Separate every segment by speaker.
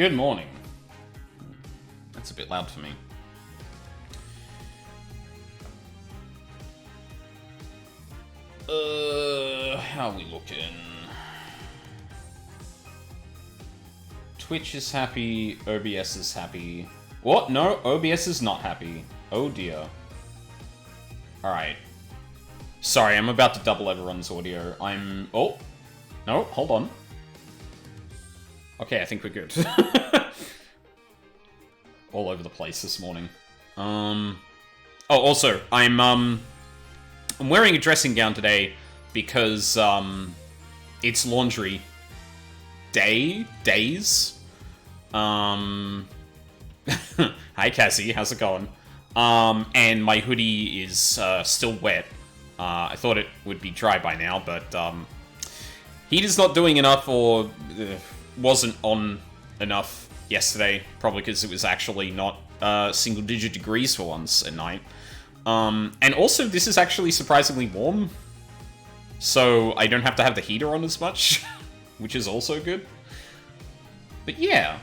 Speaker 1: Good morning. That's a bit loud for me. How are we looking? Twitch is happy, OBS is happy. What? No, OBS is not happy. Oh dear. Alright. Sorry, I'm about to double everyone's audio. Oh! No, hold on. Okay, I think we're good. All over the place this morning. Oh, also, I'm wearing a dressing gown today because, it's laundry days. Hi, Cassie, how's it going? And my hoodie is, still wet. I thought it would be dry by now, but, heat is not doing enough, or wasn't on enough yesterday, probably because it was actually not, single-digit degrees for once at night. And also, this is actually surprisingly warm, so I don't have to have the heater on as much, which is also good. But yeah.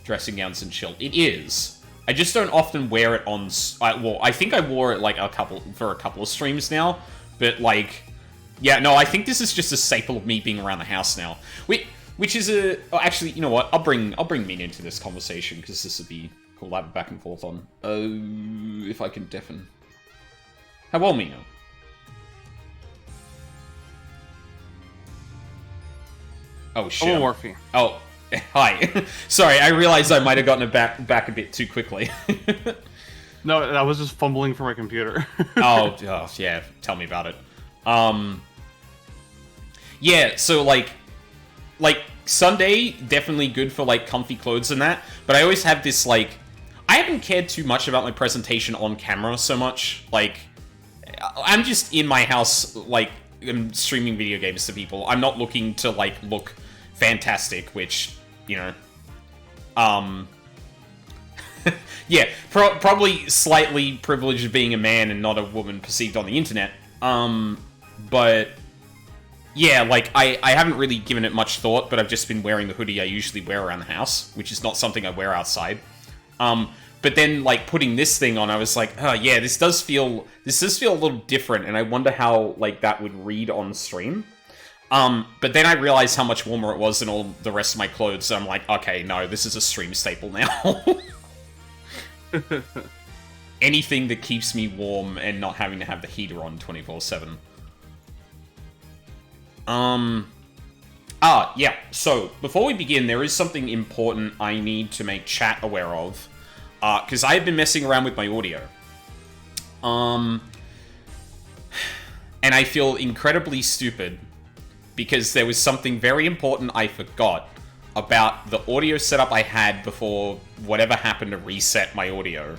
Speaker 1: Dressing gowns and chill. It is. I just don't often wear it on... well, I think I wore it, like, for a couple of streams now, but, like... Yeah, no, I think this is just a staple of me being around the house now. Which is a... Oh, actually, you know what? I'll bring Min into this conversation, because this would be cool to have it back and forth on. If I can deafen. How well, Mina? Oh, shit.
Speaker 2: I'm Morphe.
Speaker 1: Oh, hi. Sorry, I realized I might have gotten it back a bit too quickly.
Speaker 2: No, I was just fumbling for my computer.
Speaker 1: oh, yeah, tell me about it. Yeah, so, like, Sunday, definitely good for, like, comfy clothes and that, but I always have this, like, I haven't cared too much about my presentation on camera so much. Like, I'm just in my house, like, I'm streaming video games to people. I'm not looking to, like, look fantastic, which, you know, yeah, probably slightly privileged being a man and not a woman perceived on the internet. But yeah, like, I haven't really given it much thought, but I've just been wearing the hoodie I usually wear around the house, which is not something I wear outside. But then, like, putting this thing on, I was like, oh yeah, this does feel a little different, and I wonder how, like, that would read on stream. But then I realized how much warmer it was than all the rest of my clothes, so I'm like, okay, no, this is a stream staple now. Anything that keeps me warm and not having to have the heater on 24/7. Yeah, so, before we begin, there is something important I need to make chat aware of, because I've been messing around with my audio. And I feel incredibly stupid, because there was something very important I forgot about the audio setup I had before whatever happened to reset my audio.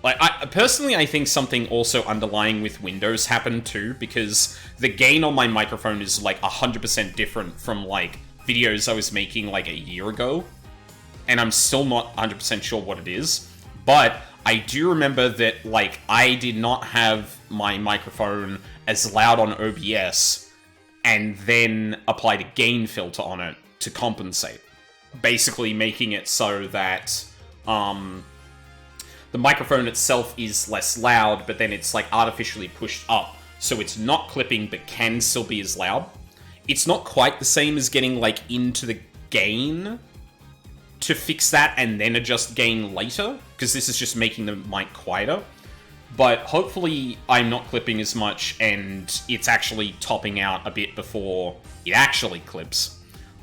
Speaker 1: Like, personally, I think something also underlying with Windows happened too, because the gain on my microphone is, like, 100% different from, like, videos I was making, like, a year ago. And I'm still not 100% sure what it is. But I do remember that, like, I did not have my microphone as loud on OBS, and then applied a gain filter on it to compensate. Basically making it so that, the microphone itself is less loud, but then it's, like, artificially pushed up, so it's not clipping, but can still be as loud. It's not quite the same as getting, like, into the gain to fix that and then adjust gain later, because this is just making the mic quieter. But hopefully I'm not clipping as much, and it's actually topping out a bit before it actually clips.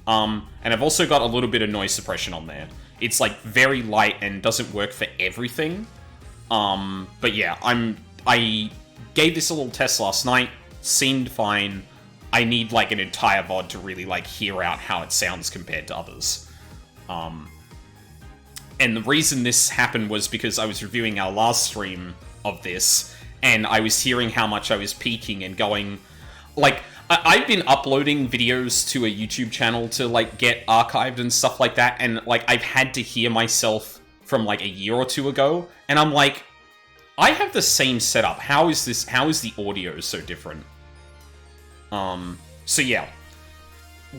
Speaker 1: And I've also got a little bit of noise suppression on there. It's, like, very light and doesn't work for everything. But yeah, I gave this a little test last night. Seemed fine. I need, like, an entire VOD to really, like, hear out how it sounds compared to others. And the reason this happened was because I was reviewing our last stream of this, and I was hearing how much I was peaking and going... Like, I've been uploading videos to a YouTube channel to, like, get archived and stuff like that, and, like, I've had to hear myself from, like, a year or two ago, and I'm like, I have the same setup. How is the audio so different? So yeah.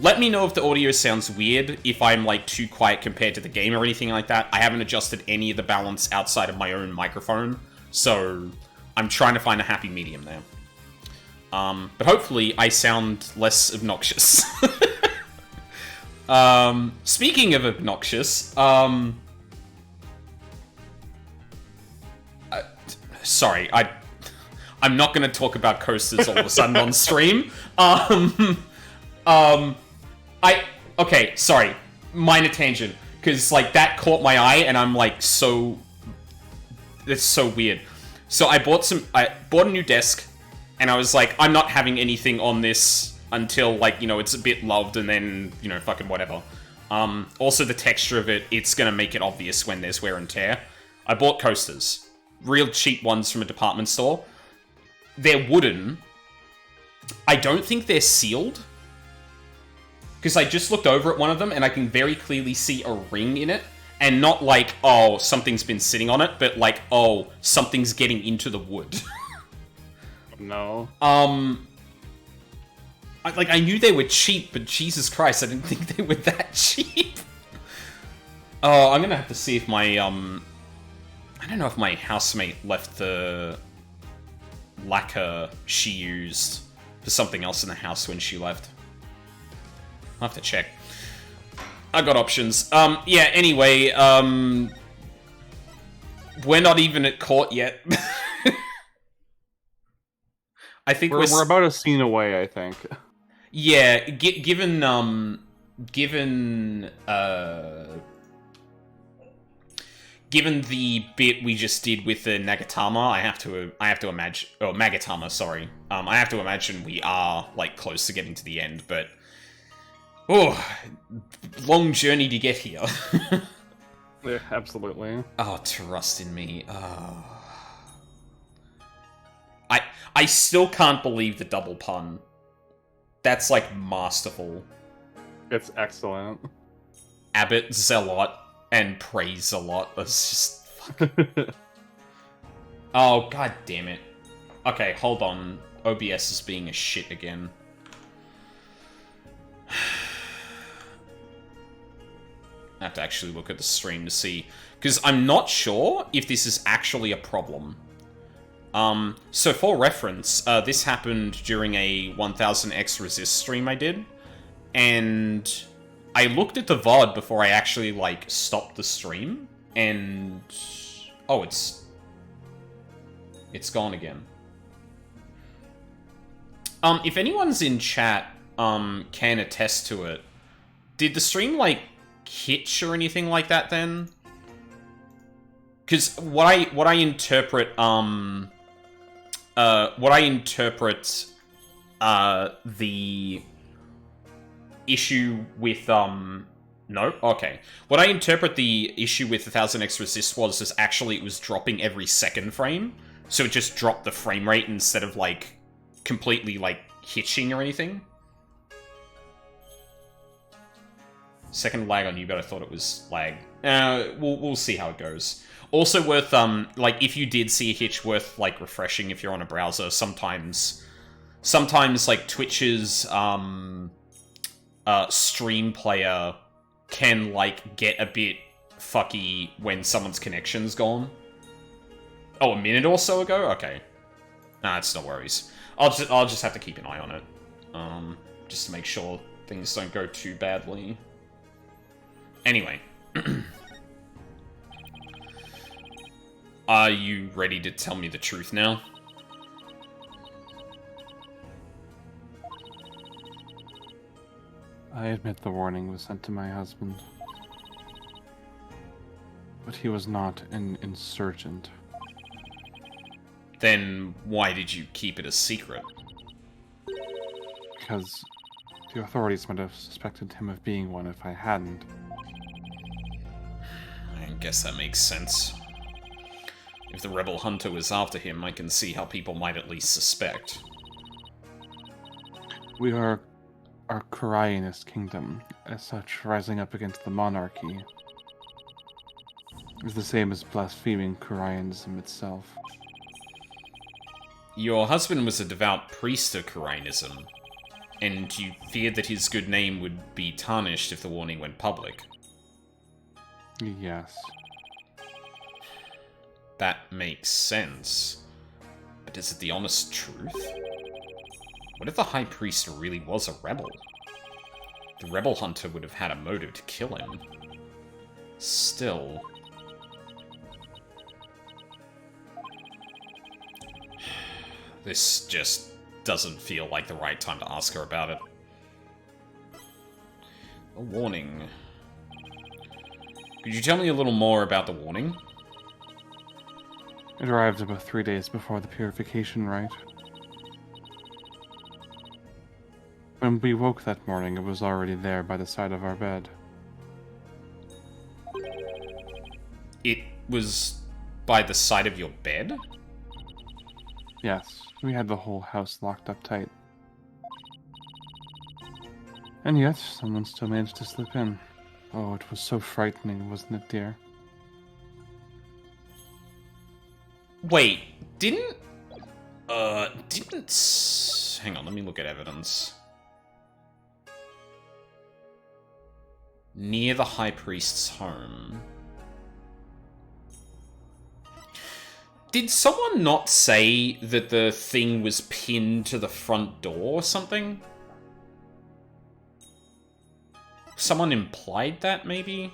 Speaker 1: let me know if the audio sounds weird, if I'm, like, too quiet compared to the game or anything like that. I haven't adjusted any of the balance outside of my own microphone, so I'm trying to find a happy medium there. But hopefully I sound less obnoxious. Speaking of obnoxious, sorry, I'm not going to talk about coasters all of a sudden on stream. Okay, sorry, minor tangent, because, like, that caught my eye, and I'm like, it's so weird. So I bought a new desk, and I was like, I'm not having anything on this until, like, you know, it's a bit loved, and then, you know, fucking whatever. Also, the texture of it, it's gonna make it obvious when there's wear and tear. I bought coasters. Real cheap ones from a department store. They're wooden. I don't think they're sealed. Because I just looked over at one of them, and I can very clearly see a ring in it. And not like, oh, something's been sitting on it, but like, oh, something's getting into the wood.
Speaker 2: No.
Speaker 1: I knew they were cheap, but Jesus Christ, I didn't think they were that cheap. Oh, I'm gonna have to see if my, I don't know if my housemate left the lacquer she used for something else in the house when she left. I'll have to check. I got options. Yeah, anyway, we're not even at court yet. I think
Speaker 2: we're about a scene away, I think.
Speaker 1: Yeah, given the bit we just did with the Nagatama, I have to imagine, oh, Magatama, sorry. I have to imagine we are, like, close to getting to the end, but oh, long journey to get here.
Speaker 2: Yeah, absolutely.
Speaker 1: Oh, trust in me. Oh. I still can't believe the double pun. That's, like, masterful.
Speaker 2: It's excellent.
Speaker 1: Abbott, Zeh'lot, and praise Zeh'lot. That's just... fuck. Oh, god damn it. Okay, hold on. OBS is being a shit again. I have to actually look at the stream to see. Because I'm not sure if this is actually a problem. So for reference, this happened during a 1000x resist stream I did. And I looked at the VOD before I actually, like, stopped the stream. And... oh, it's gone again. If anyone's in chat, can attest to it, did the stream, like, hitch or anything like that then? Because what I interpret the issue with no? Okay. What I interpret the issue with the 1000x resist was is actually it was dropping every second frame. So it just dropped the frame rate instead of, like, completely, like, hitching or anything. Second lag on you, but I thought it was lag. We'll see how it goes. Also worth, like, if you did see a hitch, worth, like, refreshing if you're on a browser. Sometimes, like, Twitch's, stream player can, like, get a bit fucky when someone's connection's gone. Oh, a minute or so ago? Okay. Nah, it's no worries. I'll just have to keep an eye on it. Just to make sure things don't go too badly. Anyway. Are you ready to tell me the truth now?
Speaker 2: I admit the warning was sent to my husband. But he was not an insurgent.
Speaker 1: Then why did you keep it a secret?
Speaker 2: Because the authorities might have suspected him of being one if I hadn't.
Speaker 1: I guess that makes sense. If the rebel hunter was after him, I can see how people might at least suspect.
Speaker 2: We are a Koreanist kingdom. As such, rising up against the monarchy is the same as blaspheming Koreanism itself.
Speaker 1: Your husband was a devout priest of Koreanism. And you feared that his good name would be tarnished if the warning went public.
Speaker 2: Yes.
Speaker 1: That makes sense. But is it the honest truth? What if the High Priest really was a rebel? The rebel hunter would have had a motive to kill him. Still... This just doesn't feel like the right time to ask her about it. A warning. Could you tell me a little more about the warning?
Speaker 2: It arrived about 3 days before the purification rite. When we woke that morning, it was already there by the side of our bed.
Speaker 1: It was by the side of your bed?
Speaker 2: Yes, we had the whole house locked up tight. And yet, someone still managed to slip in. Oh, it was so frightening, wasn't it, dear?
Speaker 1: Wait, didn't... Hang on, let me look at evidence. Near the High Priest's home. Did someone not say that the thing was pinned to the front door or something? Someone implied that, maybe?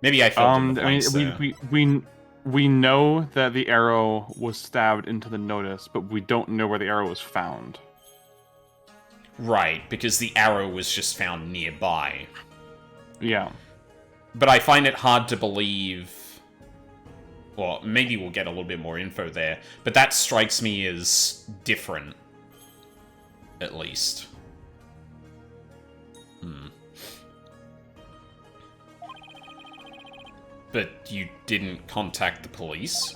Speaker 1: Maybe I felt in the blanks there.
Speaker 2: We know that the arrow was stabbed into the notice, but we don't know where the arrow was found.
Speaker 1: Right, because the arrow was just found nearby.
Speaker 2: Yeah.
Speaker 1: But I find it hard to believe... Well, maybe we'll get a little bit more info there, but that strikes me as different. At least. But you didn't contact the police?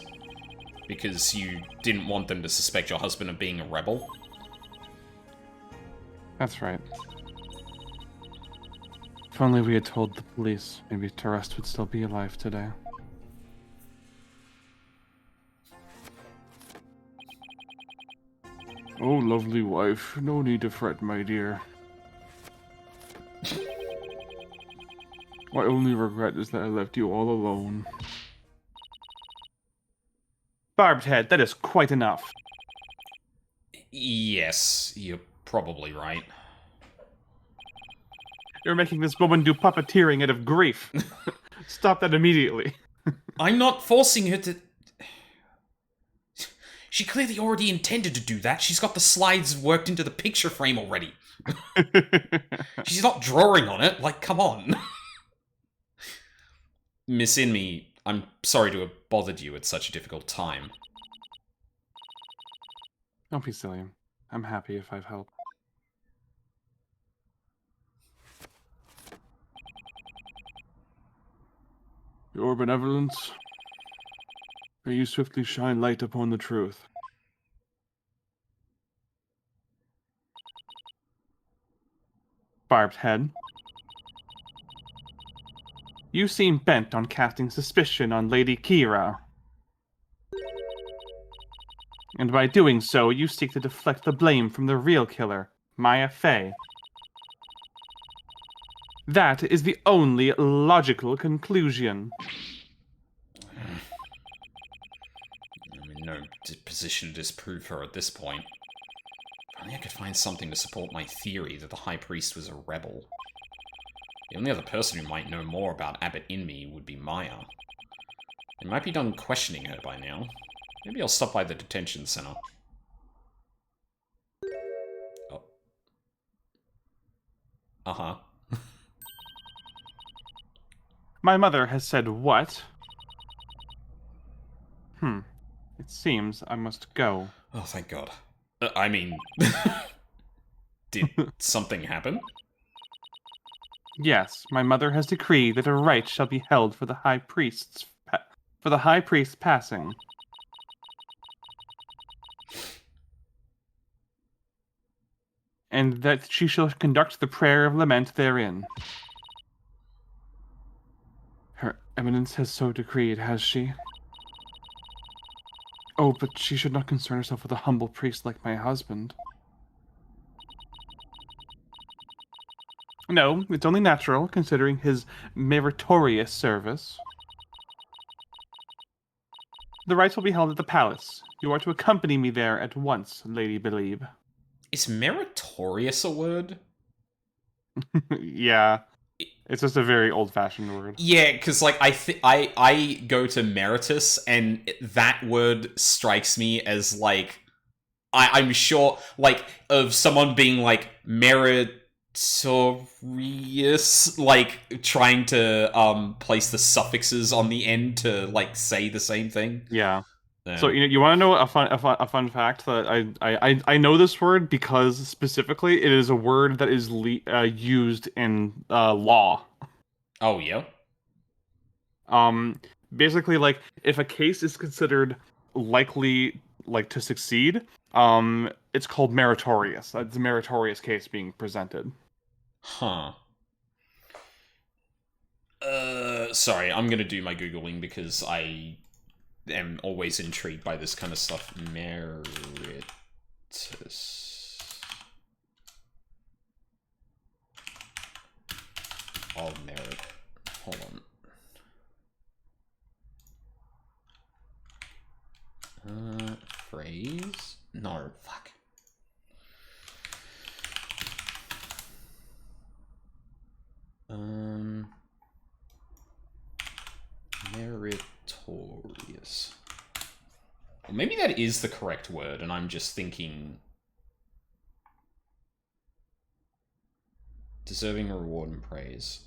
Speaker 1: Because you didn't want them to suspect your husband of being a rebel?
Speaker 2: That's right. If only we had told the police, maybe Terest would still be alive today. Oh, lovely wife, no need to fret, my dear. My only regret is that I left you all alone. Barbed head, that is quite enough.
Speaker 1: Yes, you're probably right.
Speaker 2: You're making this woman do puppeteering out of grief. Stop that immediately.
Speaker 1: I'm not forcing her to... She clearly already intended to do that. She's got the slides worked into the picture frame already. She's not drawing on it. Like, come on. Miss Inme, I'm sorry to have bothered you at such a difficult time.
Speaker 2: Don't be silly. I'm happy if I've helped. Your benevolence, may you swiftly shine light upon the truth. Barbed head. You seem bent on casting suspicion on Lady Kira. And by doing so, you seek to deflect the blame from the real killer, Maya Fey. That is the only logical conclusion.
Speaker 1: I'm in no position to disprove her at this point. If only I could find something to support my theory that the High Priest was a rebel. The only other person who might know more about Abbot Inme would be Maya. I might be done questioning her by now. Maybe I'll stop by the detention center. Oh. Uh-huh.
Speaker 2: My mother has said what? It seems I must go.
Speaker 1: Oh, thank God. I mean... Did something happen?
Speaker 2: Yes, my mother has decreed that a rite shall be held for the High Priest's passing. And that she shall conduct the prayer of lament therein. Her Eminence has so decreed, has she? Oh, but she should not concern herself with a humble priest like my husband. No, it's only natural, considering his meritorious service. The rites will be held at the palace. You are to accompany me there at once, Lady Believe.
Speaker 1: Is meritorious a word?
Speaker 2: Yeah, it's just a very old-fashioned word.
Speaker 1: Yeah, because like I go to meritus, and that word strikes me as like I'm sure like of someone being like meritorious, like trying to place the suffixes on the end to like say the same thing.
Speaker 2: Yeah. So
Speaker 1: Yeah.
Speaker 2: you want to know a fun fact that I know this word because specifically it is a word that is used in law.
Speaker 1: Oh yeah.
Speaker 2: Um, Basically, like if a case is considered likely like to succeed, it's called meritorious. It's a meritorious case being presented.
Speaker 1: Huh. Sorry, I'm gonna do my googling because I am always intrigued by this kind of stuff. Meritus. Oh, merit. Hold on. Phrase? No, fuck. Meritorious. Well, maybe that is the correct word, and I'm just thinking deserving reward and praise.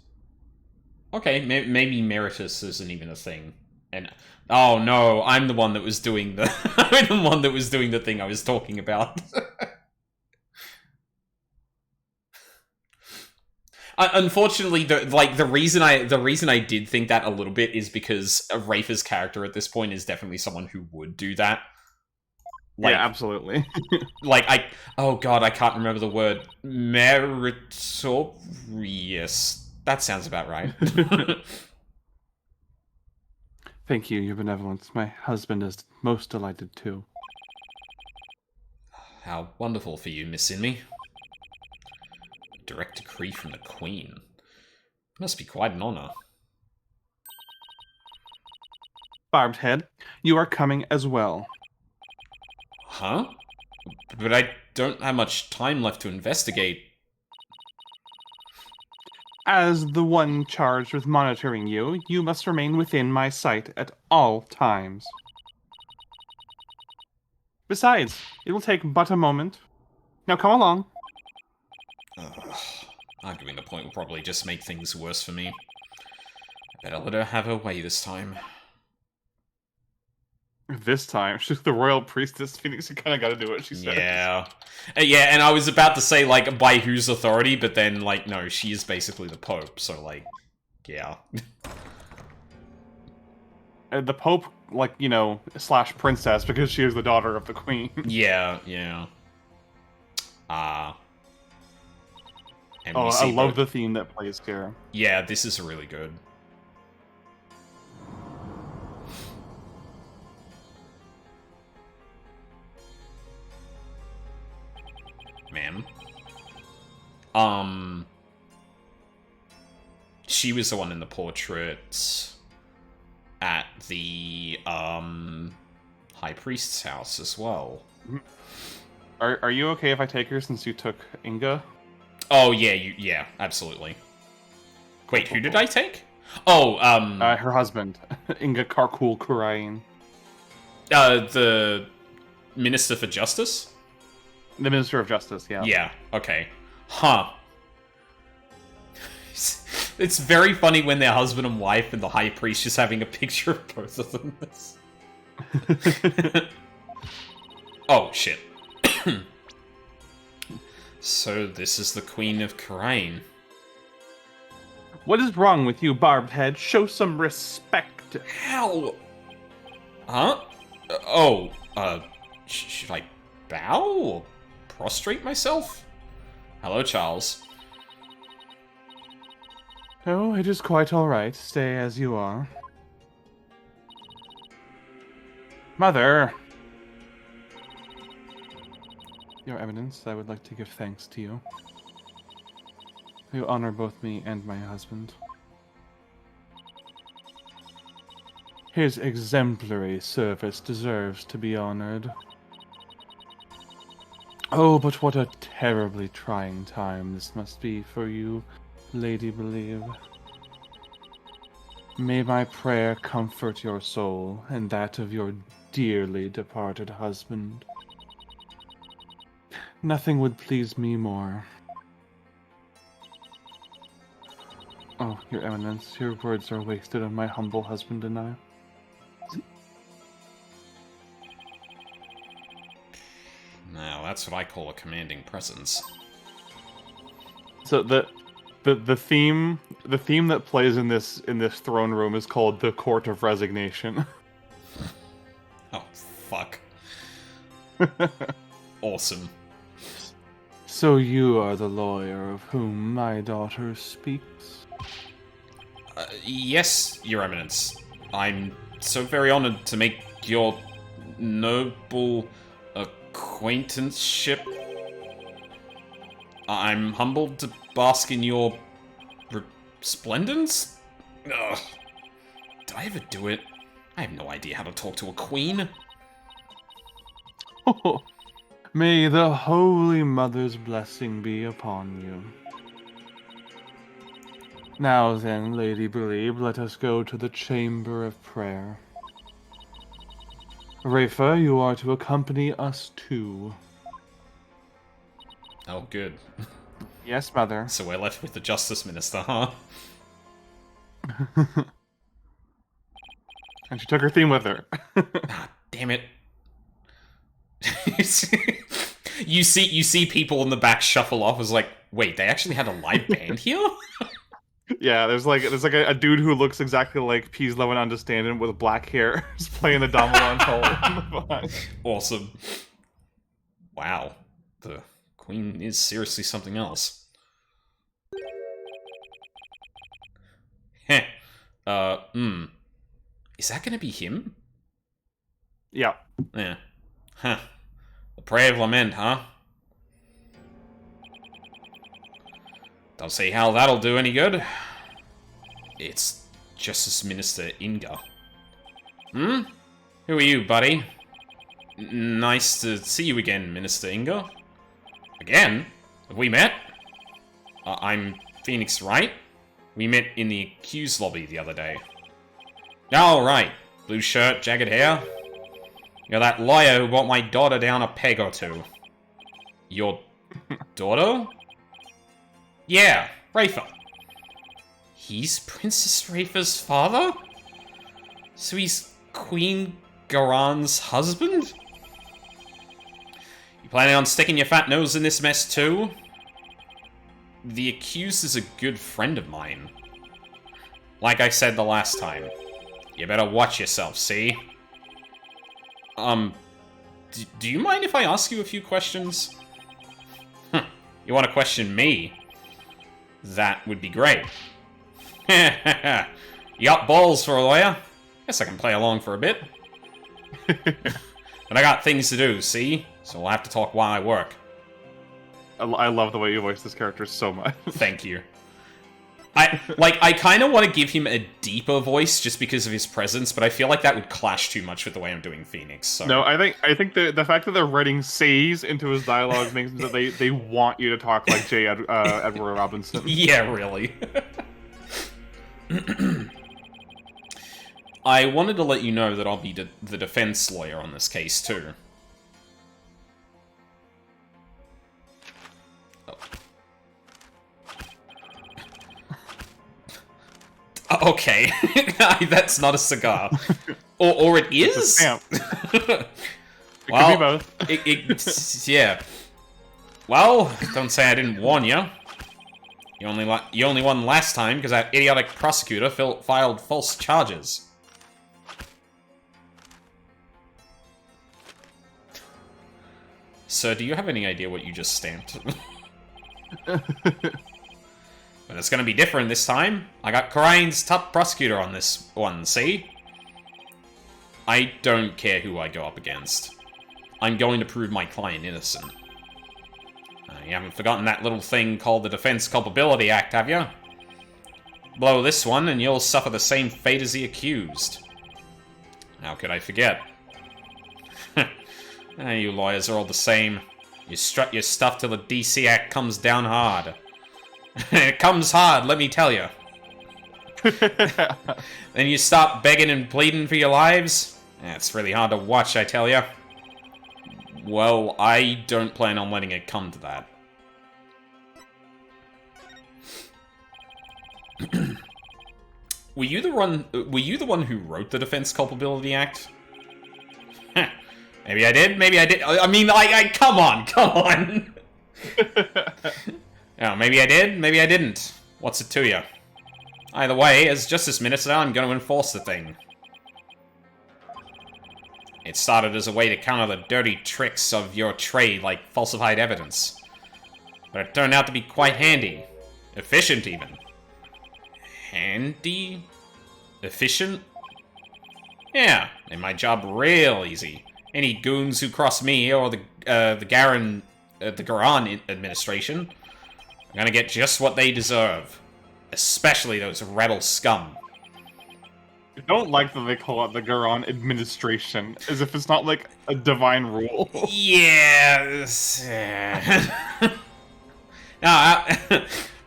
Speaker 1: Okay, maybe meritus isn't even a thing. And oh no, I'm the one that was doing the I'm the one that was doing the thing I was talking about. Unfortunately, the reason I did think that a little bit is because Rafa's character at this point is definitely someone who would do that.
Speaker 2: Yeah,
Speaker 1: Like,
Speaker 2: absolutely.
Speaker 1: like oh god, I can't remember the word. Meritorious. That sounds about right.
Speaker 2: Thank you, your benevolence. My husband is most delighted too.
Speaker 1: How wonderful for you, Miss Inme. Direct decree from the Queen. Must be quite an honor.
Speaker 2: Barbed Head, you are coming as well.
Speaker 1: Huh? But I don't have much time left to investigate.
Speaker 2: As the one charged with monitoring you, you must remain within my sight at all times. Besides, it will take but a moment. Now come along.
Speaker 1: Ugh. Arguing the point will probably just make things worse for me. I better let her have her way this time.
Speaker 2: This time, she's the royal priestess. Phoenix, you kind of got to do what she says.
Speaker 1: Yeah. Yeah, and I was about to say, like, by whose authority, but then, like, no, she is basically the Pope, so, like, yeah.
Speaker 2: The Pope, like, you know, slash princess, because she is the daughter of the queen.
Speaker 1: Yeah, yeah. And
Speaker 2: Oh,
Speaker 1: we
Speaker 2: I
Speaker 1: see
Speaker 2: love
Speaker 1: both...
Speaker 2: the theme that plays here.
Speaker 1: Yeah, this is really good. Ma'am. She was the one in the portrait at the, High Priest's house as well.
Speaker 2: Are you okay if I take her since you took Inga?
Speaker 1: Oh, yeah, yeah, absolutely. Wait, who did I take? Oh,
Speaker 2: her husband, Inga Karkul Kurain.
Speaker 1: The Minister for Justice?
Speaker 2: The Minister of Justice, yeah.
Speaker 1: Yeah, okay. Huh. It's very funny when they're husband and wife and the High Priest just having a picture of both of them. Oh, shit. So this is the Queen of Karain.
Speaker 2: What is wrong with you, Barbed Head? Show some respect.
Speaker 1: How? Huh? Should I bow or prostrate myself? Hello, Charles.
Speaker 2: Oh, it is quite all right. Stay as you are. Mother! Your Eminence, I would like to give thanks to you. You honor both me and my husband. His exemplary service deserves to be honored. Oh, but what a terribly trying time this must be for you, Lady Believe. May my prayer comfort your soul and that of your dearly departed husband. Nothing would please me more. Oh, Your Eminence, your words are wasted on my humble husband and I.
Speaker 1: Now, that's what I call a commanding presence.
Speaker 2: So the theme that plays in this throne room is called the Court of Resignation.
Speaker 1: Oh, fuck. Awesome.
Speaker 2: So you are the lawyer of whom my daughter speaks?
Speaker 1: Yes, Your Eminence. I'm so very honored to make your noble acquaintanceship. I'm humbled to bask in your resplendence? Ugh. Did I ever do it? I have no idea how to talk to a queen.
Speaker 2: Oh, may the Holy Mother's blessing be upon you. Now then, Lady Believe, let us go to the Chamber of Prayer. Rafa, you are to accompany us too.
Speaker 1: Oh, good.
Speaker 2: Yes, Mother.
Speaker 1: So we're left with the Justice Minister, huh?
Speaker 2: And she took her theme with her.
Speaker 1: Ah, damn it. You see people in the back shuffle off. It's like, wait, they actually had a live band here?
Speaker 2: Yeah, there's like a dude who looks exactly like Peaslow and Understanding with black hair, just playing the Domelon hole.
Speaker 1: Awesome. Wow, the Queen is seriously something else. Heh. Is that gonna be him?
Speaker 2: Yeah.
Speaker 1: Yeah. Huh. The Prayer of Lament, huh? Don't see how that'll do any good. It's Justice Minister Inga. Hmm? Who are you, buddy? Nice to see you again, Minister Inga. Again? Have we met? I'm Phoenix Wright. We met in the accused lobby the other day. Oh, right. Blue shirt, jagged hair. You're that lawyer who brought my daughter down a peg or two. Your daughter? Yeah, Rafa. He's Princess Rafa's father? So he's Queen Garan's husband? You planning on sticking your fat nose in this mess too? The accused is a good friend of mine. Like I said the last time, you better watch yourself, see? Do you mind if I ask you a few questions? You want to question me? That would be great. You got balls for a lawyer? Guess I can play along for a bit. But I got things to do, see? So we'll have to talk while I work.
Speaker 2: I love the way you voice this character so much.
Speaker 1: Thank you. I kind of want to give him a deeper voice just because of his presence, but I feel like that would clash too much with the way I'm doing Phoenix. So.
Speaker 2: No, I think the fact that they're writing says into his dialogue means that they want you to talk like J. Edward Robinson.
Speaker 1: Yeah, really. I wanted to let you know that I'll be the defense lawyer on this case, too. Okay, that's not a cigar. Or it is?
Speaker 2: It's a stamp.
Speaker 1: Well,
Speaker 2: could be both.
Speaker 1: Yeah. Well, don't say I didn't warn you. You only won last time because that idiotic prosecutor filed false charges. Sir, do you have any idea what you just stamped? But it's gonna be different this time. I got Karain's top prosecutor on this one, see? I don't care who I go up against. I'm going to prove my client innocent. You haven't forgotten that little thing called the Defense Culpability Act, have you? Blow this one, and you'll suffer the same fate as the accused. How could I forget? You lawyers are all the same. You strut your stuff till the DC Act comes down hard. It comes hard, let me tell you. Then you start begging and pleading for your lives? It's really hard to watch, I tell you. Well, I don't plan on letting it come to that. Were you the one who wrote the Defense Culpability Act? Maybe I did, maybe I did. I mean, come on. Oh, maybe I did, maybe I didn't. What's it to you? Either way, as Justice Minister, I'm going to enforce the thing. It started as a way to counter the dirty tricks of your trade, like falsified evidence. But it turned out to be quite handy. Efficient, even. Handy? Efficient? Yeah, made my job real easy. Any goons who cross me or the Garan administration are gonna get just what they deserve. Especially those rebel scum.
Speaker 2: I don't like that they call it the Garan administration, as if it's not like a divine rule.
Speaker 1: Yes. No,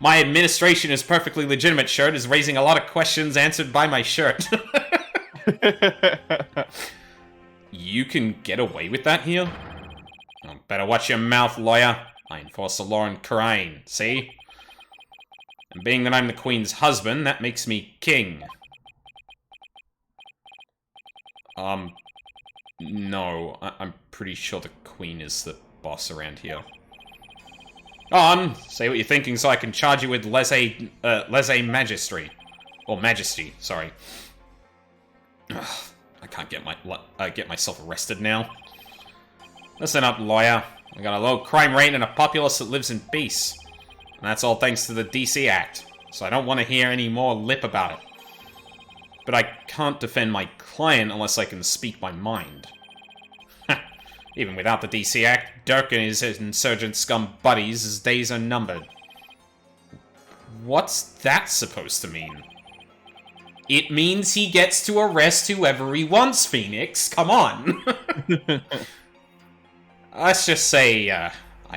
Speaker 1: my administration is perfectly legitimate shirt is raising a lot of questions answered by my shirt. You can get away with that here? Oh, better watch your mouth, lawyer. I enforce the law in Khura'in, see? And being that I'm the Queen's husband, that makes me king. No. I'm pretty sure the Queen is the boss around here. On! Say what you're thinking so I can charge you with lese-majestry. Or majesty, sorry. Ugh, I can't get myself arrested now. Listen up, lawyer. I got a low crime rate and a populace that lives in peace. And that's all thanks to the DC Act. So I don't want to hear any more lip about it. But I can't defend my client unless I can speak my mind. Even without the DC Act, Dirk and his insurgent scum buddies, his days are numbered. What's that supposed to mean? It means he gets to arrest whoever he wants, Phoenix. Come on. Let's just say, I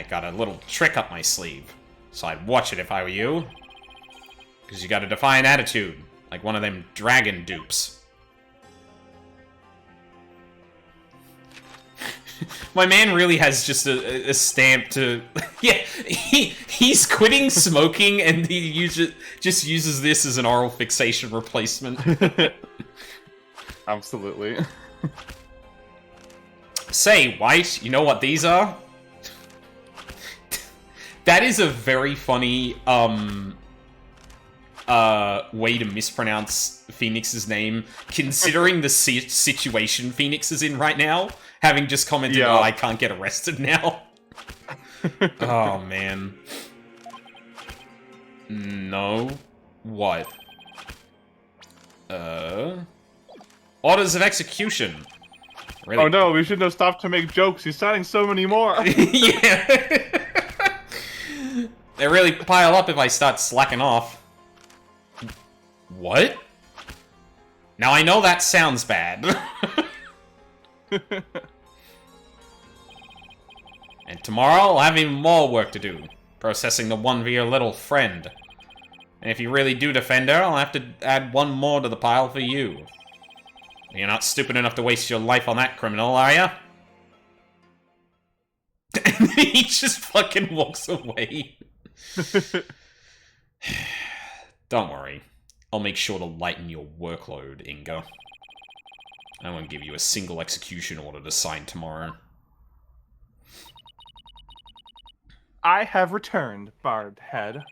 Speaker 1: got a little trick up my sleeve. So I'd watch it if I were you. Because you got a defiant attitude, like one of them dragon dupes. My man really has just a stamp to... Yeah, he's quitting smoking and he just uses this as an oral fixation replacement.
Speaker 2: Absolutely.
Speaker 1: Say, White, you know what these are? That is a very funny, way to mispronounce Phoenix's name, considering the situation Phoenix is in right now. Having just commented, oh, I can't get arrested now. Oh, man. No. What? Orders of execution. Really?
Speaker 2: Oh no, we shouldn't have stopped to make jokes. He's starting so many more.
Speaker 1: Yeah. They really pile up if I start slacking off. What? Now I know that sounds bad. And tomorrow I'll have even more work to do, processing the one for your little friend. And if you really do defend her, I'll have to add one more to the pile for you. You're not stupid enough to waste your life on that criminal, are ya? And he just fucking walks away. Don't worry. I'll make sure to lighten your workload, Inga. I won't give you a single execution order to sign tomorrow.
Speaker 2: I have returned, Barbed Head.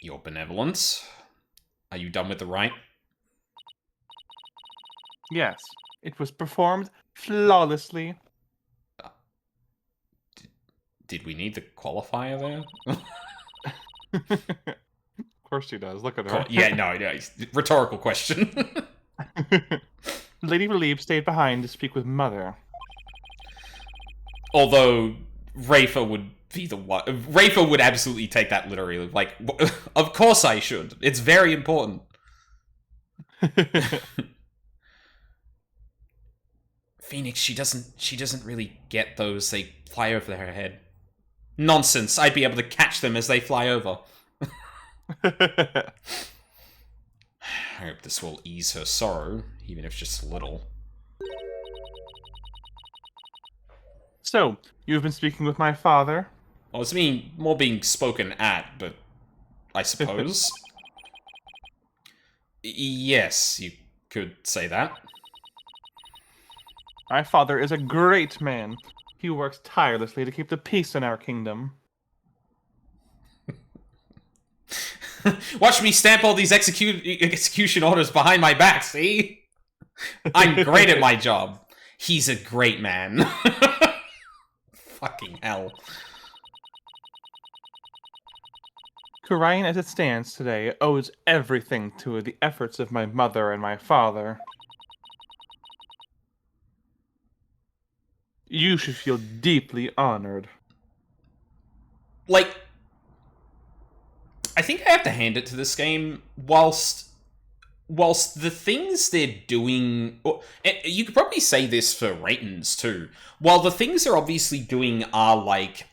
Speaker 1: Your benevolence? Are you done with the rite?
Speaker 2: Yes, it was performed flawlessly.
Speaker 1: Did we need the qualifier there?
Speaker 2: Of course she does. Look at her.
Speaker 1: Yeah, no, rhetorical question.
Speaker 2: Lady Relieve stayed behind to speak with Mother.
Speaker 1: Although Rafa would be the one. Rafer would absolutely take that literally. Like, of course I should. It's very important. Phoenix, she doesn't really get those. They fly over her head. Nonsense. I'd be able to catch them as they fly over. I hope this will ease her sorrow, even if just a little.
Speaker 2: So, you've been speaking with my father?
Speaker 1: Well, it's more being spoken at, but I suppose. Yes, you could say that.
Speaker 2: My father is a great man. He works tirelessly to keep the peace in our kingdom.
Speaker 1: Watch me stamp all these execution orders behind my back, see? I'm great at my job. He's a great man. Fucking hell.
Speaker 2: Khura'in as it stands today owes everything to the efforts of my mother and my father. You should feel deeply honored.
Speaker 1: Like, I think I have to hand it to this game, whilst the things they're doing... You could probably say this for Ratons, too. While the things they're obviously doing are, like,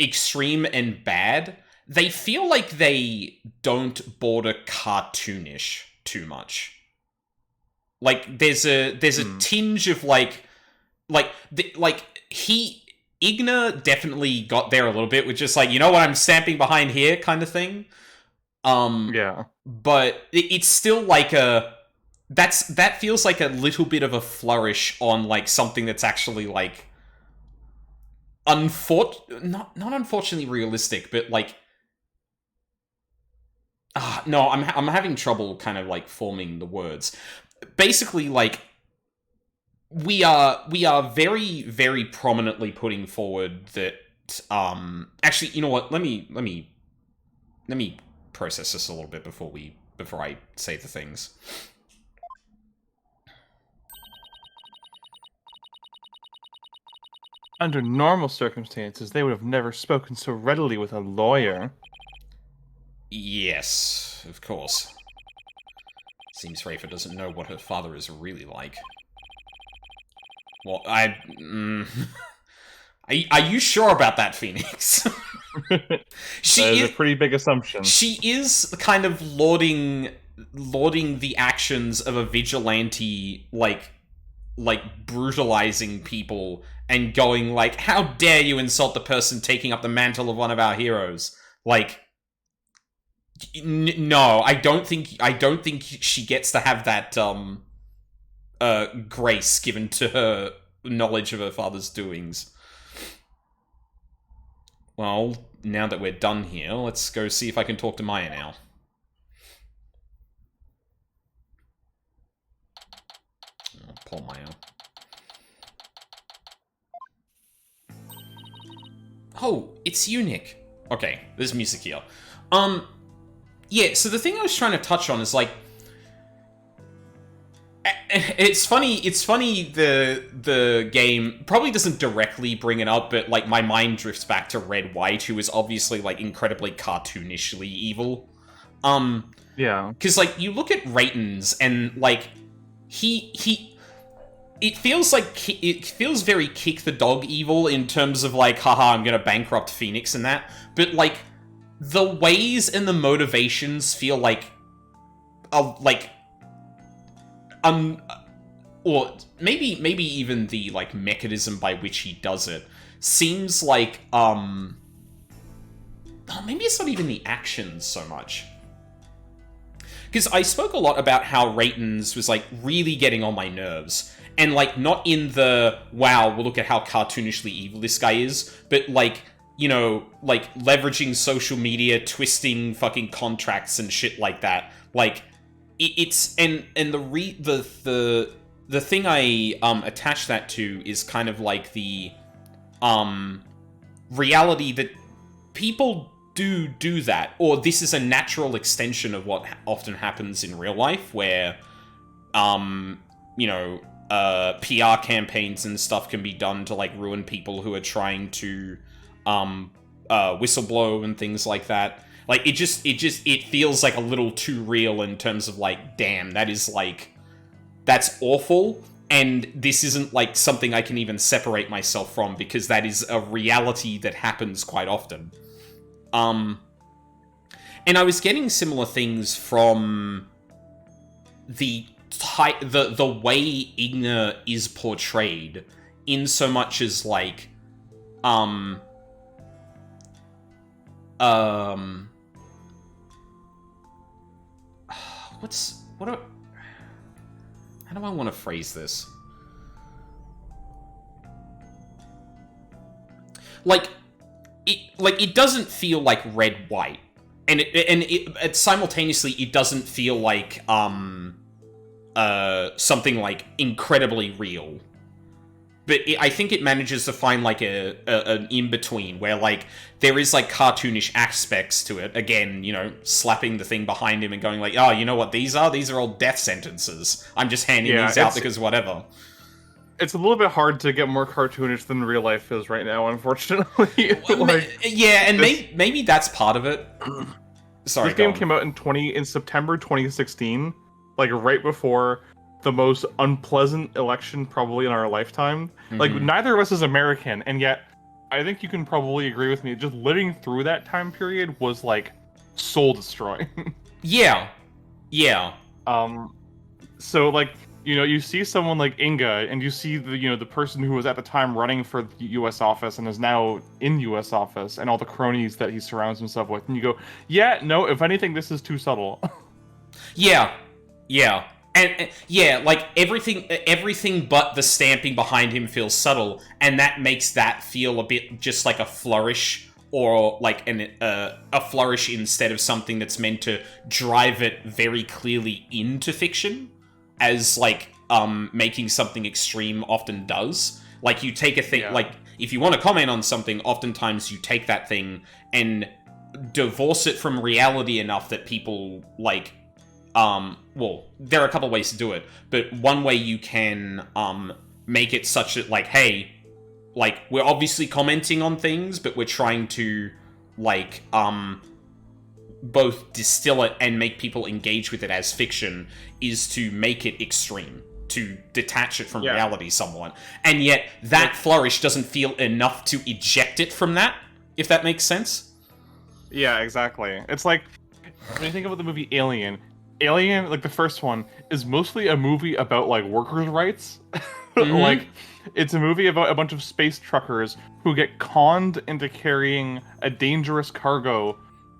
Speaker 1: extreme and bad, they feel like they don't border cartoonish too much. Like, there's a tinge of, Igna definitely got there a little bit with just like, you know what I'm stamping behind here kind of thing.
Speaker 2: Yeah.
Speaker 1: But it's still like that feels like a little bit of a flourish on like something that's actually like not unfortunately realistic, but like no, I'm having trouble kind of like forming the words. Basically, like we are very, very prominently putting forward that actually, you know what, let me process this a little bit before I say the things.
Speaker 2: Under normal circumstances, they would have never spoken so readily with a lawyer.
Speaker 1: Yes, of course. Seems Rafer doesn't know what her father is really like. Well, are you sure about that, Phoenix?
Speaker 2: That is a pretty big assumption.
Speaker 1: She is kind of lauding the actions of a vigilante, like brutalizing people and going like, "How dare you insult the person taking up the mantle of one of our heroes?" Like, no, I don't think she gets to have that grace given to her knowledge of her father's doings. Well, now that we're done here, let's go see if I can talk to Maya now. Oh, poor Maya. Oh, it's you, Nick. Okay, there's music here. Yeah, so the thing I was trying to touch on is, like, it's funny the game probably doesn't directly bring it up, but, like, my mind drifts back to Red White, who is obviously, like, incredibly cartoonishly evil.
Speaker 2: Yeah.
Speaker 1: Because, like, you look at Raytons, and, like, it feels very kick the dog evil in terms of, like, haha, I'm gonna bankrupt Phoenix and that, but, like, the ways and the motivations feel like, or maybe even the, like, mechanism by which he does it seems like, maybe it's not even the actions so much. Because I spoke a lot about how Raytons was, like, really getting on my nerves. And, like, not in the, wow, well, look at how cartoonishly evil this guy is, but, like, you know, like, leveraging social media, twisting fucking contracts and shit like that. Like, it's, and the thing I, attach that to is kind of like the, reality that people do that, or this is a natural extension of what often happens in real life, where, you know, PR campaigns and stuff can be done to like ruin people who are trying to whistleblow and things like that. Like it feels like a little too real in terms of like, damn, that's awful, and this isn't like something I can even separate myself from, because that is a reality that happens quite often. And I was getting similar things from the way Igna is portrayed, in so much as like how do I want to phrase this? It doesn't feel like red white, and it simultaneously it doesn't feel like something like incredibly real. But I think it manages to find like an in-between where like there is like cartoonish aspects to it. Again, you know, slapping the thing behind him and going like, oh, you know what these are? These are all death sentences. I'm just handing these out because whatever.
Speaker 2: It's a little bit hard to get more cartoonish than real life is right now, unfortunately.
Speaker 1: Maybe that's part of it. Sorry,
Speaker 2: this game came out in September 2016, like right before the most unpleasant election probably in our lifetime. Mm-hmm. Like, neither of us is American, and yet I think you can probably agree with me. Just living through that time period was like soul destroying.
Speaker 1: Yeah.
Speaker 2: So like, you know, you see someone like Inga, and you see the person who was at the time running for the U.S. office and is now in U.S. office, and all the cronies that he surrounds himself with, and you go, yeah, no, if anything, this is too subtle.
Speaker 1: Yeah. And like everything but the stamping behind him feels subtle, and that makes that feel a bit just like a flourish, or like a flourish instead of something that's meant to drive it very clearly into fiction, as like making something extreme often does. Like you take a thing, like if you want to comment on something, oftentimes you take that thing and divorce it from reality enough that people like. Well, there are a couple ways to do it, but one way you can make it such that, like, hey, like, we're obviously commenting on things, but we're trying to, like, both distill it and make people engage with it as fiction, is to make it extreme, to detach it from reality somewhat. And yet, that flourish doesn't feel enough to eject it from that, if that makes sense.
Speaker 2: Yeah, exactly. It's like, when you think about the movie Alien, like the first one, is mostly a movie about like workers' rights. Mm-hmm. Like, it's a movie about a bunch of space truckers who get conned into carrying a dangerous cargo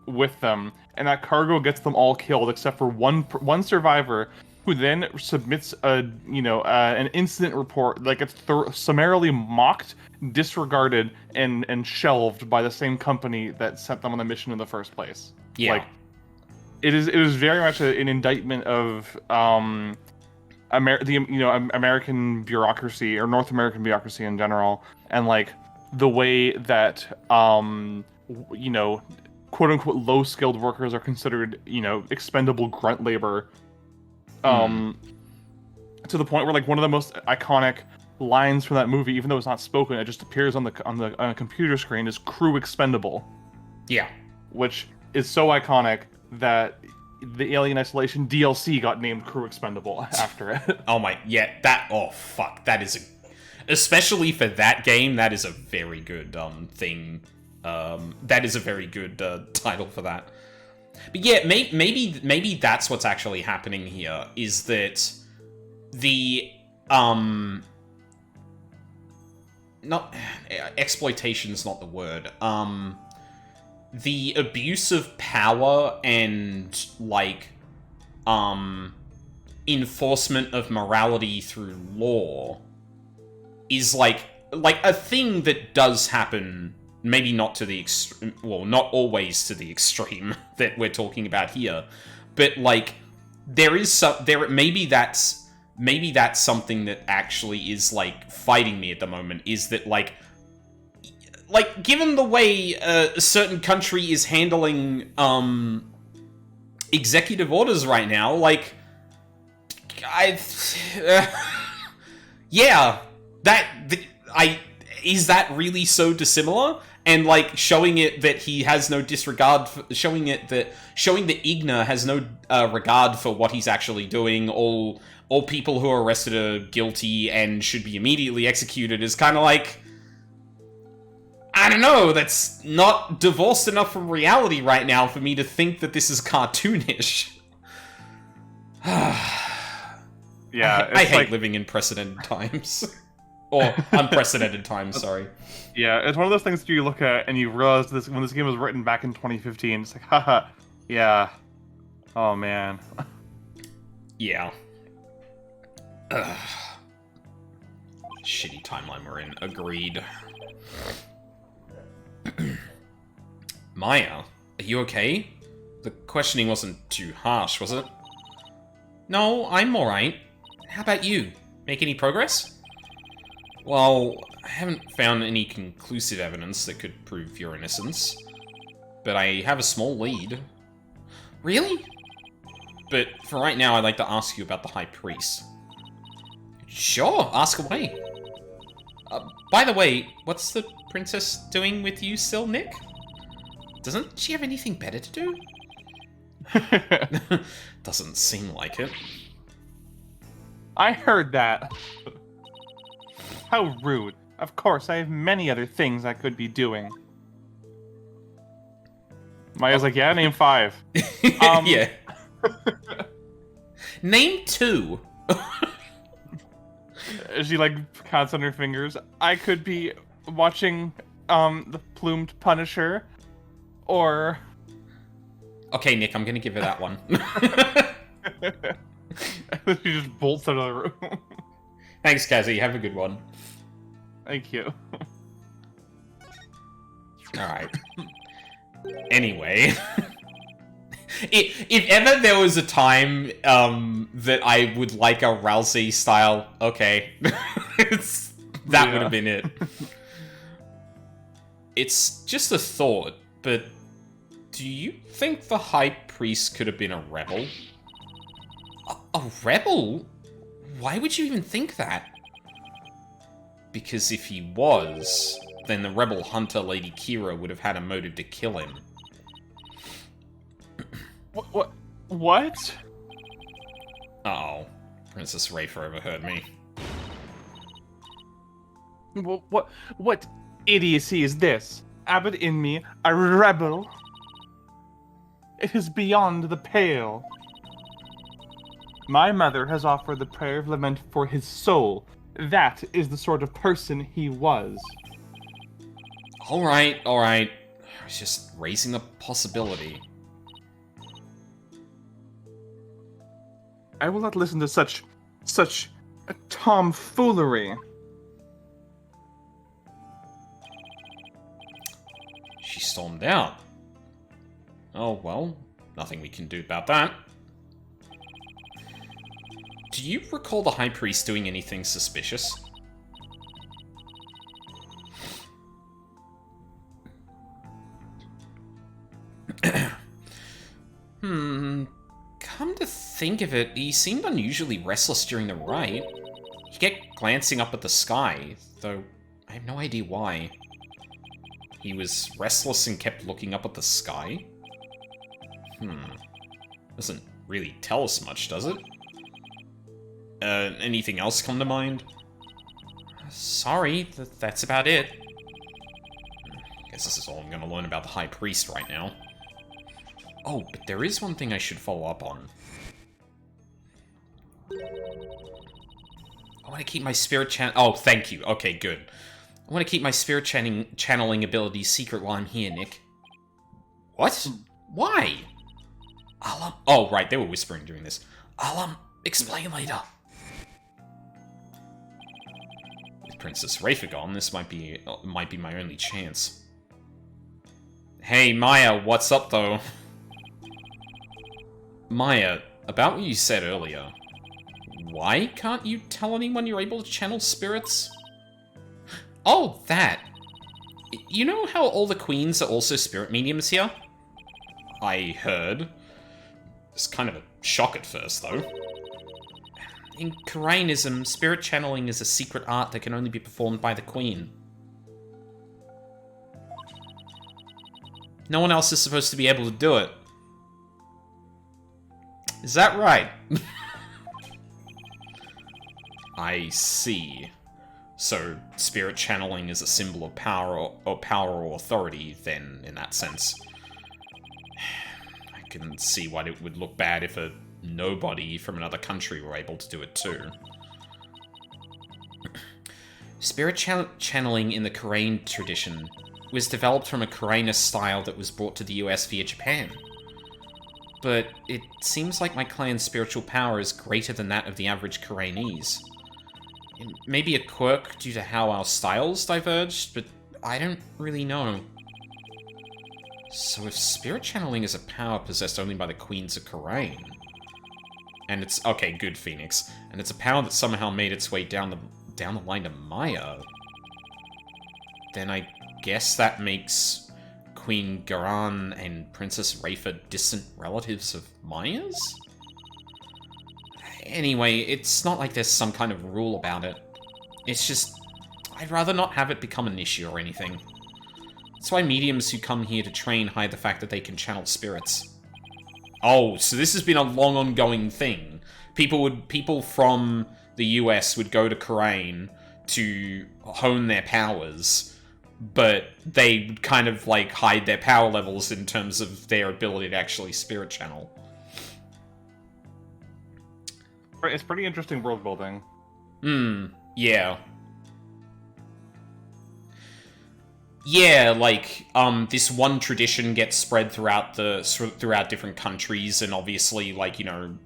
Speaker 2: with them, and that cargo gets them all killed except for one survivor, who then submits an incident report. Like, it's summarily mocked, disregarded, and shelved by the same company that sent them on the mission in the first place.
Speaker 1: Yeah.
Speaker 2: Like, it is very much an indictment of American bureaucracy, or North American bureaucracy in general, and like the way that quote unquote low skilled workers are considered expendable grunt labor. To the point where like one of the most iconic lines from that movie, even though it's not spoken, it just appears on a computer screen, is "crew expendable." Yeah, which is so iconic that the Alien Isolation DLC got named Crew Expendable after it.
Speaker 1: That is especially for that game, that is a very good thing. That is a very good title for that. But yeah, maybe that's what's actually happening here, is that the not exploitation's not the word. The abuse of power and, like, enforcement of morality through law is, like a thing that does happen, maybe not to the extreme, well, not always to the extreme that we're talking about here, but, like, maybe that's something that actually is, like, fighting me at the moment, is that, like, given the way a certain country is handling executive orders right now, like, Yeah, is that really so dissimilar? And like showing it that he has no disregard, showing that Igna has no regard for what he's actually doing. All people who are arrested are guilty and should be immediately executed is kind of like, I don't know. That's not divorced enough from reality right now for me to think that this is cartoonish.
Speaker 2: Yeah,
Speaker 1: I hate living in precedented times. Or unprecedented times, sorry.
Speaker 2: Yeah, it's one of those things that you look at and you realize when this game was written back in 2015, it's like, haha, yeah. Oh, man.
Speaker 1: Yeah. Ugh. Shitty timeline we're in. Agreed. Maya, are you okay? The questioning wasn't too harsh, was it? No, I'm alright. How about you? Make any progress? Well, I haven't found any conclusive evidence that could prove your innocence. But I have a small lead. Really? But for right now, I'd like to ask you about the High Priest. Sure, ask away. By the way, what's the princess doing with you still, Nick? Doesn't she have anything better to do? Doesn't seem like it.
Speaker 2: I heard that. How rude. Of course, I have many other things I could be doing. Maya's like, yeah, name 5.
Speaker 1: Yeah. Name 2.
Speaker 2: She, like, counts on her fingers. I could be watching, the Plumed Punisher, or...
Speaker 1: Okay, Nick, I'm gonna give her that one.
Speaker 2: She just bolts out of the room.
Speaker 1: Thanks, Kazzy. Have a good one.
Speaker 2: Thank you.
Speaker 1: Alright. Anyway. If ever there was a time that I would like a Rousey style, okay. That would have been it. It's just a thought, but do you think the High Priest could have been a rebel? A rebel? Why would you even think that? Because if he was, then the rebel hunter Lady Kira would have had a motive to kill him.
Speaker 2: What?
Speaker 1: Uh-oh. Princess Rafer overheard me.
Speaker 2: What idiocy is this? Abbot in me, a rebel? It is beyond the pale. My mother has offered the prayer of lament for his soul. That is the sort of person he was.
Speaker 1: Alright. I was just raising the possibility.
Speaker 2: I will not listen to such tomfoolery.
Speaker 1: She stormed out. Oh, well, nothing we can do about that. Do you recall the High Priest doing anything suspicious? Come to think of it, he seemed unusually restless during the rite. He kept glancing up at the sky, though I have no idea why. He was restless and kept looking up at the sky? Doesn't really tell us much, does it? Anything else come to mind? Sorry, that's about it. Guess this is all I'm gonna learn about the High Priest right now. Oh, but there is one thing I should follow up on. I want to keep my spirit Oh, thank you. Okay, good. I want to keep my spirit channeling abilities secret while I'm here, Nick. What? Why? Oh, right, they were whispering during this. I'll, explain later. With Princess Rafer gone, this might be my only chance. Hey, Maya, what's up, though? Maya, about what you said earlier, why can't you tell anyone you're able to channel spirits? Oh, that. You know how all the queens are also spirit mediums here? I heard. It's kind of a shock at first, though. In Korainism, spirit channeling is a secret art that can only be performed by the Queen. No one else is supposed to be able to do it. Is that right? I see. So, spirit channeling is a symbol of power or authority, then, in that sense. I can see why it would look bad if a nobody from another country were able to do it too. Spirit channeling in the Korean tradition was developed from a Koreanist style that was brought to the US via Japan. But it seems like my clan's spiritual power is greater than that of the average Koreanese. It may be a quirk due to how our styles diverged, but I don't really know. So if spirit channeling is a power possessed only by the Queens of Korain, and it's... okay, good, Phoenix. And it's a power that somehow made its way down the line to Maya, then I guess that makes Queen Garan and Princess Rafa distant relatives of Maya's? Anyway, it's not like there's some kind of rule about it. It's just, I'd rather not have it become an issue or anything. That's why mediums who come here to train hide the fact that they can channel spirits. Oh, so this has been a long ongoing thing. People from the US would go to Korain to hone their powers, but they would kind of, like, hide their power levels in terms of their ability to actually spirit channel.
Speaker 2: It's pretty interesting world building.
Speaker 1: Yeah. Yeah, like, this one tradition gets spread throughout different countries, and obviously, like, you know,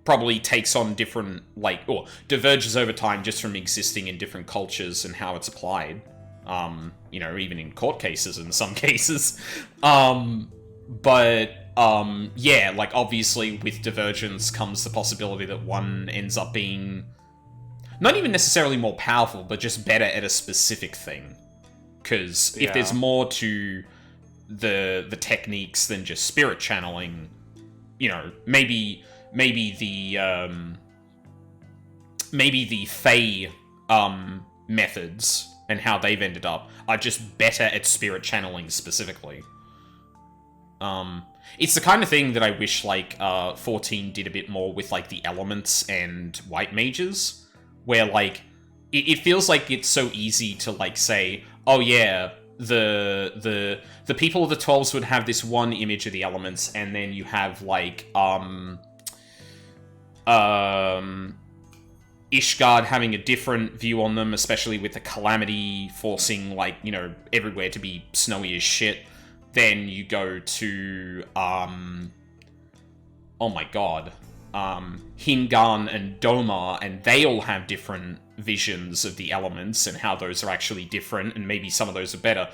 Speaker 1: probably takes on different, like, or diverges over time just from existing in different cultures and how it's applied. You know, even in court cases in some cases. Yeah, like, obviously with divergence comes the possibility that one ends up being not even necessarily more powerful, but just better at a specific thing. Because if there's more to the techniques than just spirit channeling, you know, maybe the Fae methods and how they've ended up are just better at spirit channeling specifically. It's the kind of thing that I wish, like, 14 did a bit more with, like, the elements and white mages, where, like, it feels like it's so easy to, like, say, oh yeah, the people of the 12s would have this one image of the elements, and then you have, like, Ishgard having a different view on them, especially with the Calamity forcing, like, you know, everywhere to be snowy as shit. Then you go to, oh my god, Hingan and Domar, and they all have different visions of the elements and how those are actually different, and maybe some of those are better.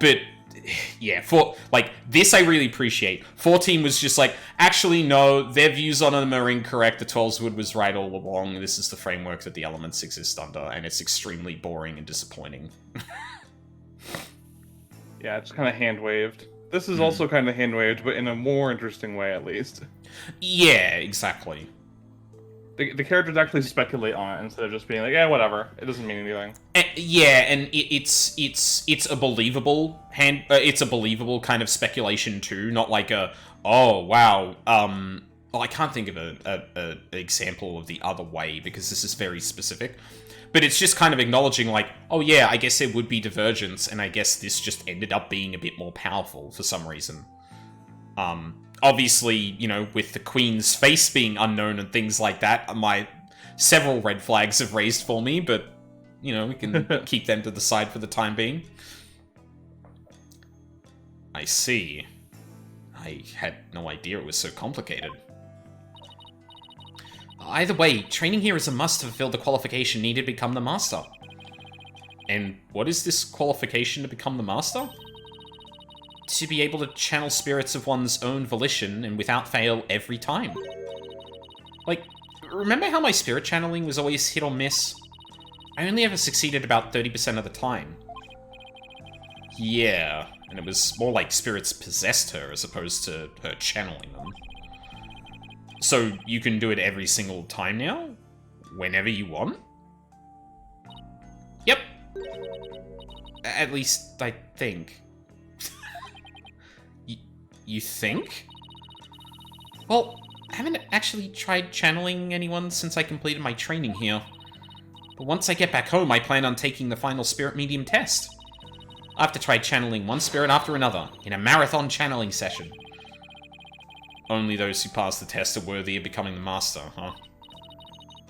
Speaker 1: But, yeah, like, this I really appreciate. 14 was just like, actually, no, their views on them are incorrect, the 12's Wood was right all along, this is the framework that the elements exist under, and it's extremely boring and disappointing.
Speaker 2: Yeah, it's kind of hand-waved. This is also kind of hand-waved, but in a more interesting way, at least.
Speaker 1: Yeah, exactly.
Speaker 2: The characters actually speculate on it instead of just being like, yeah, whatever. It doesn't mean anything.
Speaker 1: Yeah, and it's a believable it's a believable kind of speculation too, not like a, oh wow, well, I can't think of a example of the other way because this is very specific. But it's just kind of acknowledging, like, oh yeah, I guess there would be divergence, and I guess this just ended up being a bit more powerful for some reason. Obviously, you know, with the Queen's face being unknown and things like that, several red flags have raised for me, but, you know, we can keep them to the side for the time being. I see. I had no idea it was so complicated. Either way, training here is a must to fulfill the qualification needed to become the Master. And what is this qualification to become the Master? To be able to channel spirits of one's own volition and without fail every time. Like, remember how my spirit channeling was always hit or miss? I only ever succeeded about 30% of the time. Yeah, and it was more like spirits possessed her as opposed to her channeling them. So you can do it every single time now? Whenever you want? Yep. At least, I think. You think? Well, I haven't actually tried channeling anyone since I completed my training here. But once I get back home, I plan on taking the final spirit medium test. I have to try channeling one spirit after another, in a marathon channeling session. Only those who pass the test are worthy of becoming the master, huh?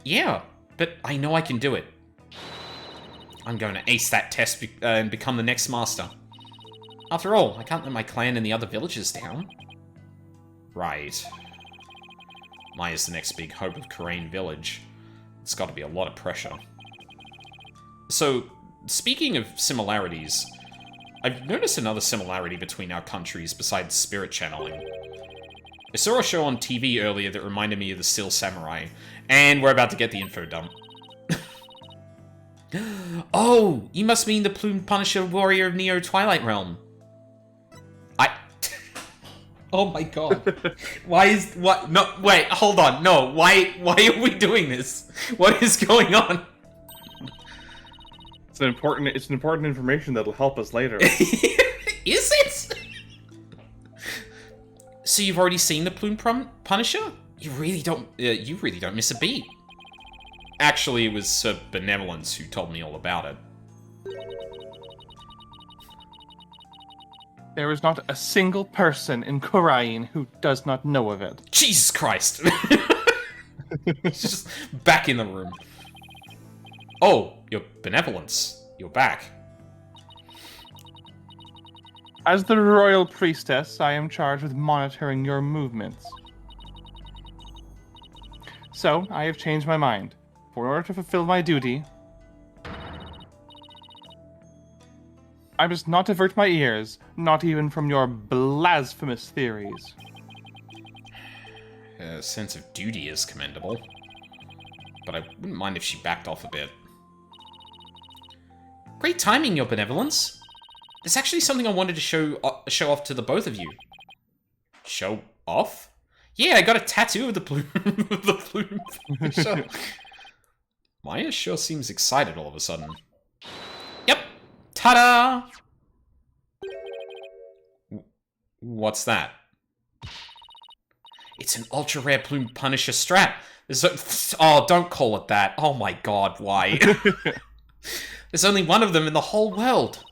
Speaker 1: Yeah, but I know I can do it. I'm going to ace that test and become the next master. After all, I can't let my clan and the other villagers down. Right. Maya's the next big hope of Karain Village. It's got to be a lot of pressure. So, speaking of similarities, I've noticed another similarity between our countries besides spirit channeling. I saw a show on TV earlier that reminded me of the Steel Samurai, and we're about to get the info dump. Oh, you must mean the Plumed Punisher warrior of Neo Twilight Realm. Oh my god. No, wait, hold on. No, why are we doing this? What is going on?
Speaker 2: It's important information that'll help us later.
Speaker 1: Is it? So you've already seen the Plumed Punisher? You really don't miss a beat. Actually, it was Sir Benevolence who told me all about it.
Speaker 2: There is not a single person in Karain who does not know of it.
Speaker 1: Jesus Christ! It's just back in the room. Oh, your Benevolence. You're back.
Speaker 2: As the royal priestess, I am charged with monitoring your movements. So, I have changed my mind. For order to fulfill my duty, I must not divert my ears, not even from your blasphemous theories.
Speaker 1: A sense of duty is commendable, but I wouldn't mind if she backed off a bit. Great timing, your Benevolence. There's actually something I wanted to show off to the both of you. Show off? Yeah, I got a tattoo of the plume. The plume. Maya sure seems excited all of a sudden. Yep. Ta-da! What's that? It's an ultra-rare Plumed Punisher strap. Oh, don't call it that. Oh my god, why? There's only one of them in the whole world.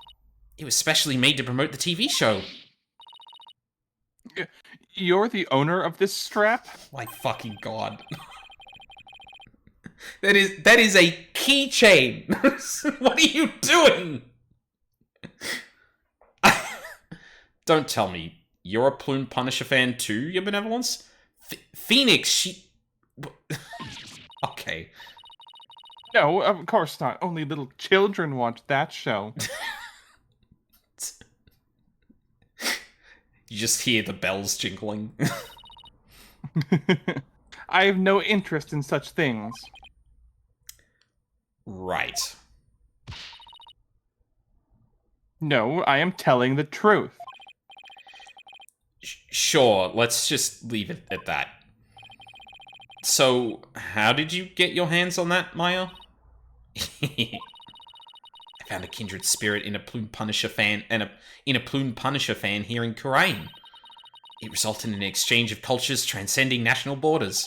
Speaker 1: It was specially made to promote the TV show.
Speaker 2: You're the owner of this strap?
Speaker 1: My fucking god. That is a keychain. What are you doing? Don't tell me you're a Plumed Punisher fan too, your Benevolence? Phoenix, she... Okay.
Speaker 2: No, of course not. Only little children watch that show.
Speaker 1: You just hear the bells jingling.
Speaker 2: I have no interest in such things.
Speaker 1: Right.
Speaker 2: No, I am telling the truth.
Speaker 1: Sure, let's just leave it at that. So, how did you get your hands on that, Maya? I found a kindred spirit in a Plumed Punisher fan in a Plumed Punisher fan here in Karain. It resulted in an exchange of cultures transcending national borders.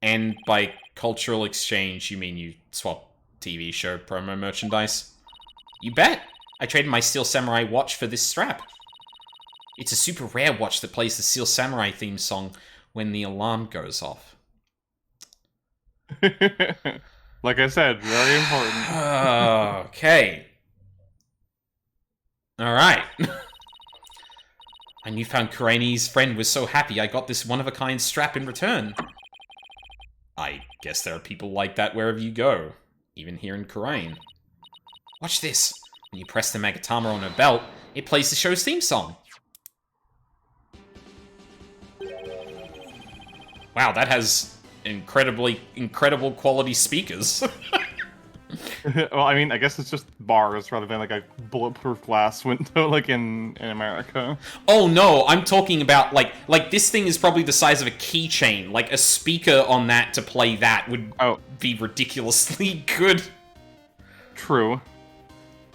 Speaker 1: And by cultural exchange, you mean you swap TV show promo merchandise? You bet! I traded my Steel Samurai watch for this strap. It's a super rare watch that plays the Steel Samurai theme song when the alarm goes off.
Speaker 2: Like I said, very important.
Speaker 1: Okay. Alright. My newfound Karaini's friend was so happy I got this one-of-a-kind strap in return. I guess there are people like that wherever you go, even here in Karain. Watch this. When you press the Magatama on her belt, it plays the show's theme song. Wow, that has incredible quality speakers.
Speaker 2: Well, I mean, I guess it's just bars rather than like a bulletproof glass window like in America.
Speaker 1: Oh no, I'm talking about like this thing is probably the size of a keychain. Like a speaker on that to play that would
Speaker 2: Oh,
Speaker 1: be ridiculously good.
Speaker 2: true.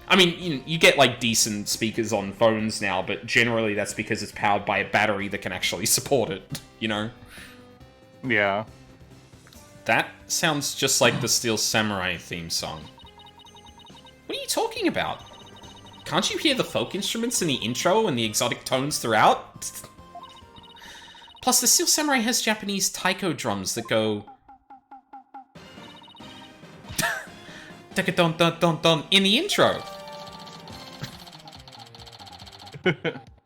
Speaker 1: I mean, you get like decent speakers on phones now, but generally that's because it's powered by a battery that can actually support it, you know?
Speaker 2: Yeah.
Speaker 1: That sounds just like the Steel Samurai theme song. What are you talking about? Can't you hear the folk instruments in the intro and the exotic tones throughout? Plus, the Steel Samurai has Japanese taiko drums that go... dun dun dun dun in the intro.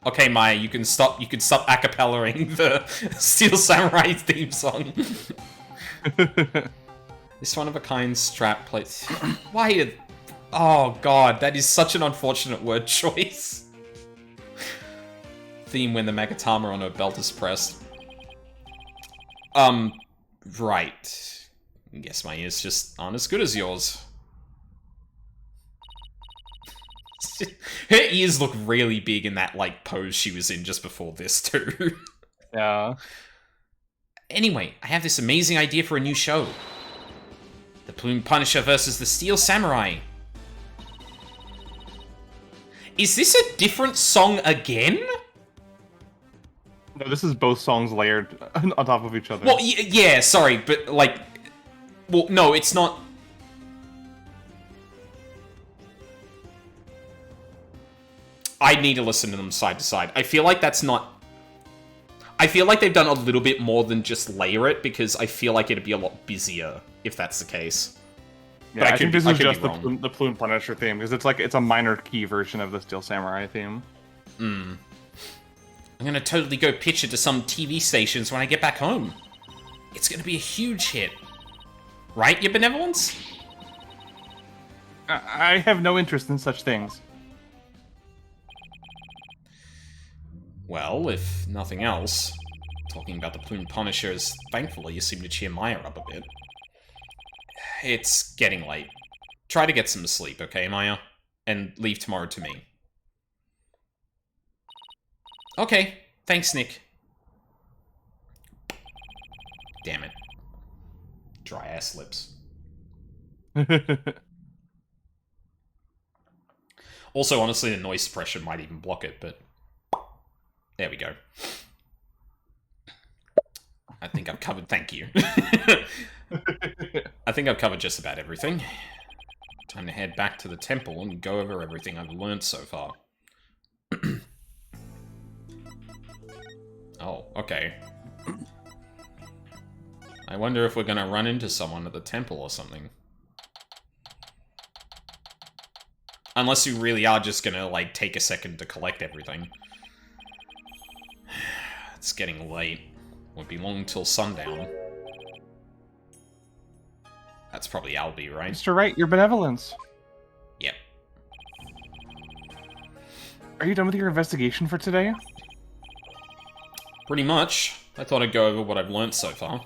Speaker 1: Okay, Maya, you can stop acapellaing the Steel Samurai theme song. This one-of-a-kind strap plate. Why? Oh god, that is such an unfortunate word choice. Theme when the Magatama on her belt is pressed. Right. I guess my ears just aren't as good as yours. Her ears look really big in that, like, pose she was in just before this, too.
Speaker 2: Yeah.
Speaker 1: Anyway, I have this amazing idea for a new show. The Plume Punisher versus the Steel Samurai. Is this a different song again?
Speaker 2: No, this is both songs layered on top of each other.
Speaker 1: Well, yeah, sorry, but, like... Well, no, it's not... I'd need to listen to them side to side. I feel like that's not... I feel like they've done a little bit more than just layer it, because I feel like it'd be a lot busier if that's the case.
Speaker 2: Yeah,
Speaker 1: But
Speaker 2: I think this is just
Speaker 1: wrong.
Speaker 2: the Plume Punisher theme, because it's a minor key version of the Steel Samurai theme.
Speaker 1: I'm gonna totally go pitch it to some TV stations when I get back home. It's gonna be a huge hit. Right, your benevolence?
Speaker 2: I have no interest in such things.
Speaker 1: Well, if nothing else, talking about the Plume Punishers, thankfully you seem to cheer Maya up a bit. It's getting late. Try to get some sleep, okay, Maya? And leave tomorrow to me. Okay, thanks, Nick. Damn it. Dry-ass lips. Also, honestly, the noise suppression might even block it, but... There we go. I think I've covered... Thank you. I think I've covered just about everything. Time to head back to the temple and go over everything I've learned so far. Oh, okay. I wonder if we're gonna run into someone at the temple or something. Unless you really are just gonna, like, take a second to collect everything. It's getting late. Won't be long till sundown. That's probably Albie, right?
Speaker 2: Mr. Wright, your benevolence.
Speaker 1: Yep.
Speaker 2: Are you done with your investigation for today?
Speaker 1: Pretty much. I thought I'd go over what I've learned so far.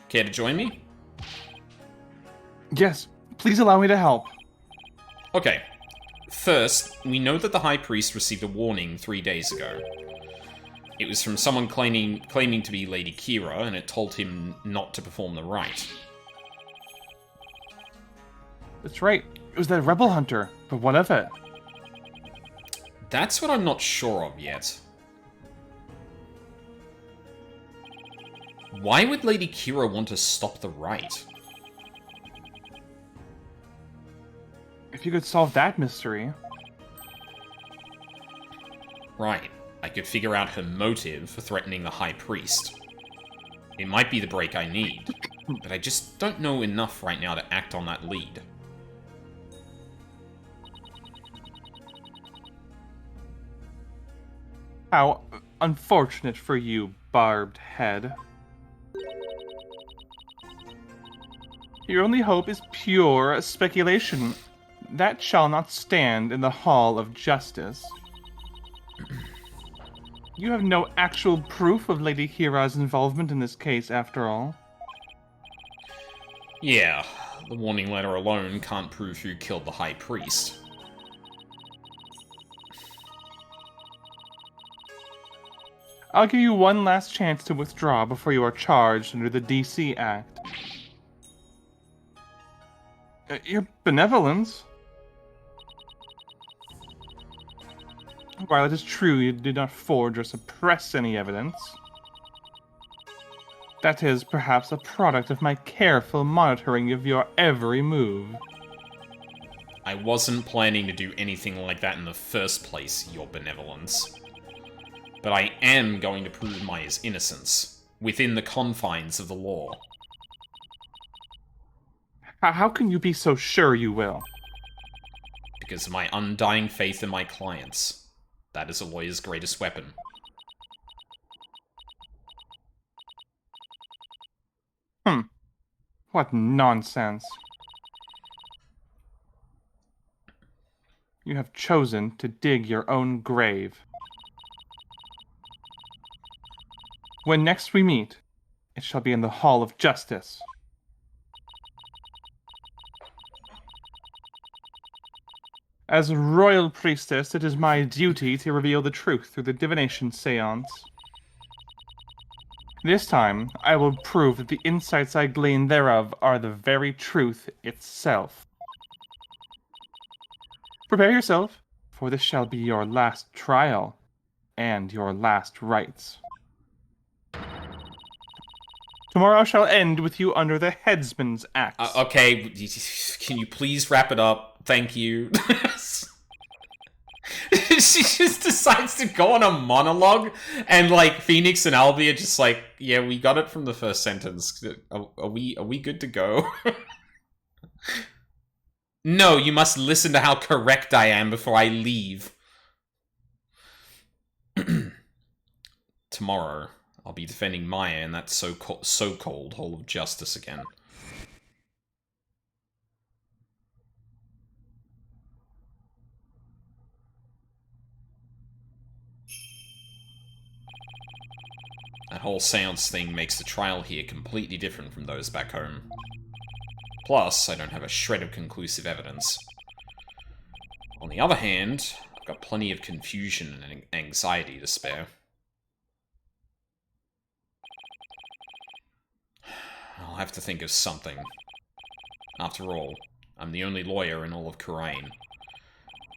Speaker 1: Care to join me?
Speaker 2: Yes. Please allow me to help.
Speaker 1: Okay. First, we know that the High Priest received a warning 3 days ago. It was from someone claiming to be Lady Kira, and it told him not to perform the rite.
Speaker 2: That's right. It was that rebel hunter. But what of it?
Speaker 1: That's what I'm not sure of yet. Why would Lady Kira want to stop the rite?
Speaker 2: If you could solve that mystery.
Speaker 1: Right. I could figure out her motive for threatening the High Priest. It might be the break I need, but I just don't know enough right now to act on that lead.
Speaker 2: How unfortunate for you, barbed head. Your only hope is pure speculation. That shall not stand in the hall of justice. You have no actual proof of Lady Kira's involvement in this case, after all.
Speaker 1: Yeah, The warning letter alone can't prove who killed the High Priest.
Speaker 2: I'll give you one last chance to withdraw before you are charged under the DC Act. Your benevolence? While it is true you did not forge or suppress any evidence, that is perhaps a product of my careful monitoring of your every move.
Speaker 1: I wasn't planning to do anything like that in the first place, your benevolence. But I am going to prove Maya's innocence, within the confines of the law.
Speaker 2: How can you be so sure you will?
Speaker 1: Because of my undying faith in my clients. That is a lawyer's greatest weapon.
Speaker 2: What nonsense. You have chosen to dig your own grave. When next we meet, it shall be in the Hall of Justice. As a royal priestess, it is my duty to reveal the truth through the divination seance. This time, I will prove that the insights I glean thereof are the very truth itself. Prepare yourself, for this shall be your last trial, and your last rites. Tomorrow shall end with you under the Headsman's Axe.
Speaker 1: Okay, can you please wrap it up? Thank you. She just decides to go on a monologue, and like Phoenix and Albie are just like, yeah, we got it from the first sentence. Are we good to go? No, you must listen to how correct I am before I leave. Tomorrow, I'll be defending Maya in that so-called Hall of Justice again. That whole seance thing makes the trial here completely different from those back home. Plus, I don't have a shred of conclusive evidence. On the other hand, I've got plenty of confusion and anxiety to spare. I'll have to think of something. After all, I'm the only lawyer in all of Khura'in.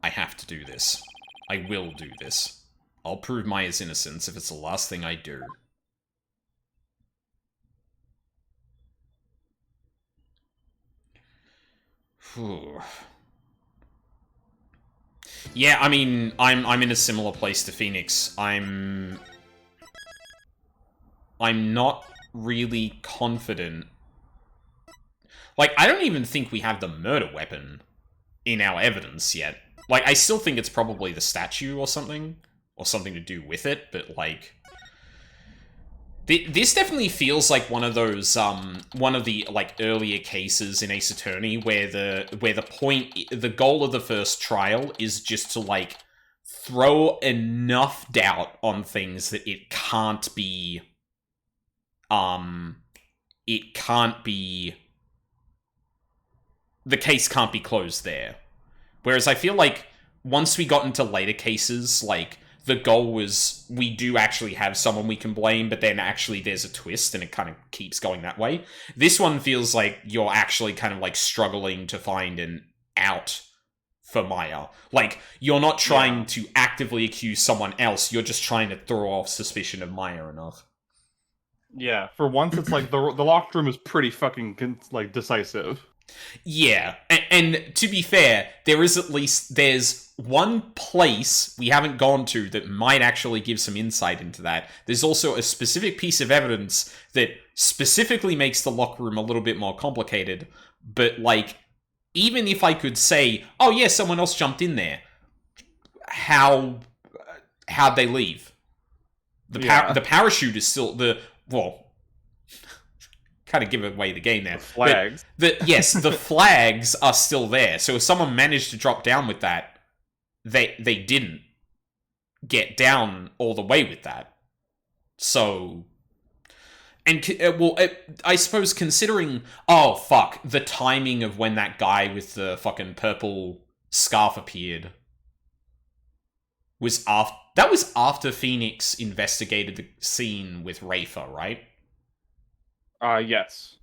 Speaker 1: I have to do this. I will do this. I'll prove Maya's innocence if it's the last thing I do. Whew. Yeah, I mean, I'm in a similar place to Phoenix. I'm not really confident. Like, I don't even think we have the murder weapon in our evidence yet. Like, I still think it's probably the statue or something to do with it, but like, this definitely feels like one of those, one of the, like, earlier cases in Ace Attorney where the goal of the first trial is just to, like, throw enough doubt on things that the case can't be closed there. Whereas I feel like once we got into later cases, like, the goal was we do actually have someone we can blame, but then actually there's a twist and it kind of keeps going that way. This one feels like you're actually kind of like struggling to find an out for Maya. Like, you're not trying to actively accuse someone else, you're just trying to throw off suspicion of Maya enough.
Speaker 2: Yeah, for once it's like the locked room is pretty fucking like decisive.
Speaker 1: Yeah, and to be fair, there's one place we haven't gone to that might actually give some insight into that. There's also a specific piece of evidence that specifically makes the locker room a little bit more complicated, but like, even if I could say, oh yeah, someone else jumped in there, how'd they leave? The parachute is still kind of give away the game there.
Speaker 2: The flags.
Speaker 1: Yes, the flags are still there. So if someone managed to drop down with that, they didn't get down all the way with that. So And, I suppose considering... Oh, fuck. The timing of when that guy with the fucking purple scarf appeared was after... That was after Phoenix investigated the scene with Rafa, right?
Speaker 2: Yes.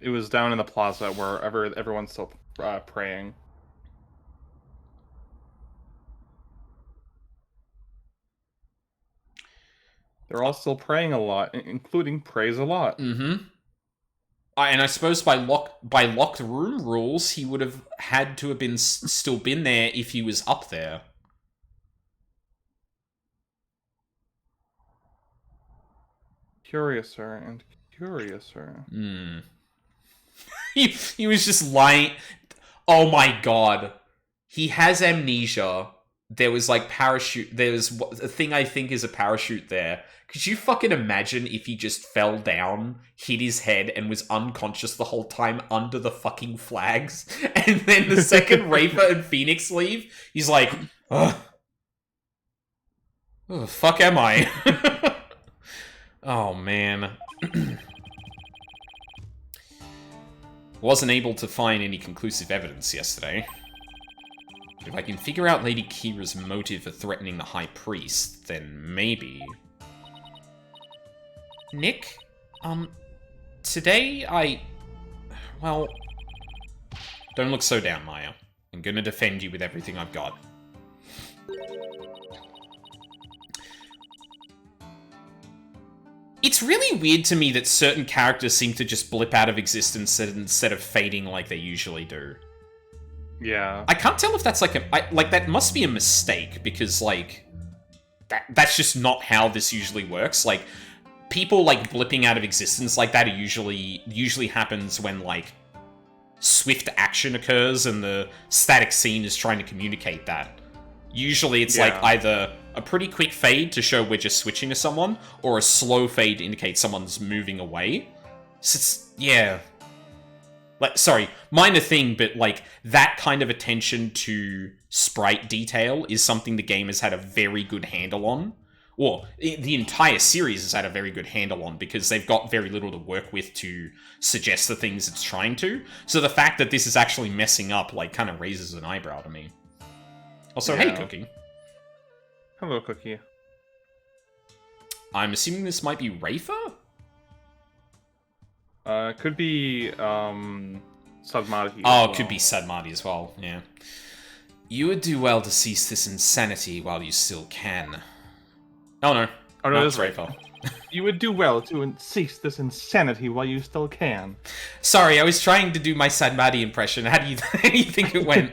Speaker 2: It was down in the plaza where everyone's still praying. They're all still praying a lot, including praise a lot.
Speaker 1: Mm-hmm. And I suppose by locked room rules, he would have had to have been still been there if he was up there.
Speaker 2: Curiouser and curiouser.
Speaker 1: Hmm. He was just lying. Oh my god. He has amnesia. There was like parachute. There's a thing I think is a parachute there. Could you fucking imagine if he just fell down, hit his head, and was unconscious the whole time under the fucking flags? And then the second Rafa and Phoenix leave, he's like, ugh. Who the fuck am I? Oh man. Wasn't able to find any conclusive evidence yesterday. But if I can figure out Lady Kira's motive for threatening the High Priest, then maybe... Nick? Today well... Don't look so down, Maya. I'm gonna defend you with everything I've got. It's really weird to me that certain characters seem to just blip out of existence instead of fading like they usually do.
Speaker 2: Yeah.
Speaker 1: I can't tell if that's like that must be a mistake, because like that's just not how this usually works. Like people like blipping out of existence like that usually happens when like swift action occurs and the static scene is trying to communicate that. Usually it's like either a pretty quick fade to show we're just switching to someone, or a slow fade to indicate someone's moving away. So it's, yeah. Like, sorry, minor thing, but like that kind of attention to sprite detail is something the game has had a very good handle on. Well, the entire series has had a very good handle on, because they've got very little to work with to suggest the things it's trying to. So the fact that this is actually messing up, like, kind of raises an eyebrow to me. Also, hey, Cookie.
Speaker 2: Hello, Cookie.
Speaker 1: I'm assuming this might be Rafa?
Speaker 2: Could be, Sadmati.
Speaker 1: Oh, it could be Sadmati as well, yeah. You would do well to cease this insanity while you still can. Oh no.
Speaker 2: Oh no,
Speaker 1: that's Rafa.
Speaker 2: You would do well to cease this insanity while you still can.
Speaker 1: Sorry, I was trying to do my Sadmati impression. How do you think it went?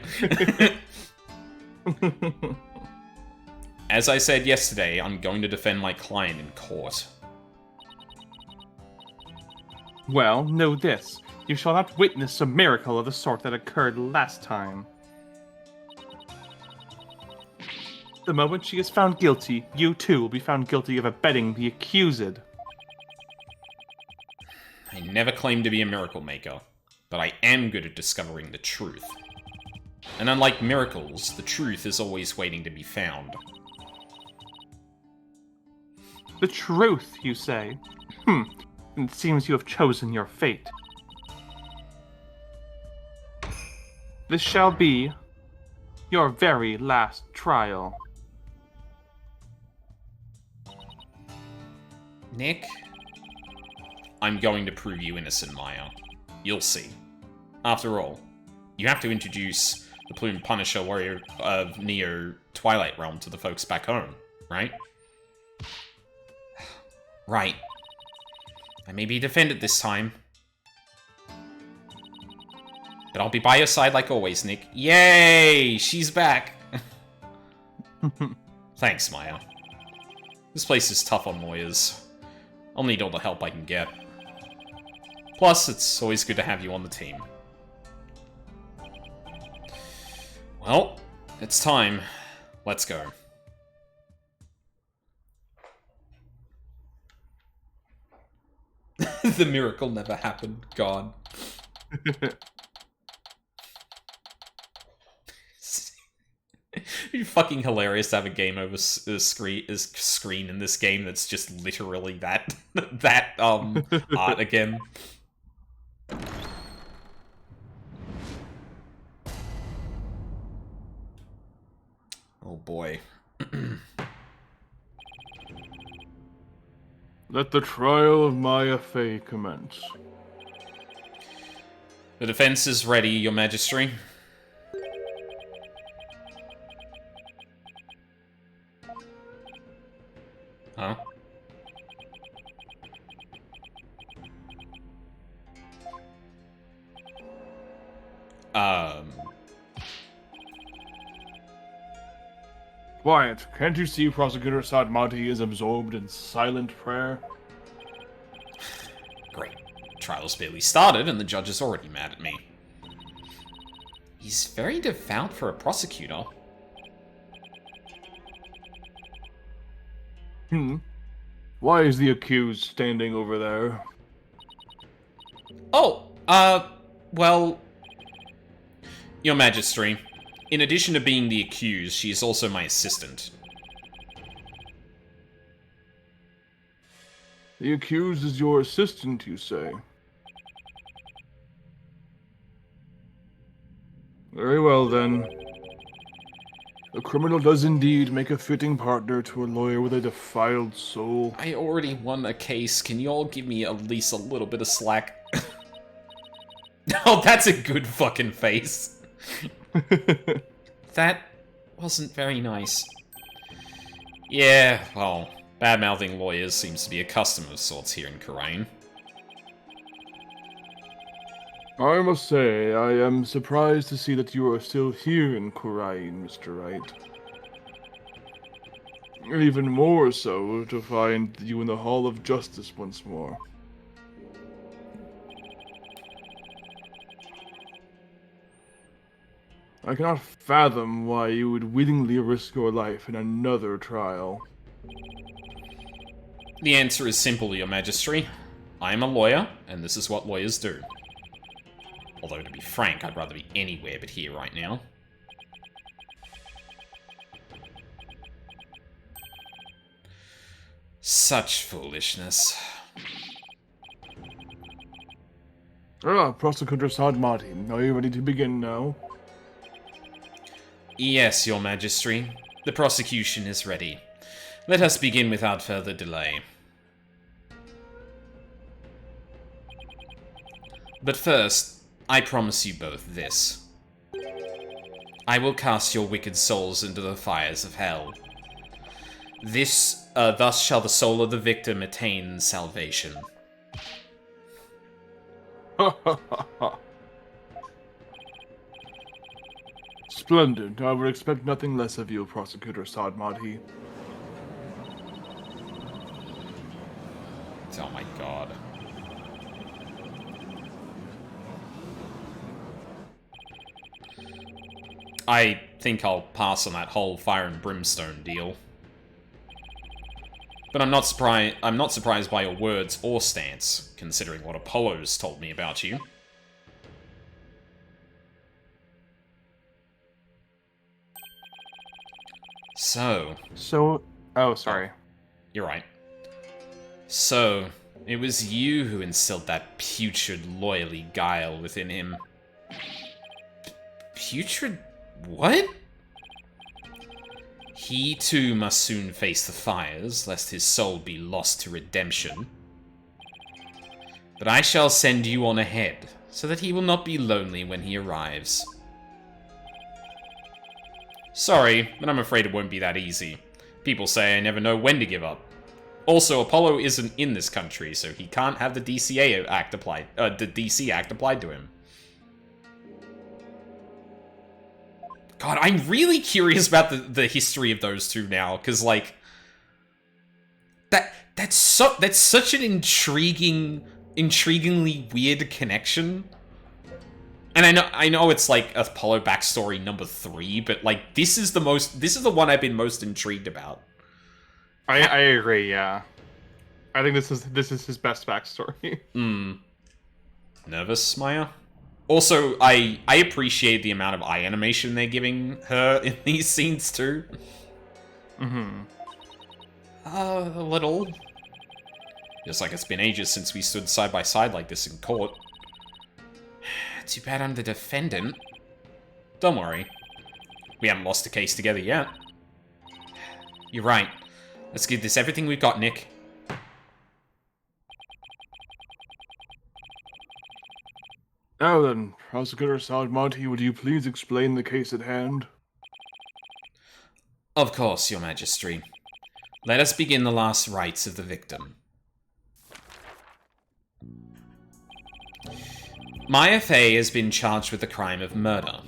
Speaker 1: As I said yesterday, I'm going to defend my client in court.
Speaker 2: Well, know this. You shall not witness a miracle of the sort that occurred last time. The moment she is found guilty, you too will be found guilty of abetting the accused.
Speaker 1: I never claimed to be a miracle maker, but I am good at discovering the truth. And unlike miracles, the truth is always waiting to be found.
Speaker 2: The truth, you say? It seems you have chosen your fate. This shall be your very last trial.
Speaker 1: Nick? I'm going to prove you innocent, Maya. You'll see. After all, you have to introduce the Plume Punisher Warrior of Neo Twilight Realm to the folks back home, right? Right. I may be defended this time. But I'll be by your side like always, Nick. Yay! She's back! Thanks, Maya. This place is tough on lawyers. I'll need all the help I can get. Plus, it's always good to have you on the team. Well, it's time. Let's go. The miracle never happened. God. It'd be fucking hilarious to have a game over screen in this game that's just literally that that art again. Oh boy.
Speaker 2: Let the trial of Maya Fey commence.
Speaker 1: The defense is ready, Your Majesty. Huh?
Speaker 2: Quiet. Can't you see Prosecutor Sadmati is absorbed in silent prayer?
Speaker 1: Great. Trial's barely started, and the judge is already mad at me. He's very devout for a prosecutor.
Speaker 2: Why is the accused standing over there?
Speaker 1: Oh, well... Your Majesty, in addition to being the accused, she is also my assistant.
Speaker 2: The accused is your assistant, you say? Very well, then. A criminal does indeed make a fitting partner to a lawyer with a defiled soul.
Speaker 1: I already won a case. Can you all give me at least a little bit of slack? Oh, that's a good fucking face. That wasn't very nice. Yeah, well, bad-mouthing lawyers seems to be a custom of sorts here in Khura'in.
Speaker 2: I must say, I am surprised to see that you are still here in Khura'in, Mr. Wright. Even more so to find you in the Hall of Justice once more. I cannot fathom why you would willingly risk your life in another trial.
Speaker 1: The answer is simple, Your Majesty. I am a lawyer, and this is what lawyers do. Although, to be frank, I'd rather be anywhere but here right now. Such foolishness.
Speaker 2: Prosecutor Sadmati, are you ready to begin now?
Speaker 1: Yes, Your Majesty. The prosecution is ready. Let us begin without further delay. But first, I promise you both this. I will cast your wicked souls into the fires of hell. Thus shall the soul of the victim attain salvation.
Speaker 2: Splendid. I would expect nothing less of you, Prosecutor Sadmati.
Speaker 1: Oh my god. I think I'll pass on that whole fire and brimstone deal. But I'm not surprised by your words or stance, considering what Apollo's told me about you. So...
Speaker 2: Oh, sorry.
Speaker 1: You're right. So, it was you who instilled that putrid loyally guile within him. Putrid... what? He too must soon face the fires, lest his soul be lost to redemption. But I shall send you on ahead, so that he will not be lonely when he arrives. Sorry, but I'm afraid it won't be that easy. People say I never know when to give up. Also, Apollo isn't in this country, so he can't have the DC Act applied to him. God, I'm really curious about the history of those two now, because like that's such an intriguingly weird connection. And I know it's like Apollo backstory number 3, but like this is the one I've been most intrigued about.
Speaker 2: I agree, yeah. I think this is his best backstory.
Speaker 1: Nervous, Maya? Also, I appreciate the amount of eye animation they're giving her in these scenes too.
Speaker 2: Mm-hmm.
Speaker 1: A little. Just like it's been ages since we stood side by side like this in court. Too bad I'm the defendant. Don't worry. We haven't lost a case together yet. You're right. Let's give this everything we've got, Nick.
Speaker 2: Now then, Prosecutor Salmonti, would you please explain the case at hand?
Speaker 1: Of course, Your Majesty. Let us begin the last rites of the victim. Maya Fey has been charged with the crime of murder.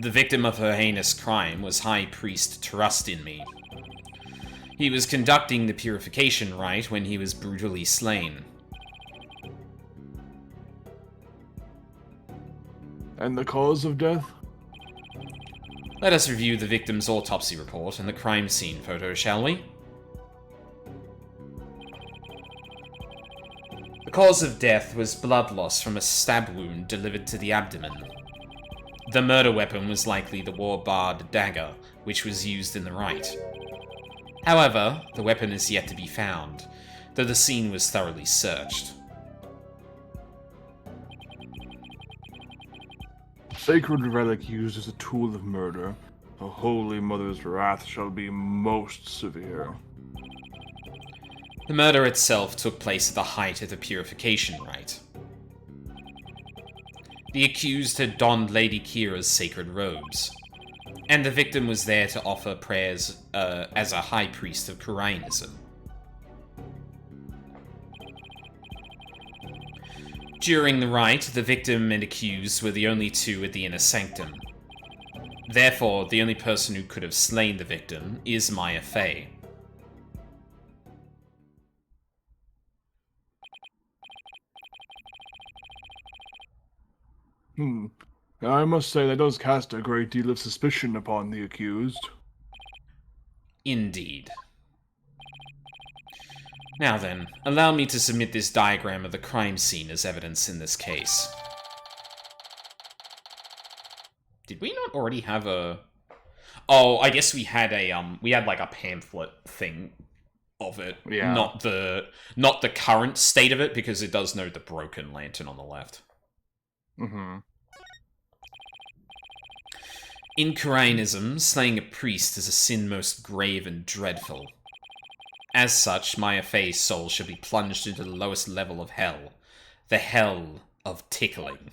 Speaker 1: The victim of her heinous crime was High Priest Trust in Me. He was conducting the purification rite when he was brutally slain.
Speaker 2: And the cause of death?
Speaker 1: Let us review the victim's autopsy report and the crime scene photo, shall we? The cause of death was blood loss from a stab wound delivered to the abdomen. The murder weapon was likely the war-barred dagger, which was used in the rite. However, the weapon is yet to be found, though the scene was thoroughly searched.
Speaker 2: Sacred relic used as a tool of murder. The Holy Mother's wrath shall be most severe.
Speaker 1: The murder itself took place at the height of the purification rite. The accused had donned Lady Kira's sacred robes, and the victim was there to offer prayers as a high priest of Kurainism. During the rite, the victim and accused were the only two at the inner sanctum. Therefore, the only person who could have slain the victim is Maya Fey.
Speaker 2: I must say that does cast a great deal of suspicion upon the accused.
Speaker 1: Indeed. Now then, allow me to submit this diagram of the crime scene as evidence in this case. Did we not already have a... Oh, I guess we had like a pamphlet thing of it.
Speaker 2: Yeah.
Speaker 1: Not the current state of it, because it does note the broken lantern on the left.
Speaker 2: Mm-hmm.
Speaker 1: In Kurainism, slaying a priest is a sin most grave and dreadful. As such, Maya Fey's soul shall be plunged into the lowest level of hell. The hell of tickling.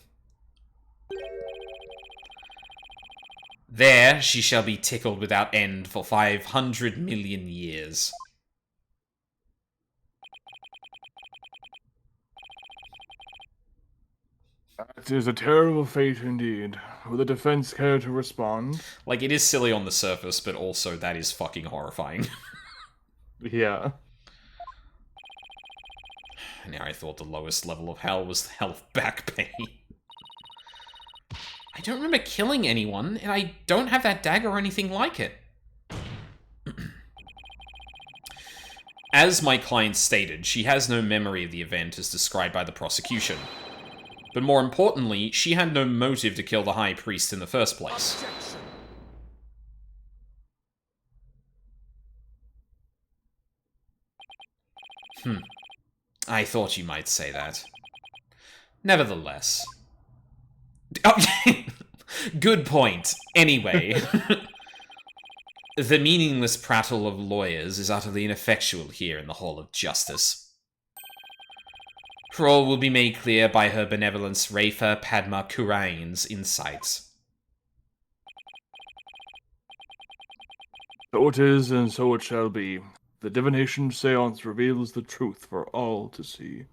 Speaker 1: There she shall be tickled without end for 500 million years.
Speaker 2: That is a terrible fate indeed. Will the defense care to respond?
Speaker 1: Like, it is silly on the surface, but also that is fucking horrifying.
Speaker 2: Yeah.
Speaker 1: Now I thought the lowest level of hell was the hell of back pain. I don't remember killing anyone, and I don't have that dagger or anything like it. As my client stated, she has no memory of the event as described by the prosecution. But more importantly, she had no motive to kill the High Priest in the first place. I thought you might say that. Nevertheless. Good point. Anyway. The meaningless prattle of lawyers is utterly ineffectual here in the Hall of Justice. For all will be made clear by her benevolence Rafa Padma Kurain's insights.
Speaker 2: So it is, and so it shall be. The divination seance reveals the truth for all to see.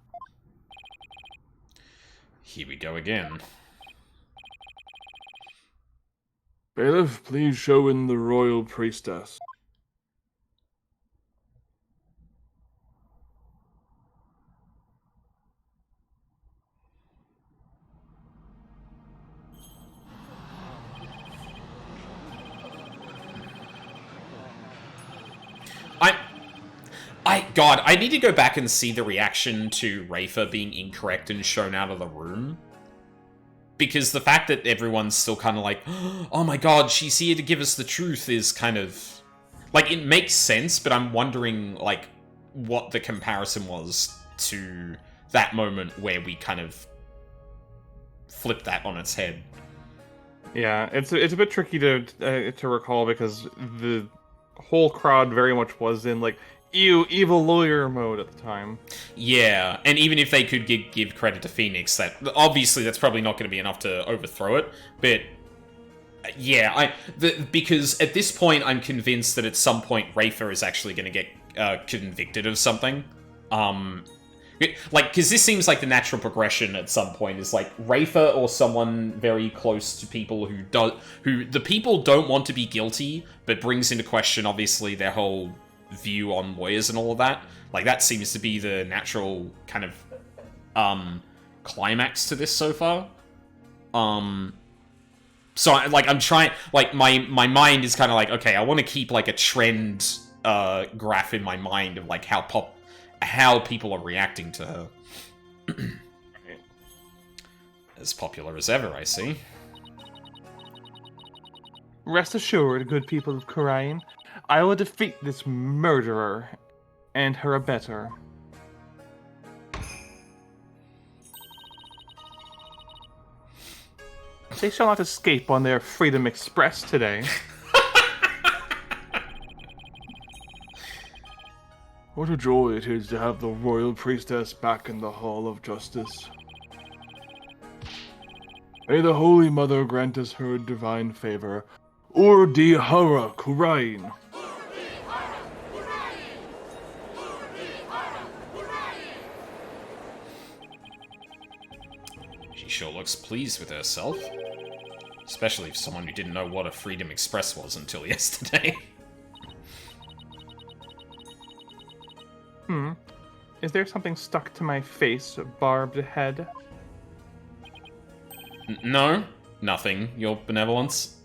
Speaker 1: Here we go again.
Speaker 2: Bailiff, please show in the royal priestess.
Speaker 1: God, I need to go back and see the reaction to Rafa being incorrect and shown out of the room. because the fact that everyone's still kind of like, oh my god, she's here to give us the truth is kind of... Like, it makes sense, but I'm wondering, like, what the comparison was to that moment where we kind of flipped that on its head.
Speaker 2: Yeah, it's a bit tricky to recall because the whole crowd very much was in like evil lawyer mode at the time.
Speaker 1: Yeah, and even if they could give credit to Phoenix, that obviously that's probably not going to be enough to overthrow it. But yeah, because at this point I'm convinced that at some point Rafer is actually going to get convicted of something. Like, because this seems like the natural progression at some point is like Rafer or someone very close to people who the people don't want to be guilty, but brings into question obviously their whole view on lawyers and all of that. Like, that seems to be the natural kind of climax to this so far. So like I'm trying, like my mind is kind of like, okay, I want to keep like a trend graph in my mind of like how people are reacting to her. As popular as ever, I see.
Speaker 2: Rest assured, good people of Khurain, I will defeat this murderer and her abettor. They shall not escape on their Freedom Express today. What a joy it is to have the royal priestess back in the Hall of Justice. May the Holy Mother grant us her divine favor. Ur di Hara Khurain.
Speaker 1: She sure looks pleased with herself. Especially for someone who didn't know what a Freedom Express was until yesterday.
Speaker 2: Is there something stuck to my face, barbed head?
Speaker 1: No, nothing, your benevolence.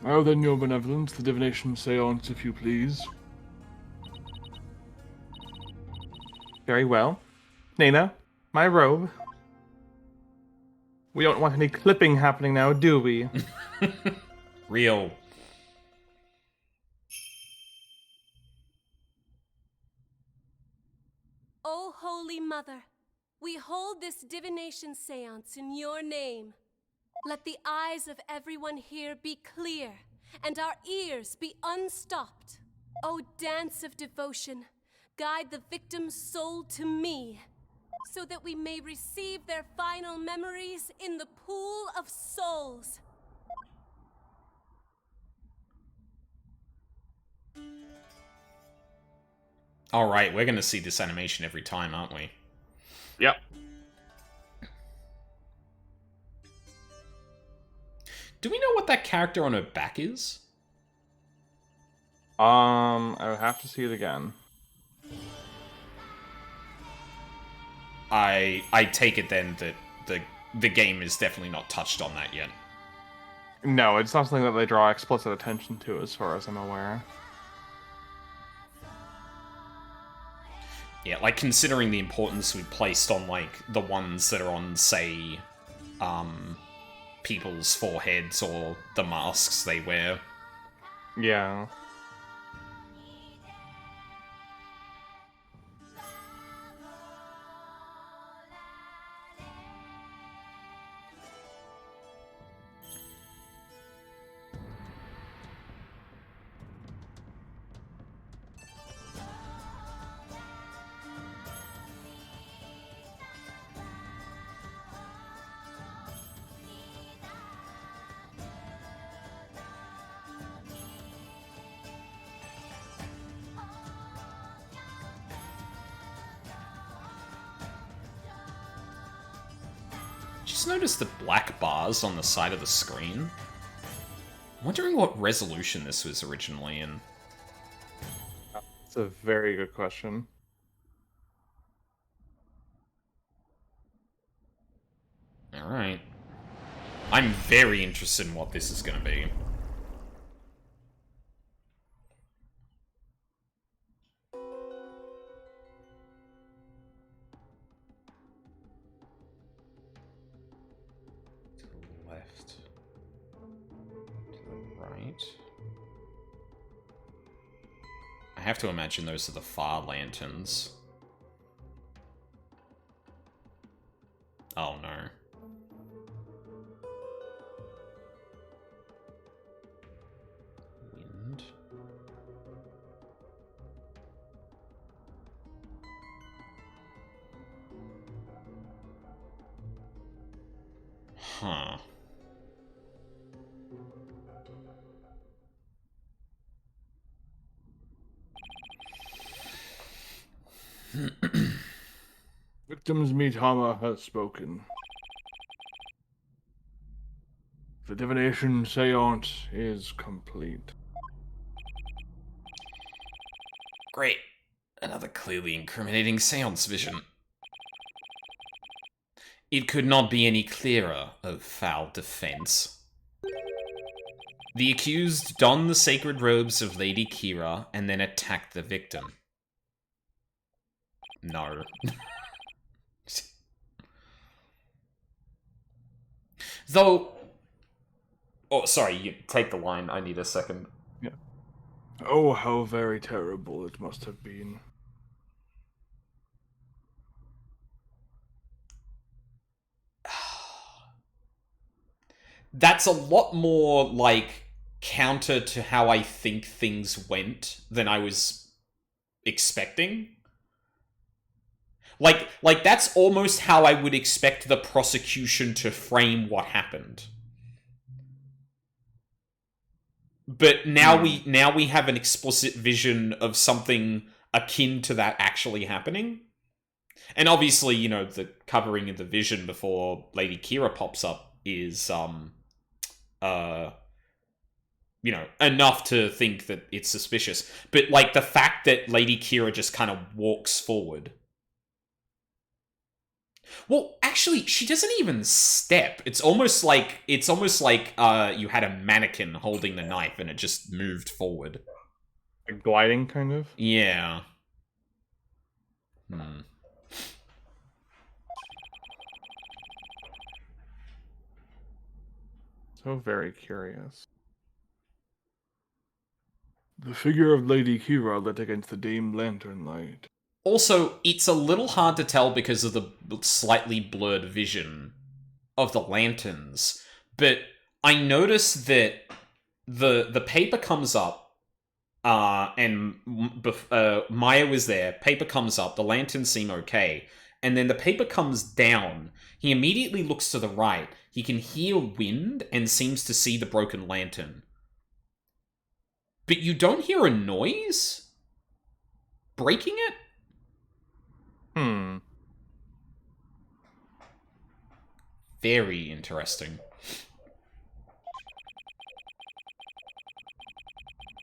Speaker 2: Oh, then, your benevolence, the divination seance, if you please. Very well. Nana, my robe. We don't want any clipping happening now, do we?
Speaker 1: Real.
Speaker 3: O Holy Mother, we hold this divination seance in your name. Let the eyes of everyone here be clear, and our ears be unstopped. O dance of devotion, guide the victim's soul to me, so that we may receive their final memories in the pool of souls.
Speaker 1: Alright, we're gonna see this animation every time, aren't we?
Speaker 2: Yep.
Speaker 1: Do we know what that character on her back is?
Speaker 2: I would have to see it again.
Speaker 1: I take it then that the game is definitely not touched on that yet.
Speaker 2: No, it's not something that they draw explicit attention to, as far as I'm aware.
Speaker 1: Yeah, like, considering the importance we placed on, like, the ones that are on, say, people's foreheads or the masks they wear.
Speaker 2: Yeah.
Speaker 1: Just notice the black bars on the side of the screen. I'm wondering what resolution this was originally in.
Speaker 2: It's a very good question.
Speaker 1: Alright. I'm very interested in what this is going to be. Right. I have to imagine those are the far lanterns. Oh no. Wind. Huh.
Speaker 2: Victims Mitama has spoken. The divination seance is complete.
Speaker 1: Great. Another clearly incriminating seance vision. It could not be any clearer of foul defense. The accused donned the sacred robes of Lady Kira and then attacked the victim. No. Though... Oh, sorry, you take the line. I need a second.
Speaker 2: Yeah. Oh, how very terrible it must have been.
Speaker 1: That's a lot more, like, counter to how I think things went than I was expecting. Like that's almost how I would expect the prosecution to frame what happened. But now we have an explicit vision of something akin to that actually happening. And obviously, you know, the covering of the vision before Lady Kira pops up is you know, enough to think that it's suspicious. But like the fact that Lady Kira just kind of walks forward. Well, actually, she doesn't even step. It's almost like you had a mannequin holding the knife and it just moved forward.
Speaker 2: Like gliding, kind of?
Speaker 1: Yeah.
Speaker 2: So very curious. The figure of Lady Kira lit against the dim lantern light.
Speaker 1: Also, it's a little hard to tell because of the slightly blurred vision of the lanterns, but I noticed that the paper comes up, and Maya was there. Paper comes up, the lanterns seem okay, and then the paper comes down. He immediately looks to the right. He can hear wind and seems to see the broken lantern. But you don't hear a noise? Breaking it? Very interesting.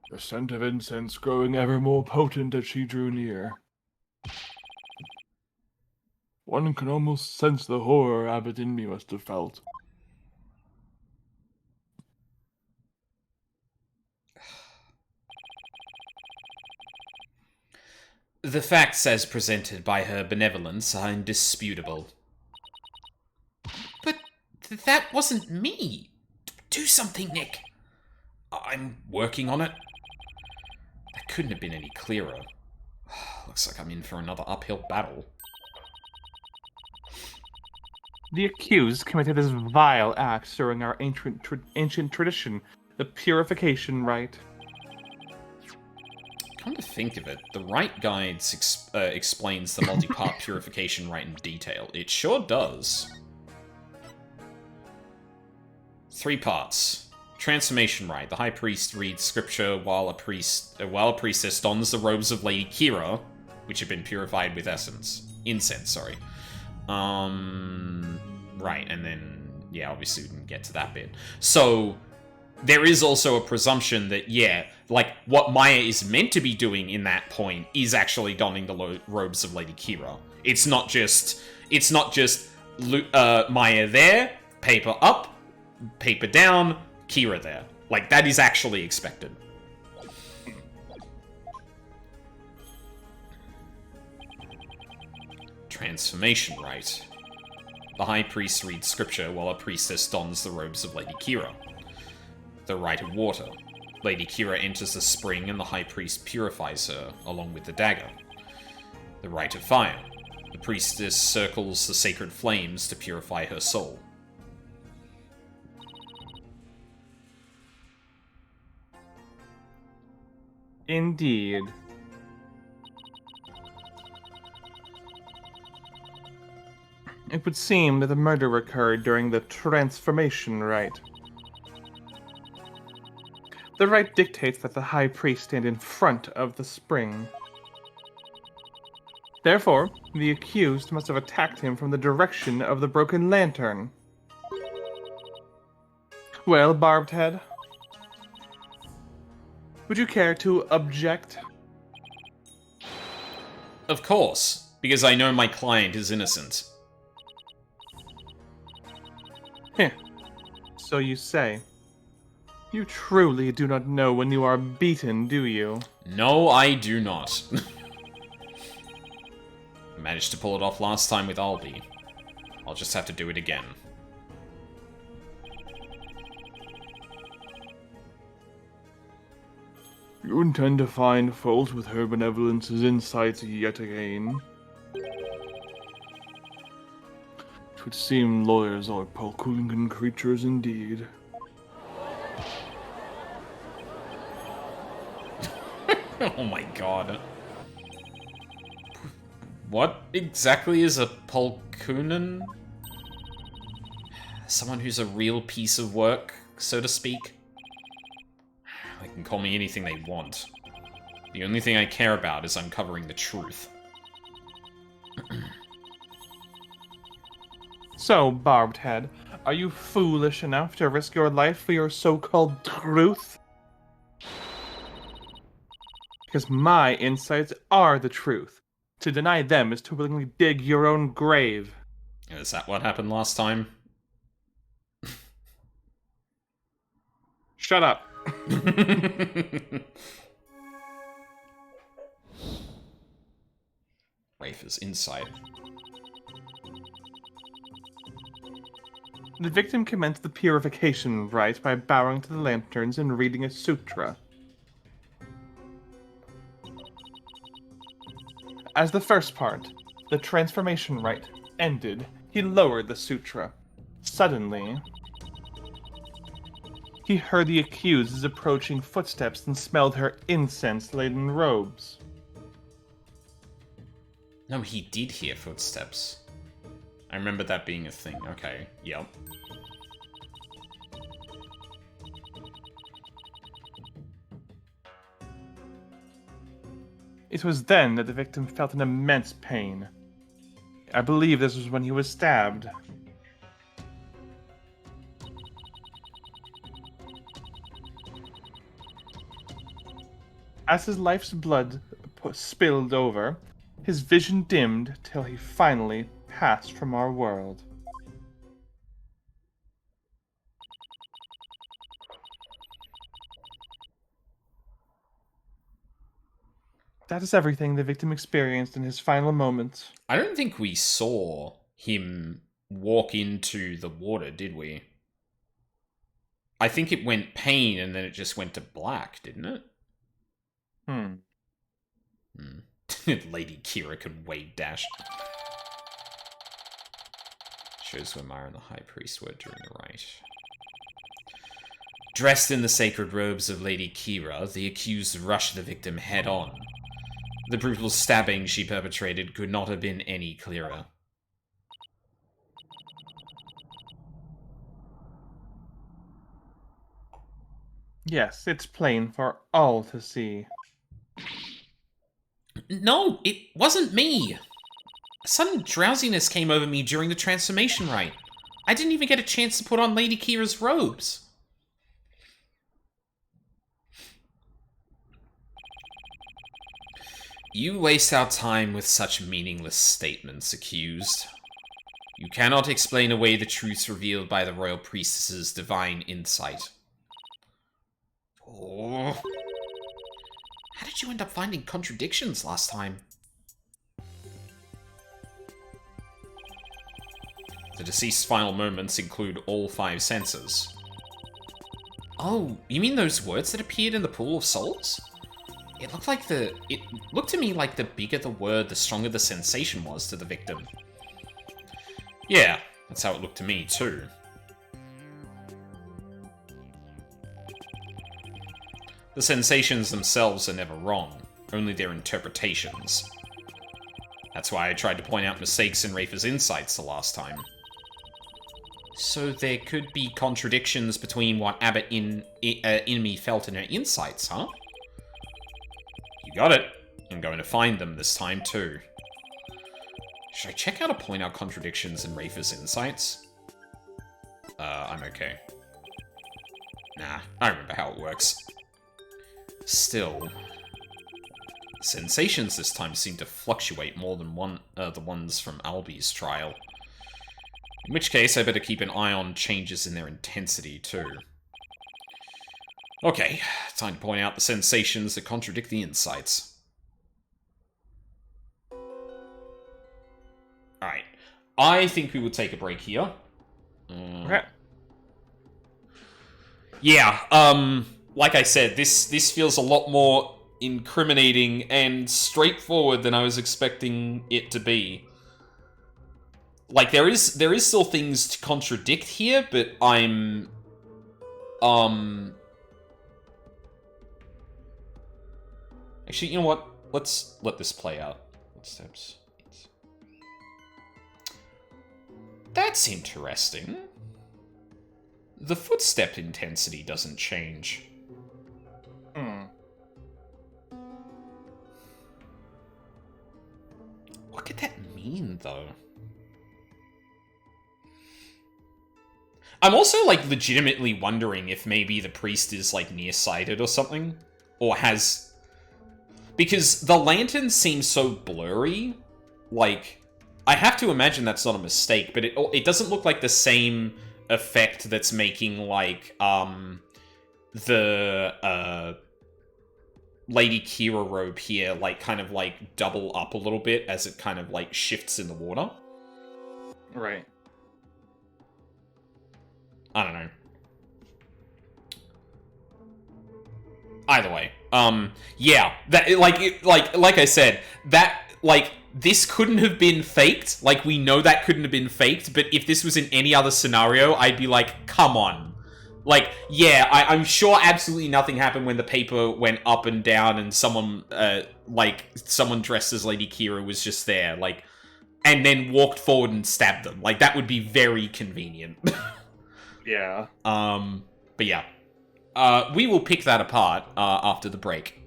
Speaker 2: The scent of incense growing ever more potent as she drew near. One can almost sense the horror Abbot Inmi must have felt.
Speaker 1: The facts as presented by her benevolence are indisputable. But that wasn't me. Do something, Nick. I'm working on it. That couldn't have been any clearer. Looks like I'm in for another uphill battle.
Speaker 2: The accused committed this vile act during our ancient tradition, the purification rite.
Speaker 1: Come to think of it, the Rite Guides explains the multi-part purification rite in detail. It sure does. 3 parts. Transformation rite. The High Priest reads scripture while a priestess dons the robes of Lady Kira, which have been purified with incense, sorry. Right, and then, yeah, obviously we didn't get to that bit. So, there is also a presumption that, yeah, like, what Maya is meant to be doing in that point is actually donning the robes of Lady Kira. It's not just Maya there, paper up, paper down, Kira there. Like, that is actually expected. Transformation rite. The High Priest reads scripture while a priestess dons the robes of Lady Kira. The Rite of Water. Lady Kira enters the spring and the High Priest purifies her, along with the dagger. The Rite of Fire. The priestess circles the sacred flames to purify her soul.
Speaker 2: Indeed. It would seem that the murder occurred during the transformation rite. The rite dictates that the High Priest stand in front of the spring. Therefore, the accused must have attacked him from the direction of the broken lantern. Well, Barbed Head, would you care to object?
Speaker 1: Of course, because I know my client is innocent.
Speaker 2: Heh. So you say. You truly do not know when you are beaten, do you?
Speaker 1: No, I do not. I managed to pull it off last time with Albi. I'll just have to do it again.
Speaker 2: You intend to find fault with her benevolence's insights yet again? It would seem lawyers are Palkulingan creatures indeed.
Speaker 1: Oh my god. What exactly is a Palkunan? Someone who's a real piece of work, so to speak? They can call me anything they want. The only thing I care about is uncovering the truth.
Speaker 2: So, Barbed Head, are you foolish enough to risk your life for your so-called truth? Because my insights are the truth. To deny them is to willingly dig your own grave.
Speaker 1: Is that what happened last time?
Speaker 2: Shut up.
Speaker 1: Rafer's inside.
Speaker 2: The victim commenced the purification rite by bowing to the lanterns and reading a sutra. As the first part, the transformation rite, ended, he lowered the sutra. Suddenly, he heard the accused's approaching footsteps and smelled her incense-laden robes.
Speaker 1: No, he did hear footsteps. I remember that being a thing. Okay, yep.
Speaker 2: It was then that the victim felt an immense pain. I believe this was when he was stabbed. As his life's blood spilled over, his vision dimmed till he finally passed from our world. That is everything the victim experienced in his final moments.
Speaker 1: I don't think we saw him walk into the water, did we? I think it went pain and then it just went to black, didn't it? Lady Kira can wave dash. Shows where Myra and the High Priest were during the rite. Dressed in the sacred robes of Lady Kira, the accused rushed the victim head on. The brutal stabbing she perpetrated could not have been any clearer.
Speaker 2: Yes, it's plain for all to see.
Speaker 1: No, it wasn't me! A sudden drowsiness came over me during the transformation rite. I didn't even get a chance to put on Lady Kira's robes. You waste our time with such meaningless statements, accused. You cannot explain away the truths revealed by the royal priestess's divine insight. Oh. How did you end up finding contradictions last time? The deceased's final moments include all 5 senses. Oh, you mean those words that appeared in the Pool of Souls? It looked to me like the bigger the word, the stronger the sensation was to the victim. Yeah, that's how it looked to me, too. The sensations themselves are never wrong, only their interpretations. That's why I tried to point out mistakes in Rafa's insights the last time. So there could be contradictions between what Abbott Inmi felt in her insights, huh? You got it. I'm going to find them this time, too. Should I check out to point out contradictions in Rafa's insights? I'm okay. Nah, I remember how it works. Still, sensations this time seem to fluctuate more than the ones from Albi's trial. In which case, I better keep an eye on changes in their intensity, too. Okay, time to point out the sensations that contradict the insights. Alright, I think we will take a break here.
Speaker 2: Okay.
Speaker 1: Yeah, like I said, this feels a lot more incriminating and straightforward than I was expecting it to be. Like, there is still things to contradict here, but I'm... Actually, you know what? Let's let this play out. Footsteps. That's interesting. The footstep intensity doesn't change. What could that mean, though? I'm also, like, legitimately wondering if maybe the priest is, like, nearsighted or something. Or has... Because the lantern seems so blurry. Like, I have to imagine that's not a mistake, but it doesn't look like the same effect that's making, like, the, Lady Kira robe here, like, kind of, like, double up a little bit as it kind of, like, shifts in the water.
Speaker 2: Right.
Speaker 1: I don't know. Either way, yeah, that like I said, that this couldn't have been faked. Like, we know that couldn't have been faked. But if this was in any other scenario, I'd be like, come on. Like, yeah, I'm sure absolutely nothing happened when the paper went up and down and someone someone dressed as Lady Kira was just there, like, and then walked forward and stabbed them. Like, that would be very convenient.
Speaker 2: Yeah.
Speaker 1: But yeah. We will pick that apart after the break.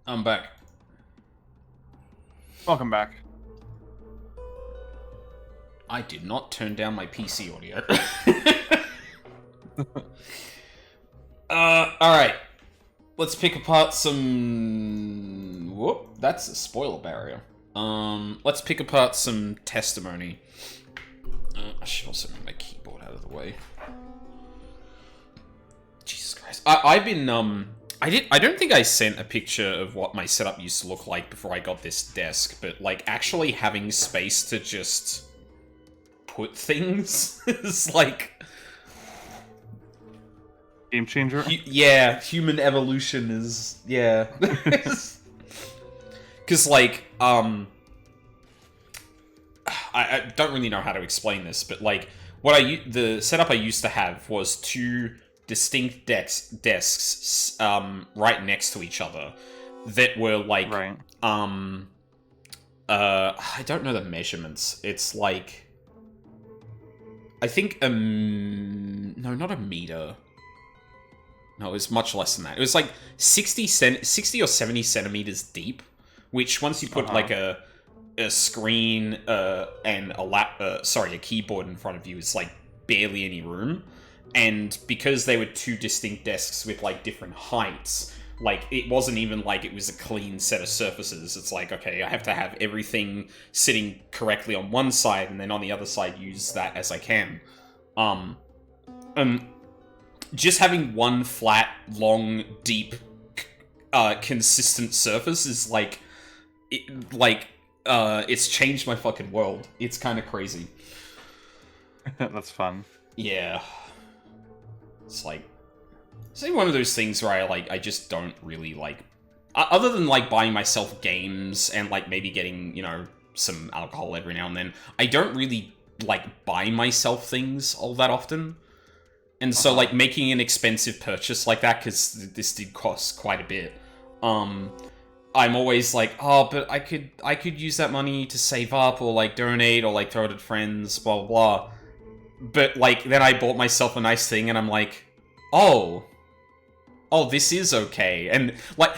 Speaker 1: I'm back.
Speaker 2: Welcome back.
Speaker 1: I did not turn down my PC audio. Alright. Let's pick apart some... Whoop, that's a spoiler barrier. Let's pick apart some testimony. I should also move my keyboard out of the way. Jesus Christ. I've been, I don't think I sent a picture of what my setup used to look like before I got this desk, but, like, actually having space to just put things is, like...
Speaker 2: Game changer?
Speaker 1: Yeah, human evolution is... Yeah. Because, like, I don't really know how to explain this, but, like, the setup I used to have was two distinct desks right next to each other that were, like...
Speaker 2: Right.
Speaker 1: I don't know the measurements. It's, like... I think, no, not a meter. No, it was much less than that. It was like 60 or 70 centimeters deep, which once you put like a screen and a keyboard in front of you, is like barely any room. And because they were two distinct desks with like different heights, like it wasn't even like it was a clean set of surfaces. It's like, okay, I have to have everything sitting correctly on one side, and then on the other side use that as I can. And just having one flat, long, deep, consistent surface is like, it's changed my fucking world. It's kind of crazy.
Speaker 2: That's fun.
Speaker 1: Yeah. It's like, it's like one of those things where I just don't really like, other than like buying myself games and like maybe getting, you know, some alcohol every now and then, I don't really like buy myself things all that often. And so, like, making an expensive purchase like that, because this did cost quite a bit, I'm always like, oh, but I could use that money to save up, or, like, donate, or, like, throw it at friends, blah, blah, blah. But, like, then I bought myself a nice thing, and I'm like, oh, this is okay. And, like,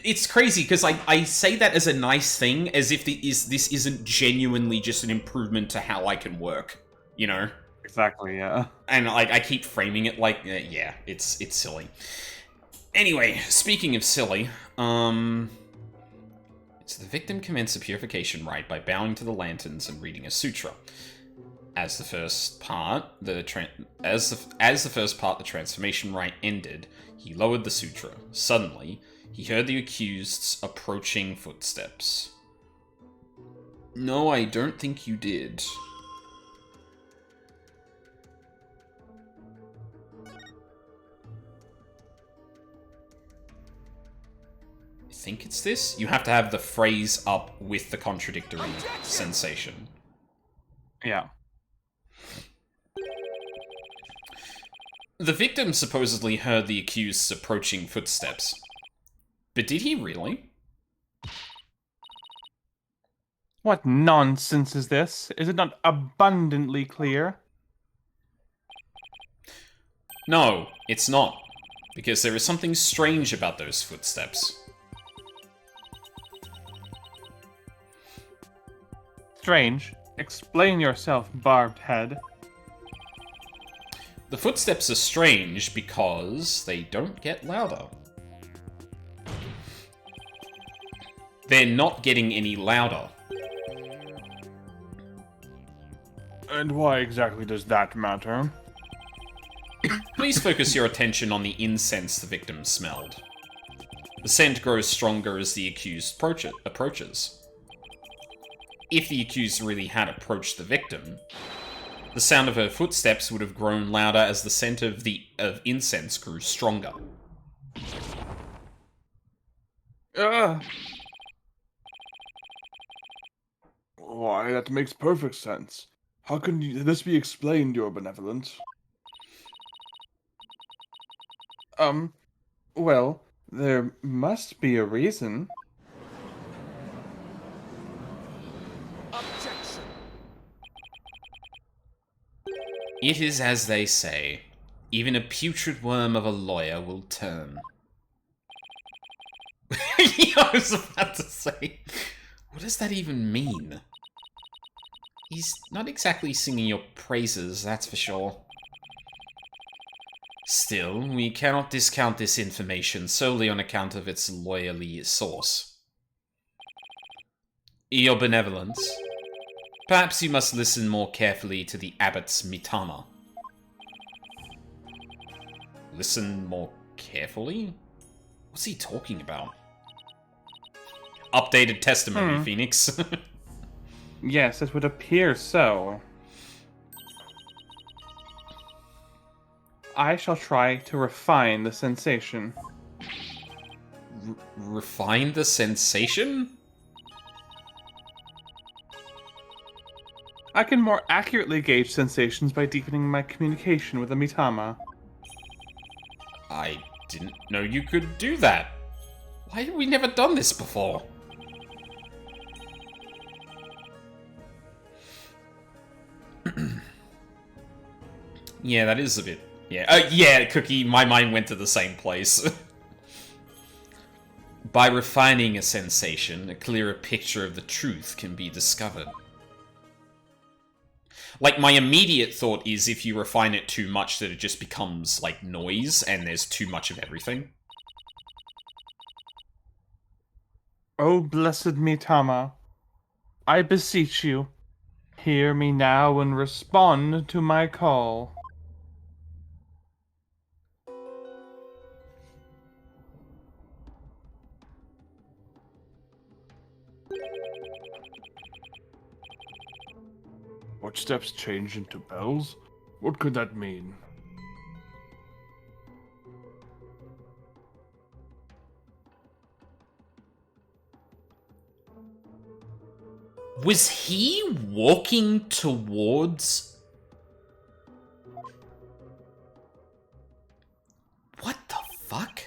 Speaker 1: it's crazy, because I say that as a nice thing, as if this isn't genuinely just an improvement to how I can work, you know?
Speaker 2: Exactly, yeah.
Speaker 1: And like I keep framing it like, yeah, it's silly. Anyway, speaking of silly, so the victim commenced the purification rite by bowing to the lanterns and reading a sutra. As the first part, the transformation rite ended, he lowered the sutra. Suddenly, he heard the accused's approaching footsteps. No, I don't think you did. I think it's this? You have to have the phrase up with the contradictory sensation.
Speaker 2: Yeah.
Speaker 1: The victim supposedly heard the accused's approaching footsteps. But did he really?
Speaker 2: What nonsense is this? Is it not abundantly clear?
Speaker 1: No, it's not. Because there is something strange about those footsteps.
Speaker 2: Strange. Explain yourself, barbed head.
Speaker 1: The footsteps are strange because they don't get louder. They're not getting any louder.
Speaker 2: And why exactly does that matter?
Speaker 1: Please focus your attention on the incense the victim smelled. The scent grows stronger as the accused approaches. If the accused really had approached the victim, the sound of her footsteps would have grown louder as the scent of incense grew stronger.
Speaker 2: Why, that makes perfect sense. How can this be explained, Your Benevolence? Well, there must be a reason.
Speaker 4: Objection.
Speaker 1: It is as they say, even a putrid worm of a lawyer will turn. I was about to say, what does that even mean? He's not exactly singing your praises, that's for sure. Still, we cannot discount this information solely on account of its lawyerly source. Your Benevolence, perhaps you must listen more carefully to the abbot's mitama. Listen more carefully? What's he talking about? Updated testimony, Phoenix.
Speaker 2: Yes, it would appear so. I shall try to refine the sensation.
Speaker 1: Refine the sensation?
Speaker 2: I can more accurately gauge sensations by deepening my communication with the mitama.
Speaker 1: I didn't know you could do that. Why have we never done this before? Yeah, that is a bit... Yeah, yeah, Cookie, my mind went to the same place. By refining a sensation, a clearer picture of the truth can be discovered. Like, my immediate thought is if you refine it too much that it just becomes, like, noise, and there's too much of everything.
Speaker 2: O blessed mitama, I beseech you, hear me now and respond to my call. Footsteps change into bells? What could that mean?
Speaker 1: Was he walking towards... What the fuck?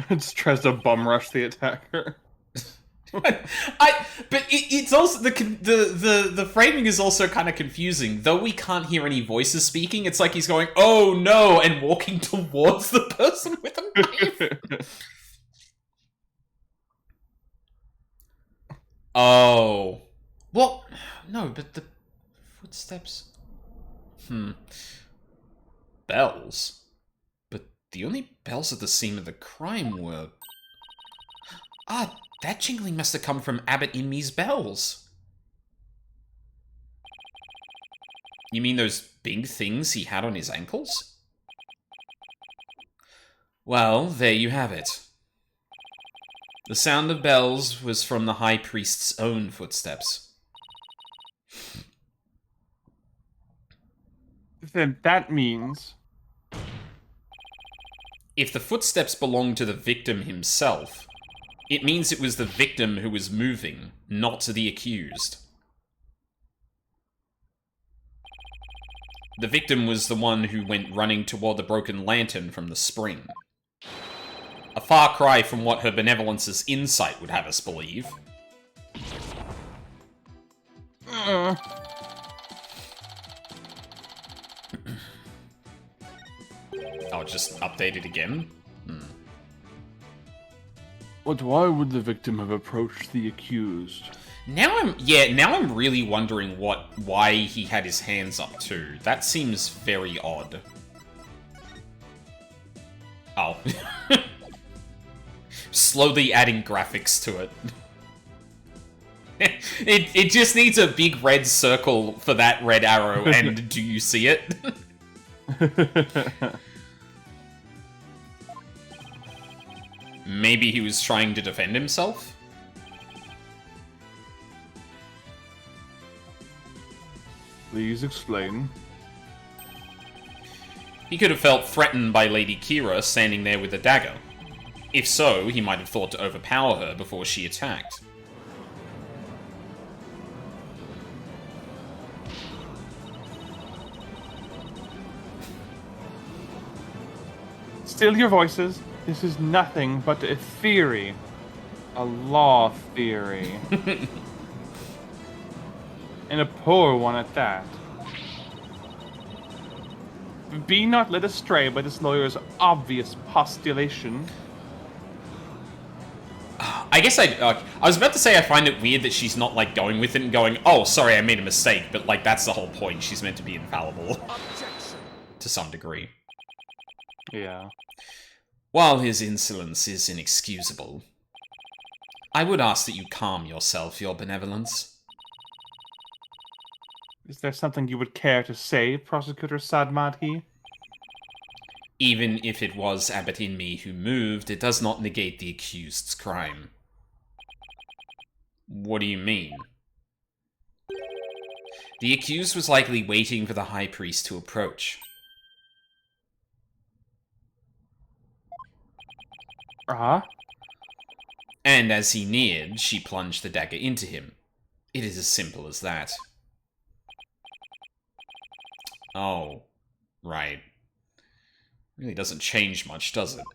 Speaker 2: It just tries to bum rush the attacker.
Speaker 1: But it's also the framing is also kind of confusing. Though we can't hear any voices speaking, it's like he's going, "Oh no," and walking towards the person with a knife. Oh, well, no, but the footsteps. Bells, but the only bells at the scene of the crime were. Ah. That jingling must have come from Abbot Inmi's bells. You mean those big things he had on his ankles? Well, there you have it. The sound of bells was from the High Priest's own footsteps.
Speaker 2: Then that means...
Speaker 1: If the footsteps belonged to the victim himself, it means it was the victim who was moving, not the accused. The victim was the one who went running toward the broken lantern from the spring. A far cry from what her benevolence's insight would have us believe.
Speaker 2: Uh.
Speaker 1: I'll just update it again.
Speaker 2: But why would the victim have approached the accused?
Speaker 1: Now I'm really wondering why he had his hands up too. That seems very odd. Oh. Slowly adding graphics to it. It just needs a big red circle for that red arrow, and do you see it? Maybe he was trying to defend himself?
Speaker 2: Please explain.
Speaker 1: He could have felt threatened by Lady Kira standing there with a dagger. If so, he might have thought to overpower her before she attacked.
Speaker 2: Still your voices. This is nothing but a theory. A law theory. And a poor one at that. Be not led astray by this lawyer's obvious postulation.
Speaker 1: I guess I was about to say I find it weird that she's not, like, going with it and going, oh, sorry, I made a mistake, but, like, that's the whole point. She's meant to be infallible. Objection. To some degree.
Speaker 2: Yeah.
Speaker 1: While his insolence is inexcusable, I would ask that you calm yourself, your benevolence.
Speaker 2: Is there something you would care to say, Prosecutor Sadmadhi?
Speaker 1: Even if it was Abbot Inmi who moved, it does not negate the accused's crime. What do you mean? The accused was likely waiting for the High Priest to approach. And as he neared, she plunged the dagger into him. It is as simple as that. Oh, right. Really doesn't change much, does it?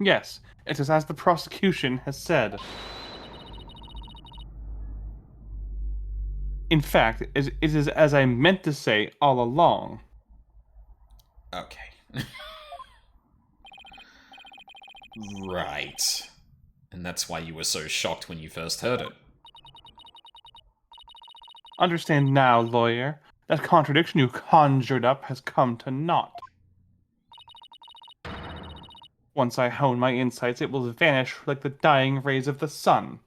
Speaker 2: Yes, it is as the prosecution has said. In fact, it is as I meant to say all along.
Speaker 1: Okay. Right. And that's why you were so shocked when you first heard it.
Speaker 2: Understand now, lawyer, that contradiction you conjured up has come to naught. Once I hone my insights, it will vanish like the dying rays of the sun.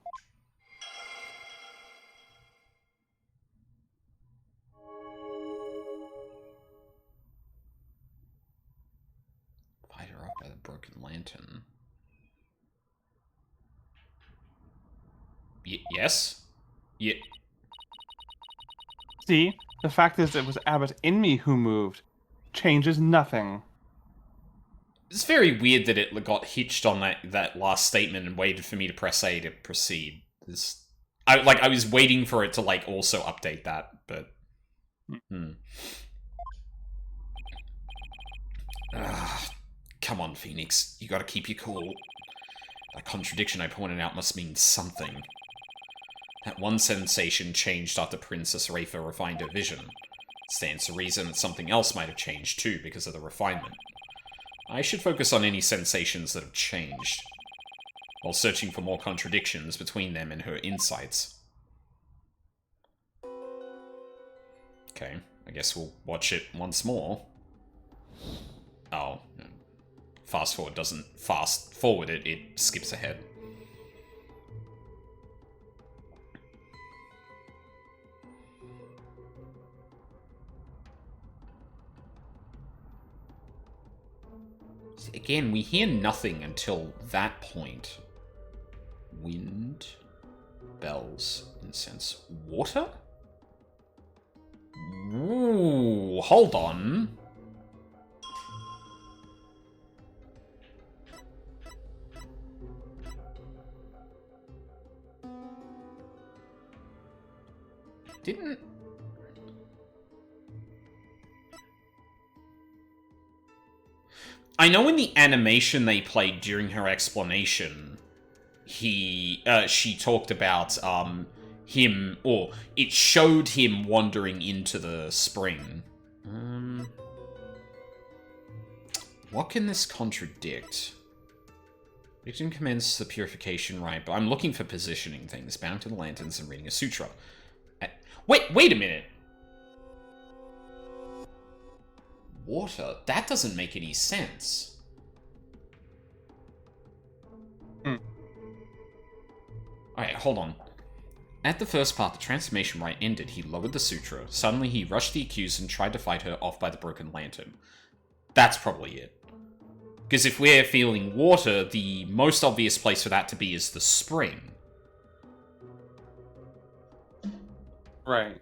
Speaker 1: Fight her up by the broken lantern. Yes? Yeah.
Speaker 2: See, the fact is it was Abbot Inmi who moved. Changes nothing.
Speaker 1: It's very weird that it got hitched on that last statement and waited for me to press A to proceed. I was waiting for it to, like, also update that, but... Come on, Phoenix. You gotta keep your cool. That contradiction I pointed out must mean something. That one sensation changed after Princess Rafa refined her vision. Stands to reason that something else might have changed too because of the refinement. I should focus on any sensations that have changed, while searching for more contradictions between them and her insights. Okay, I guess we'll watch it once more. Oh, fast forward doesn't fast forward it, it skips ahead. Again, we hear nothing until that point. Wind, bells, incense, water? Ooh, hold on. Didn't... I know in the animation they played during her explanation, she talked about, him, or it showed him wandering into the spring. What can this contradict? Victim commends the purification rite, but I'm looking for positioning things, bound to the lanterns and reading a sutra. Wait a minute. Water? That doesn't make any sense. Alright, hold on. At the first part, the transformation rite ended. He lowered the sutra. Suddenly, he rushed the accused and tried to fight her off by the broken lantern. That's probably it. Because if we're feeling water, the most obvious place for that to be is the spring.
Speaker 2: Right.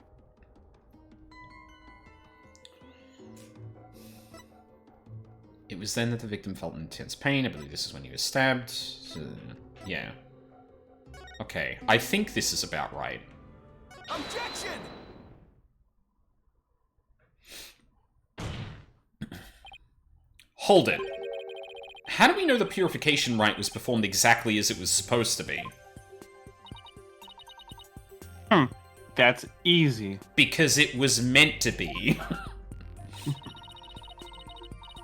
Speaker 1: It was then that the victim felt intense pain. I believe this is when he was stabbed. Yeah. Okay, I think this is about right.
Speaker 4: Objection!
Speaker 1: Hold it. How do we know the purification rite was performed exactly as it was supposed to be?
Speaker 2: That's easy.
Speaker 1: Because it was meant to be.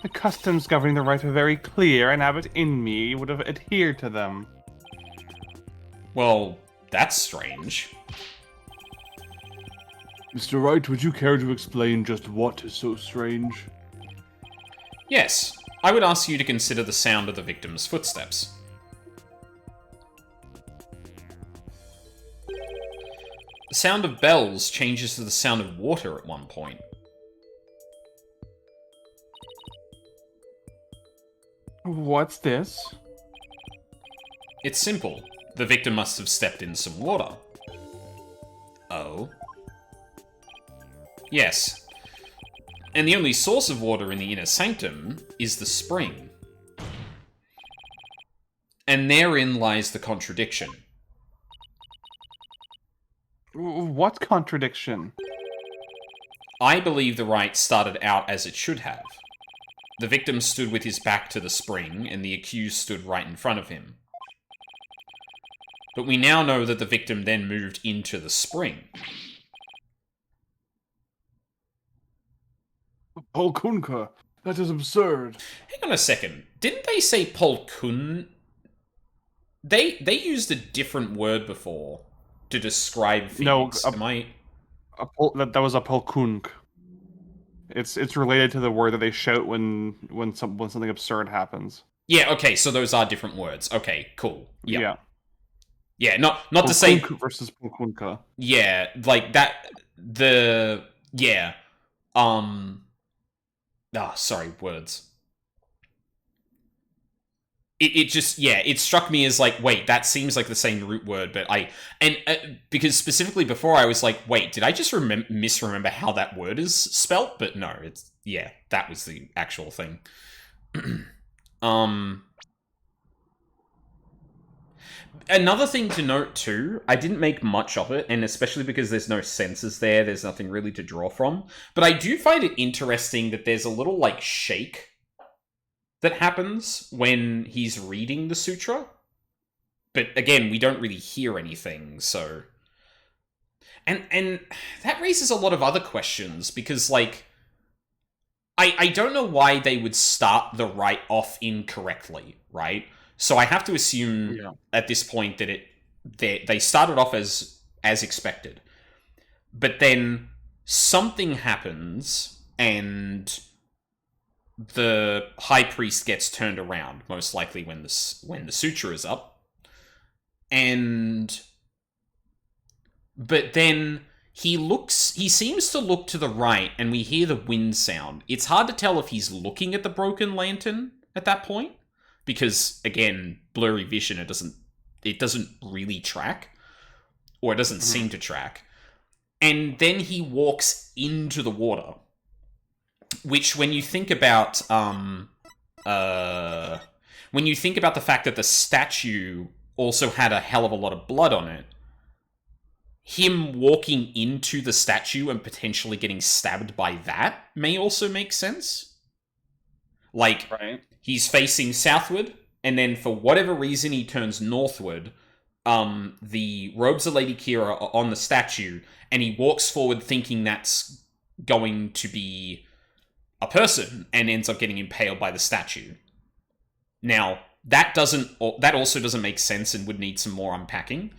Speaker 2: The customs governing the rite are very clear, and Abbot in me would have adhered to them.
Speaker 1: Well, that's strange.
Speaker 2: Mr. Wright, would you care to explain just what is so strange?
Speaker 1: Yes, I would ask you to consider the sound of the victim's footsteps. The sound of bells changes to the sound of water at one point.
Speaker 2: What's this?
Speaker 1: It's simple. The victim must have stepped in some water. Oh? Yes. And the only source of water in the inner sanctum is the spring. And therein lies the contradiction.
Speaker 2: What contradiction?
Speaker 1: I believe the rite started out as it should have. The victim stood with his back to the spring, and the accused stood right in front of him. But we now know that the victim then moved into the spring.
Speaker 2: Polkunka, that is absurd.
Speaker 1: Hang on a second. Didn't they say Polkun? They used a different word before to describe Phoenix.
Speaker 2: No,
Speaker 1: Am I...
Speaker 2: that was a Polkunk. It's related to the word that they shout when something absurd happens.
Speaker 1: Yeah, okay, so those are different words. Okay, cool. Yep.
Speaker 2: Yeah.
Speaker 1: Yeah, not to say...
Speaker 2: versus Polkunka.
Speaker 1: Yeah, like that... Yeah. Sorry, words. It just, yeah, it struck me as like, wait, that seems like the same root word, but because specifically before I was like, wait, did I just misremember how that word is spelt? But no, it's, yeah, that was the actual thing. Another thing to note too, I didn't make much of it, and especially because there's no sensors there, there's nothing really to draw from, but I do find it interesting that there's a little, like, shake that happens when he's reading the sutra. But again, we don't really hear anything, so... And that raises a lot of other questions, because, like, I don't know why they would start the rite off incorrectly, right? So I have to assume at this point that they started off as expected. But then something happens, and the high priest gets turned around, most likely when the sutra is up. But then he seems to look to the right, and we hear the wind sound. It's hard to tell if he's looking at the broken lantern at that point. Because, again, blurry vision, it doesn't really track. Or it doesn't seem to track. And then he walks into the water. Which, when you think about, when you think about the fact that the statue also had a hell of a lot of blood on it, him walking into the statue and potentially getting stabbed by that may also make sense. Like,
Speaker 2: Right.
Speaker 1: He's facing southward, and then for whatever reason he turns northward. The robes of Lady Kira are on the statue, and he walks forward thinking that's going to be a person, and ends up getting impaled by the statue. Now, that also doesn't make sense and would need some more unpacking,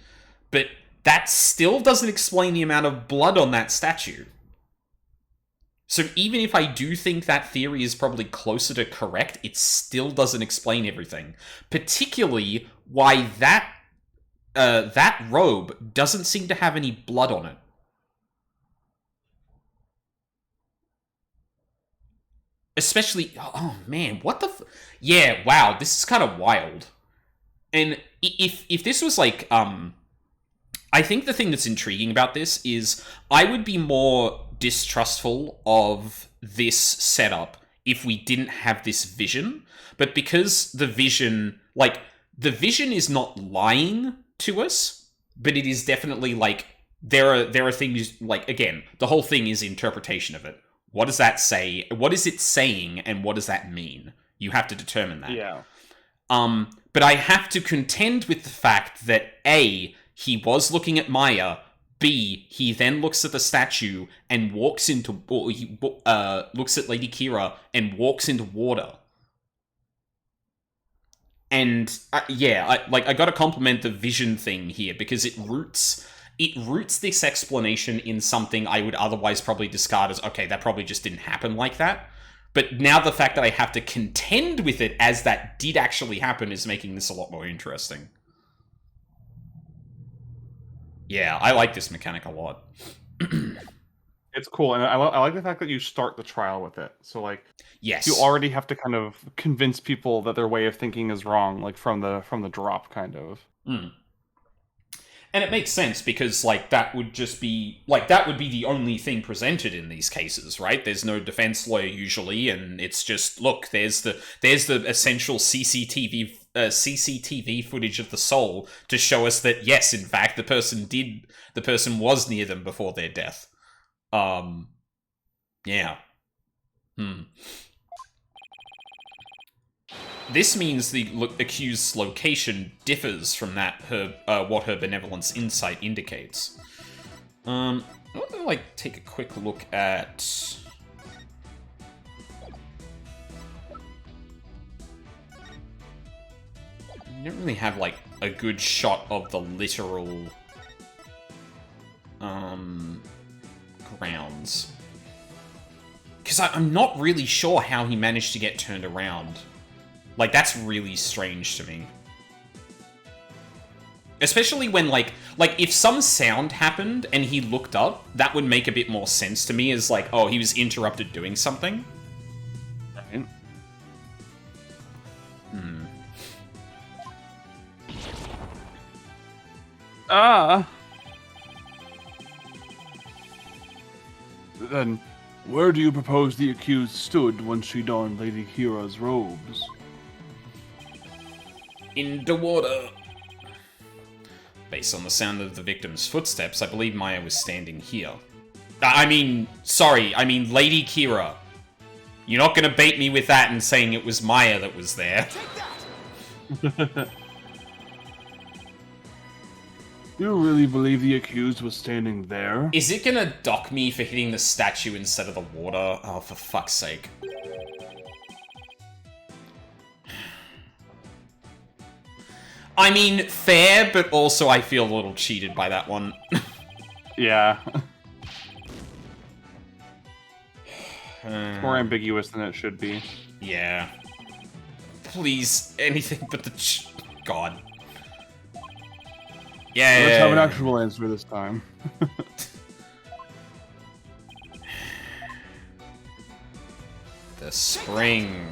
Speaker 1: but that still doesn't explain the amount of blood on that statue. So even if I do think that theory is probably closer to correct, it still doesn't explain everything. Particularly why that robe doesn't seem to have any blood on it. Especially, oh man, what the yeah, wow, this is kind of wild. And if this was like, I think the thing that's intriguing about this is I would be more distrustful of this setup if we didn't have this vision. But because the vision is not lying to us, but it is definitely like, there are things, like, again, the whole thing is interpretation of it. What does that say? What is it saying, and what does that mean? You have to determine that.
Speaker 2: Yeah.
Speaker 1: But I have to contend with the fact that A, he was looking at Maya, B, he then looks at the statue and walks into, or he looks at Lady Kira and walks into water. And I gotta compliment the vision thing here, because it roots this explanation in something I would otherwise probably discard as, okay, that probably just didn't happen like that. But now the fact that I have to contend with it as that did actually happen is making this a lot more interesting. Yeah, I like this mechanic a lot.
Speaker 2: It's cool, and I like the fact that you start the trial with it. So, like,
Speaker 1: Yes.
Speaker 2: you already have to kind of convince people that their way of thinking is wrong, like from the drop, kind of.
Speaker 1: Mm. And it makes sense, because, like, that would be the only thing presented in these cases, right? There's no defense lawyer usually, and it's just, look, there's the essential CCTV footage of the soul to show us that, yes, in fact, the person was near them before their death. Yeah. This means the accused's location differs from what her benevolence insight indicates. I want to, take a quick look at... I don't really have, a good shot of the literal... grounds. Because I'm not really sure how he managed to get turned around. That's really strange to me. Especially when, if some sound happened and he looked up, that would make a bit more sense to me as, oh, he was interrupted doing something.
Speaker 2: Right. Then, where do you propose the accused stood when she donned Lady Kira's robes?
Speaker 1: In the water. Based on the sound of the victim's footsteps, I believe Maya was standing here. Lady Kira. You're not gonna bait me with that and saying it was Maya that was there.
Speaker 4: Take that!
Speaker 2: You really believe the accused was standing there?
Speaker 1: Is it gonna dock me for hitting the statue instead of the water? Oh, for fuck's sake. I mean, fair, but also I feel a little cheated by that one.
Speaker 2: Yeah. It's more ambiguous than it should be.
Speaker 1: Yeah. Please, anything but the God. Yeah.
Speaker 2: Let's have an actual answer this time.
Speaker 1: The spring.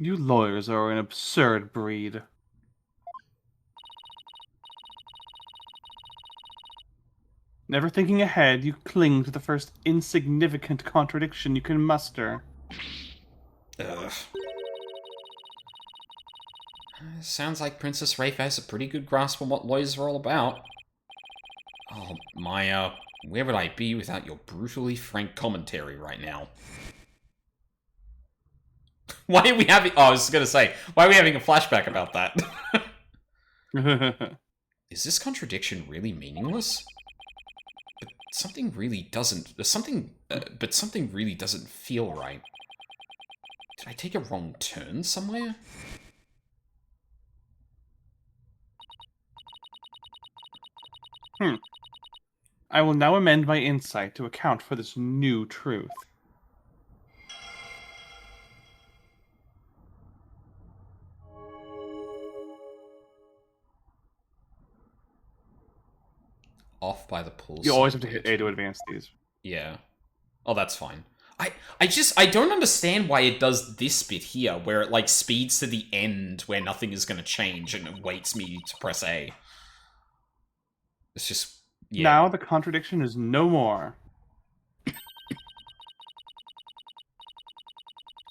Speaker 2: You lawyers are an absurd breed. Never thinking ahead, you cling to the first insignificant contradiction you can muster.
Speaker 1: Ugh. Sounds like Princess Rafe has a pretty good grasp on what lawyers are all about. Oh, Maya, where would I be without your brutally frank commentary right now? Why are we having... Oh, I was gonna say, why are we having a flashback about that? Is this contradiction really meaningless? But something really doesn't... but something really doesn't feel right. Did I take a wrong turn somewhere?
Speaker 2: I will now amend my insight to account for this new truth.
Speaker 1: Off by the pool.
Speaker 2: You always have to hit A to advance these.
Speaker 1: Yeah. Oh, that's fine. I don't understand why it does this bit here, where it, like, speeds to the end where nothing is going to change and it waits me to press A. It's just... yeah.
Speaker 2: Now the contradiction is no more.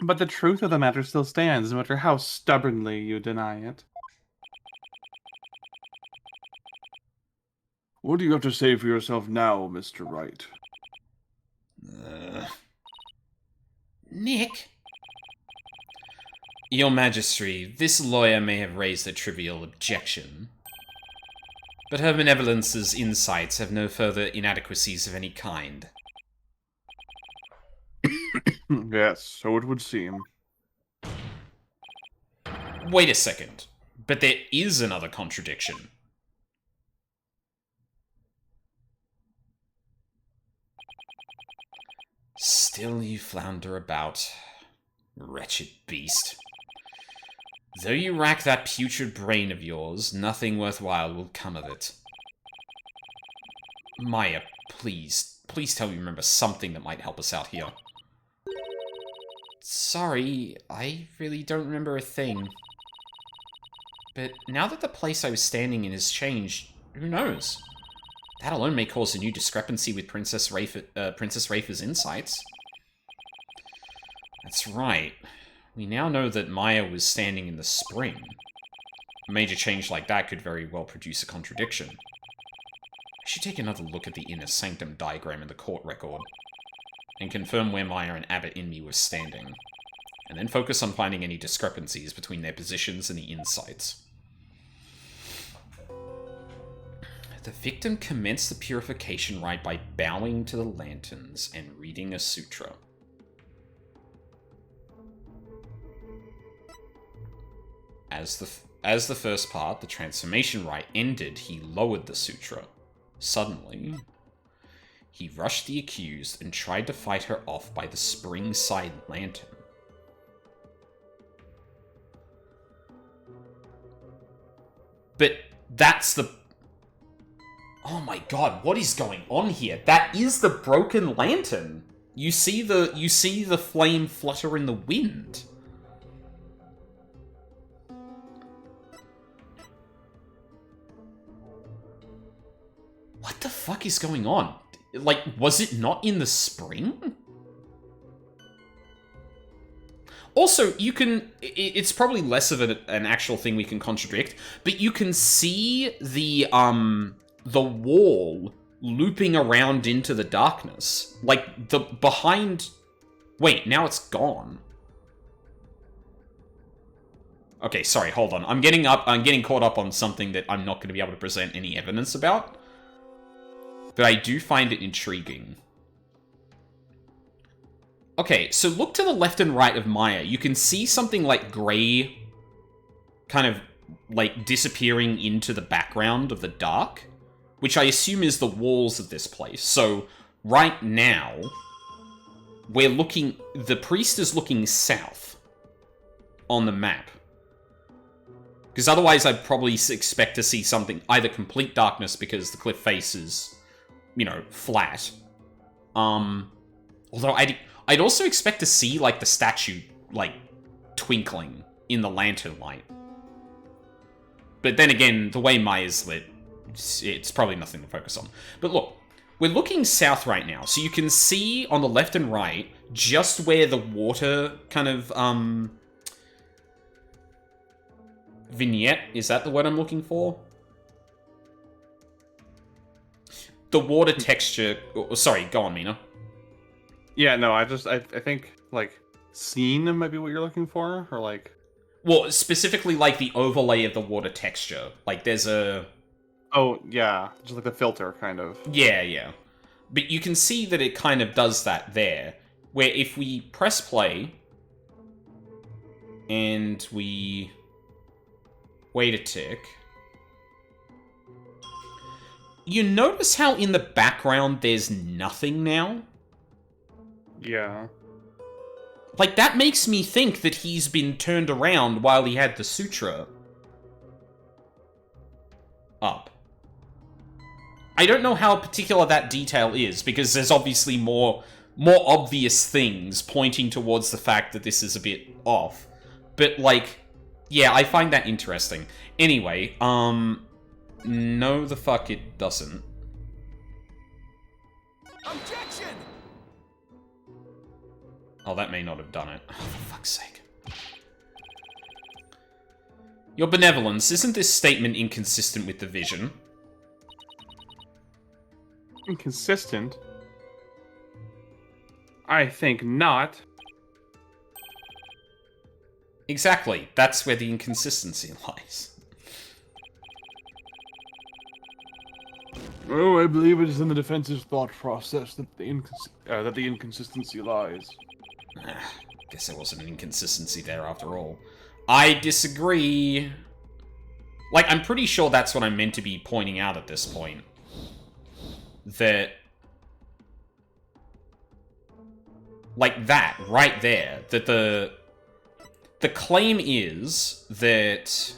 Speaker 2: But the truth of the matter still stands, no matter how stubbornly you deny it. What do you have to say for yourself now, Mr. Wright?
Speaker 1: Nick? Your Majesty, this lawyer may have raised a trivial objection, but her benevolence's insights have no further inadequacies of any kind.
Speaker 2: Yes, so it would seem.
Speaker 1: Wait a second. But there is another contradiction. Still you flounder about, wretched beast. Though you rack that putrid brain of yours, nothing worthwhile will come of it. Maya, please tell me you remember something that might help us out here. Sorry, I really don't remember a thing. But now that the place I was standing in has changed, who knows? That alone may cause a new discrepancy with Princess Rafa's insights. That's right. We now know that Maya was standing in the spring. A major change like that could very well produce a contradiction. I should take another look at the inner sanctum diagram in the court record, and confirm where Maya and Abbot Inmee were standing, and then focus on finding any discrepancies between their positions and the insights. The victim commenced the purification rite by bowing to the lanterns and reading a sutra. As the first part, the transformation rite, ended, he lowered the sutra. Suddenly, he rushed the accused and tried to fight her off by the spring side lantern. But that's the... Oh my god, what is going on here? That is the broken lantern. You see the flame flutter in the wind. What the fuck is going on? Like, was it not in the spring? Also, you can... It's probably less of an actual thing we can contradict, but you can see the wall looping around into the darkness. Like, the behind... Wait, now it's gone. Okay, sorry, hold on. I'm getting caught up on something that I'm not going to be able to present any evidence about. But I do find it intriguing. Okay, so look to the left and right of Maya. You can see something like grey kind of, like, disappearing into the background of the dark, which I assume is the walls of this place. So, right now, we're looking... The priest is looking south on the map. Because otherwise I'd probably expect to see something, either complete darkness because the cliff face is, you know, flat. Although I'd also expect to see, like, the statue, like, twinkling in the lantern light. But then again, the way Maya's lit, it's probably nothing to focus on. But look, we're looking south right now, so you can see on the left and right just where the water kind of, vignette, is that the word I'm looking for? The water texture... Sorry, go on, Mina.
Speaker 2: Yeah, no, I think, like, scene might be what you're looking for, or, like...
Speaker 1: Well, specifically, like, the overlay of the water texture. Like, there's a...
Speaker 2: Oh, yeah, just like the filter, kind of.
Speaker 1: Yeah, yeah. But you can see that it kind of does that there, where if we press play, and we wait a tick, you notice how in the background there's nothing now?
Speaker 2: Yeah.
Speaker 1: Like, that makes me think that he's been turned around while he had the sutra up. I don't know how particular that detail is, because there's obviously more obvious things pointing towards the fact that this is a bit off. But, like, yeah, I find that interesting. Anyway, no the fuck it doesn't.
Speaker 4: Objection!
Speaker 1: Oh, that may not have done it. Oh, for fuck's sake. Your benevolence, isn't this statement inconsistent with the vision?
Speaker 2: Inconsistent? I think not.
Speaker 1: Exactly. That's where the inconsistency lies.
Speaker 2: Oh, I believe it is in the defense's thought process that the inconsistency lies.
Speaker 1: Guess there wasn't an inconsistency there after all. I disagree. Like, I'm pretty sure that's what I'm meant to be pointing out at this point. That... Like that, right there. That the claim is that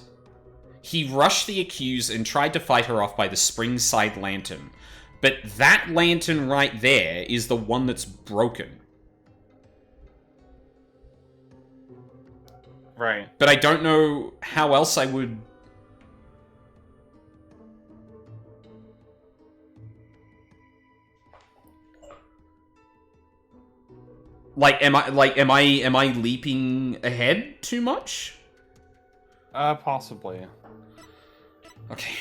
Speaker 1: he rushed the accused and tried to fight her off by the Springside lantern. But that lantern right there is the one that's broken.
Speaker 2: Right.
Speaker 1: But I don't know how else I would... am I leaping ahead too much?
Speaker 2: Possibly.
Speaker 1: Okay,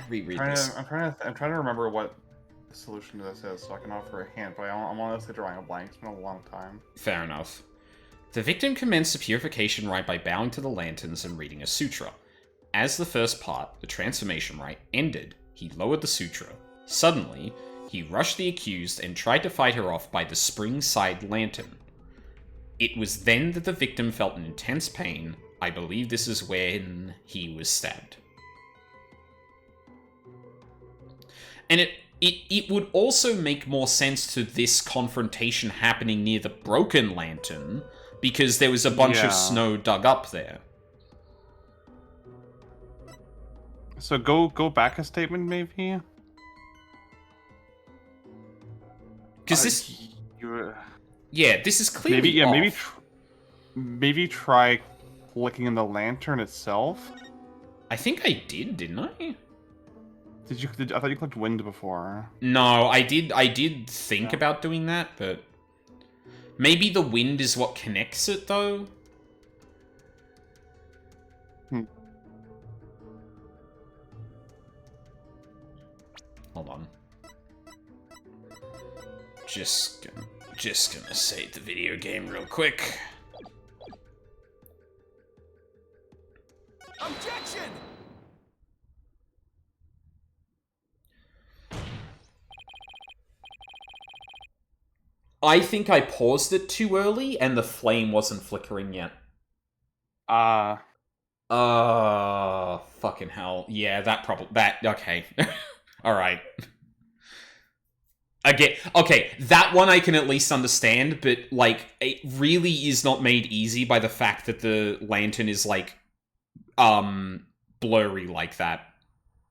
Speaker 1: reread
Speaker 2: I'm
Speaker 1: this.
Speaker 2: trying to remember what the solution to this is, so I can offer a hint. But I'm honestly drawing a blank. It's been a long time.
Speaker 1: Fair enough. The victim commenced the purification rite by bowing to the lanterns and reading a sutra. As the first part, the transformation rite, ended, he lowered the sutra. Suddenly, he rushed the accused and tried to fight her off by the Springside lantern. It was then that the victim felt an intense pain. I believe this is when he was stabbed. And it would also make more sense to this confrontation happening near the broken lantern, because there was a bunch of snow dug up there.
Speaker 2: So go back a statement, maybe?
Speaker 1: Because this... Yeah, this is clearly off.
Speaker 2: Maybe try clicking in the lantern itself?
Speaker 1: I think I did, didn't I?
Speaker 2: I thought you clicked wind before.
Speaker 1: No, I did think about doing that, but... Maybe the wind is what connects it, though? Hold on. Just gonna save the video game real quick.
Speaker 4: Objection!
Speaker 1: I think I paused it too early and the flame wasn't flickering yet. Fucking hell. Yeah, okay. Alright. Again, okay, that one I can at least understand, but, like, it really is not made easy by the fact that the lantern is, like, blurry like that.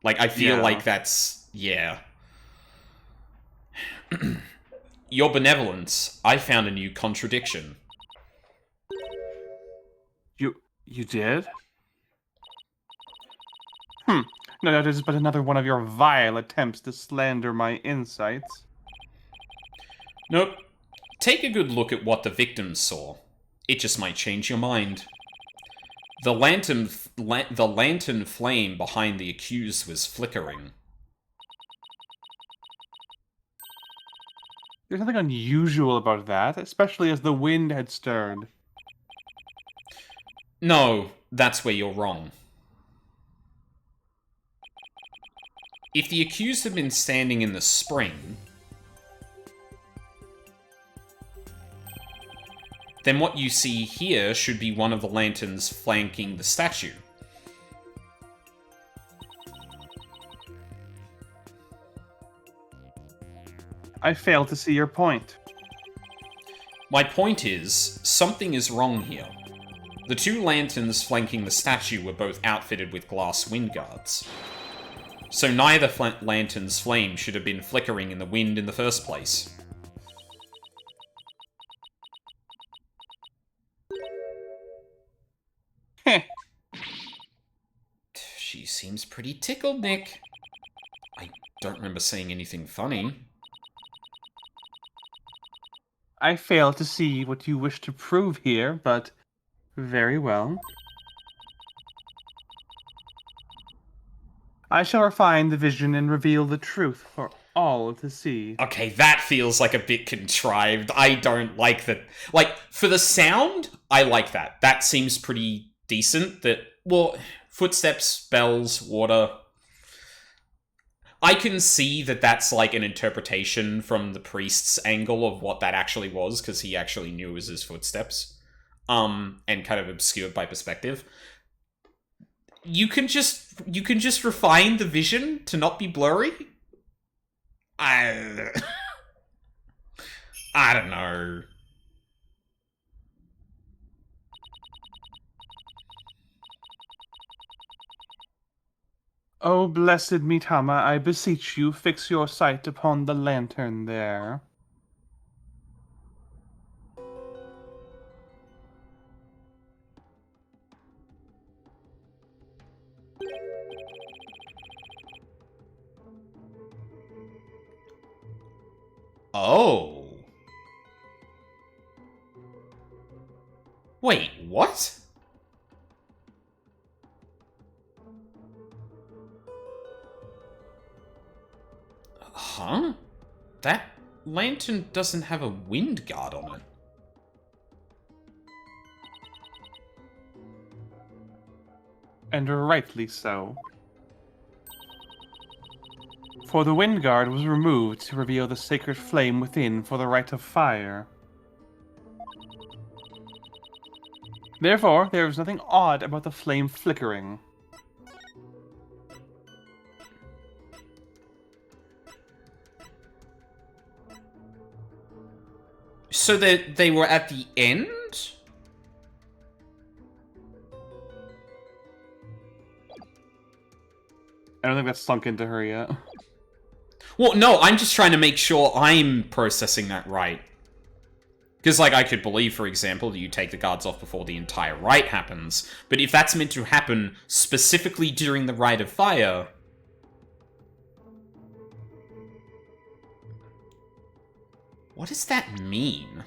Speaker 1: Like, I feel like that's... Yeah. Your benevolence, I found a new contradiction.
Speaker 2: You You did? No doubt it is but another one of your vile attempts to slander my insights.
Speaker 1: Nope. Take a good look at what the victims saw. It just might change your mind. The lantern flame behind the accused was flickering.
Speaker 2: There's nothing unusual about that, especially as the wind had stirred.
Speaker 1: No, that's where you're wrong. If the accused had been standing in the spring, then what you see here should be one of the lanterns flanking the statue.
Speaker 2: I fail to see your point.
Speaker 1: My point is, something is wrong here. The two lanterns flanking the statue were both outfitted with glass wind guards. So neither lantern's flame should have been flickering in the wind in the first place.
Speaker 2: Heh.
Speaker 1: She seems pretty tickled, Nick. I don't remember saying anything funny.
Speaker 2: I fail to see what you wish to prove here, but very well. I shall refine the vision and reveal the truth for all to see.
Speaker 1: Okay, that feels like a bit contrived. I don't like that. Like, for the sound, I like that. That seems pretty decent. That, well, footsteps, bells, water. I can see that that's like an interpretation from the priest's angle of what that actually was, because he actually knew it was his footsteps. And kind of obscured by perspective. You can just refine the vision to not be blurry? I don't know.
Speaker 2: O blessed Mitama, I beseech you, fix your sight upon the lantern there.
Speaker 1: Oh. Wait, what? Huh? That lantern doesn't have a wind guard on it.
Speaker 2: And rightly so. For the wind guard was removed to reveal the sacred flame within for the rite of fire. Therefore, there is nothing odd about the flame flickering.
Speaker 1: So they were at the end?
Speaker 2: I don't think that's sunk into her yet.
Speaker 1: Well, no, I'm just trying to make sure I'm processing that right. Because, like, I could believe, for example, that you take the guards off before the entire rite happens, but if that's meant to happen specifically during the Rite of Fire... What does that mean?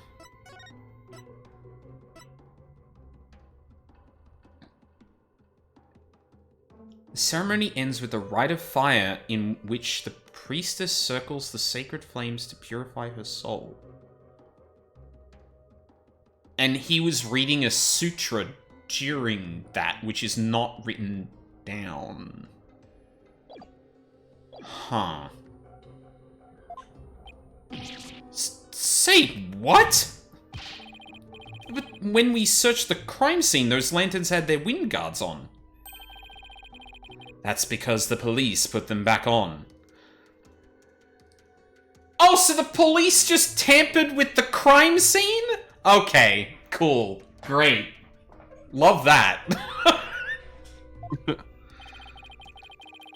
Speaker 1: The ceremony ends with a Rite of Fire in which the priestess circles the sacred flames to purify her soul. And he was reading a sutra during that, which is not written down. Huh. Say what? But when we searched the crime scene, those lanterns had their wind guards on. That's because the police put them back on. Oh, so the police just tampered with the crime scene? Okay, cool. Great. Love that.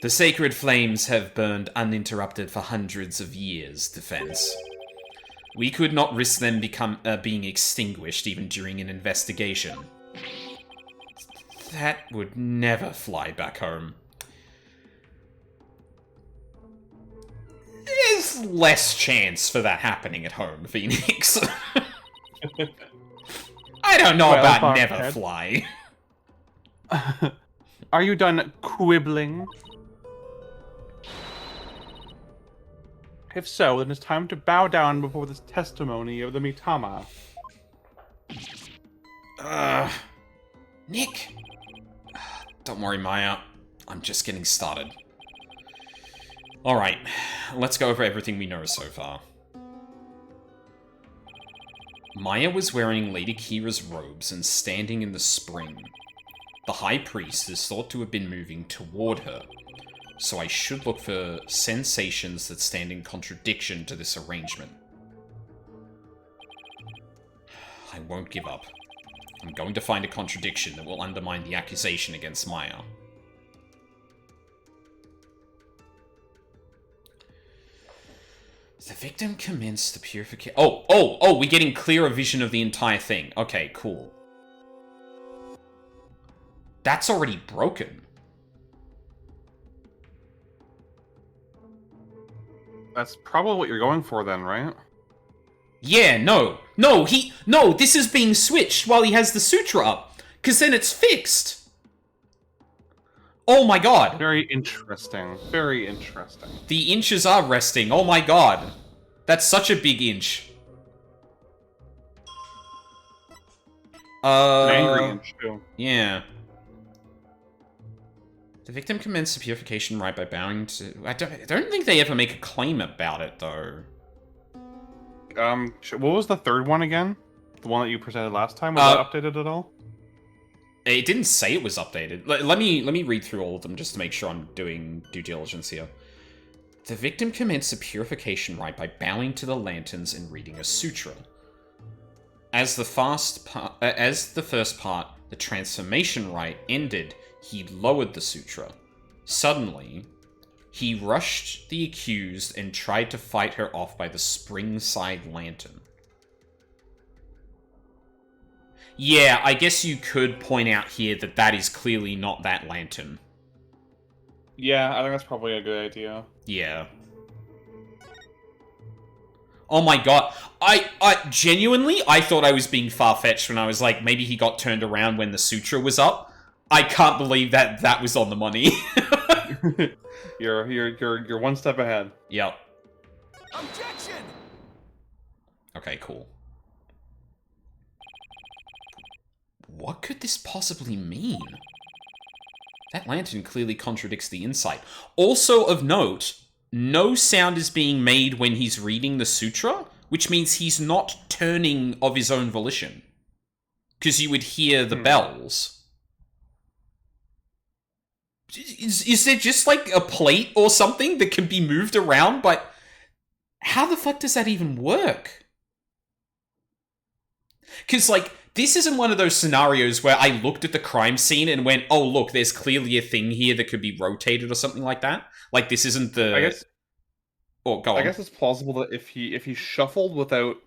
Speaker 1: The sacred flames have burned uninterrupted for hundreds of years, Defense. We could not risk them being extinguished even during an investigation. That would never fly back home. There's less chance for that happening at home, Phoenix. I don't know about never fly.
Speaker 2: Are you done quibbling? If so, then it's time to bow down before this testimony of the Mitama.
Speaker 1: Nick. Don't worry, Maya. I'm just getting started. Alright, let's go over everything we know so far. Maya was wearing Lady Kira's robes and standing in the spring. The High Priest is thought to have been moving toward her, so I should look for sensations that stand in contradiction to this arrangement. I won't give up. I'm going to find a contradiction that will undermine the accusation against Maya. The victim commenced the purification... Oh, we're getting clearer vision of the entire thing. Okay, cool. That's already broken.
Speaker 2: That's probably what you're going for then, right?
Speaker 1: Yeah, no, this is being switched while he has the sutra up, because then it's fixed. Oh my god.
Speaker 2: Very interesting. Very interesting.
Speaker 1: The inches are resting. Oh my god. That's such a big inch.
Speaker 2: An angry inch, too.
Speaker 1: Yeah. The victim commenced the purification rite by bowing to... I don't think they ever make a claim about it, though.
Speaker 2: What was the third one again? The one that you presented last time? Was that updated at all?
Speaker 1: It didn't say it was updated. Let me read through all of them just to make sure I'm doing due diligence here. The victim commenced the purification rite by bowing to the lanterns and reading a sutra. As the first part, the transformation rite ended, he lowered the sutra. Suddenly, he rushed the accused and tried to fight her off by the spring-side lantern. Yeah, I guess you could point out here that that is clearly not that lantern.
Speaker 2: Yeah, I think that's probably a good idea.
Speaker 1: Yeah. Oh my god. I genuinely, I thought I was being far-fetched when I was like, maybe he got turned around when the sutra was up. I can't believe that was on the money.
Speaker 2: You're one step ahead.
Speaker 1: Yep.
Speaker 4: Objection!
Speaker 1: Okay, cool. What could this possibly mean? That lantern clearly contradicts the insight. Also of note, no sound is being made when he's reading the sutra, which means he's not turning of his own volition. Because you would hear the bells. Is there just like a plate or something that can be moved around? But how the fuck does that even work? Because like, this isn't one of those scenarios where I looked at the crime scene and went, oh look, there's clearly a thing here that could be rotated or something like that. Like, this isn't the...
Speaker 2: I guess...
Speaker 1: Oh, go on.
Speaker 2: I guess it's plausible that if he shuffled without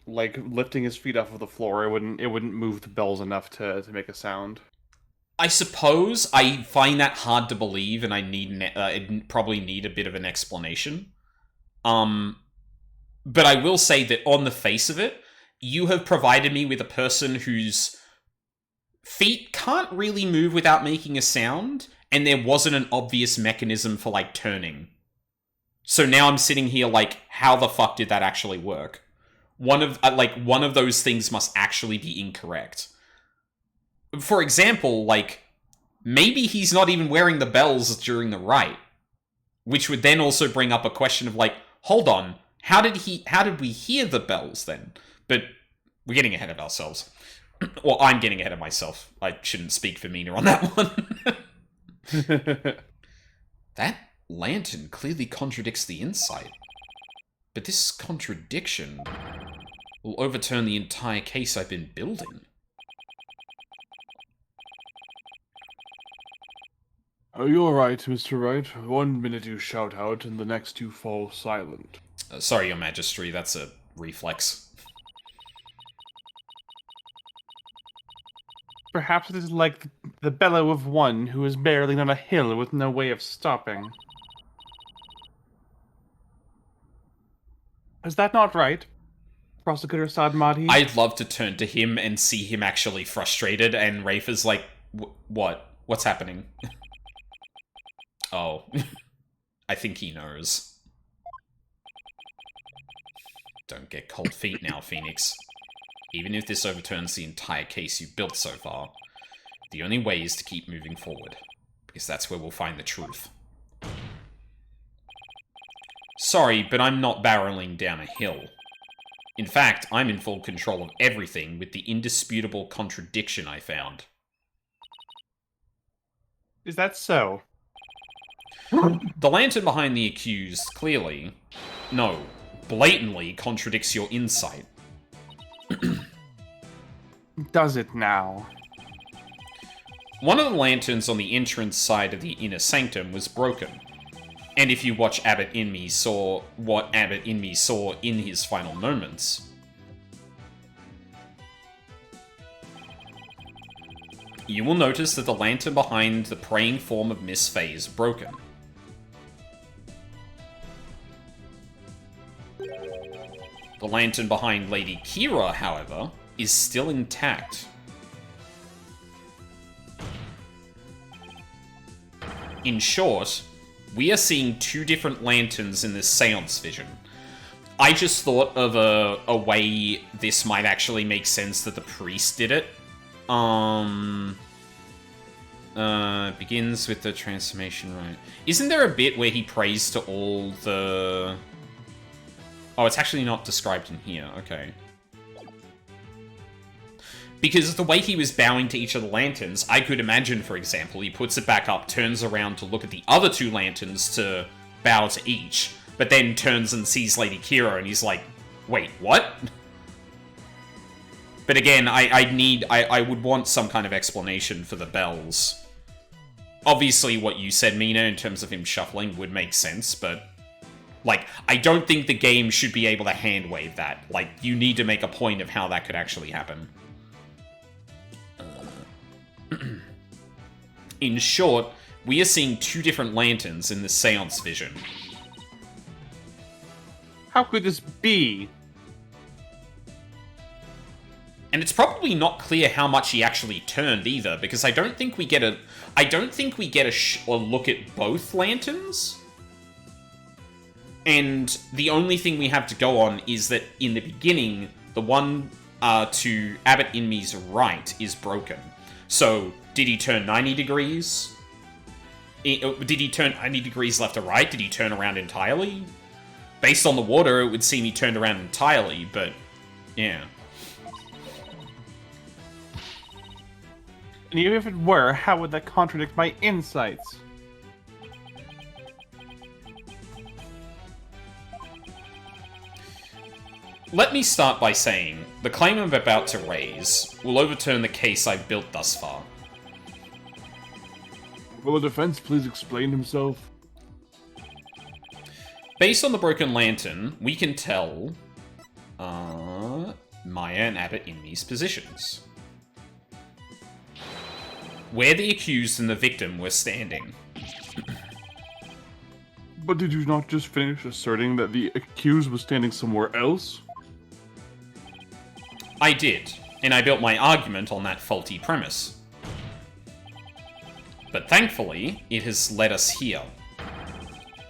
Speaker 2: like lifting his feet off of the floor, it wouldn't move the bells enough to make a sound.
Speaker 1: I suppose I find that hard to believe, and I probably need a bit of an explanation. But I will say that on the face of it, you have provided me with a person whose feet can't really move without making a sound, and there wasn't an obvious mechanism for, like, turning. So now I'm sitting here like, how the fuck did that actually work? One of those things must actually be incorrect. For example, like, maybe he's not even wearing the bells during the rite. Which would then also bring up a question of, like, hold on, how did we hear the bells then? But we're getting ahead of ourselves. Or I'm getting ahead of myself. I shouldn't speak for Mina on that one. That lantern clearly contradicts the insight. But this contradiction will overturn the entire case I've been building.
Speaker 2: Are you alright, Mr. Wright? 1 minute you shout out, and the next you fall silent.
Speaker 1: Sorry, Your Majesty, that's a reflex.
Speaker 2: Perhaps it is like The bellow of one who is barreling on a hill with no way of stopping. Is that not right, Prosecutor Sadmati?
Speaker 1: I'd love to turn to him and see him actually frustrated, and Rafe is like, what? What's happening? Oh. I think he knows. Don't get cold feet now, Phoenix. Even if this overturns the entire case you've built so far, the only way is to keep moving forward, because that's where we'll find the truth. Sorry, but I'm not barreling down a hill. In fact, I'm in full control of everything with the indisputable contradiction I found.
Speaker 2: Is that so?
Speaker 1: The lantern behind the accused clearly, no, blatantly contradicts your insight.
Speaker 2: Does it now?
Speaker 1: One of the lanterns on the entrance side of the inner sanctum was broken. And if you watch Abbot Inmee saw what Abbot Inmee saw in his final moments, you will notice that the lantern behind the praying form of Miss Faye is broken. The lantern behind Lady Kira, however, is still intact. In short, we are seeing two different lanterns in this seance vision. I just thought of a way this might actually make sense that the priest did it. Begins with the transformation, right? Isn't there a bit where he prays to all the... Oh, it's actually not described in here. Okay. Because the way he was bowing to each of the lanterns, I could imagine, for example, he puts it back up, turns around to look at the other two lanterns to bow to each, but then turns and sees Lady Kira, and he's like, wait, what? But again, I would want some kind of explanation for the bells. Obviously, what you said, Mina, in terms of him shuffling would make sense, but... Like, I don't think the game should be able to hand-wave that. Like, you need to make a point of how that could actually happen. In short, we are seeing two different lanterns in the seance vision.
Speaker 2: How could this be?
Speaker 1: And it's probably not clear how much he actually turned either, because I don't think we get a look at both lanterns. And the only thing we have to go on is that in the beginning, the one to Abbot Inmee's right is broken. So, did he turn 90 degrees? Did he turn 90 degrees left or right? Did he turn around entirely? Based on the water, it would seem he turned around entirely, but yeah.
Speaker 2: And even if it were, how would that contradict my insights?
Speaker 1: Let me start by saying, the claim I'm about to raise will overturn the case I've built thus far.
Speaker 2: Will the defense please explain himself?
Speaker 1: Based on the broken lantern, we can tell Maya and Abbot Inmee's positions. Where the accused and the victim were standing.
Speaker 2: But did you not just finish asserting that the accused was standing somewhere else?
Speaker 1: I did, and I built my argument on that faulty premise. But thankfully, it has led us here.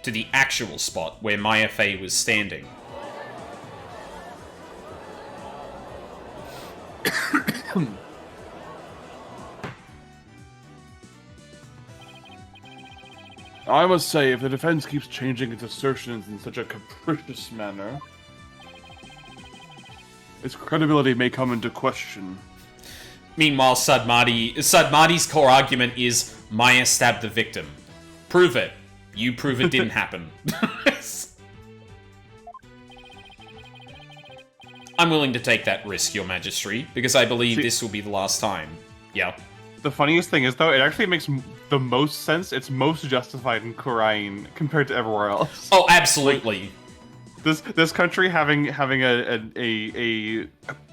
Speaker 1: To the actual spot where Maya Faye was standing.
Speaker 2: I must say, if the defense keeps changing its assertions in such a capricious manner, its credibility may come into question.
Speaker 1: Meanwhile, Sadmati's core argument is Maya stabbed the victim. Prove it. You prove it didn't happen. I'm willing to take that risk, Your Majesty, because I believe this will be the last time. Yeah.
Speaker 2: The funniest thing is, though, it actually makes the most sense. It's most justified in Khura'in compared to everywhere else.
Speaker 1: Oh, absolutely.
Speaker 2: Like, this country having a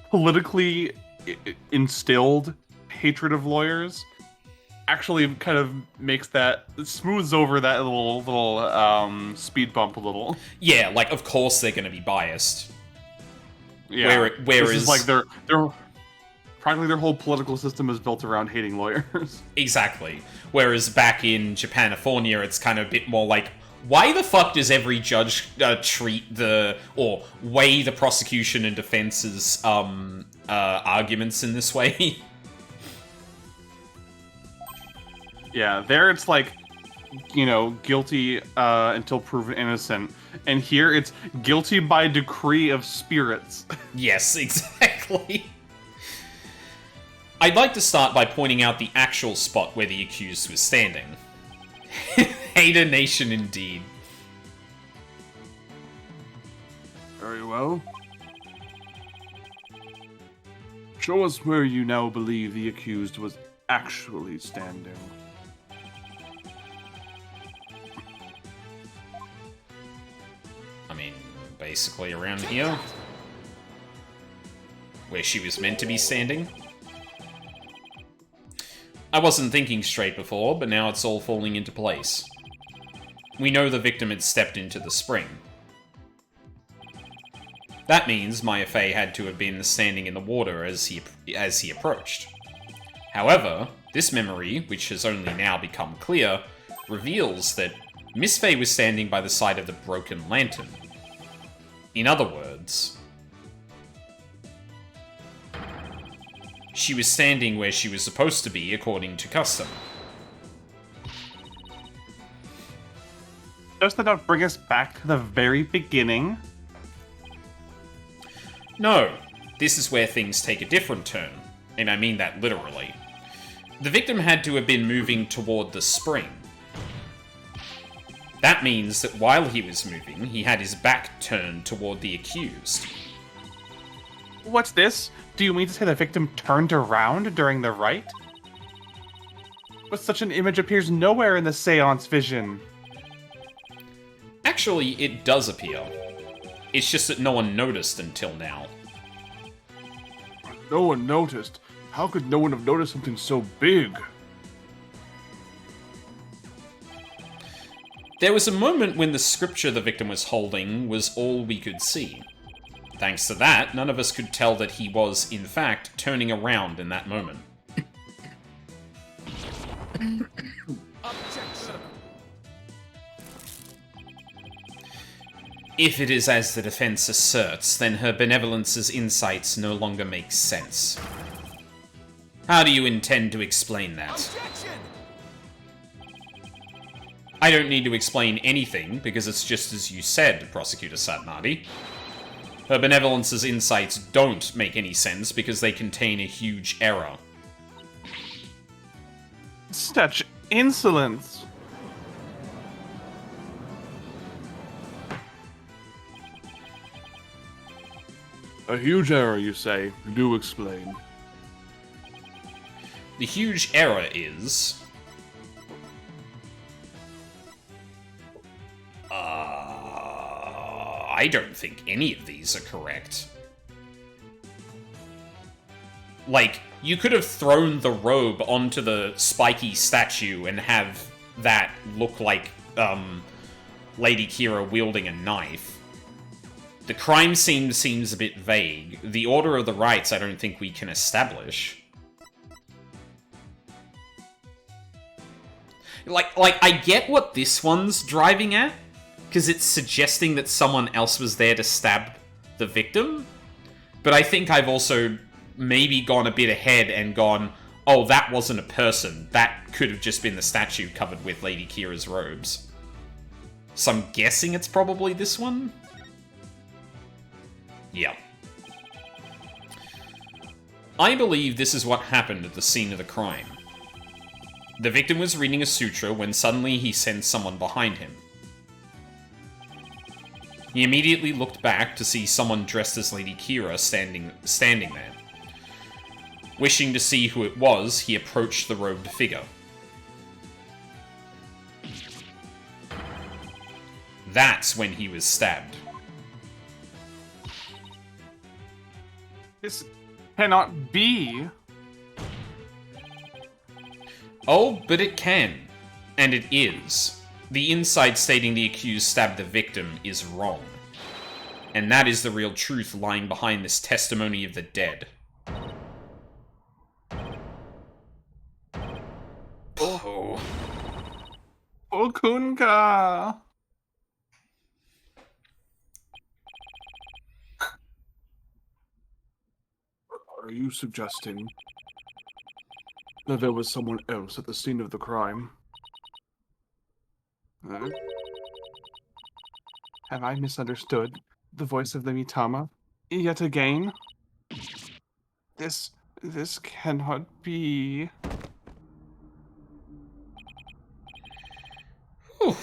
Speaker 2: politically instilled hatred of lawyers actually kind of makes that smooths over that little speed bump a little.
Speaker 1: Yeah, like of course they're going to be biased.
Speaker 2: Yeah.
Speaker 1: Whereas
Speaker 2: This is like their practically their whole political system is built around hating lawyers.
Speaker 1: exactly. Whereas back in Japanifornia, it's kind of a bit more like, why the fuck does every judge treat or weigh the prosecution and defense's arguments in this way?
Speaker 2: Yeah, there it's like, guilty until proven innocent. And here it's guilty by decree of spirits.
Speaker 1: Yes, exactly. I'd like to start by pointing out the actual spot where the accused was standing. Hater Nation indeed.
Speaker 2: Very well. Show us where you now believe the accused was actually standing.
Speaker 1: I mean, basically around here. Where she was meant to be standing. I wasn't thinking straight before, but now it's all falling into place. We know the victim had stepped into the spring. That means Mayafei had to have been standing in the water as he approached. However, this memory, which has only now become clear, reveals that Miss Fei was standing by the side of the broken lantern. In other words, she was standing where she was supposed to be according to custom.
Speaker 2: Does that not bring us back to the very beginning?
Speaker 1: No, this is where things take a different turn, and I mean that literally. The victim had to have been moving toward the spring. That means that while he was moving, he had his back turned toward the accused.
Speaker 2: What's this? Do you mean to say the victim turned around during the rite? But such an image appears nowhere in the seance vision.
Speaker 1: Actually, it does appear. It's just that no one noticed until now.
Speaker 2: No one noticed? How could no one have noticed something so big?
Speaker 1: There was a moment when the scripture the victim was holding was all we could see. Thanks to that, none of us could tell that he was, in fact, turning around in that moment.
Speaker 4: Objection.
Speaker 1: If it is as the defense asserts, then her benevolence's insights no longer make sense. How do you intend to explain that?
Speaker 4: Objection.
Speaker 1: I don't need to explain anything, because it's just as you said, Prosecutor Satnati. Her benevolence's insights don't make any sense because they contain a huge error.
Speaker 2: Such insolence! A huge error, you say? Do explain.
Speaker 1: The huge error is... I don't think any of these are correct. Like, you could have thrown the robe onto the spiky statue and have that look like, Lady Kira wielding a knife. The crime scene seems a bit vague. The order of the rites I don't think we can establish. Like, I get what this one's driving at, because it's suggesting that someone else was there to stab the victim, but I think I've also maybe gone a bit ahead and gone, oh, that wasn't a person. That could have just been the statue covered with Lady Kira's robes. So I'm guessing it's probably this one? Yeah. I believe this is what happened at the scene of the crime. The victim was reading a sutra when suddenly he sensed someone behind him. He immediately looked back to see someone dressed as Lady Kira standing there. Wishing to see who it was, he approached the robed figure. That's when he was stabbed.
Speaker 2: This cannot be.
Speaker 1: Oh, but it can. And it is. The inside stating the accused stabbed the victim is wrong. And that is the real truth lying behind this testimony of the dead. Oh.
Speaker 2: Okunka! Are you suggesting that there was someone else at the scene of the crime? Huh? Have I misunderstood the voice of the Mitama yet again? This cannot be.
Speaker 1: Whew.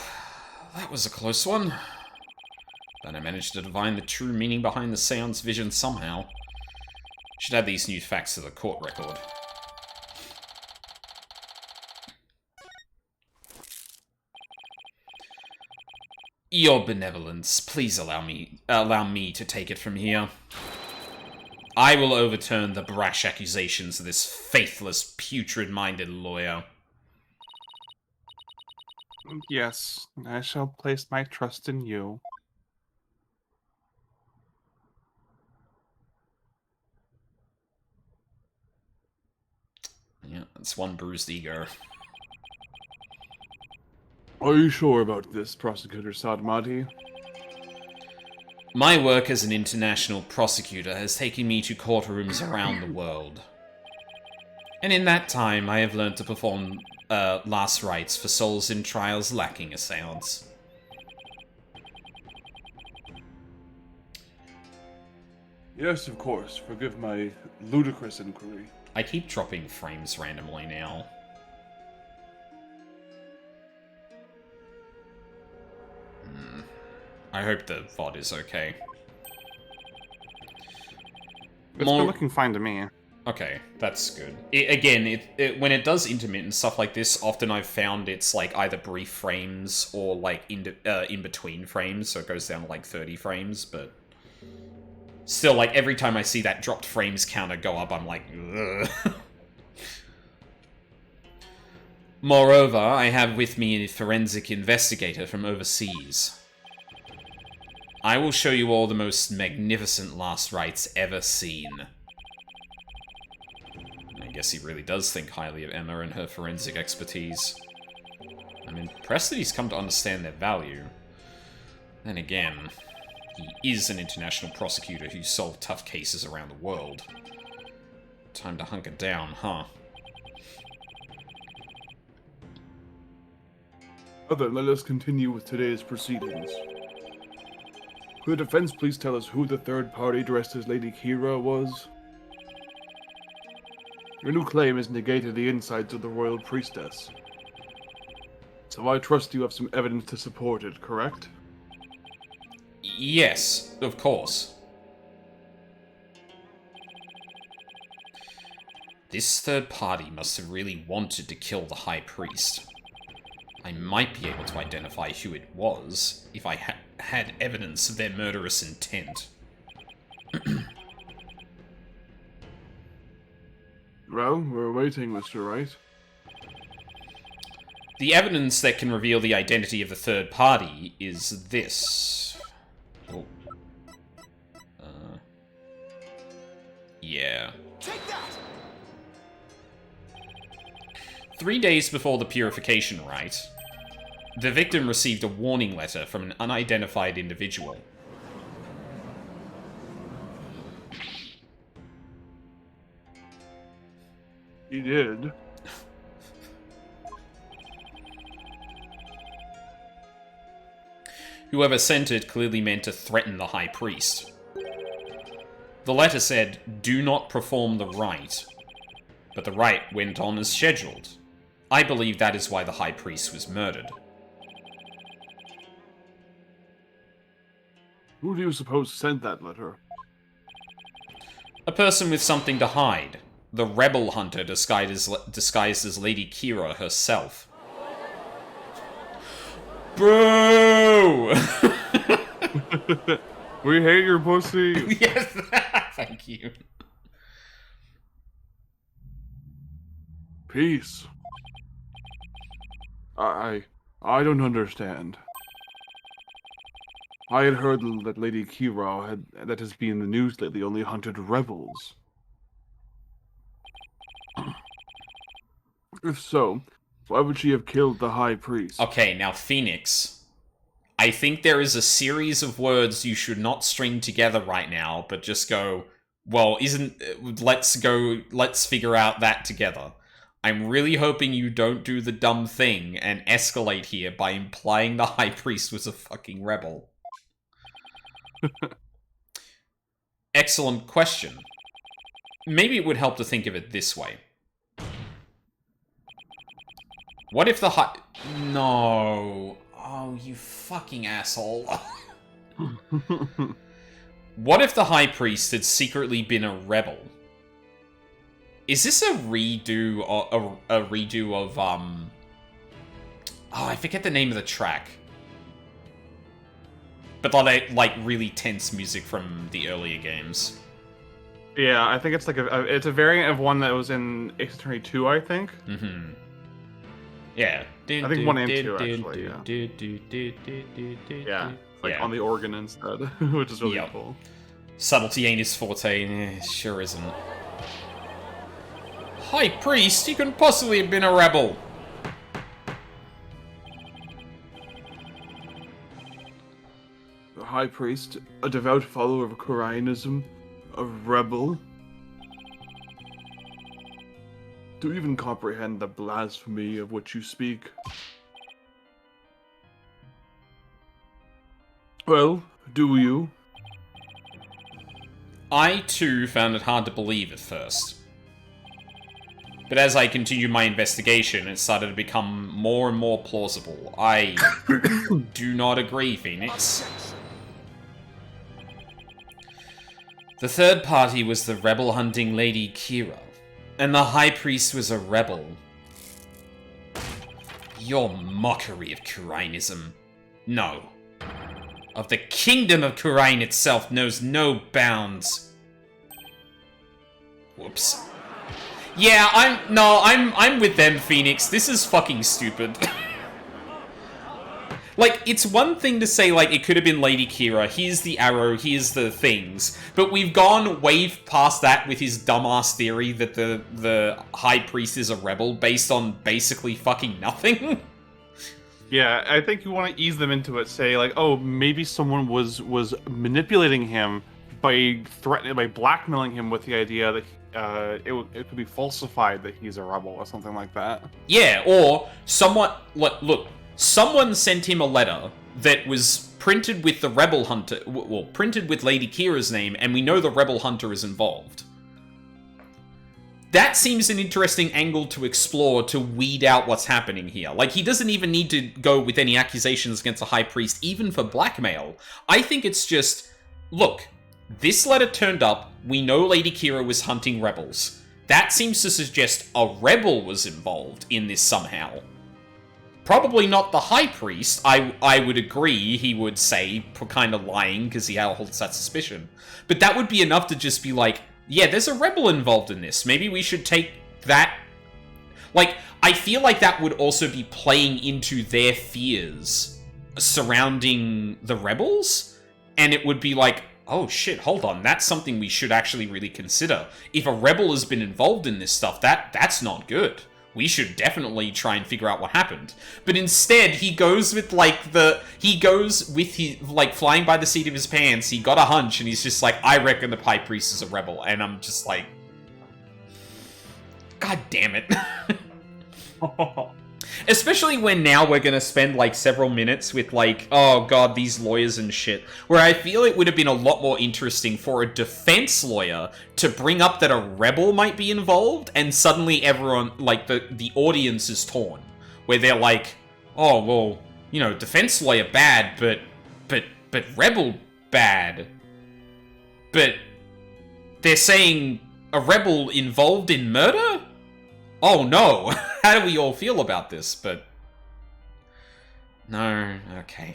Speaker 1: That was a close one. But I managed to divine the true meaning behind the seance vision somehow. Should add these new facts to the court record. Your benevolence, please allow me to take it from here. I will overturn the brash accusations of this faithless, putrid-minded lawyer.
Speaker 2: Yes, I shall place my trust in you.
Speaker 1: Yeah, that's one bruised ego.
Speaker 2: Are you sure about this, Prosecutor Sadmati?
Speaker 1: My work as an international prosecutor has taken me to courtrooms around the world. And in that time, I have learned to perform last rites for souls in trials lacking a seance.
Speaker 2: Yes, of course. Forgive my ludicrous inquiry.
Speaker 1: I keep dropping frames randomly now. I hope the VOD is okay.
Speaker 2: It's been looking fine to me.
Speaker 1: Okay, that's good. Again, when it does intermittent stuff like this, often I've found it's like either brief frames or like in between frames, so it goes down to like 30 frames, but still, like every time I see that dropped frames counter go up, I'm like, ugh. Moreover, I have with me a forensic investigator from overseas. I will show you all the most magnificent last rites ever seen. I guess he really does think highly of Emma and her forensic expertise. I'm impressed that he's come to understand their value. Then again, he is an international prosecutor who solved tough cases around the world. Time to hunker down, huh?
Speaker 2: Then let us continue with today's proceedings. Could the defense please tell us who the third party dressed as Lady Kira was? Your new claim has negated the insides of the royal priestess. So I trust you have some evidence to support it, correct?
Speaker 1: Yes, of course. This third party must have really wanted to kill the High Priest. I might be able to identify who it was if I had evidence of their murderous intent.
Speaker 2: Well, we're waiting, Mr. Wright.
Speaker 1: The evidence that can reveal the identity of the third party is this. Oh. Yeah.
Speaker 4: Take that!
Speaker 1: 3 days before the purification rite, the victim received a warning letter from an unidentified individual.
Speaker 2: He did.
Speaker 1: Whoever sent it clearly meant to threaten the High Priest. The letter said, "Do not perform the rite," but the rite went on as scheduled. I believe that is why the High Priest was murdered.
Speaker 2: Who do you suppose sent that letter?
Speaker 1: A person with something to hide. The rebel hunter disguised as Lady Kira herself. Boo!
Speaker 2: We hate your pussy!
Speaker 1: Yes, thank you.
Speaker 2: Peace. I I don't understand. I had heard that Lady Kira that has been in the news lately only hunted rebels. If so, why would she have killed the High Priest?
Speaker 1: Okay, now Phoenix. I think there is a series of words you should not string together right now, but just go, well, let's figure out that together. I'm really hoping you don't do the dumb thing and escalate here by implying the High Priest was a fucking rebel. Excellent question. Maybe it would help to think of it this way. What if the High... No. Oh, you fucking asshole. What if the High Priest had secretly been a rebel? Is this a redo of Oh, I forget the name of the track. But like really tense music from the earlier games.
Speaker 2: Yeah, I think it's like it's a variant of one that was in Ace Attorney 2, I think.
Speaker 1: Mm-hmm. Yeah.
Speaker 2: I think 1 and 2 actually. Yeah. Like on the organ instead, which is really cool.
Speaker 1: Subtlety ain't his forte. Sure isn't. High Priest? He couldn't possibly have been a rebel.
Speaker 2: The High Priest, a devout follower of Quiranism, a rebel. Do you even comprehend the blasphemy of which you speak? Well, do you?
Speaker 1: I, too, found it hard to believe at first. But as I continued my investigation, it started to become more and more plausible. I do not agree, Phoenix. The third party was the rebel-hunting Lady Kira, and the High Priest was a rebel. Your mockery of Quiranism. No. Of the kingdom of Quirain itself knows no bounds. Whoops. Yeah, I'm with them, Phoenix. This is fucking stupid. Like, it's one thing to say, like, it could have been Lady Kira, here's the arrow, here's the things, but we've gone way past that with his dumbass theory that the High Priest is a rebel based on basically fucking nothing.
Speaker 2: Yeah, I think you want to ease them into it, say, like, oh, maybe someone was manipulating him by blackmailing him with the idea that it could be falsified that he's a rebel or something like that.
Speaker 1: Yeah, or look, someone sent him a letter that was printed with the Rebel Hunter, well, printed with Lady Kira's name, and we know the Rebel Hunter is involved. That seems an interesting angle to explore to weed out what's happening here. Like, he doesn't even need to go with any accusations against a High Priest, even for blackmail. I think it's just, look, this letter turned up, we know Lady Kira was hunting rebels. That seems to suggest a rebel was involved in this somehow. Probably not the High Priest. I would agree, he would say, kind of lying, because he holds that suspicion. But that would be enough to just be like, yeah, there's a rebel involved in this. Maybe we should take that... Like, I feel like that would also be playing into their fears surrounding the rebels. And it would be like, oh shit, hold on, that's something we should actually really consider. If a rebel has been involved in this stuff, that's not good. We should definitely try and figure out what happened. But instead, he goes with, like, flying by the seat of his pants. He got a hunch, and he's just like, I reckon the High Priest is a rebel. And I'm just like, God damn it. Especially when now we're gonna spend, like, several minutes with, like, oh god, these lawyers and shit. Where I feel it would have been a lot more interesting for a defense lawyer to bring up that a rebel might be involved, and suddenly everyone, like, the audience is torn. Where they're like, oh, well, you know, defense lawyer bad, but rebel bad. But they're saying a rebel involved in murder? Oh no, how do we all feel about this? But no, okay.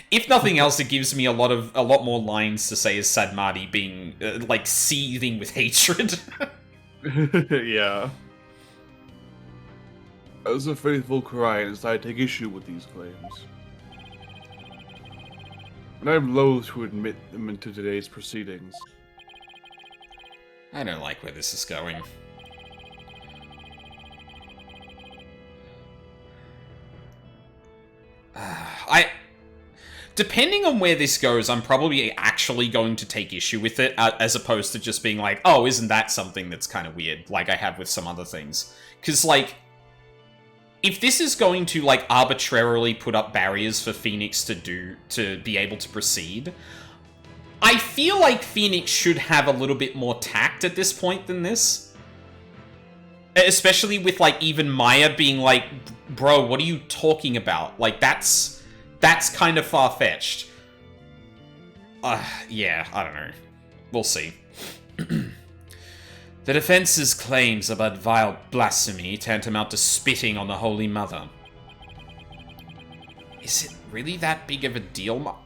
Speaker 1: If nothing else, it gives me a lot more lines to say as Sadmati being like seething with hatred.
Speaker 2: Yeah. As a faithful Koreans, I take issue with these claims. And I'm loath to admit them into today's proceedings.
Speaker 1: I don't like where this is going. Depending on where this goes, I'm probably actually going to take issue with it, as opposed to just being like, oh, isn't that something that's kind of weird, like I have with some other things. Because, like, if this is going to, like, arbitrarily put up barriers for Phoenix to be able to proceed, I feel like Phoenix should have a little bit more tact at this point than this. Especially with, like, even Maya being like, bro, what are you talking about? Like, that's kind of far-fetched. Yeah, I don't know. We'll see. The defense's claims about vile blasphemy tantamount to spitting on the Holy Mother. Is it really that big of a deal,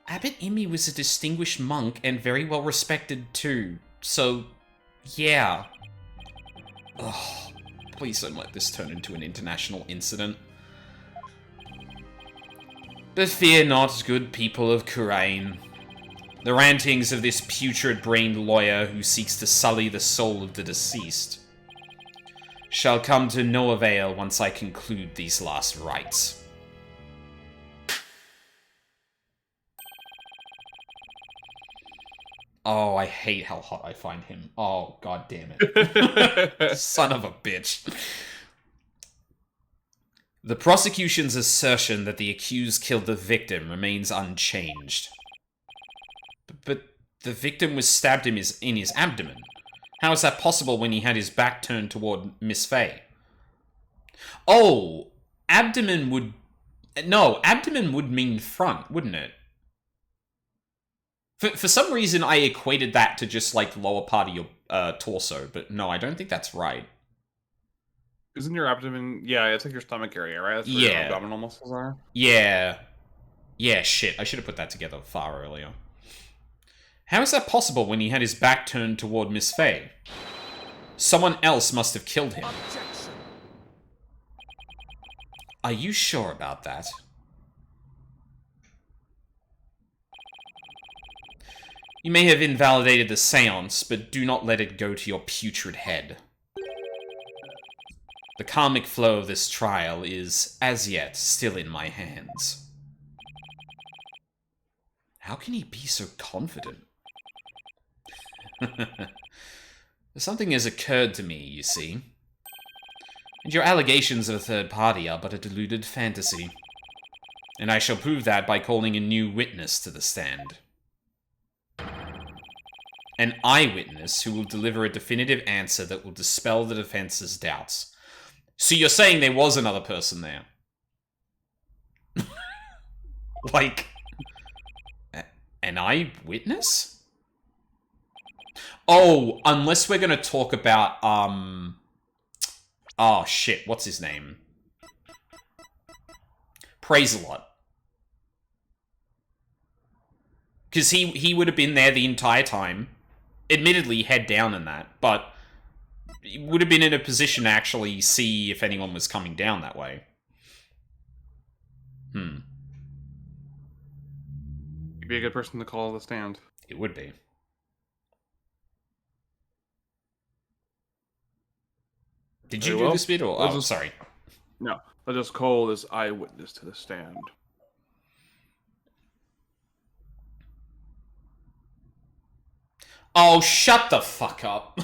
Speaker 1: Abbot Imi was a distinguished monk and very well respected too, so yeah. Ugh, please don't let this turn into an international incident. But fear not, good people of Kurain. The rantings of this putrid-brained lawyer who seeks to sully the soul of the deceased shall come to no avail once I conclude these last rites. Oh, I hate how hot I find him. Oh, god damn it. Son of a bitch. The prosecution's assertion that the accused killed the victim remains unchanged. But the victim was stabbed in his abdomen. How is that possible when he had his back turned toward Miss Fey? Oh, abdomen would... No, abdomen would mean front, wouldn't it? For some reason, I equated that to just, like, lower part of your torso, but no, I don't think that's right.
Speaker 2: Isn't your abdomen... Yeah, it's like your stomach area, right? That's where your abdominal muscles are?
Speaker 1: Yeah. Yeah, shit. I should have put that together far earlier. How is that possible when he had his back turned toward Miss Fey? Someone else must have killed him.
Speaker 4: Objection.
Speaker 1: Are you sure about that? You may have invalidated the seance, but do not let it go to your putrid head. The karmic flow of this trial is, as yet, still in my hands. How can he be so confident? Something has occurred to me, you see. And your allegations of a third party are but a deluded fantasy. And I shall prove that by calling a new witness to the stand. An eyewitness who will deliver a definitive answer that will dispel the defense's doubts. So you're saying there was another person there? Like, an eyewitness? Oh, unless we're gonna talk about, oh shit, what's his name? Zeh'lot. Because he would have been there the entire time. Admittedly, head down in that, but he would have been in a position to actually see if anyone was coming down that way. He'd
Speaker 2: be a good person to call the stand.
Speaker 1: It would be. Did you do this bit, or... Oh, sorry.
Speaker 2: No, let us call this eyewitness to the stand.
Speaker 1: Oh, shut the fuck up.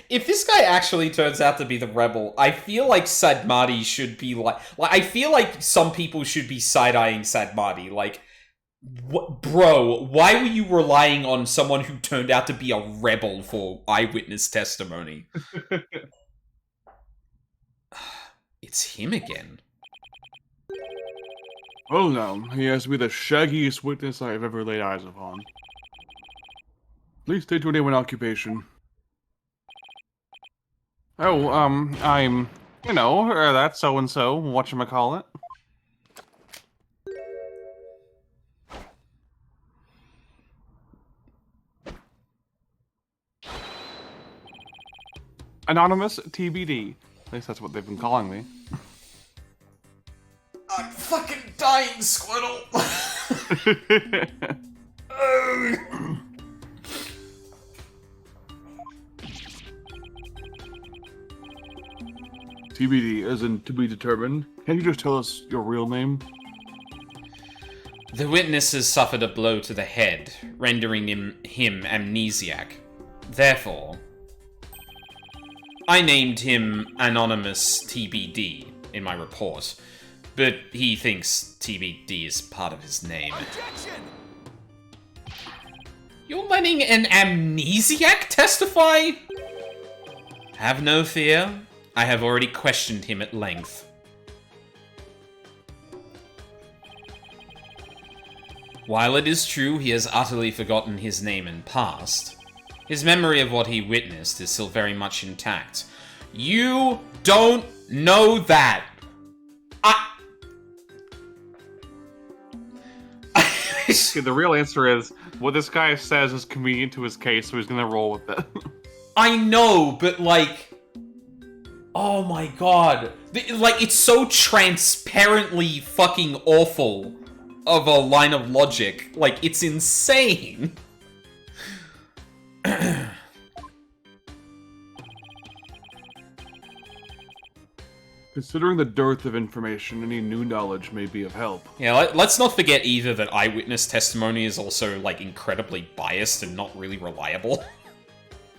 Speaker 1: If this guy actually turns out to be the rebel, I feel like Sadmati should be like I feel like some people should be side-eyeing Sadmati. Like, bro, why were you relying on someone who turned out to be a rebel for eyewitness testimony? It's him again.
Speaker 2: Oh no, he has to be the shaggiest witness I have ever laid eyes upon. Please state your name and occupation. Oh, I'm, that's so-and-so, whatchamacallit. Anonymous TBD. At least that's what they've been calling me.
Speaker 1: I'm fucking dying, Squirtle!
Speaker 2: TBD, as in to be determined. Can you just tell us your real name?
Speaker 1: The witness has suffered a blow to the head, rendering him amnesiac. Therefore, I named him Anonymous TBD in my report, but he thinks TBD is part of his name.
Speaker 4: Objection!
Speaker 1: You're letting an amnesiac testify? Have no fear. I have already questioned him at length. While it is true he has utterly forgotten his name and past, his memory of what he witnessed is still very much intact. You don't know that!
Speaker 2: Okay, the real answer is, what this guy says is convenient to his case, so he's gonna roll with it.
Speaker 1: I know, but like... Oh my god. Like, it's so transparently fucking awful of a line of logic. Like, it's insane.
Speaker 2: Considering the dearth of information, any new knowledge may be of help.
Speaker 1: Yeah, let's not forget either that eyewitness testimony is also, like, incredibly biased and not really reliable.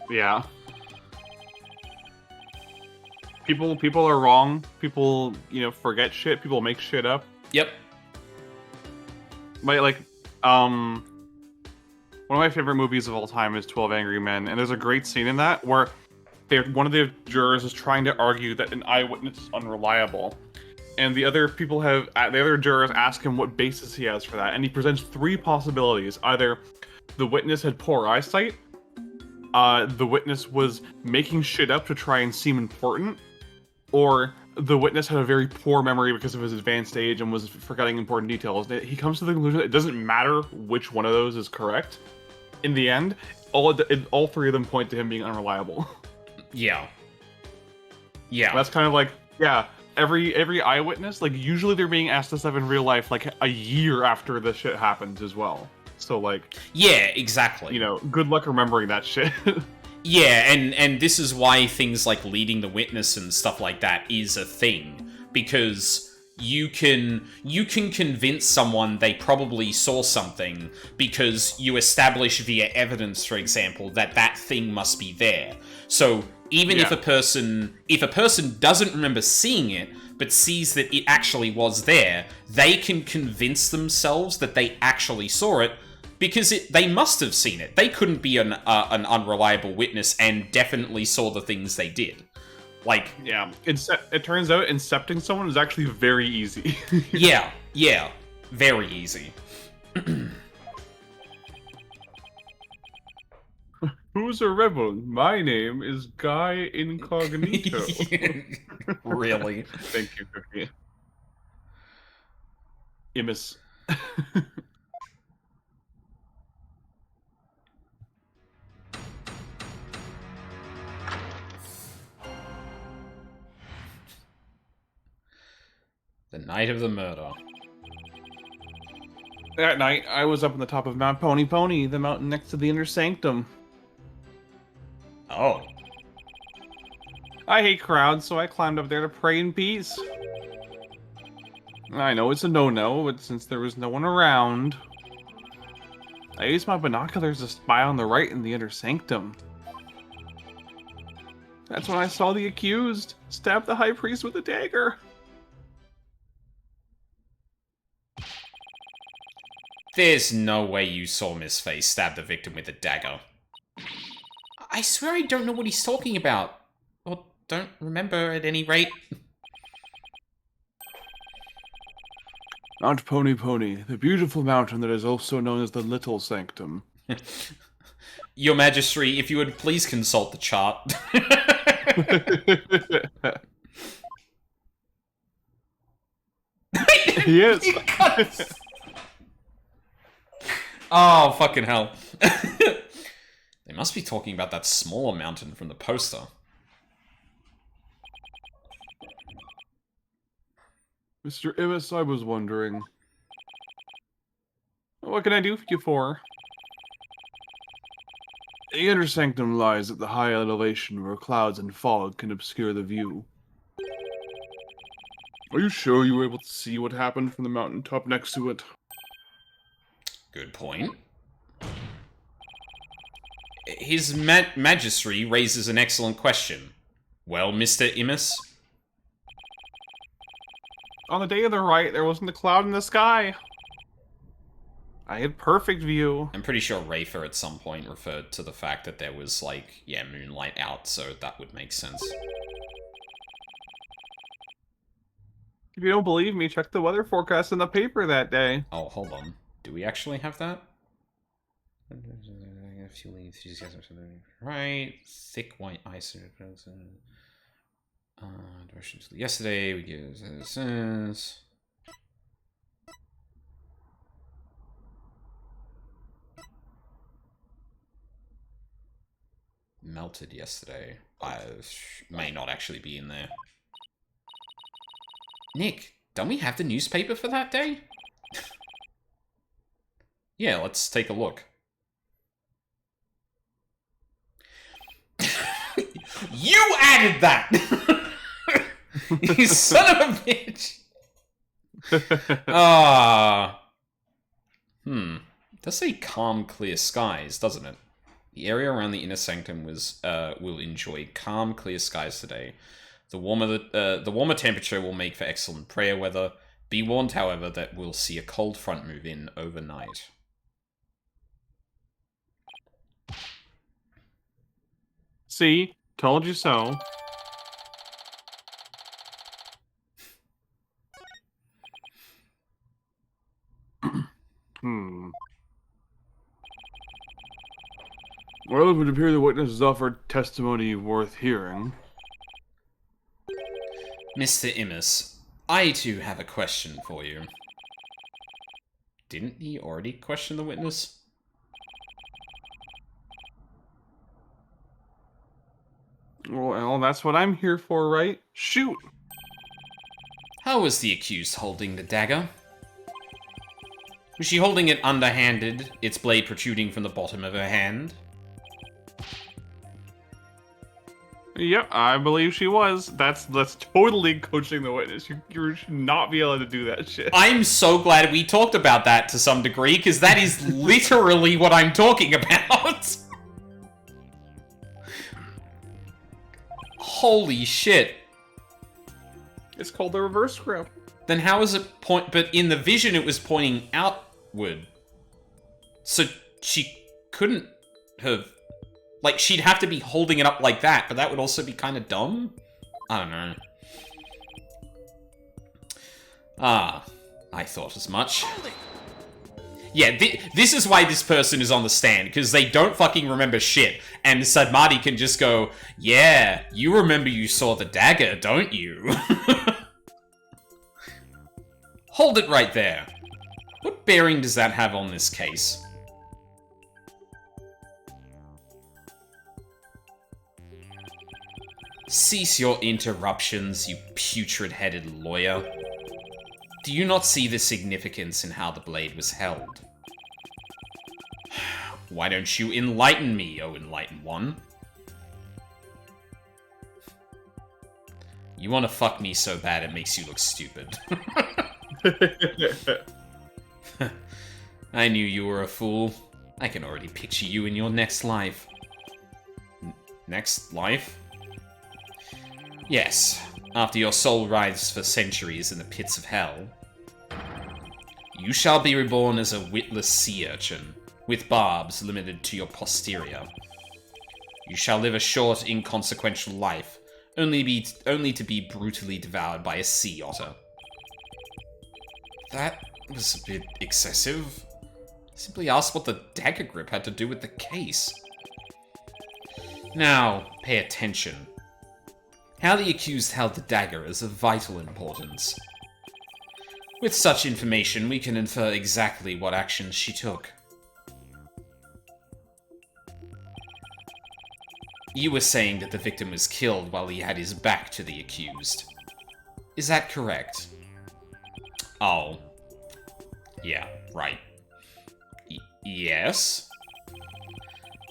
Speaker 2: Yeah. People are wrong. People, forget shit. People make shit up.
Speaker 1: Yep.
Speaker 2: Like, one of my favorite movies of all time is 12 Angry Men, and there's a great scene in that where one of the jurors is trying to argue that an eyewitness is unreliable, and the other jurors ask him what basis he has for that, and he presents three possibilities. Either the witness had poor eyesight, the witness was making shit up to try and seem important, or the witness had a very poor memory because of his advanced age and was forgetting important details. He comes to the conclusion that it doesn't matter which one of those is correct. In the end, all three of them point to him being unreliable.
Speaker 1: Yeah. Yeah.
Speaker 2: That's kind of like, yeah, every eyewitness, like, usually they're being asked this stuff in real life, like, a year after the shit happens as well. So, like...
Speaker 1: Yeah, exactly.
Speaker 2: Good luck remembering that shit.
Speaker 1: Yeah, and this is why things like leading the witness and stuff like that is a thing. Because you can convince someone they probably saw something because you establish via evidence, for example, that thing must be there. So even if a person doesn't remember seeing it, but sees that it actually was there, they can convince themselves that they actually saw it because they must have seen it. They couldn't be an unreliable witness and definitely saw the things they did. Like,
Speaker 2: yeah, it turns out incepting someone is actually very easy.
Speaker 1: yeah, very easy.
Speaker 2: Who's a rebel? My name is Guy Incognito.
Speaker 1: Really?
Speaker 2: Thank you, Cookie. Imus.
Speaker 1: The night of the murder.
Speaker 2: That night, I was up on the top of Mount Pony, the mountain next to the Inner Sanctum.
Speaker 1: Oh.
Speaker 2: I hate crowds, so I climbed up there to pray in peace. I know it's a no-no, but since there was no one around, I used my binoculars to spy on the right in the Inner Sanctum. That's when I saw the accused stab the High Priest with a dagger.
Speaker 1: There's no way you saw Miss Face stab the victim with a dagger. I swear I don't know what he's talking about. Or don't remember at any rate.
Speaker 2: Mount Pony, the beautiful mountain that is also known as the Little Sanctum.
Speaker 1: Your Majesty, if you would please consult the chart.
Speaker 2: He is.
Speaker 1: Oh, fucking hell. They must be talking about that smaller mountain from the poster.
Speaker 2: Mr. Immis, I was wondering. What can I do for you for? The inner sanctum lies at the high elevation where clouds and fog can obscure the view. Are you sure you were able to see what happened from the mountaintop next to it?
Speaker 1: Good point. His Majesty raises an excellent question. Well, Mr. Immis?
Speaker 2: On the day of the rite, there wasn't a cloud in the sky. I had perfect view.
Speaker 1: I'm pretty sure Rafer at some point referred to the fact that there was, like, yeah, moonlight out, so that would make sense.
Speaker 2: If you don't believe me, check the weather forecast in the paper that day.
Speaker 1: Oh, hold on. Do we actually have that? Right. Thick white ice. Direction to yesterday. We get this. Melted yesterday. I may not actually be in there. Nick, don't we have the newspaper for that day? Yeah, let's take a look. You added that! You son of a bitch! It does say calm, clear skies, doesn't it? The area around the inner sanctum will enjoy calm, clear skies today. The warmer temperature will make for excellent prayer weather. Be warned, however, that we'll see a cold front move in overnight.
Speaker 2: See? Told you so. Well, it would appear the witnesses offered testimony worth hearing.
Speaker 1: Mr. Immis, I too have a question for you. Didn't he already question the witness?
Speaker 2: Well, that's what I'm here for, right? Shoot!
Speaker 1: How was the accused holding the dagger? Was she holding it underhanded, its blade protruding from the bottom of her hand?
Speaker 2: Yep, I believe she was. That's totally coaching the witness. You should not be able to do that shit.
Speaker 1: I'm so glad we talked about that to some degree, because that is literally what I'm talking about. Holy shit.
Speaker 2: It's called the reverse grip.
Speaker 1: Then how is it point... But in the vision, it was pointing outward. So she couldn't have... Like, she'd have to be holding it up like that, but that would also be kind of dumb? I don't know. Ah, I thought as much. Yeah, this is why this person is on the stand, because they don't fucking remember shit. And Sadmati can just go, yeah, you remember you saw the dagger, don't you? Hold it right there. What bearing does that have on this case? Cease your interruptions, you putrid-headed lawyer. Do you not see the significance in how the blade was held? Why don't you enlighten me, O Enlightened One? You want to fuck me so bad it makes you look stupid. I knew you were a fool. I can already picture you in your next life. Next life? Yes, after your soul writhes for centuries in the pits of hell. You shall be reborn as a witless sea urchin, with barbs limited to your posterior. You shall live a short, inconsequential life, only to be brutally devoured by a sea otter. That was a bit excessive. Simply ask what the dagger grip had to do with the case. Now, pay attention. How the accused held the dagger is of vital importance. With such information, we can infer exactly what actions she took. You were saying that the victim was killed while he had his back to the accused. Is that correct? Oh. Yeah, right. Yes?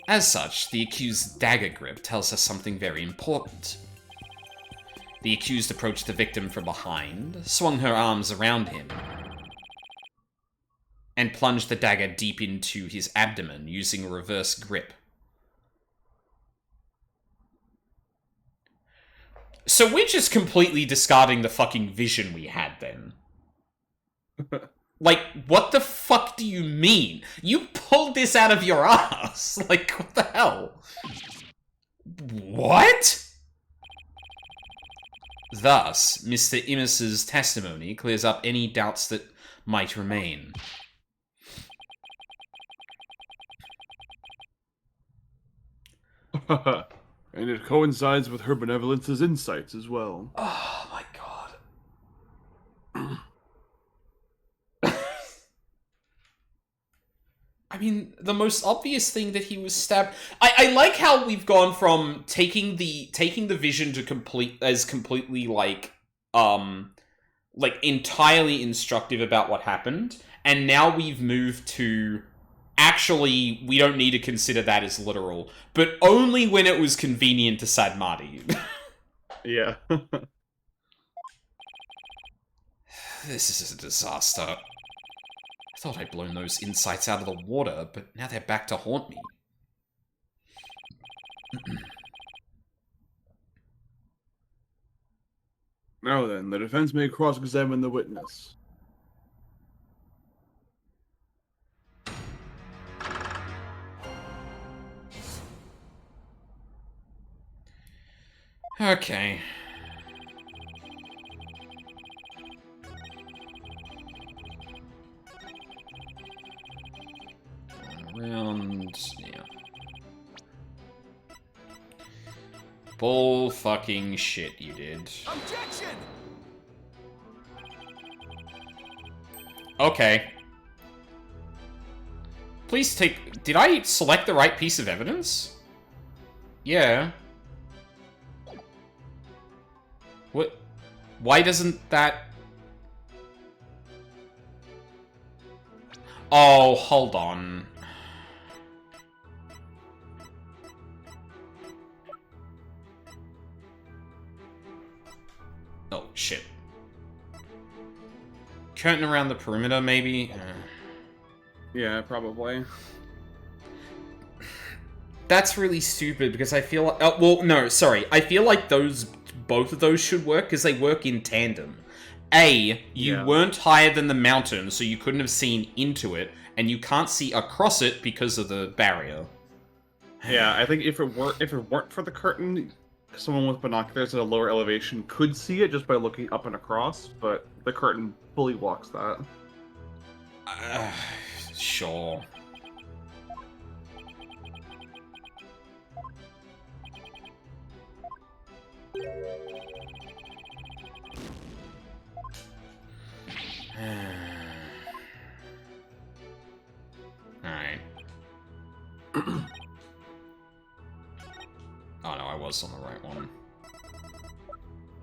Speaker 1: As such, the accused's dagger grip tells us something very important. The accused approached the victim from behind, swung her arms around him, and plunged the dagger deep into his abdomen using a reverse grip. So we're just completely discarding the fucking vision we had then. Like, what the fuck do you mean? You pulled this out of your ass! Like, what the hell? What? Thus, Mr. Immis's testimony clears up any doubts that might remain.
Speaker 2: And it coincides with her benevolence's insights as well.
Speaker 1: Oh my god. I mean, the most obvious thing that he was stabbed. I like how we've gone from taking the vision to completely like entirely instructive about what happened, and now we've moved to actually we don't need to consider that as literal, but only when it was convenient to Sadmati.
Speaker 2: Yeah.
Speaker 1: This is a disaster. I thought I'd blown those insights out of the water, but now they're back to haunt me.
Speaker 2: Now then, the defense may cross-examine the witness.
Speaker 1: Okay. Around, yeah. Bull fucking shit you did.
Speaker 4: Objection!
Speaker 1: Okay. Please take... Did I select the right piece of evidence? Yeah. What? Why doesn't that... Oh, hold on. Oh, shit. Curtain around the perimeter, maybe?
Speaker 2: Yeah, probably.
Speaker 1: That's really stupid, because I feel like... Oh, well, no, sorry. I feel like both of those should work, because they work in tandem. A, you weren't higher than the mountain, so you couldn't have seen into it, and you can't see across it because of the barrier.
Speaker 2: Yeah, I think if it weren't for the curtain, someone with binoculars at a lower elevation could see it just by looking up and across, but the curtain fully blocks that.
Speaker 1: Sure. Alright. Oh no, I was on the right one.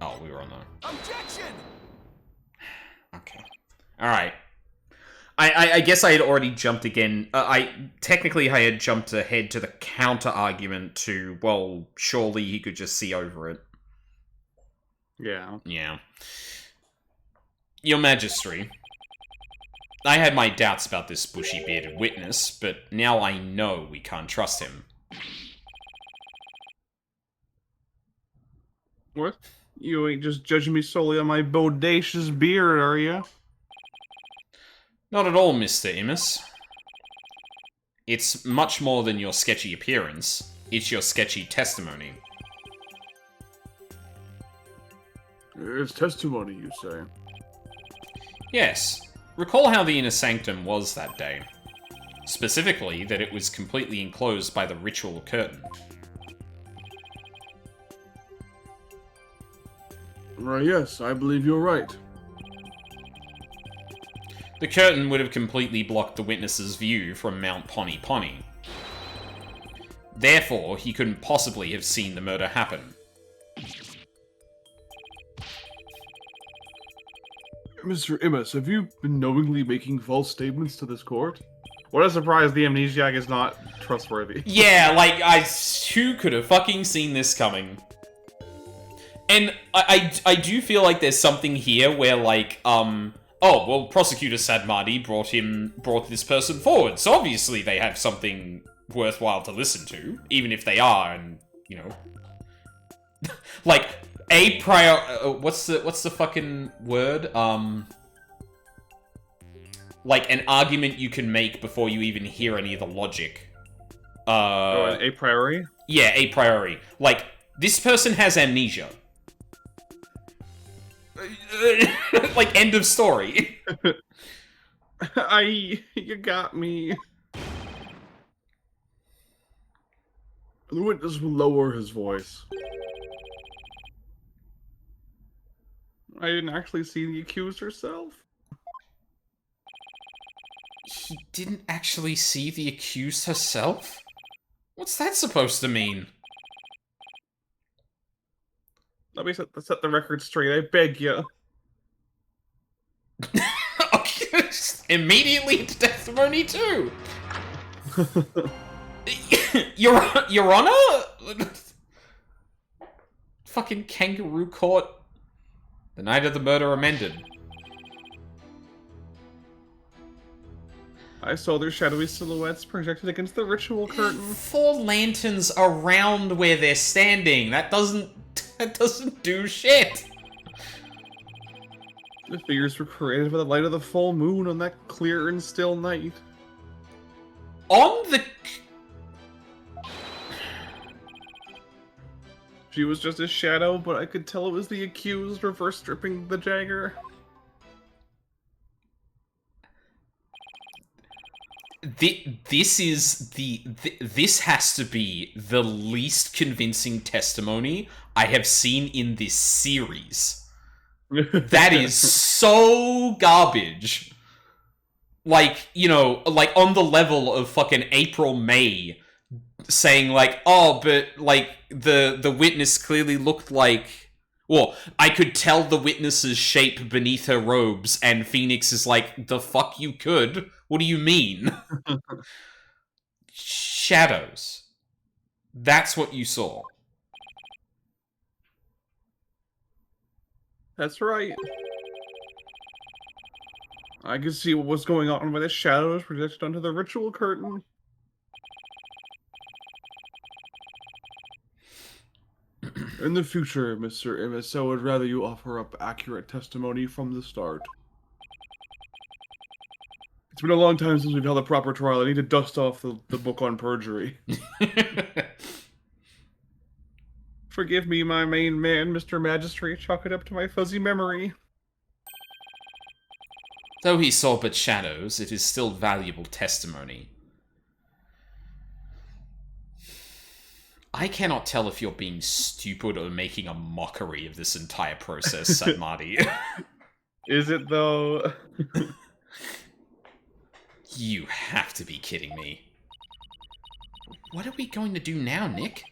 Speaker 1: Oh, we were on the...
Speaker 4: Objection!
Speaker 1: Okay. Alright. I guess I had already jumped again. Technically I had jumped ahead to the counter argument to, well, surely he could just see over it.
Speaker 2: Yeah.
Speaker 1: Yeah. Your Majesty, I had my doubts about this bushy-bearded witness, but now I know we can't trust him.
Speaker 2: What? You ain't just judging me solely on my bodacious beard, are you?
Speaker 1: Not at all, Mr. Immis. It's much more than your sketchy appearance. It's your sketchy testimony.
Speaker 2: It's testimony, you say?
Speaker 1: Yes. Recall how the inner sanctum was that day. Specifically, that it was completely enclosed by the ritual curtain.
Speaker 5: Yes, I believe you're right.
Speaker 1: The curtain would have completely blocked the witness's view from Mount Pony Pony. Therefore, he couldn't possibly have seen the murder happen.
Speaker 5: Mr. Immus, have you been knowingly making false statements to this court?
Speaker 2: What a surprise the amnesiac is not trustworthy.
Speaker 1: Yeah, like, who could have fucking seen this coming? And I do feel like there's something here where, like, oh, well, Prosecutor Sadmadi brought this person forward, so obviously they have something worthwhile to listen to, even if they are, and, you know... like, a prior... what's the fucking word? Like, an argument you can make before you even hear any of the logic.
Speaker 2: A priori?
Speaker 1: Yeah, a priori. Like, this person has amnesia. Like, end of story.
Speaker 5: You got me. The witness will lower his voice.
Speaker 2: I didn't actually see the accused herself.
Speaker 1: He didn't actually see the accused herself? What's that supposed to mean?
Speaker 2: Let me set the record straight, I beg you.
Speaker 1: Immediately into testimony too. Your Honor? Fucking kangaroo court. The night of the murder amended.
Speaker 2: I saw their shadowy silhouettes projected against the ritual curtain.
Speaker 1: 4 lanterns around where they're standing. That doesn't do shit.
Speaker 2: The figures were created by the light of the full moon on that clear and still night.
Speaker 1: On the...
Speaker 2: She was just a shadow, but I could tell it was the accused reverse stripping the Jagger.
Speaker 1: This has to be the least convincing testimony I have seen in this series. That is so garbage. Like, you know, like on the level of fucking April May saying like, oh, but like the witness clearly looked like, well, I could tell the witness's shape beneath her robes, and Phoenix is like, the fuck you could? What do you mean? Shadows. That's what you saw.
Speaker 2: That's right. I could see what was going on by the shadows projected onto the ritual curtain.
Speaker 5: In the future, Mr. Immus, I would rather you offer up accurate testimony from the start. It's been a long time since we've held a proper trial. I need to dust off the book on perjury.
Speaker 2: Forgive me, my main man, Mr. Magistrate. Chalk it up to my fuzzy memory.
Speaker 1: Though he saw but shadows, it is still valuable testimony. I cannot tell if you're being stupid or making a mockery of this entire process, Sadmadi.
Speaker 2: Is it, though?
Speaker 1: You have to be kidding me. What are we going to do now, Nick?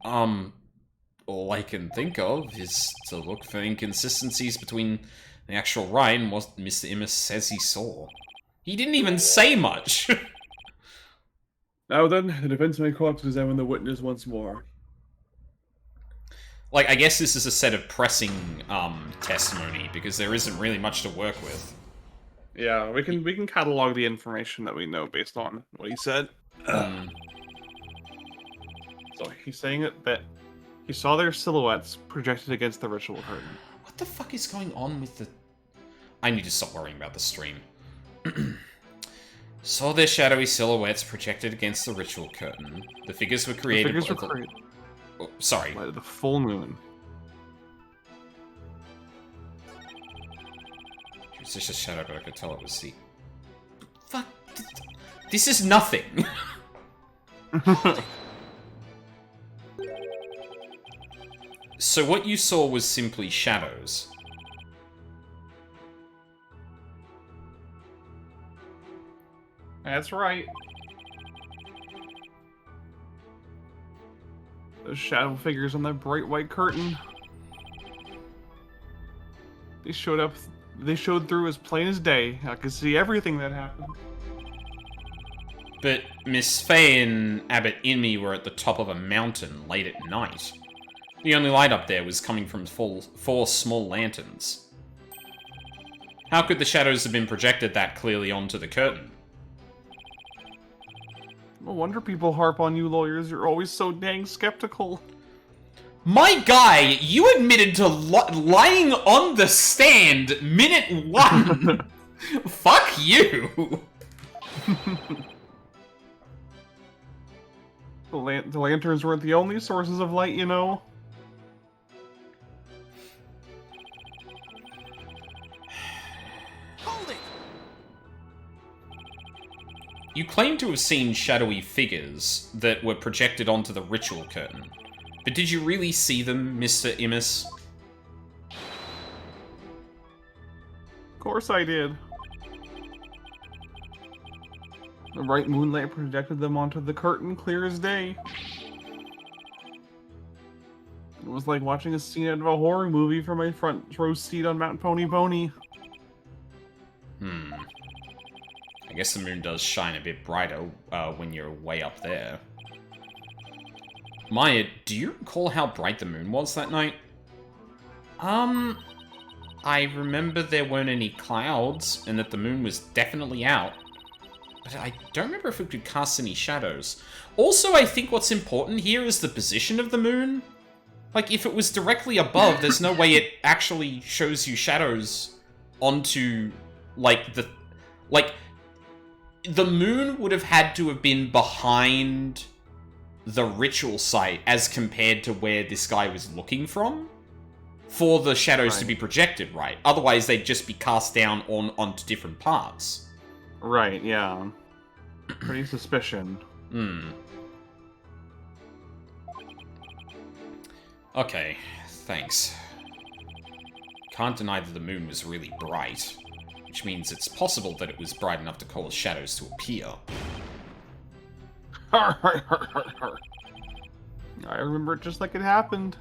Speaker 1: All I can think of is to look for inconsistencies between the actual right and what Mr. Immus says he saw. He didn't even say much.
Speaker 5: Now then, the defense may call up to examine the witness once more.
Speaker 1: Like, I guess this is a set of pressing, testimony, because there isn't really much to work with.
Speaker 2: Yeah, we can catalog the information that we know based on what he said. So he's saying that he saw their silhouettes projected against the ritual curtain.
Speaker 1: What the fuck is going on with the... I need to stop worrying about the stream. Saw their shadowy silhouettes projected against the ritual curtain. The figures were created by the... Oh, sorry.
Speaker 2: By the full moon.
Speaker 1: It was just a shadow, but I could tell it was the... Fuck. This is nothing. So what you saw was simply shadows.
Speaker 2: That's right. Those shadow figures on that bright white curtain. They showed through as plain as day. I could see everything that happened.
Speaker 1: But Miss Fey and Abbot Inmee were at the top of a mountain late at night. The only light up there was coming from four small lanterns. How could the shadows have been projected that clearly onto the curtain?
Speaker 2: No wonder people harp on you lawyers. You're always so dang skeptical.
Speaker 1: My guy, you admitted to lying on the stand minute 1! Fuck you!
Speaker 2: The lanterns weren't the only sources of light, you know.
Speaker 4: Hold it!
Speaker 1: You claim to have seen shadowy figures that were projected onto the ritual curtain. But did you really see them, Mr. Immis?
Speaker 2: Of course I did. The bright moonlight projected them onto the curtain clear as day. It was like watching a scene out of a horror movie from my front row seat on Mount Pony Pony.
Speaker 1: I guess the moon does shine a bit brighter when you're way up there. Maya, do you recall how bright the moon was that night? I remember there weren't any clouds, and that the moon was definitely out. But I don't remember if it could cast any shadows. Also, I think what's important here is the position of the moon. Like, if it was directly above, there's no way it actually shows you shadows onto, like, the... Like, the moon would have had to have been behind the ritual site as compared to where this guy was looking from for the shadows to be projected, right? Otherwise, they'd just be cast down onto different parts.
Speaker 2: Right, yeah. Pretty suspicion.
Speaker 1: Okay, thanks. Can't deny that the moon was really bright, which means it's possible that it was bright enough to cause shadows to appear.
Speaker 2: I remember it just like it happened.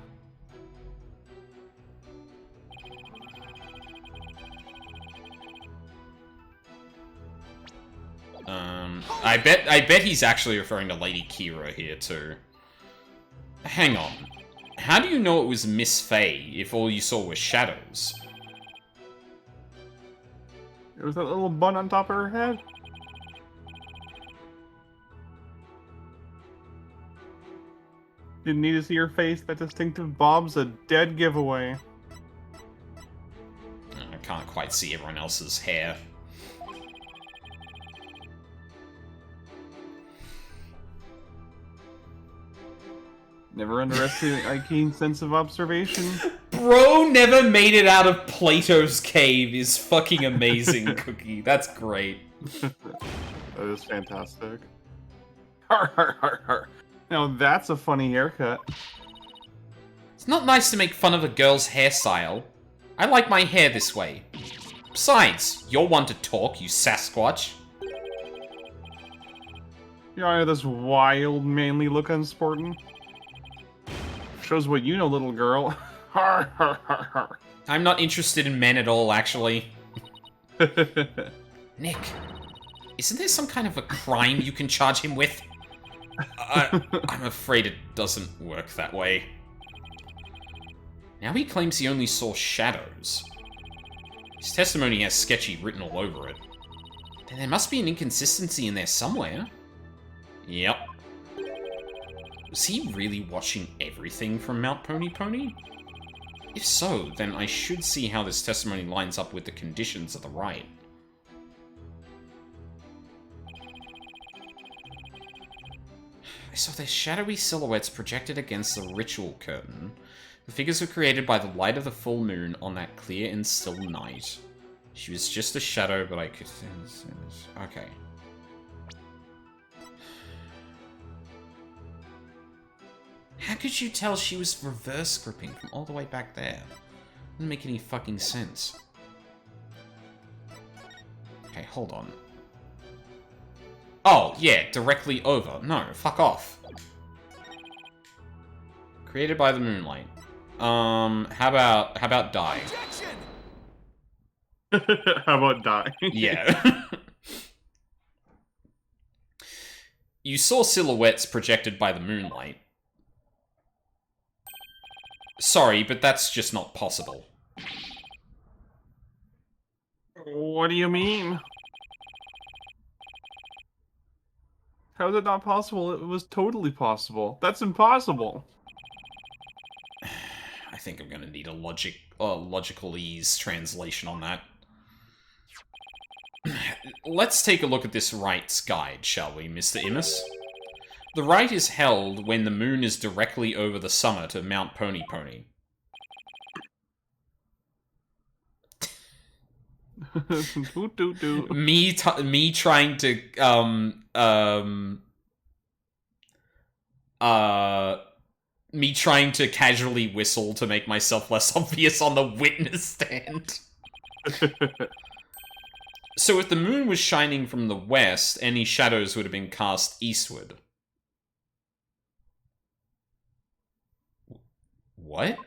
Speaker 1: I bet he's actually referring to Lady Kira here too. Hang on. How do you know it was Miss Fey if all you saw were shadows?
Speaker 2: It was that little bun on top of her head. Didn't need to see her face. That distinctive bob's a dead giveaway.
Speaker 1: I can't quite see everyone else's hair.
Speaker 2: Never underestimate Ikeen's sense of observation.
Speaker 1: Bro never made it out of Plato's cave is fucking amazing, Cookie. That's great.
Speaker 2: That is fantastic. Har, har, har, har. Now that's a funny haircut.
Speaker 1: It's not nice to make fun of a girl's hairstyle. I like my hair this way. Besides, you're one to talk, you Sasquatch.
Speaker 2: You know, this wild, manly look unsporting. Shows what you know, little girl. Har, har, har, har.
Speaker 1: I'm not interested in men at all, actually. Nick, isn't there some kind of a crime you can charge him with? I'm afraid it doesn't work that way. Now he claims he only saw shadows. His testimony has sketchy written all over it. Then there must be an inconsistency in there somewhere. Yep. Was he really watching everything from Mount Pony Pony? If so, then I should see how this testimony lines up with the conditions of the rite. I saw their shadowy silhouettes projected against the ritual curtain. The figures were created by the light of the full moon on that clear and still night. She was just a shadow, but I could... Okay. How could you tell she was reverse gripping from all the way back there? Doesn't make any fucking sense. Okay, hold on. Oh, yeah, directly over. No, fuck off. Created by the moonlight. How about die?
Speaker 4: Objection!
Speaker 2: How about die?
Speaker 1: Yeah. You saw silhouettes projected by the moonlight. Sorry, but that's just not possible.
Speaker 2: What do you mean? How is it not possible? It was totally possible. That's impossible.
Speaker 1: I think I'm gonna need a logical ease translation on that. Let's take a look at this rights guide, shall we, Mr. Immus? The right is held when the moon is directly over the summit of Mount Pony Pony.
Speaker 2: Doot, doot, doot.
Speaker 1: Me trying to me trying to casually whistle to make myself less obvious on the witness stand. So if the moon was shining from the west, any shadows would have been cast eastward. What?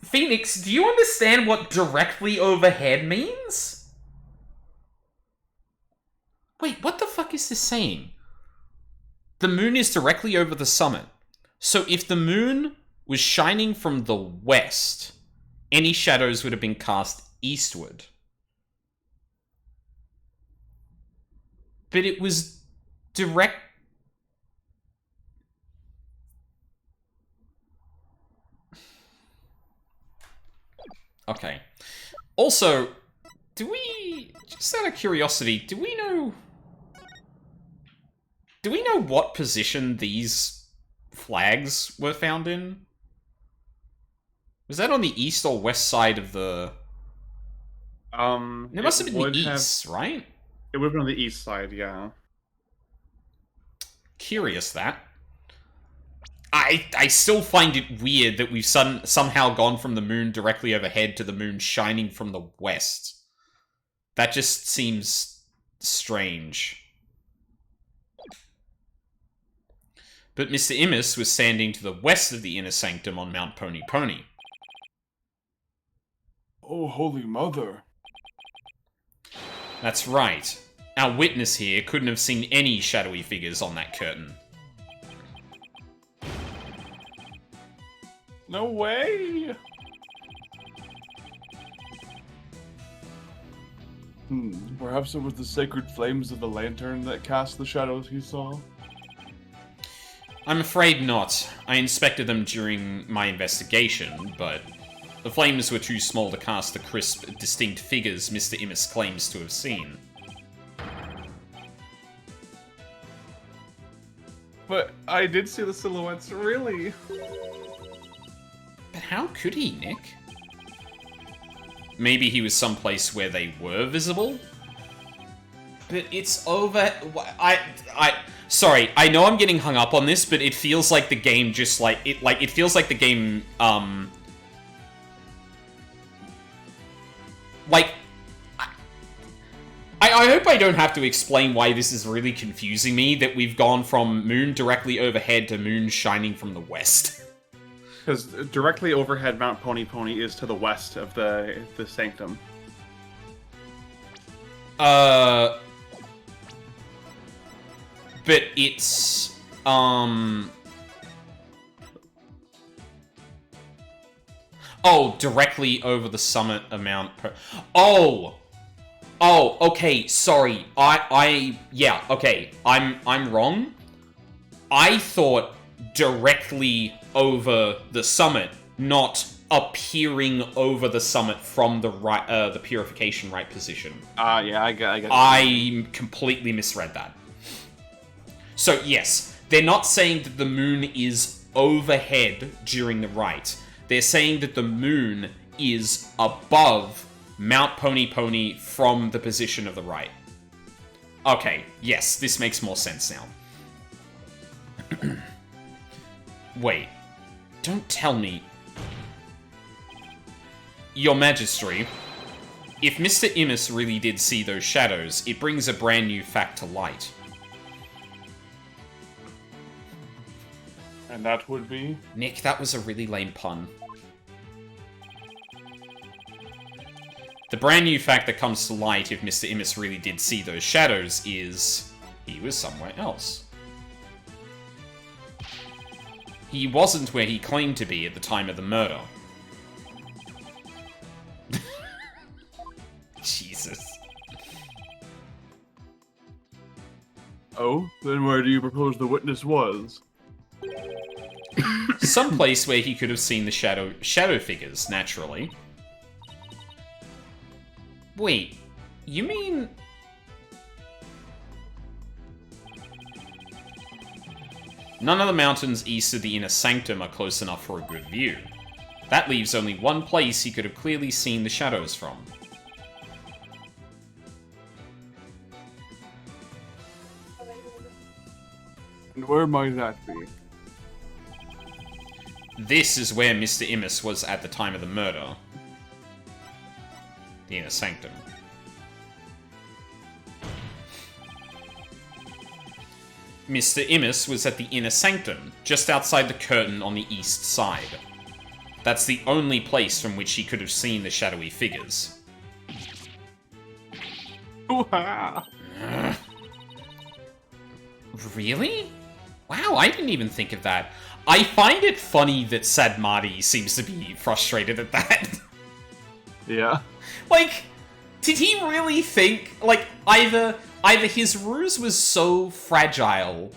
Speaker 1: Phoenix, do you understand what directly overhead means? Wait, what the fuck is this saying? The moon is directly over the summit. So if the moon was shining from the west, any shadows would have been cast eastward. But it was direct... Okay. Also, do we... Just out of curiosity, do we know what position these flags were found in? Was that on the east or west side of the... It must have been the east, right?
Speaker 2: It would have been on the east side, yeah.
Speaker 1: Curious, that. I still find it weird that we've somehow gone from the moon directly overhead to the moon shining from the west. That just seems strange. But Mr. Immus was standing to the west of the inner sanctum on Mount Pony Pony.
Speaker 5: Oh, Holy Mother.
Speaker 1: That's right. Our witness here couldn't have seen any shadowy figures on that curtain.
Speaker 2: No way!
Speaker 5: Perhaps it was the sacred flames of the lantern that cast the shadows he saw?
Speaker 1: I'm afraid not. I inspected them during my investigation, but the flames were too small to cast the crisp, distinct figures Mr. Immus claims to have seen.
Speaker 2: But I did see the silhouettes, really.
Speaker 1: But how could he, Nick? Maybe he was someplace where they were visible? But it's over... Sorry, I know I'm getting hung up on this, but it feels like the game just, it feels like the game, I hope I don't have to explain why this is really confusing me, that we've gone from moon directly overhead to moon shining from the west.
Speaker 2: Because directly overhead Mount Pony Pony is to the west of the sanctum.
Speaker 1: But it's, Oh, directly over the summit of Mount Oh! Oh, okay, sorry. Yeah, okay. I'm wrong. I thought directly over the summit, not appearing over the summit from the right, the purification right position.
Speaker 2: Yeah, I get it.
Speaker 1: I completely misread that. So, yes, they're not saying that the moon is overhead during the rite. They're saying that the moon is above Mount Pony Pony from the position of the right. Okay, yes, this makes more sense now. Wait, don't tell me... Your Majesty, if Mr. Immus really did see those shadows, it brings a brand new fact to light.
Speaker 2: And that would be?
Speaker 1: Nick, that was a really lame pun. The brand new fact that comes to light if Mr. Immus really did see those shadows is... he was somewhere else. He wasn't where he claimed to be at the time of the murder. Jesus.
Speaker 5: Oh, then where do you propose the witness was?
Speaker 1: Some place where he could have seen the shadow figures, naturally. Wait, you mean... None of the mountains east of the Inner Sanctum are close enough for a good view. That leaves only one place he could have clearly seen the shadows from.
Speaker 5: And where might that be?
Speaker 1: This is where Mr. Immus was at the time of the murder. The Inner Sanctum. Mr. Immus was at the Inner Sanctum, just outside the curtain on the east side. That's the only place from which he could have seen the shadowy figures. Really? Wow, I didn't even think of that. I find it funny that Sadmati seems to be frustrated at that.
Speaker 5: Yeah.
Speaker 1: Like, did he really think, like, either his ruse was so fragile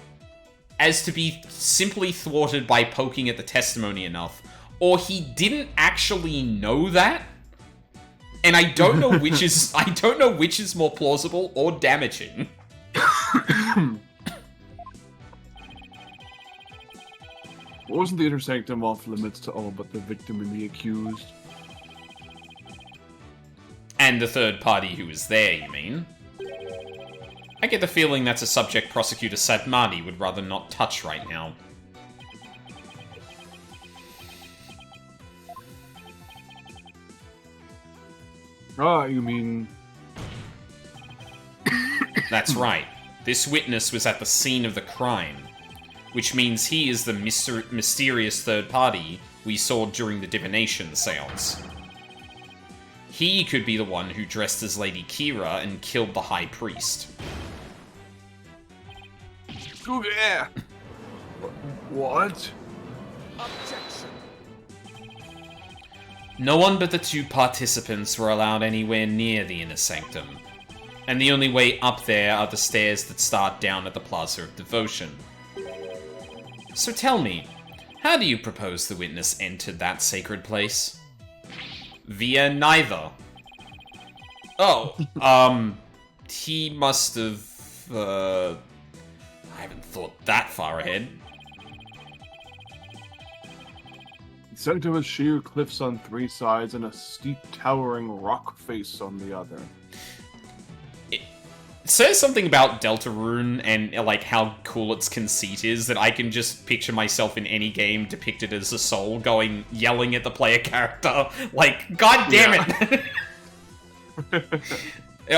Speaker 1: as to be simply thwarted by poking at the testimony enough, or he didn't actually know that? And I don't know which is more plausible or damaging.
Speaker 5: Wasn't the Inner Sanctum off limits to all but the victim and the accused?
Speaker 1: And the third party who was there, you mean? I get the feeling that's a subject Prosecutor Sadmati would rather not touch right now.
Speaker 5: Ah, you mean...
Speaker 1: That's right. This witness was at the scene of the crime, which means he is the mysterious third party we saw during the divination seance. He could be the one who dressed as Lady Kira and killed the High Priest.
Speaker 5: Oh, yeah! What?
Speaker 4: Objection.
Speaker 1: No one but the two participants were allowed anywhere near the Inner Sanctum, and the only way up there are the stairs that start down at the Plaza of Devotion. So tell me, how do you propose the witness entered that sacred place? Via neither. Oh, he must have, I haven't thought that far ahead.
Speaker 5: The sanctum has sheer cliffs on three sides and a steep, towering rock face on the other.
Speaker 1: It says something about Deltarune and, like, how cool its conceit is that I can just picture myself in any game depicted as a soul yelling at the player character, like, God damn it!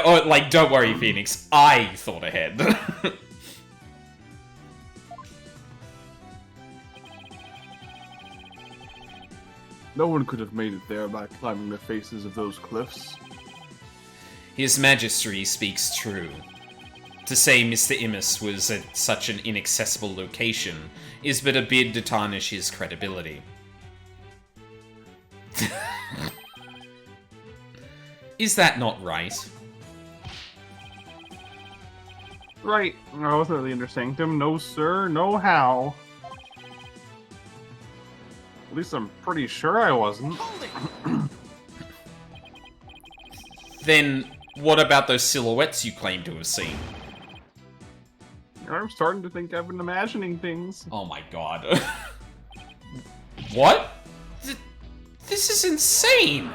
Speaker 1: Or, like, don't worry, Phoenix, I thought ahead.
Speaker 5: No one could have made it there by climbing the faces of those cliffs.
Speaker 1: His Majesty speaks true. To say Mr. Immus was at such an inaccessible location is but a bid to tarnish his credibility. Is that not right?
Speaker 2: Right. I wasn't at the Inner Sanctum. No, sir. No how. At least I'm pretty sure I wasn't.
Speaker 4: Hold it!
Speaker 1: Then, what about those silhouettes you claim to have seen?
Speaker 2: I'm starting to think I've been imagining things.
Speaker 1: Oh my god. What? The This is insane!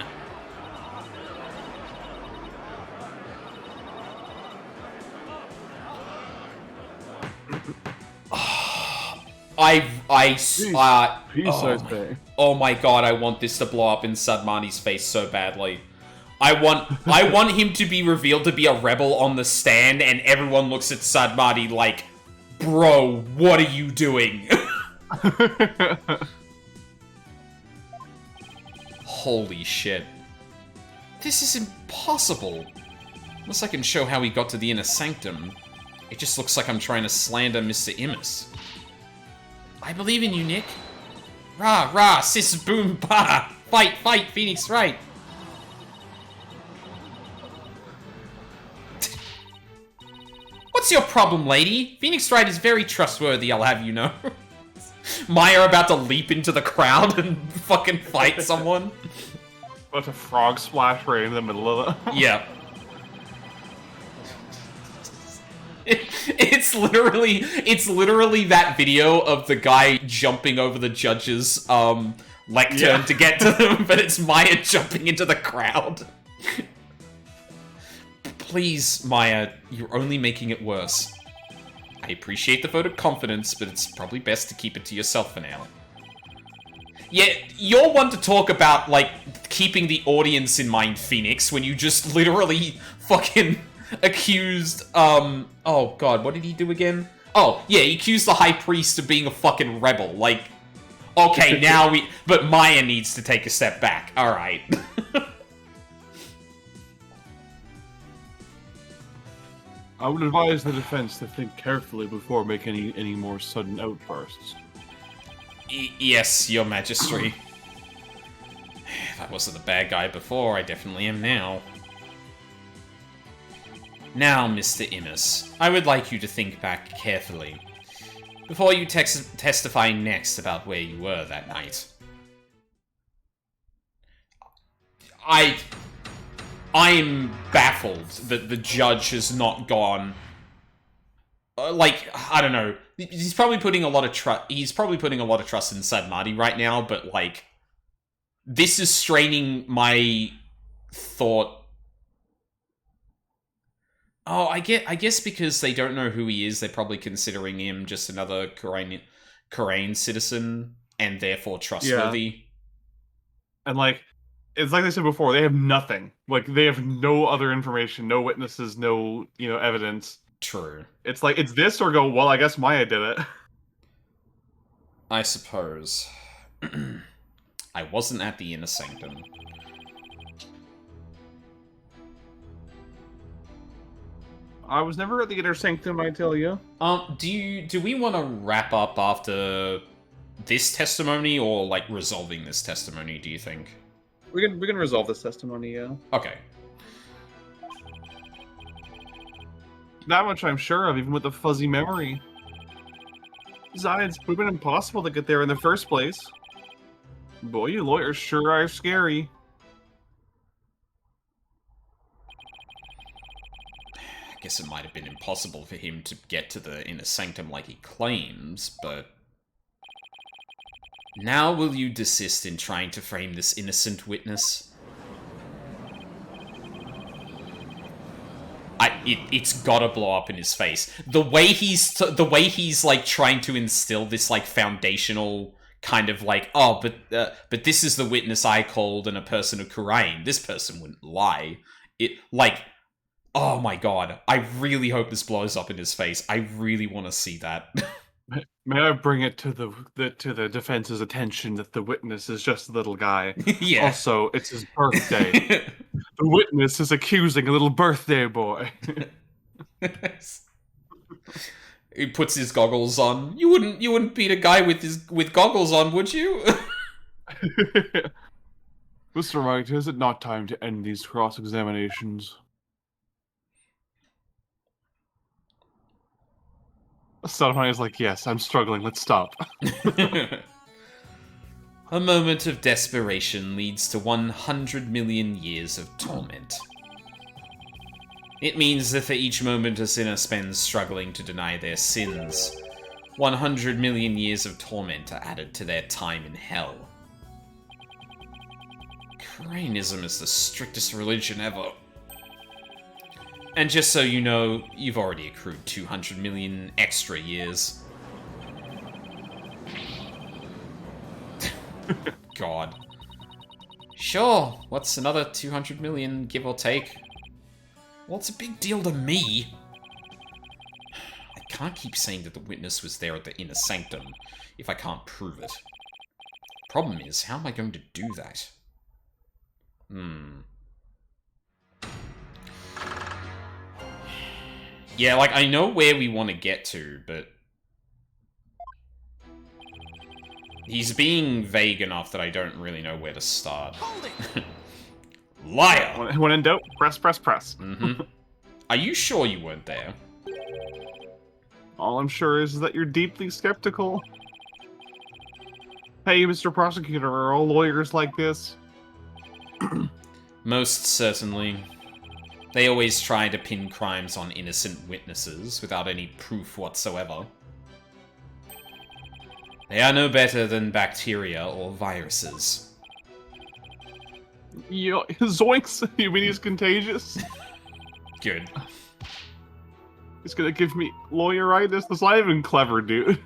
Speaker 5: Peace, I say.
Speaker 1: Oh my god, I want this to blow up in Sadmani's face so badly. I want him to be revealed to be a rebel on the stand, and everyone looks at Sadmani like, bro, what are you doing? Holy shit. This is impossible. Unless I can show how he got to the inner sanctum. It just looks like I'm trying to slander Mr. Immus. I believe in you, Nick. Rah, rah, sis, boom, bah! Fight, fight, Phoenix Wright! What's your problem, lady? Phoenix Wright is very trustworthy, I'll have you know. Maya about to leap into the crowd and fucking fight someone.
Speaker 2: But a frog splash right in the middle of it.
Speaker 1: Yeah. It's literally that video of the guy jumping over the judge's lectern to get to them, but it's Maya jumping into the crowd. Please, Maya, you're only making it worse. I appreciate the vote of confidence, but it's probably best to keep it to yourself for now. Yeah, you're one to talk about, like, keeping the audience in mind, Phoenix, when you just literally fucking accused, oh god, what did he do again? Oh, yeah, he accused the High Priest of being a fucking rebel, like, okay, but Maya needs to take a step back, alright.
Speaker 5: I would advise the defense to think carefully before making any more sudden outbursts.
Speaker 1: Yes, your majesty. If I wasn't a bad guy before, I definitely am now. Now, Mr. Immus, I would like you to think back carefully before you testify next about where you were that night. I'm baffled that the judge has not gone. Like, I don't know. He's probably putting a lot of trust. He's probably putting a lot of trust in Sadmati right now. But like, this is straining my thought. Oh, I guess because they don't know who he is, they're probably considering him just another Korean citizen, and therefore trustworthy.
Speaker 2: Yeah. And like, it's like they said before, they have nothing. Like, they have no other information, no witnesses, no, evidence.
Speaker 1: True.
Speaker 2: It's like, it's this or go, well, I guess Maya did it.
Speaker 1: I suppose. I wasn't at the inner sanctum.
Speaker 2: I was never at the inner sanctum, I tell you.
Speaker 1: Do we want to wrap up after this testimony, or, like, resolving this testimony, do you think?
Speaker 2: We can resolve this testimony, yeah.
Speaker 1: Okay.
Speaker 2: That much I'm sure of, even with a fuzzy memory. Besides, it would have been impossible to get there in the first place. Boy, you lawyers sure are scary.
Speaker 1: I guess it might have been impossible for him to get to the inner sanctum like he claims, but... Now will you desist in trying to frame this innocent witness? It's gotta blow up in his face. The way he's like trying to instill this like foundational kind of like, oh, but this is the witness I called and a person of Kurain. This person wouldn't lie. Oh my god, I really hope this blows up in his face. I really want to see that.
Speaker 2: May I bring it to the defense's attention that the witness is just a little guy?
Speaker 1: Yeah.
Speaker 2: Also, it's his birthday. The witness is accusing a little birthday boy.
Speaker 1: He puts his goggles on. You wouldn't beat a guy with goggles on, would you?
Speaker 5: Mr. Wright, is it not time to end these cross-examinations?
Speaker 2: Sadmani is like, yes, I'm struggling, let's stop.
Speaker 1: A moment of desperation leads to 100 million years of torment. It means that for each moment a sinner spends struggling to deny their sins, 100 million years of torment are added to their time in hell. Rainism is the strictest religion ever. And just so you know, you've already accrued 200 million extra years. God. Sure, what's another 200 million, give or take? Well, it's a big deal to me. I can't keep saying that the witness was there at the inner sanctum if I can't prove it. Problem is, how am I going to do that? Yeah, like, I know where we want to get to, but... he's being vague enough that I don't really know where to start.
Speaker 4: Hold it!
Speaker 1: Liar!
Speaker 2: When in doubt, press, press, press.
Speaker 1: Are you sure you weren't there?
Speaker 2: All I'm sure is that you're deeply skeptical. Hey, Mr. Prosecutor, are all lawyers like this?
Speaker 1: Most certainly. They always try to pin crimes on innocent witnesses without any proof whatsoever. They are no better than bacteria or viruses.
Speaker 2: Yo, zoinks! You mean he's contagious?
Speaker 1: Good.
Speaker 2: He's gonna give me lawyeritis? That's not even clever, dude.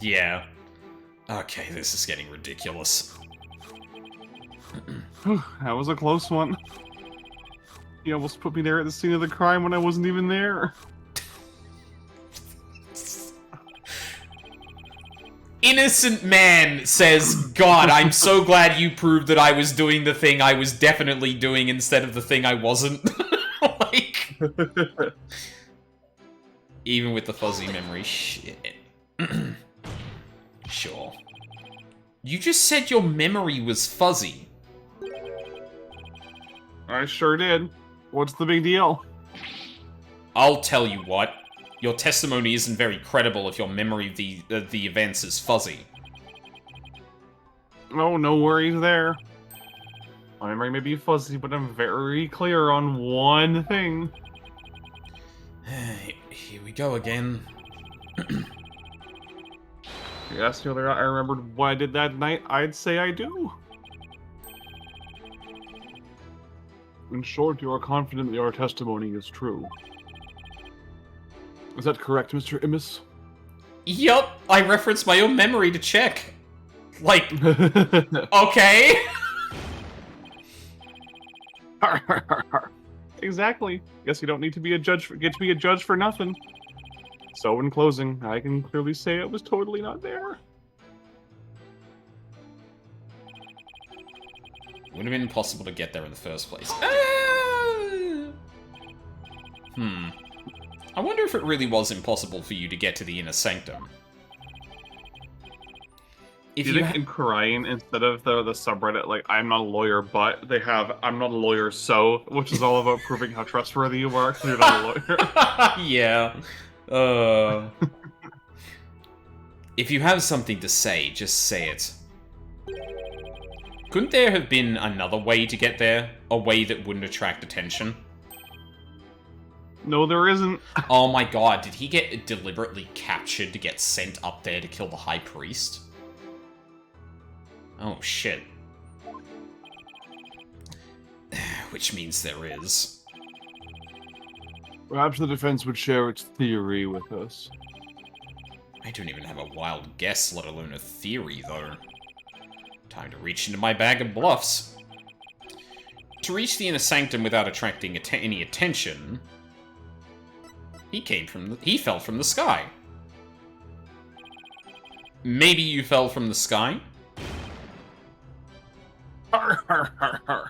Speaker 1: Yeah. Okay, this is getting ridiculous.
Speaker 2: That was a close one. You almost put me there at the scene of the crime when I wasn't even there.
Speaker 1: Innocent man says, God, I'm so glad you proved that I was doing the thing I was definitely doing instead of the thing I wasn't. Like... even with the fuzzy memory, shit. Sure. You just said your memory was fuzzy.
Speaker 2: I sure did. What's the big deal?
Speaker 1: I'll tell you what. Your testimony isn't very credible if your memory of the events is fuzzy.
Speaker 2: Oh, no worries there. My memory may be fuzzy, but I'm very clear on one thing.
Speaker 1: Here we go again.
Speaker 2: You asked me whether or not I remembered what I did that night, I'd say I do. In short, you are confident that your testimony is true. Is that correct, Mr. Immis?
Speaker 1: Yup, I referenced my own memory to check. Like, okay.
Speaker 2: Exactly. Guess you don't need to be a judge get to be a judge for nothing. So in closing, I can clearly say it was totally not there.
Speaker 1: Would have been impossible to get there in the first place. I wonder if it really was impossible for you to get to the inner sanctum. If
Speaker 2: Do you think in Korean, instead of the subreddit, like, I'm not a lawyer, but they have, I'm not a lawyer, so, which is all about proving how trustworthy you are, because you're not a lawyer.
Speaker 1: Yeah. If you have something to say, just say it. Couldn't there have been another way to get there? A way that wouldn't attract attention?
Speaker 2: No, there isn't.
Speaker 1: Oh my god, did he get deliberately captured to get sent up there to kill the High Priest? Oh shit. Which means there is.
Speaker 5: Perhaps the defense would share its theory with us.
Speaker 1: I don't even have a wild guess, let alone a theory, though. Time to reach into my bag of bluffs. To reach the inner sanctum without attracting any attention, he fell from the sky. Maybe you fell from the sky?
Speaker 2: The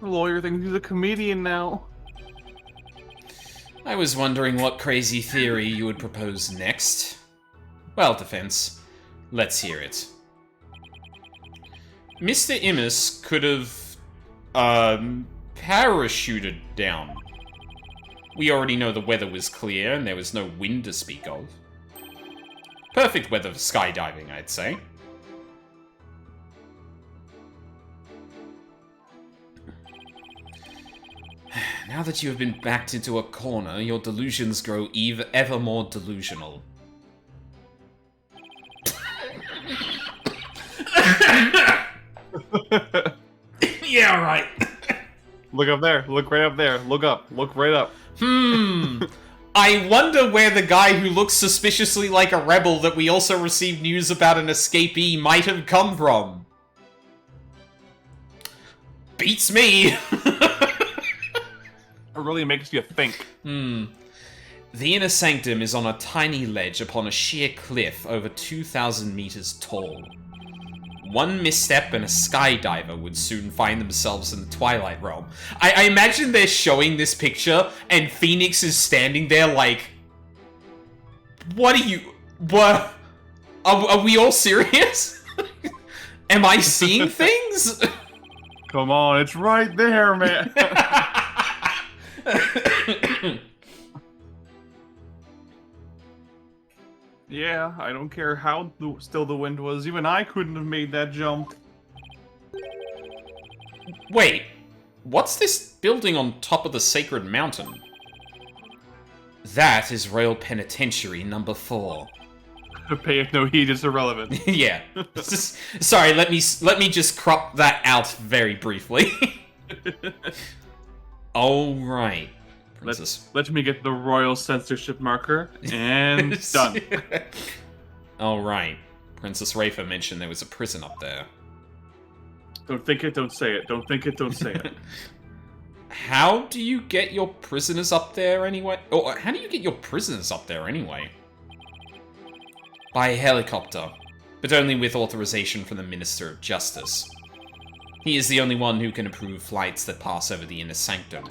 Speaker 2: lawyer thinks he's a comedian now.
Speaker 1: I was wondering what crazy theory you would propose next. Well, defense, let's hear it. Mr. Immis could have, parachuted down. We already know the weather was clear and there was no wind to speak of. Perfect weather for skydiving, I'd say. Now that you have been backed into a corner, your delusions grow ever more delusional. Yeah, right.
Speaker 2: Look up there. Look right up there. Look up. Look right up.
Speaker 1: I wonder where the guy who looks suspiciously like a rebel that we also received news about an escapee might have come from. Beats me.
Speaker 2: It really makes you think.
Speaker 1: The inner sanctum is on a tiny ledge upon a sheer cliff over 2,000 meters tall. One misstep and a skydiver would soon find themselves in the Twilight Realm. I imagine they're showing this picture, and Phoenix is standing there like... What are you... What? Are we all serious? Am I seeing things?
Speaker 2: Come on, it's right there, man. Yeah, I don't care how still the wind was. Even I couldn't have made that jump.
Speaker 1: Wait, what's this building on top of the Sacred Mountain? That is Royal Penitentiary number 4.
Speaker 2: Pay it no heed, it's irrelevant.
Speaker 1: Yeah. Sorry, let me just crop that out very briefly. All right. Princess.
Speaker 2: Let me get the royal censorship marker, and done.
Speaker 1: All right. Princess Rafa mentioned there was a prison up there.
Speaker 2: Don't think it, don't say it. Don't think it, don't say it.
Speaker 1: How do you get your prisoners up there anyway? Or how do you get your prisoners up there anyway? By helicopter, but only with authorization from the Minister of Justice. He is the only one who can approve flights that pass over the inner sanctum.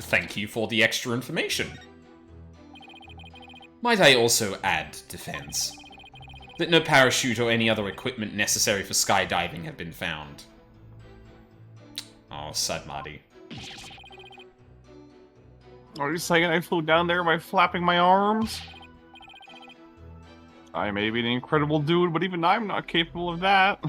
Speaker 1: Thank you for the extra information. Might I also add, defense, that no parachute or any other equipment necessary for skydiving have been found. Oh, sad Marty.
Speaker 2: Are you saying I flew down there by flapping my arms? I may be an incredible dude, but even I'm not capable of that.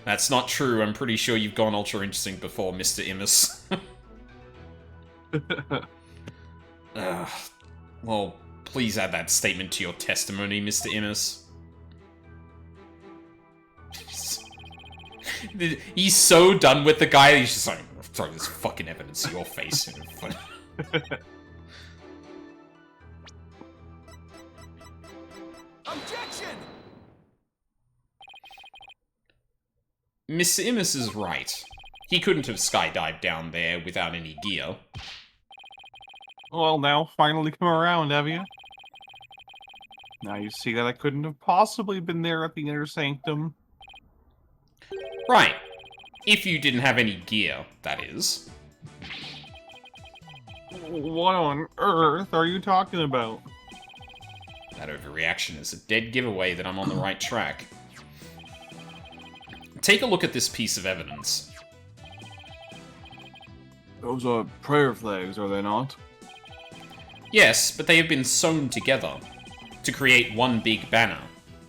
Speaker 1: That's not true. I'm pretty sure you've gone ultra interesting before, Mr. Immus. Well, please add that statement to your testimony, Mr. Immus. He's so done with the guy, he's just like, throw this fucking evidence in your face.
Speaker 4: Objection!
Speaker 1: Mr. Immus is right. He couldn't have skydived down there without any gear.
Speaker 2: Well, now, finally come around, have you? Now you see that I couldn't have possibly been there at the inner sanctum.
Speaker 1: Right. If you didn't have any gear, that is.
Speaker 2: What on earth are you talking about?
Speaker 1: That overreaction is a dead giveaway that I'm on the right track. Take a look at this piece of evidence.
Speaker 5: Those are prayer flags, are they not?
Speaker 1: Yes, but they have been sewn together to create one big banner.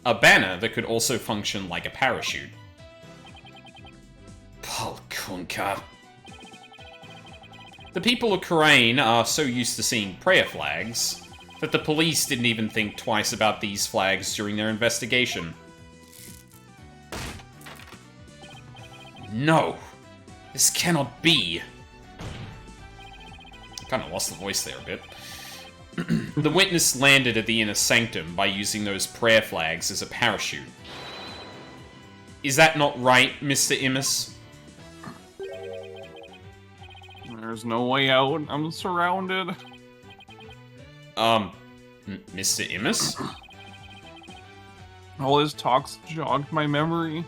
Speaker 1: A banner that could also function like a parachute. Palkunka. The people of Karain are so used to seeing prayer flags that the police didn't even think twice about these flags during their investigation. No, this cannot be. I kind of lost the voice there a bit. The witness landed at the inner sanctum by using those prayer flags as a parachute. Is that not right, Mr. Immus?
Speaker 2: There's no way out. I'm surrounded.
Speaker 1: Mr. Immus?
Speaker 2: All his talks jogged my memory.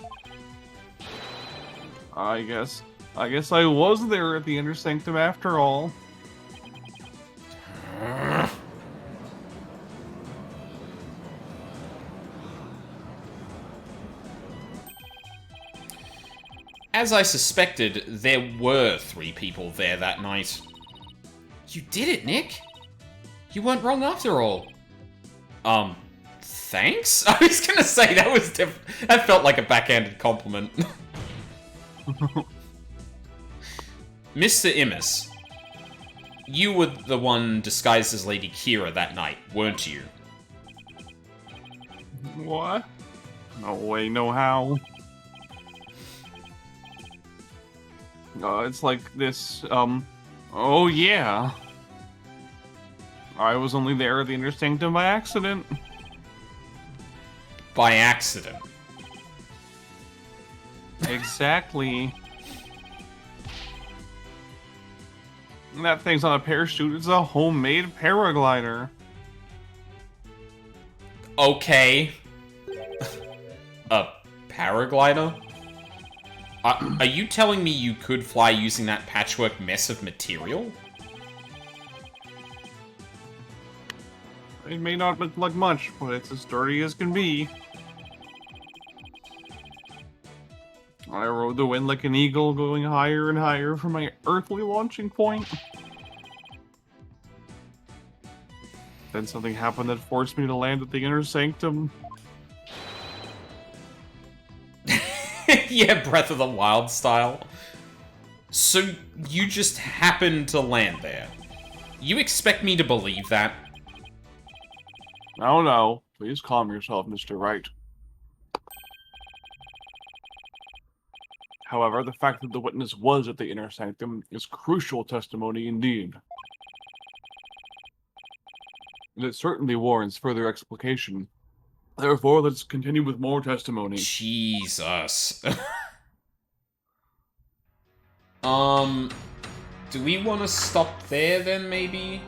Speaker 2: I guess I was there at the inner sanctum after all.
Speaker 1: As I suspected, there were 3 people there that night. You did it, Nick! You weren't wrong after all. Thanks? I was gonna say, that was that felt like a backhanded compliment. Mr. Immus, You were the one disguised as Lady Kira that night, weren't you?
Speaker 2: What? No way, no how. It's like this, oh yeah. I was only there at the Inner Sanctum by accident.
Speaker 1: By accident.
Speaker 2: Exactly. That thing's not a parachute, it's a homemade paraglider.
Speaker 1: Okay. A paraglider? Are you telling me you could fly using that patchwork mess of material?
Speaker 2: It may not look like much, but it's as sturdy as can be. I rode the wind like an eagle, going higher and higher from my earthly launching point. Then something happened that forced me to land at the Inner Sanctum.
Speaker 1: Yeah, Breath of the Wild style. So, you just happened to land there. You expect me to believe that?
Speaker 5: No, no. Please calm yourself, Mr. Wright. However, the fact that the witness was at the Inner Sanctum is crucial testimony indeed. And it certainly warrants further explication. Therefore, let's continue with more testimony.
Speaker 1: Jesus. Do we want to stop there then, maybe?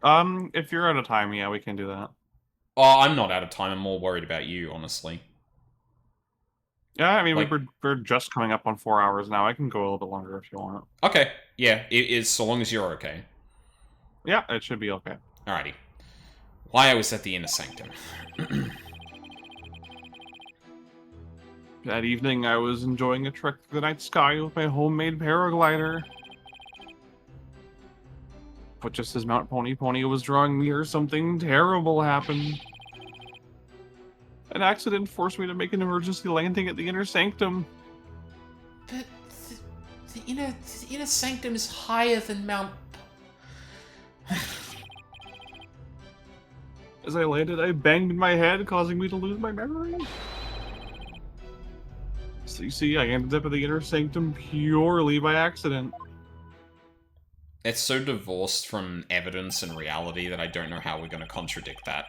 Speaker 2: If you're out of time, yeah, we can do that.
Speaker 1: Oh, I'm not out of time. I'm more worried about you, honestly.
Speaker 2: Yeah, I mean,
Speaker 1: Like-
Speaker 2: we're just coming up on 4 hours now. I can go a little bit longer if you want.
Speaker 1: Okay, yeah, it is, so long as you're okay.
Speaker 2: Yeah, it should be okay.
Speaker 1: Alrighty. Why I was at the Inner Sanctum.
Speaker 2: That evening, I was enjoying a trek through the night sky with my homemade paraglider. But just as Mount Pony Pony was drawing near, something terrible happened. An accident forced me to make an emergency landing at the Inner Sanctum.
Speaker 1: But the inner sanctum is higher than Mount...
Speaker 2: As I landed, I banged my head, causing me to lose my memory. So you see, I ended up at the Inner Sanctum purely by accident.
Speaker 1: It's so divorced from evidence and reality that I don't know how we're going to contradict that.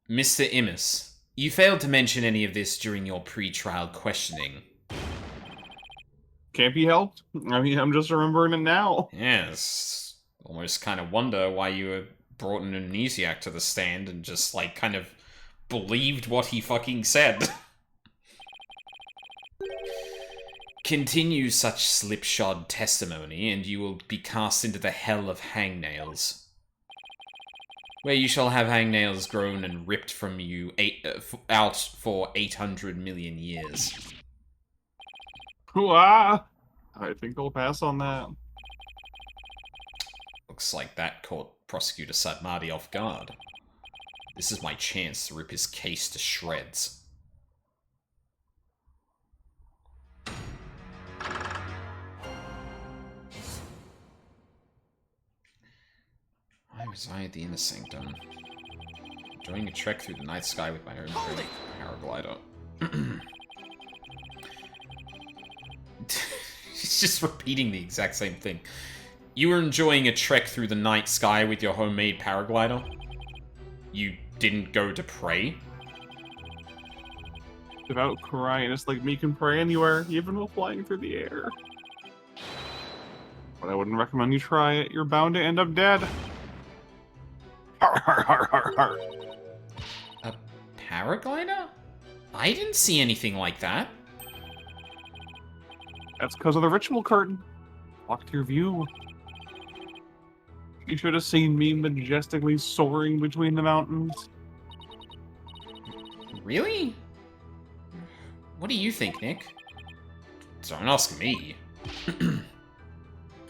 Speaker 1: Mr. Immis, you failed to mention any of this during your pre-trial questioning.
Speaker 2: Can't be helped. I mean, I'm just remembering it now.
Speaker 1: Yes. Almost kind of wonder why you were brought an amnesiac to the stand and just, like, kind of believed what he fucking said. Continue such slipshod testimony, and you will be cast into the hell of hangnails, where you shall have hangnails grown and ripped from you out for 800 million years.
Speaker 2: Hoo-ah! I think I'll pass on that.
Speaker 1: Looks like that caught Prosecutor Satmati off guard. This is my chance to rip his case to shreds. Why was I at the Inner Sanctum? Enjoying a trek through the night sky with my own paraglider. He's just repeating the exact same thing. You were enjoying a trek through the night sky with your homemade paraglider? You didn't go to pray?
Speaker 2: Devout Koreanists like me can pray anywhere, even while flying through the air. But I wouldn't recommend you try it. You're bound to end up dead. Har har har har har.
Speaker 1: A paraglider? I didn't see anything like that.
Speaker 2: That's because of the ritual curtain. Blocked your view. You should have seen me majestically soaring between the mountains.
Speaker 1: Really? What do you think, Nick? Don't ask me.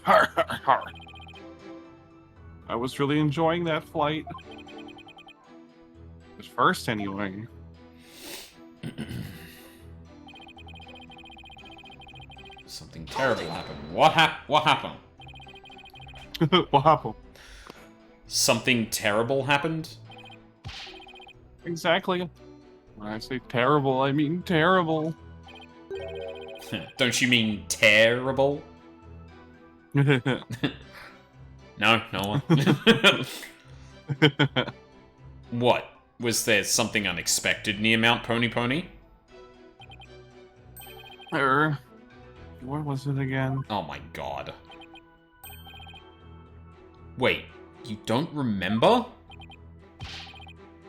Speaker 2: Har har har. I was really enjoying that flight. At first, anyway.
Speaker 1: Something terrible happened. What happened?
Speaker 2: What happened?
Speaker 1: Something terrible happened?
Speaker 2: Exactly. When I say terrible, I mean terrible.
Speaker 1: Don't you mean terrible? No, no one. What? Was there something unexpected near Mount Pony Pony?
Speaker 2: What was it again?
Speaker 1: Oh my god. Wait, you don't remember?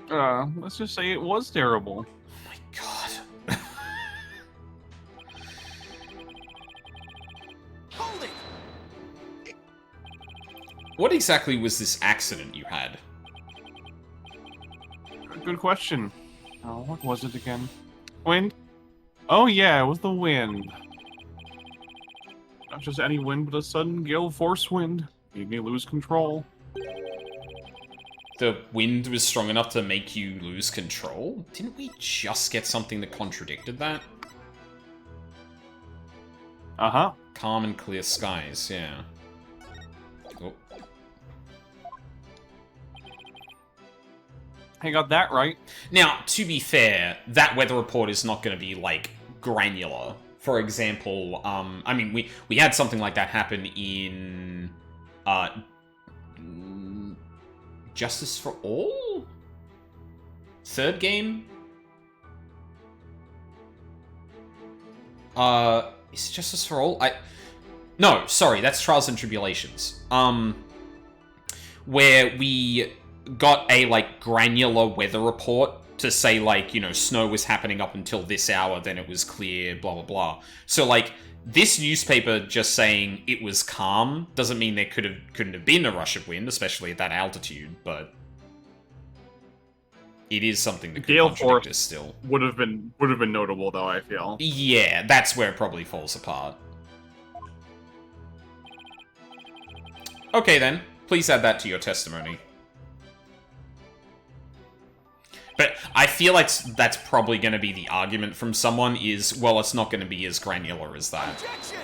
Speaker 2: Let's just say it was terrible.
Speaker 1: Oh my god.
Speaker 4: Hold it!
Speaker 1: What exactly was this accident you had?
Speaker 2: Good question. Oh, what was it again? Wind? Oh yeah, it was the wind. Not just any wind, but a sudden gale force wind. Made me lose control.
Speaker 1: The wind was strong enough to make you lose control? Didn't we just get something that contradicted that?
Speaker 2: Uh-huh.
Speaker 1: Calm and clear skies, yeah. Oh.
Speaker 2: I got that right.
Speaker 1: Now, to be fair, that weather report is not going to be, like, granular. For example, I mean, we had something like that happen in, Justice for All? Third game? Is it Justice for All? No, sorry, that's Trials and Tribulations. Where we got a, like, granular weather report to say, like, you know, snow was happening up until this hour, then it was clear, blah, blah, blah. So, like, this newspaper just saying it was calm doesn't mean there couldn't have been a rush of wind, especially at that altitude, but it is something that could
Speaker 2: Gale
Speaker 1: contradict
Speaker 2: force
Speaker 1: us still.
Speaker 2: would have been notable though, I feel.
Speaker 1: Yeah, that's where it probably falls apart. Okay then, please add that to your testimony. But I feel like that's probably going to be the argument from someone is, well, it's not going to be as granular as that.
Speaker 4: Objection!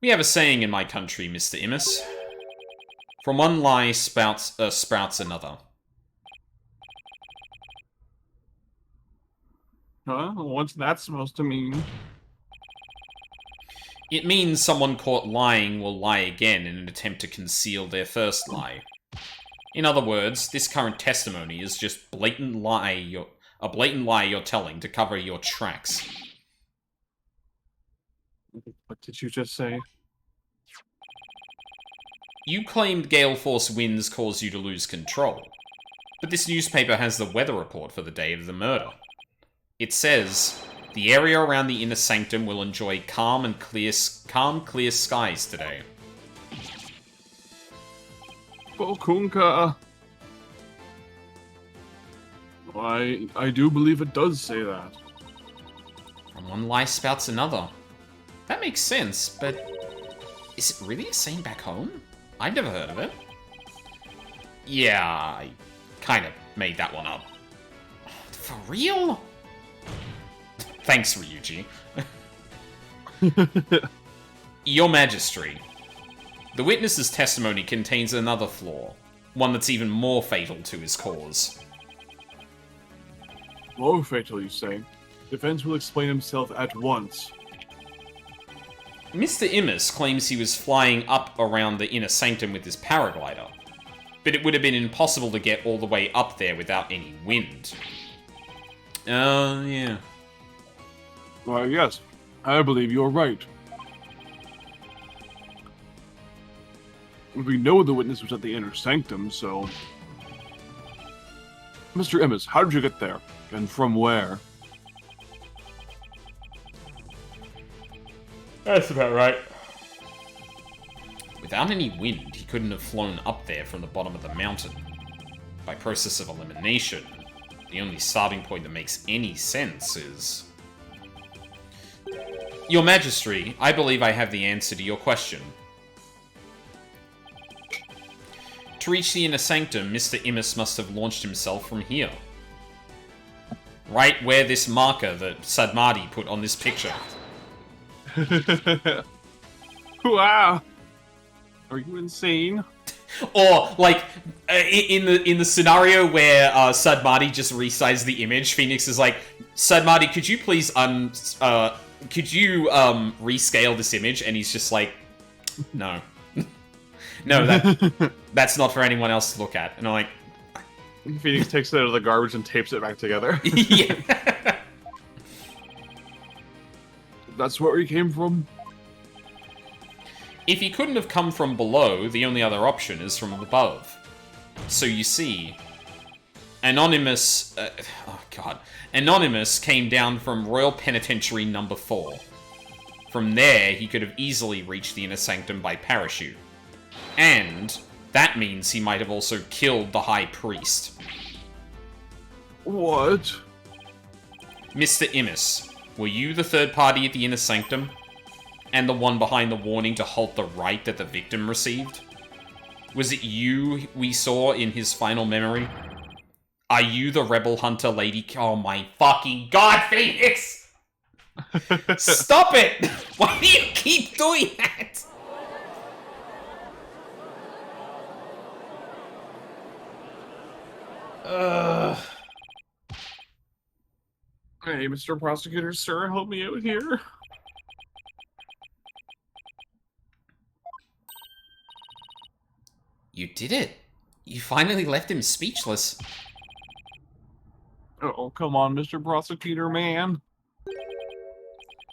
Speaker 1: We have a saying in my country, Mr. Immis. From one lie sprouts another.
Speaker 2: Huh? What's that supposed to mean?
Speaker 1: It means someone caught lying will lie again in an attempt to conceal their first lie. In other words, this current testimony is just a blatant lie you're telling to cover your tracks.
Speaker 2: What did you just say?
Speaker 1: You claimed gale force winds caused you to lose control, but this newspaper has the weather report for the day of the murder. It says, the area around the inner sanctum will enjoy calm, clear skies today.
Speaker 5: Bokunka. I do believe it does say that.
Speaker 1: From one lie spouts another. That makes sense, but is it really a saying back home? I've never heard of it. Yeah, I kind of made that one up. For real? Thanks, Ryuji. Your Majesty, the witness's testimony contains another flaw, one that's even more fatal to his cause.
Speaker 5: More fatal, you say? Defense will explain himself at once.
Speaker 1: Mr. Immis claims he was flying up around the inner sanctum with his paraglider, but it would have been impossible to get all the way up there without any wind. Yeah.
Speaker 5: Why, yes, I believe you're right. We know the witness was at the inner sanctum, so... Mr. Immis, how did you get there? And from where?
Speaker 1: That's about right. Without any wind, he couldn't have flown up there from the bottom of the mountain. By process of elimination, the only starting point that makes any sense is... Your Majesty, I believe I have the answer to your question. To reach the inner sanctum, Mr. Immis must have launched himself from here. right where this marker that Sadmati put on this picture.
Speaker 5: Wow. Are you insane?
Speaker 1: Or, like, in the scenario where Sadmati just resized the image, Phoenix is like, Sadmati, could you please rescale this image? And he's just like, no. No, that's not for anyone else to look at. And I'm like...
Speaker 2: Phoenix takes it out of the garbage and tapes it back together.
Speaker 1: Yeah.
Speaker 5: That's where he came from?
Speaker 1: If he couldn't have come from below, the only other option is from above. So you see, Anonymous... Anonymous came down from Royal Penitentiary number 4. From there, he could have easily reached the Inner Sanctum by parachute. And that means he might have also killed the High Priest.
Speaker 5: What?
Speaker 1: Mr. Immis, were you the third party at the Inner Sanctum? And the one behind the warning to halt the right that the victim received? Was it you we saw in his final memory? Are you the rebel hunter lady? Oh my fucking god, Phoenix! Stop it! Why do you keep doing that?
Speaker 5: Hey, Mr. Prosecutor, sir, help me out here.
Speaker 1: You did it. You finally left him speechless.
Speaker 5: Oh, come on, Mr. Prosecutor, man.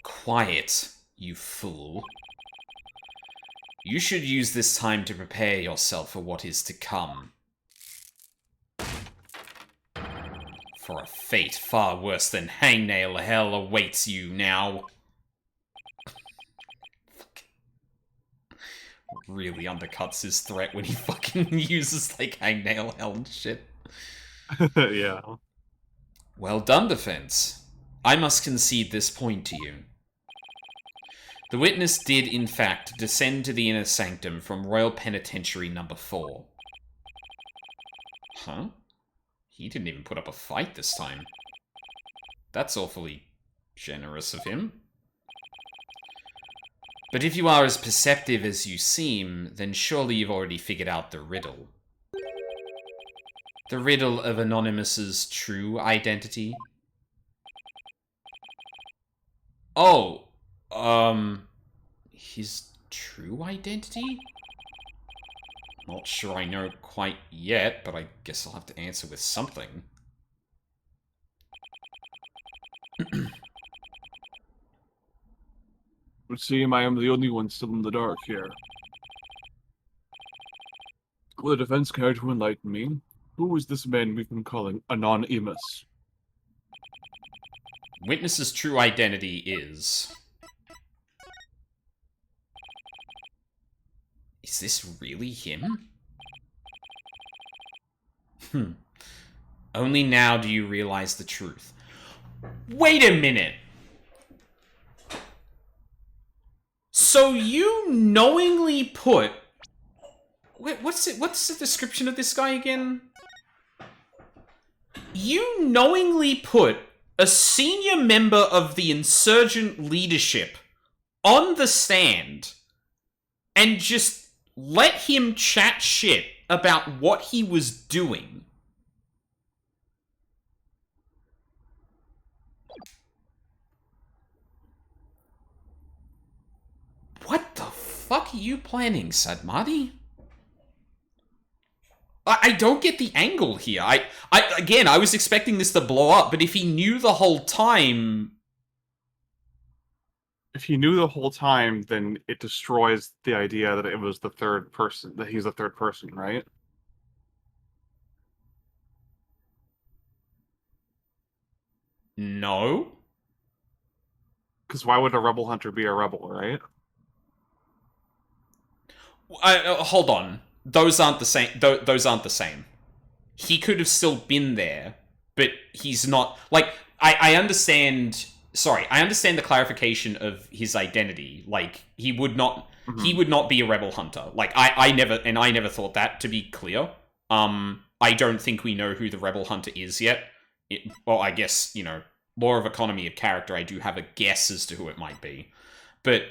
Speaker 1: Quiet, you fool. You should use this time to prepare yourself for what is to come. For a fate far worse than hangnail hell awaits you now. Really undercuts his threat when he fucking uses, like, hangnail hell and shit.
Speaker 2: Yeah.
Speaker 1: Well done, defense. I must concede this point to you. The witness did, in fact, descend to the Inner Sanctum from Royal Penitentiary number 4. Huh? He didn't even put up a fight this time. That's awfully generous of him. But if you are as perceptive as you seem, then surely you've already figured out the riddle. The riddle of Anonymous's true identity? Oh, his true identity? Not sure I know quite yet, but I guess I'll have to answer with something.
Speaker 5: It would seem I am the only one still in the dark here. Will the defense care to enlighten me? Who is this man we've been calling Anonymous?
Speaker 1: Witness's true identity is... Is this really him? Only now do you realize the truth. Wait a minute! So you knowingly put... Wait, what's the description of this guy again? You knowingly put a senior member of the insurgent leadership on the stand and just let him chat shit about what he was doing. What the fuck are you planning, Sadmati? I don't get the angle here. Again, I was expecting this to blow up, but if he knew the whole time...
Speaker 2: If he knew the whole time, then it destroys the idea that it was the third person, that he's the third person, right?
Speaker 1: No?
Speaker 2: Because why would a rebel hunter be a rebel, right?
Speaker 1: Hold on. Those aren't the same. Those aren't the same. He could have still been there, but he's not. Like, I understand. Sorry, I understand the clarification of his identity. Like, he would not. Mm-hmm. He would not be a rebel hunter. Like, I never thought that. To be clear, I don't think we know who the rebel hunter is yet well, I guess, law of economy of character, I do have a guess as to who it might be. But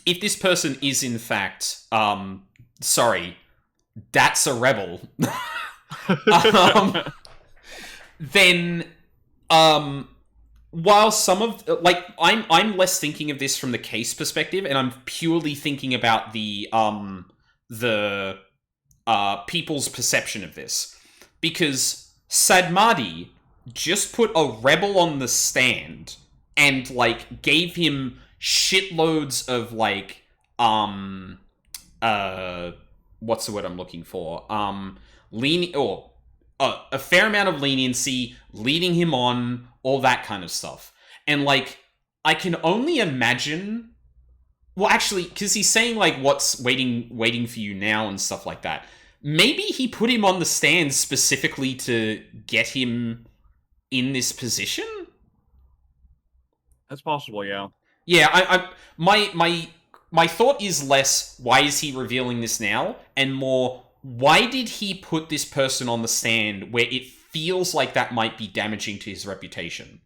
Speaker 1: if this person is in fact, sorry, that's a rebel, then, while some of, like, I'm less thinking of this from the case perspective, and I'm purely thinking about the people's perception of this. Because Sadmadi just put a rebel on the stand and, like, gave him shitloads of, like, what's the word I'm looking for? A fair amount of leniency, leading him on, all that kind of stuff. And, like, I can only imagine... Well, actually, because he's saying, like, what's waiting for you now and stuff like that. Maybe he put him on the stand specifically to get him in this position?
Speaker 2: That's possible, yeah.
Speaker 1: Yeah, my thought is less, why is he revealing this now? And more, why did he put this person on the stand where it feels like that might be damaging to his reputation?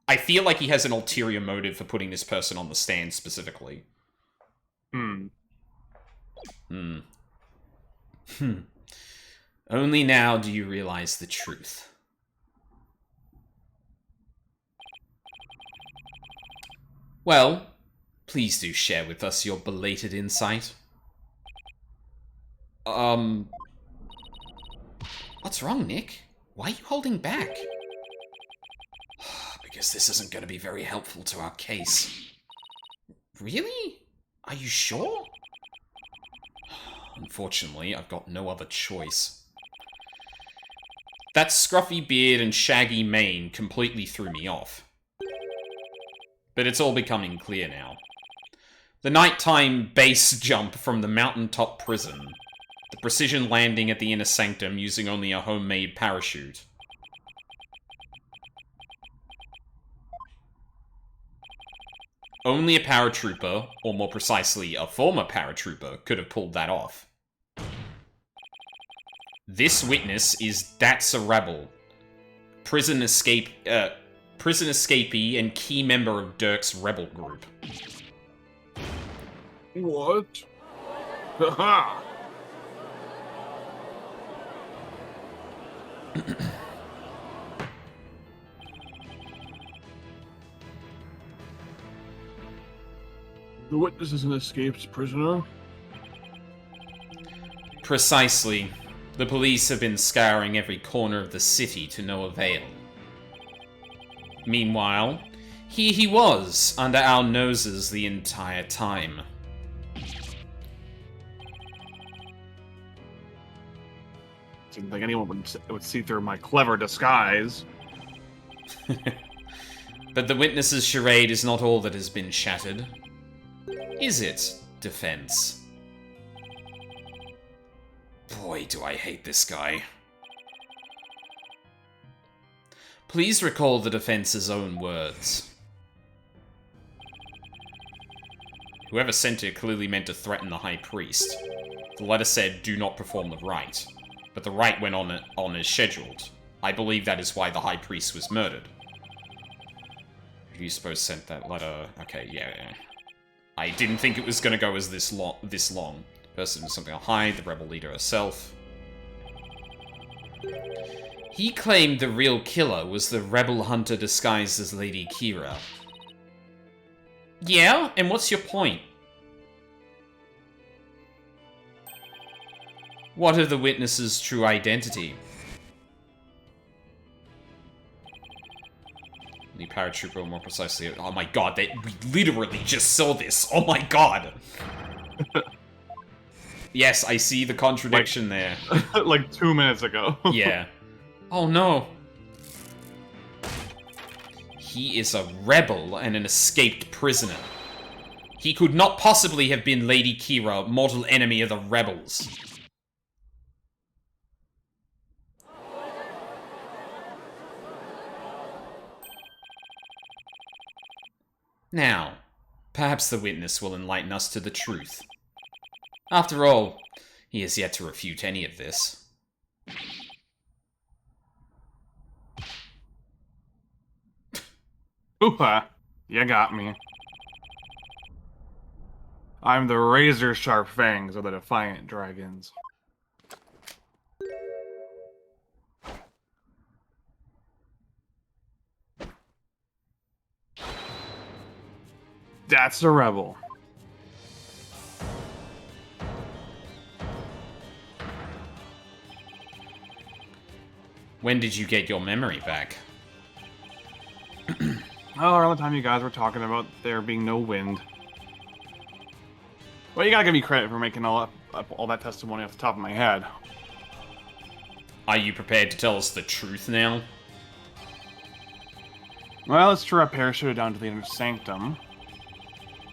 Speaker 1: I feel like he has an ulterior motive for putting this person on the stand specifically. Only now do you realize the truth. Well, please do share with us your belated insight. What's wrong, Nick? Why are you holding back? Because this isn't going to be very helpful to our case. Really? Are you sure? Unfortunately, I've got no other choice. That scruffy beard and shaggy mane completely threw me off. But it's all becoming clear now. The nighttime base jump from the mountaintop prison. The precision landing at the inner sanctum using only a homemade parachute. Only a paratrooper, or more precisely, a former paratrooper, could have pulled that off. This witness is That's a Rebel, prison escapee and key member of Dirk's rebel group.
Speaker 5: What? Haha! The witness is an escaped prisoner?
Speaker 1: Precisely. The police have been scouring every corner of the city to no avail. Meanwhile, here he was, under our noses the entire time.
Speaker 2: Didn't think anyone would see through my clever disguise.
Speaker 1: But the witness's charade is not all that has been shattered. Is it, defense? Boy, do I hate this guy. Please recall the defense's own words. Whoever sent it clearly meant to threaten the High Priest. The letter said, "Do not perform the rite." But the rite went on as scheduled. I believe that is why the High Priest was murdered. Who do you suppose sent that letter? Okay, yeah. I didn't think it was going to go as this long. Person with something to hide, the rebel leader herself. He claimed the real killer was the rebel hunter disguised as Lady Kira. Yeah? And what's your point? What of the witness's true identity? The paratrooper, more precisely... Oh my god, we literally just saw this! Oh my god! Yes, I see the contradiction there.
Speaker 2: Like 2 minutes ago.
Speaker 1: Yeah. Oh no. He is a rebel and an escaped prisoner. He could not possibly have been Lady Kira, mortal enemy of the rebels. Now, perhaps the witness will enlighten us to the truth. After all, he has yet to refute any of this.
Speaker 2: Hoo-ha! You got me. I'm the razor-sharp fangs of the Defiant Dragons. That's the rebel.
Speaker 1: When did you get your memory back?
Speaker 2: Oh, around the time you guys were talking about there being no wind. Well, you gotta give me credit for making all that testimony off the top of my head.
Speaker 1: Are you prepared to tell us the truth now?
Speaker 2: Well, it's true I parachuted down to the inner sanctum.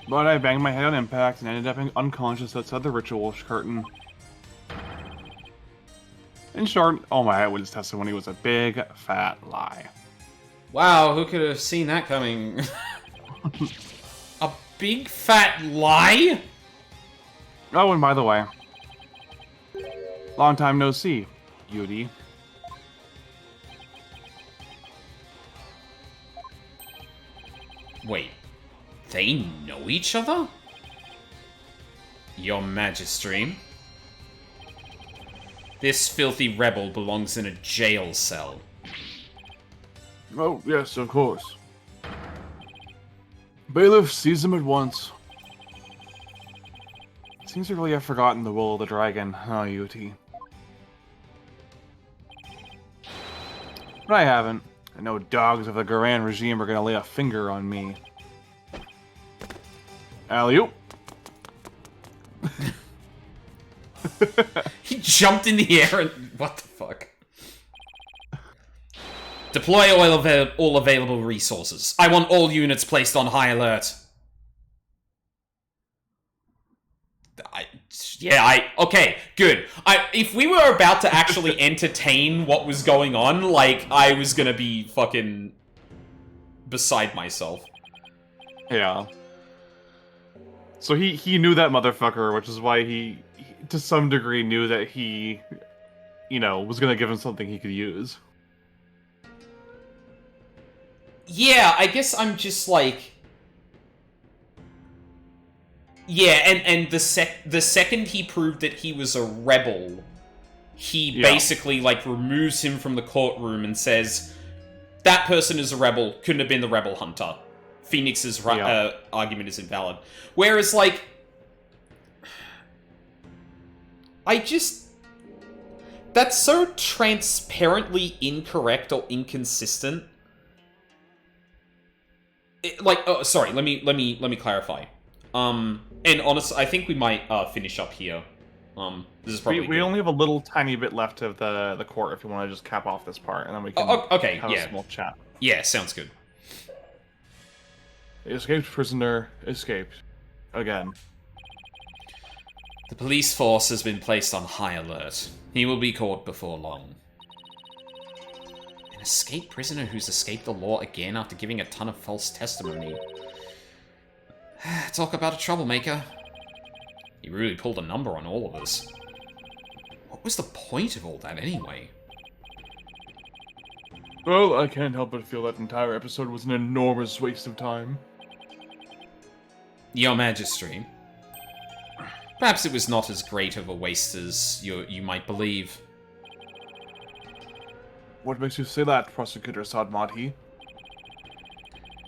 Speaker 2: But I banged my head on impact and ended up unconscious outside the ritual curtain. In short, all my eyewitness testimony was a big, fat lie.
Speaker 1: Wow, who could have seen that coming? A big fat lie?
Speaker 2: Oh, and by the way, long time no see, Yudi.
Speaker 1: Wait, they know each other? Your Majesty. This filthy rebel belongs in a jail cell.
Speaker 5: Oh, yes, of course. Bailiff sees him at once.
Speaker 2: Seems you really have forgotten the will of the dragon, huh, Yudi? But I haven't. And no dogs of the Garan regime are gonna lay a finger on me. Alley-oop!
Speaker 1: He jumped in the air and... What the fuck? Deploy all available resources. I want all units placed on high alert. Okay, good. If we were about to actually entertain what was going on, like, I was gonna be fucking beside myself.
Speaker 2: Yeah. So he knew that motherfucker, which is why he to some degree knew that he, you know, was gonna give him something he could use.
Speaker 1: Yeah, I guess I'm just like... Yeah, and the second he proved that he was a rebel, he basically, like, removes him from the courtroom and says, that person is a rebel, couldn't have been the rebel hunter. Phoenix's argument is invalid. Whereas, like... That's so transparently incorrect or inconsistent. Sorry, let me clarify. And honestly, I think we might finish up here. This is probably
Speaker 2: we only have a little tiny bit left of the court if you want to just cap off this part, and then we can have a small chat.
Speaker 1: Yeah, sounds good.
Speaker 5: The escaped prisoner escaped. Again.
Speaker 1: The police force has been placed on high alert. He will be caught before long. An escaped prisoner who's escaped the law again after giving a ton of false testimony. Talk about a troublemaker. He really pulled a number on all of us. What was the point of all that anyway?
Speaker 5: Well, I can't help but feel that entire episode was an enormous waste of time.
Speaker 1: Your Majesty. Perhaps it was not as great of a waste as you might believe.
Speaker 5: What makes you say that, Prosecutor Sadmati?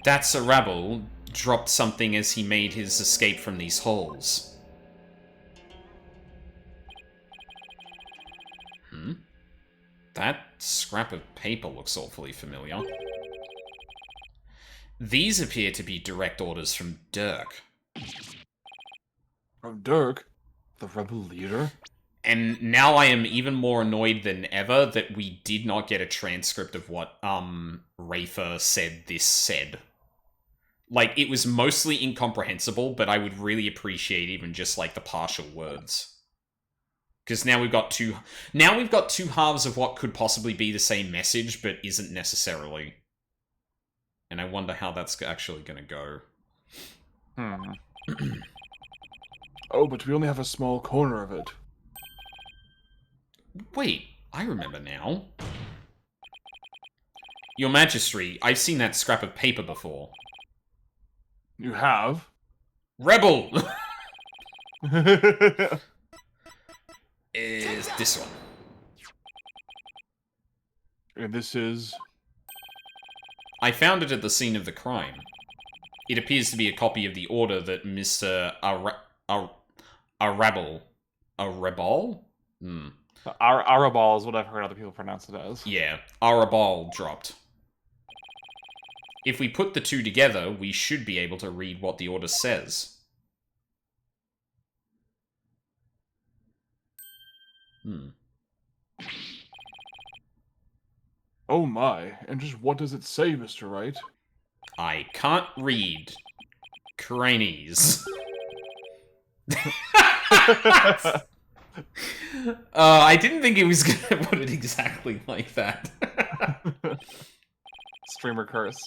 Speaker 1: That's a rebel dropped something as he made his escape from these halls. That scrap of paper looks awfully familiar. These appear to be direct orders from Dirk.
Speaker 5: From Dirk? The rebel leader?
Speaker 1: And now I am even more annoyed than ever that we did not get a transcript of what, Rafer said this said. Like, it was mostly incomprehensible, but I would really appreciate even just, like, the partial words. Because now we've got two halves of what could possibly be the same message, but isn't necessarily. And I wonder how that's actually gonna go.
Speaker 5: Oh, but we only have a small corner of it.
Speaker 1: Wait, I remember now. Your Majesty, I've seen that scrap of paper before.
Speaker 5: You have?
Speaker 1: Rebel! Is this one.
Speaker 5: And this is...
Speaker 1: I found it at the scene of the crime. It appears to be a copy of the order that Mr. Arabal... Arabal?
Speaker 2: Arabal is what I've heard other people pronounce it as.
Speaker 1: Yeah, Arabal dropped. If we put the two together, we should be able to read what the order says.
Speaker 5: Oh my, and just what does it say, Mr. Wright?
Speaker 1: I can't read Chinese. I didn't think he was gonna put it exactly like that.
Speaker 2: Streamer curse.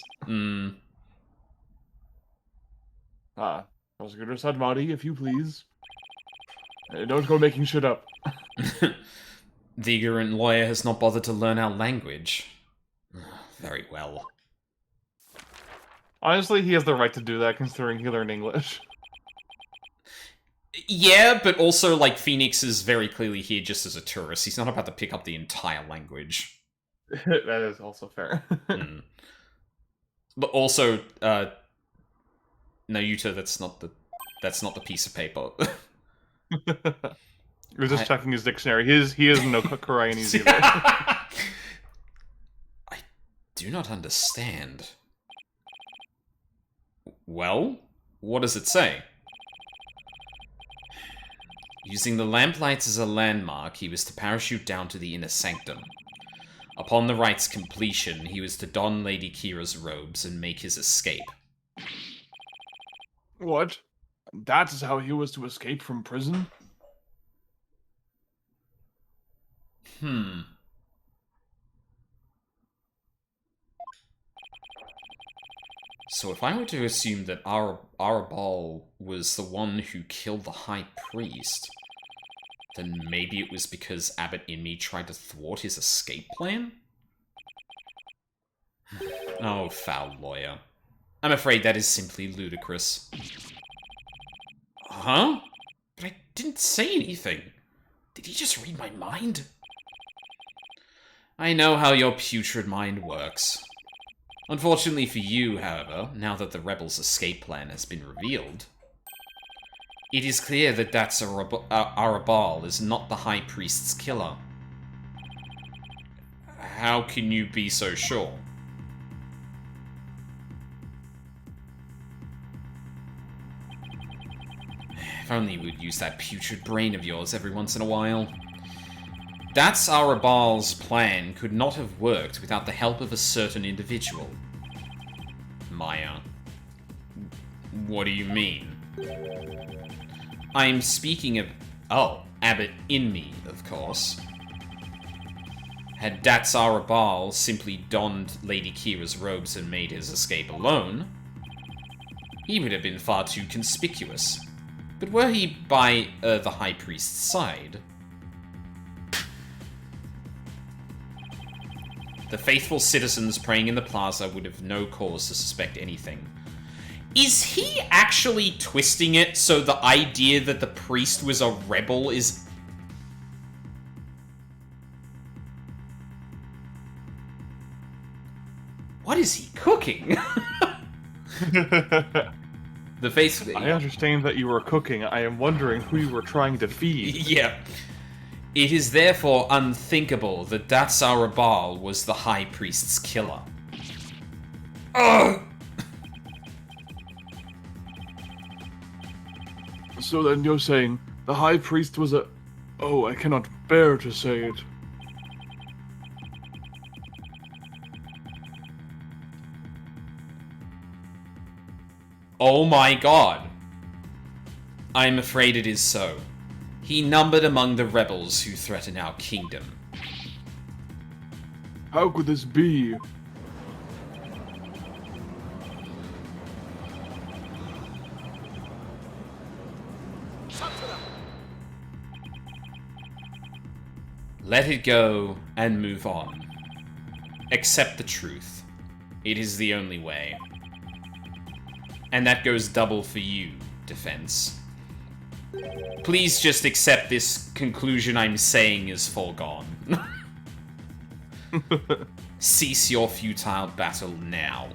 Speaker 5: Prosecutor Sadmadi, if you please. Don't go making shit up.
Speaker 1: The ignorant lawyer has not bothered to learn our language. Very well.
Speaker 2: Honestly, he has the right to do that, considering he learned English.
Speaker 1: Yeah, but also, like, Phoenix is very clearly here just as a tourist. He's not about to pick up the entire language.
Speaker 2: That is also fair.
Speaker 1: But also, Nayuta, that's not the piece of paper.
Speaker 2: He was just checking his dictionary. He doesn't know Koreanese either.
Speaker 1: I do not understand. Well, what does it say? Using the lamplights as a landmark, he was to parachute down to the inner sanctum. Upon the rite's completion, he was to don Lady Kira's robes and make his escape.
Speaker 5: What? That is how he was to escape from prison?
Speaker 1: So if I were to assume that Arabal was the one who killed the High Priest, then maybe it was because Abbot Inmi tried to thwart his escape plan? Oh, foul lawyer. I'm afraid that is simply ludicrous. Huh? But I didn't say anything. Did he just read my mind? I know how your putrid mind works. Unfortunately for you, however, now that the rebels' escape plan has been revealed, it is clear that Arabal is not the High Priest's killer. How can you be so sure? If only we'd use that putrid brain of yours every once in a while. That's Arabal's plan could not have worked without the help of a certain individual. Maya. What do you mean? I'm speaking of... Oh, Abbot Inmi, of course. Had Dats Arabal simply donned Lady Kira's robes and made his escape alone, he would have been far too conspicuous. But were he by the High Priest's side, the faithful citizens praying in the plaza would have no cause to suspect anything. Is he actually twisting it so the idea that the priest was a rebel is... What is he cooking? The face...
Speaker 2: I understand that you were cooking. I am wondering who you were trying to feed.
Speaker 1: Yeah. It is therefore unthinkable that Dats Arabal was the High Priest's killer. Ugh!
Speaker 5: So then you're saying the High Priest was a... Oh, I cannot bear to say it.
Speaker 1: Oh my god. I'm afraid it is so. He numbered among the rebels who threaten our kingdom.
Speaker 5: How could this be?
Speaker 1: Let it go and move on. Accept the truth. It is the only way. And that goes double for you, Defense. Please just accept this conclusion I'm saying is foregone. Cease your futile battle now.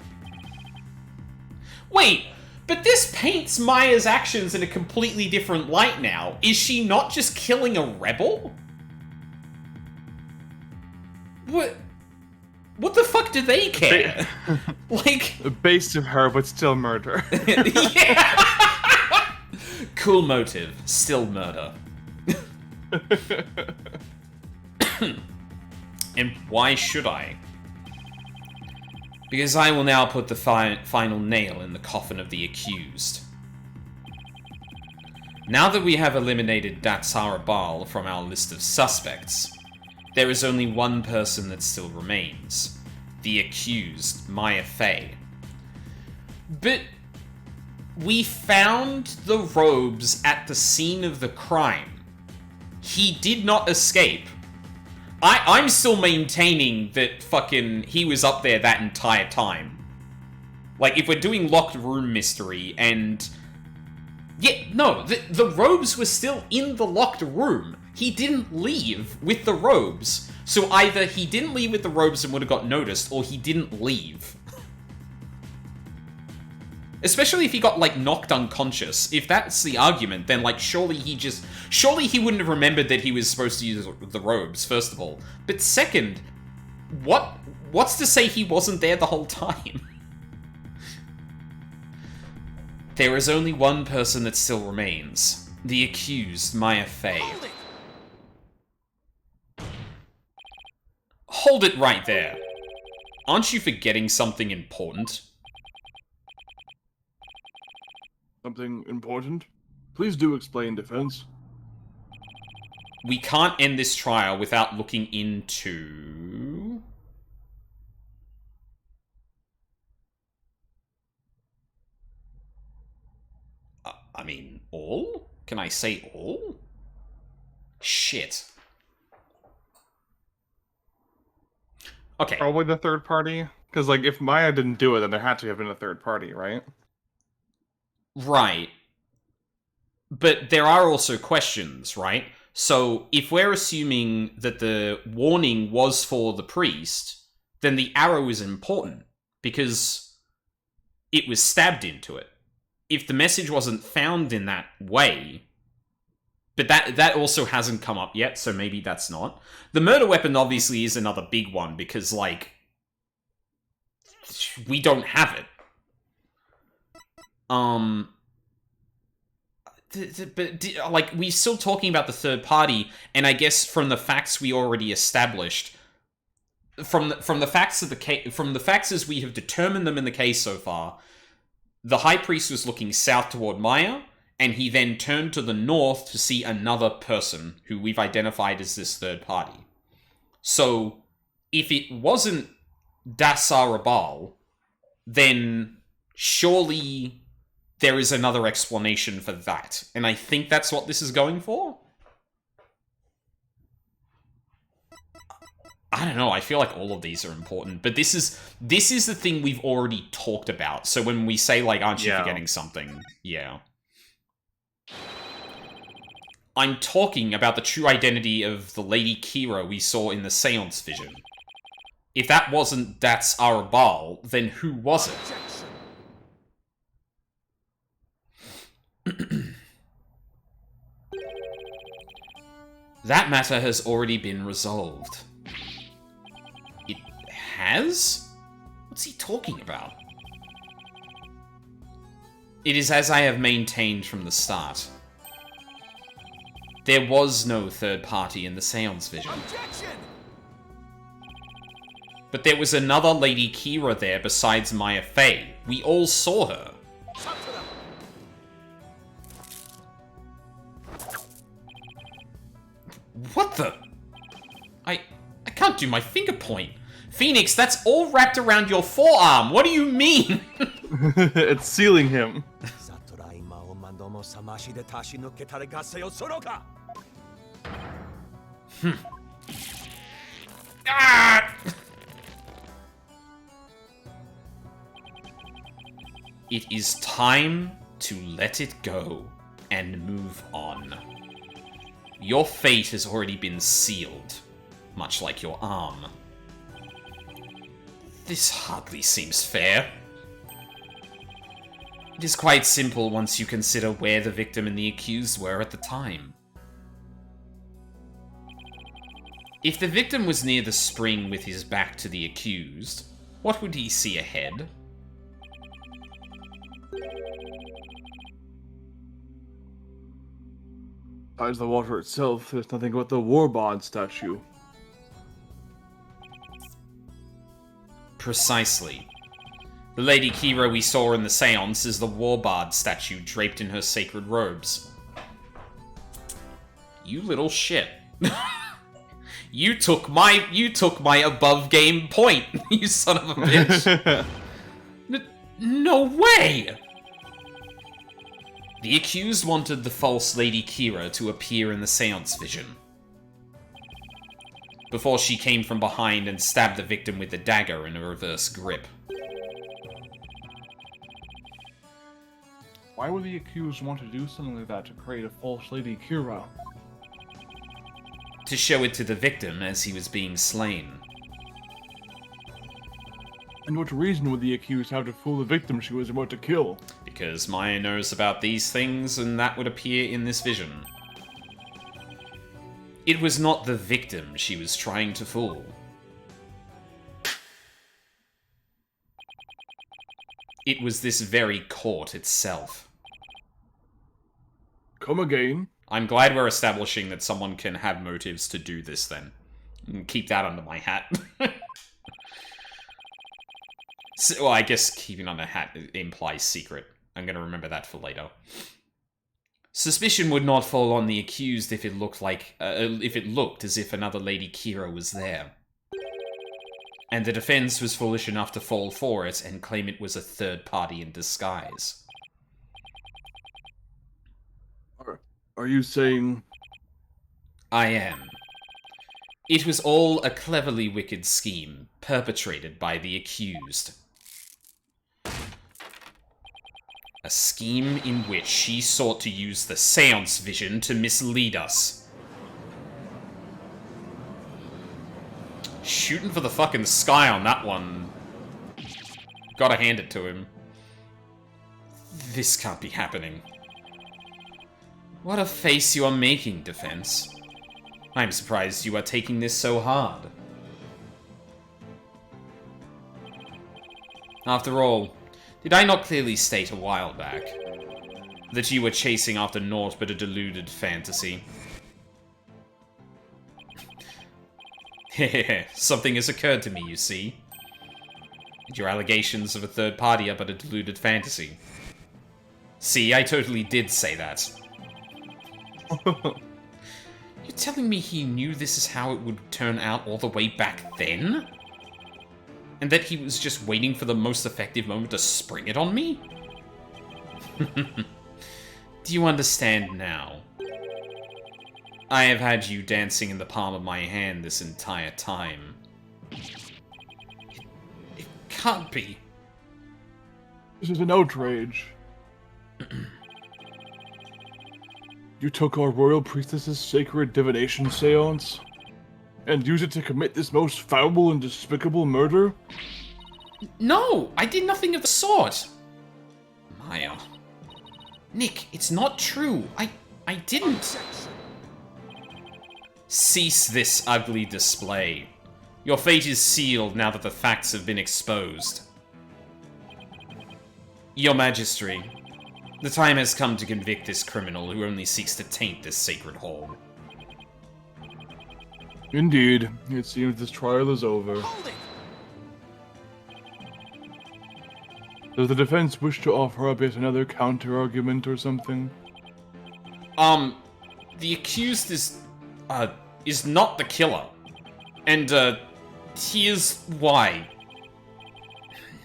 Speaker 1: Wait, but this paints Maya's actions in a completely different light now. Is she not just killing a rebel? What the fuck do they care? Like...
Speaker 2: Based of her, but still murder.
Speaker 1: Yeah! Cool motive, still murder. And why should I? Because I will now put the final nail in the coffin of the accused. Now that we have eliminated Datsara Bal from our list of suspects, there is only one person that still remains. The accused, Maya Fey. But we found the robes at the scene of the crime. He did not escape. I'm still maintaining that fucking he was up there that entire time. Like, if we're doing locked room mystery and... Yeah, no, the robes were still in the locked room. He didn't leave with the robes. So either he didn't leave with the robes and would have got noticed, or he didn't leave. Especially if he got, like, knocked unconscious. If that's the argument, then, like, surely he wouldn't have remembered that he was supposed to use the robes, first of all. But second, what's to say he wasn't there the whole time? There is only one person that still remains. The accused, Maya Fey. Hold it right there. Aren't you forgetting something important?
Speaker 5: Something important? Please do explain, Defense.
Speaker 1: We can't end this trial without looking into... I mean, all? Can I say all? Shit. Okay.
Speaker 2: Probably the third party. Because, like, if Maya didn't do it, then there had to have been a third party, right?
Speaker 1: Right. But there are also questions, right? So, if we're assuming that the warning was for the priest, then the arrow is important, because it was stabbed into it. If the message wasn't found in that way... But that also hasn't come up yet, so maybe that's not. The murder weapon obviously is another big one, because, like... we don't have it. But, like, we're still talking about the third party, and I guess from the facts we already established... From the facts of the case... From the facts as we have determined them in the case so far... The High Priest was looking south toward Maya, and he then turned to the north to see another person who we've identified as this third party. So, if it wasn't Datsara Bal, then surely there is another explanation for that. And I think that's what this is going for? I don't know, I feel like all of these are important, but this is the thing we've already talked about. So when we say, like, aren't you forgetting something? Yeah. I'm talking about the true identity of the Lady Kira we saw in the Seance vision. If that wasn't Datsara Bal, then who was it? That matter has already been resolved. It has? What's he talking about? It is as I have maintained from the start. There was no third party in the Seance vision.
Speaker 4: Objection!
Speaker 1: But there was another Lady Kira there besides Maya Fey. We all saw her.
Speaker 4: Talk to them.
Speaker 1: What the? I can't do my finger point. Phoenix, that's all wrapped around your forearm. What do you mean?
Speaker 2: It's sealing him.
Speaker 1: Ah! It is time to let it go and move on. Your fate has already been sealed, much like your arm. This hardly seems fair. It is quite simple once you consider where the victim and the accused were at the time. If the victim was near the spring with his back to the accused, what would he see ahead?
Speaker 5: Besides the water itself, there's nothing but the Warbod statue.
Speaker 1: Precisely. The Lady Kira we saw in the seance is the Warbard statue draped in her sacred robes. You little shit. You took my above game point, you son of a bitch. No way! The accused wanted the false Lady Kira to appear in the seance vision, before she came from behind and stabbed the victim with the dagger in a reverse grip.
Speaker 5: Why would the accused want to do something like that to create a false Lady Kira?
Speaker 1: To show it to the victim as he was being slain.
Speaker 5: And what reason would the accused have to fool the victim she was about to kill?
Speaker 1: Because Maya knows about these things, and that would appear in this vision. It was not the victim she was trying to fool. It was this very court itself.
Speaker 5: Come again?
Speaker 1: I'm glad we're establishing that someone can have motives to do this, then. Keep that under my hat. So, well, I guess keeping under hat implies secret. I'm gonna remember that for later. Suspicion would not fall on the accused if it looked as if another Lady Kira was there. And the defense was foolish enough to fall for it and claim it was a third party in disguise.
Speaker 5: Are you saying...
Speaker 1: I am. It was all a cleverly wicked scheme, perpetrated by the accused. A scheme in which she sought to use the seance vision to mislead us. Shooting for the fucking sky on that one. Gotta hand it to him. This can't be happening. What a face you are making, Defense. I'm surprised you are taking this so hard. After all, did I not clearly state a while back that you were chasing after naught but a deluded fantasy? Hehehe, something has occurred to me, you see. Your allegations of a third party are but a deluded fantasy. See, I totally did say that. You're telling me he knew this is how it would turn out all the way back then? And that he was just waiting for the most effective moment to spring it on me? Do you understand now? I have had you dancing in the palm of my hand this entire time. It can't be.
Speaker 5: This is an outrage. You took our royal priestess's sacred divination seance and used it to commit this most foul and despicable murder?
Speaker 1: No, I did nothing of the sort. Maya. Nick, it's not true. I didn't. Cease this ugly display. Your fate is sealed now that the facts have been exposed. Your Majesty, the time has come to convict this criminal who only seeks to taint this sacred hall.
Speaker 5: Indeed, it seems this trial is over.
Speaker 4: Hold it!
Speaker 5: Does the defense wish to offer up yet another counter-argument or something?
Speaker 1: The accused is not the killer. And, here's why.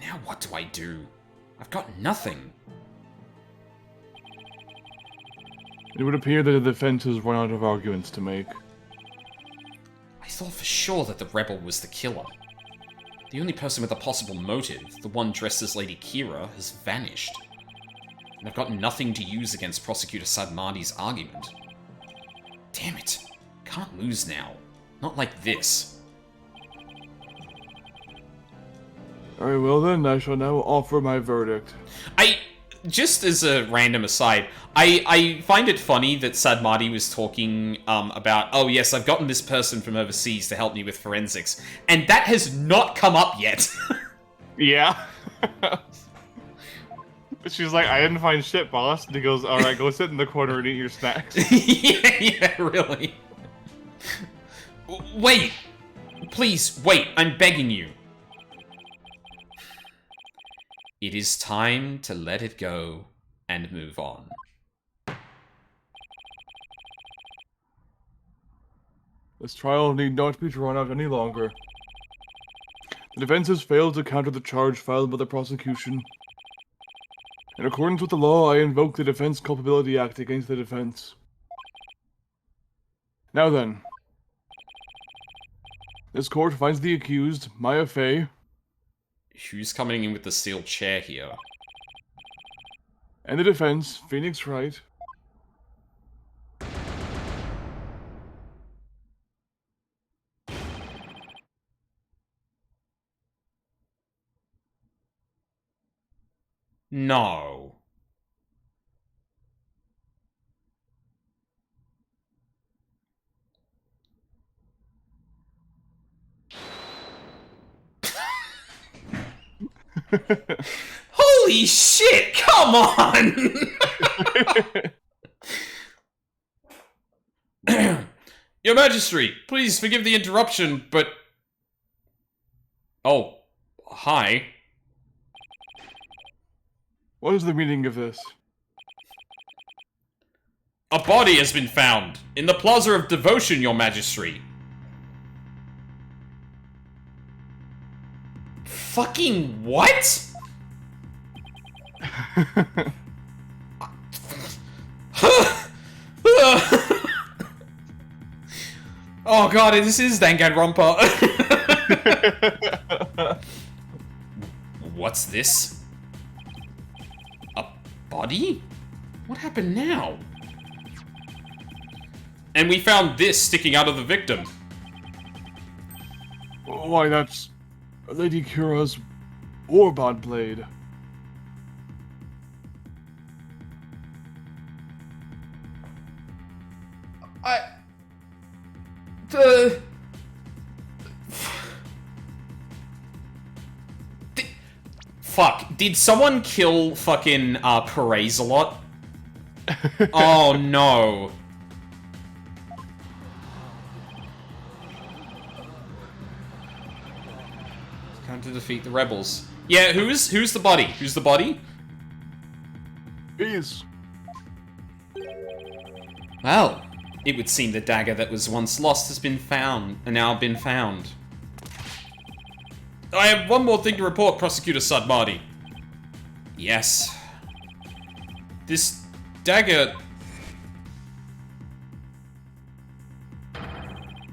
Speaker 1: Now what do I do? I've got nothing.
Speaker 5: It would appear that the defense has run out of arguments to make.
Speaker 1: I thought for sure that the rebel was the killer. The only person with a possible motive, the one dressed as Lady Kira, has vanished. And I've got nothing to use against Prosecutor Sadmadi's argument. Damn it. Can't lose now. Not like this.
Speaker 5: Very well then, I shall now offer my verdict.
Speaker 1: Just as a random aside, I find it funny that Sadmadi was talking about, oh yes, I've gotten this person from overseas to help me with forensics, and that has not come up yet.
Speaker 2: Yeah. She's like, I didn't find shit, boss. And he goes, alright, go sit in the corner and eat your snacks.
Speaker 1: Yeah, really. Wait! Please, wait, I'm begging you. It is time to let it go and move on.
Speaker 5: This trial need not be drawn out any longer. The defense has failed to counter the charge filed by the prosecution. In accordance with the law, I invoke the Defense Culpability Act against the defense. Now then, this court finds the accused, Maya Fey,
Speaker 1: Who's coming in with the steel chair here?
Speaker 5: and the defense, Phoenix Wright,
Speaker 1: No. Holy shit, come on! Your Majesty, please forgive the interruption, but... Oh, hi.
Speaker 5: What is the meaning of this?
Speaker 1: A body has been found in the Plaza of Devotion, Your Majesty. Fucking what? Oh god, this is Danganronpa. What's this? A body? What happened now? And we found this sticking out of the victim.
Speaker 5: Why, that's Lady Kira's warbond blade.
Speaker 1: Fuck, did someone kill fucking Zeh'lot? Oh no. Time to defeat the rebels. Yeah, who's the body? Who's the body?
Speaker 5: Peace.
Speaker 1: Well, it would seem the dagger that was once lost has been found, and now been found. I have one more thing to report, Prosecutor Sadmadi. Yes. This dagger...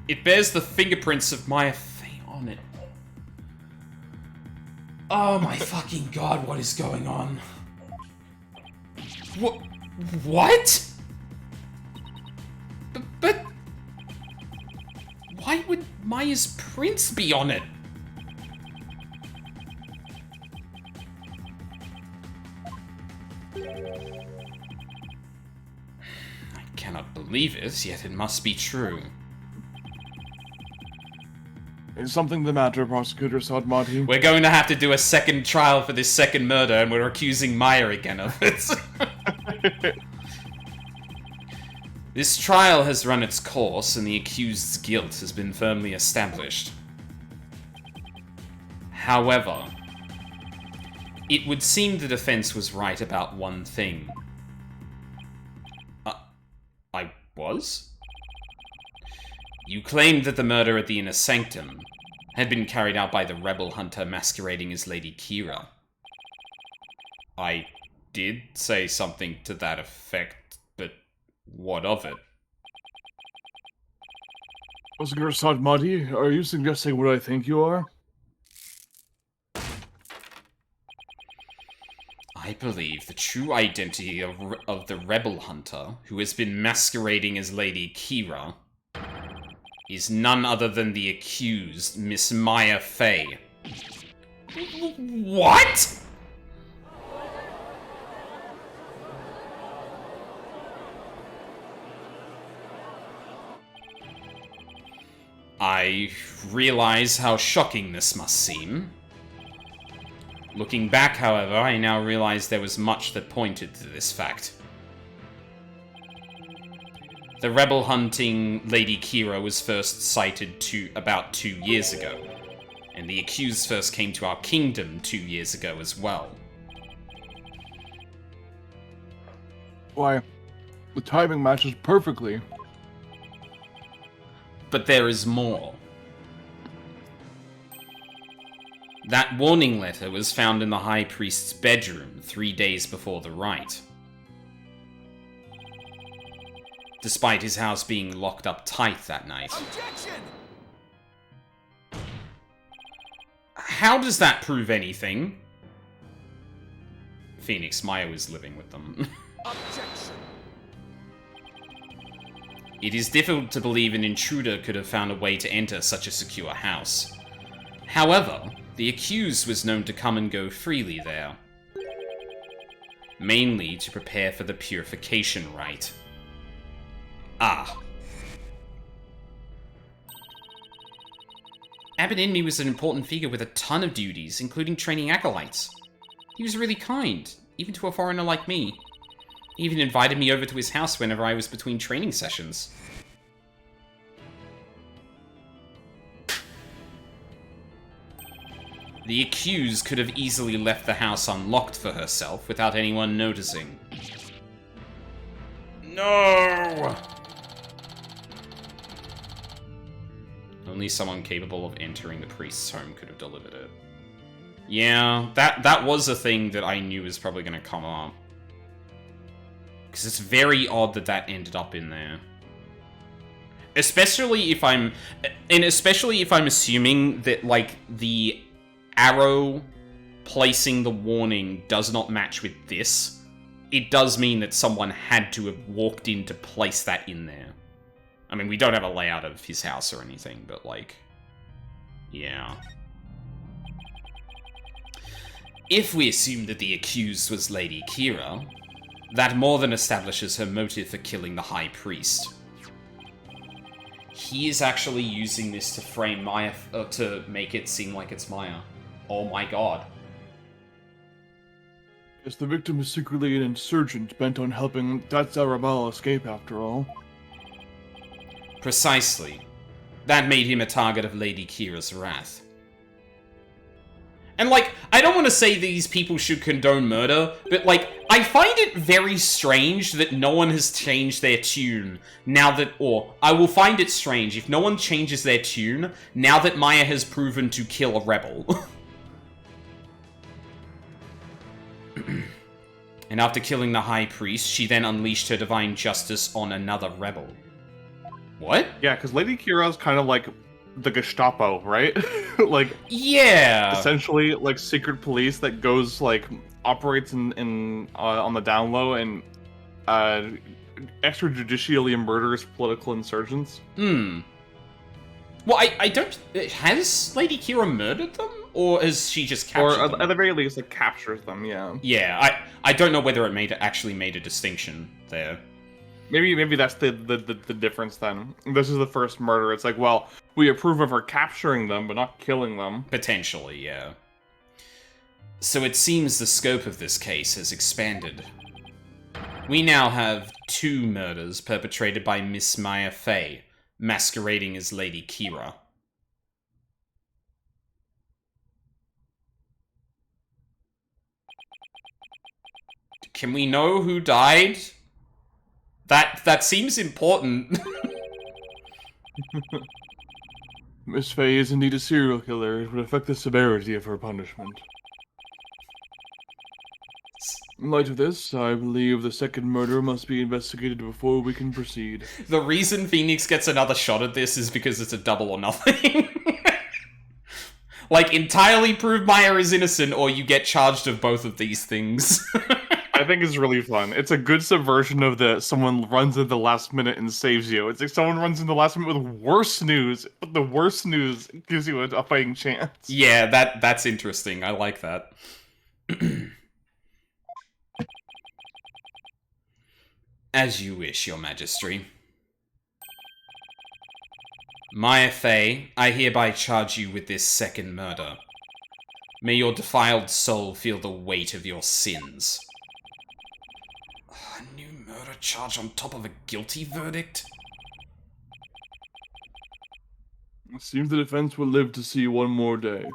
Speaker 1: It bears the fingerprints of Maya Fey on it. Oh my fucking god, what is going on? What? But... Why would Maya's prints be on it? I cannot believe it, yet it must be true.
Speaker 5: Is something the matter, Prosecutor Sadmati?
Speaker 1: We're going to have to do a second trial for this second murder, and we're accusing Maya again of it. This trial has run its course, and the accused's guilt has been firmly established. However, it would seem the defense was right about one thing. I was? You claimed that the murder at the Inner Sanctum had been carried out by the rebel hunter masquerading as Lady Kira. I did say something to that effect, but what of it?
Speaker 5: Prosecutor Sadmati, are you suggesting what I think you are?
Speaker 1: I believe the true identity of the rebel hunter, who has been masquerading as Lady Kira, is none other than the accused, Miss Maya Fey. What?! I realize how shocking this must seem. Looking back, however, I now realize there was much that pointed to this fact. The rebel-hunting Lady Kira was first sighted about 2 years ago, and the accused first came to our kingdom 2 years ago as well.
Speaker 5: Why, the timing matches perfectly.
Speaker 1: But there is more. That warning letter was found in the High Priest's bedroom 3 days before the rite. Despite his house being locked up tight that night.
Speaker 4: Objection!
Speaker 1: How does that prove anything? Phoenix, Maya was living with them.
Speaker 4: Objection!
Speaker 1: It is difficult to believe an intruder could have found a way to enter such a secure house. However, the accused was known to come and go freely there. Mainly to prepare for the purification rite. Ah. Abbot Inmi was an important figure with a ton of duties, including training acolytes. He was really kind, even to a foreigner like me. He even invited me over to his house whenever I was between training sessions. The accused could have easily left the house unlocked for herself without anyone noticing. No! Only someone capable of entering the priest's home could have delivered it. Yeah, that was a thing that I knew was probably going to come up. Because it's very odd that that ended up in there. Especially if I'm assuming that, like, the arrow placing the warning does not match with this. It does mean that someone had to have walked in to place that in there. I mean, we don't have a layout of his house or anything, but, like, yeah. If we assume that the accused was Lady Kira, that more than establishes her motive for killing the High Priest. He is actually using this to frame Maya, to make it seem like it's Maya. Oh my god.
Speaker 5: Yes, the victim is secretly an insurgent bent on helping Datsarabal escape after all.
Speaker 1: Precisely. That made him a target of Lady Kira's wrath. And, like, I don't want to say these people should condone murder, but, like, I find it very strange that no one has changed their tune now that, or, I will find it strange if no one changes their tune now that Maya has proven to kill a rebel. And after killing the High Priest, she then unleashed her divine justice on another rebel. What?
Speaker 2: Yeah, because Lady Kira's kind of like the Gestapo, right? Like,
Speaker 1: yeah,
Speaker 2: essentially like secret police that goes like operates in on the down low and extrajudicially murders political insurgents.
Speaker 1: Well, I don't. Has Lady Kira murdered them, or has she just captured
Speaker 2: Or
Speaker 1: them?
Speaker 2: at the very least, like captures them. Yeah.
Speaker 1: Yeah, I don't know whether it actually made a distinction there.
Speaker 2: Maybe that's the difference then. This is the first murder. It's like, well, we approve of her capturing them, but not killing them.
Speaker 1: Potentially, yeah. So it seems the scope of this case has expanded. We now have 2 murders perpetrated by Miss Maya Fey, masquerading as Lady Kira. Can we know who died? That seems important.
Speaker 5: Miss Fey is indeed a serial killer. It would affect the severity of her punishment. In light of this, I believe the second murder must be investigated before we can proceed.
Speaker 1: The reason Phoenix gets another shot at this is because it's a double or nothing. Like, entirely prove Maya is innocent, or you get charged of both of these things.
Speaker 2: I think it's really fun. It's a good subversion of the someone runs in the last minute and saves you. It's like someone runs in the last minute with worse news, but the worst news gives you a fighting chance.
Speaker 1: Yeah, that's interesting. I like that. As you wish, Your Majesty. Maya Fey, I hereby charge you with this second murder. May your defiled soul feel the weight of your sins. A new murder charge on top of a guilty verdict?
Speaker 5: It seems the defense will live to see one more day.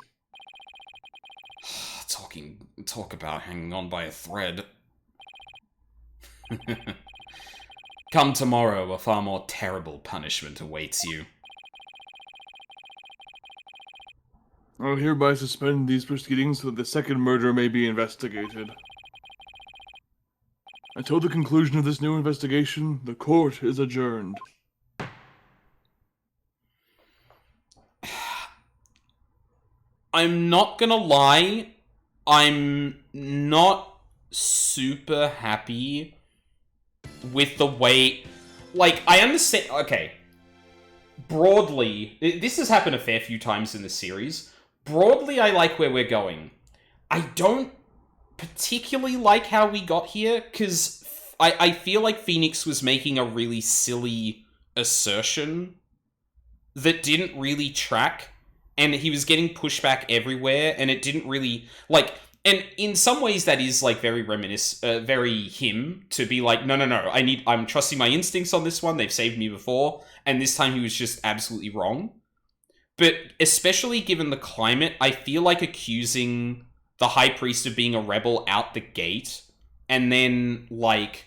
Speaker 1: Talk about hanging on by a thread. Come tomorrow, a far more terrible punishment awaits you.
Speaker 5: I'll hereby suspend these proceedings so that the second murder may be investigated. Until the conclusion of this new investigation, the court is adjourned.
Speaker 1: I'm not gonna lie, I'm not super happy with the way... Like, I understand... Okay. Broadly, this has happened a fair few times in the series. Broadly, I like where we're going. I don't particularly like how we got here, because I feel like Phoenix was making a really silly assertion that didn't really track, and he was getting pushback everywhere, and it didn't really, like, and in some ways that is, like, very very him, to be like, no, I'm trusting my instincts on this one, they've saved me before, and this time he was just absolutely wrong. But especially given the climate, I feel like accusing the High Priest of being a rebel out the gate, and then, like,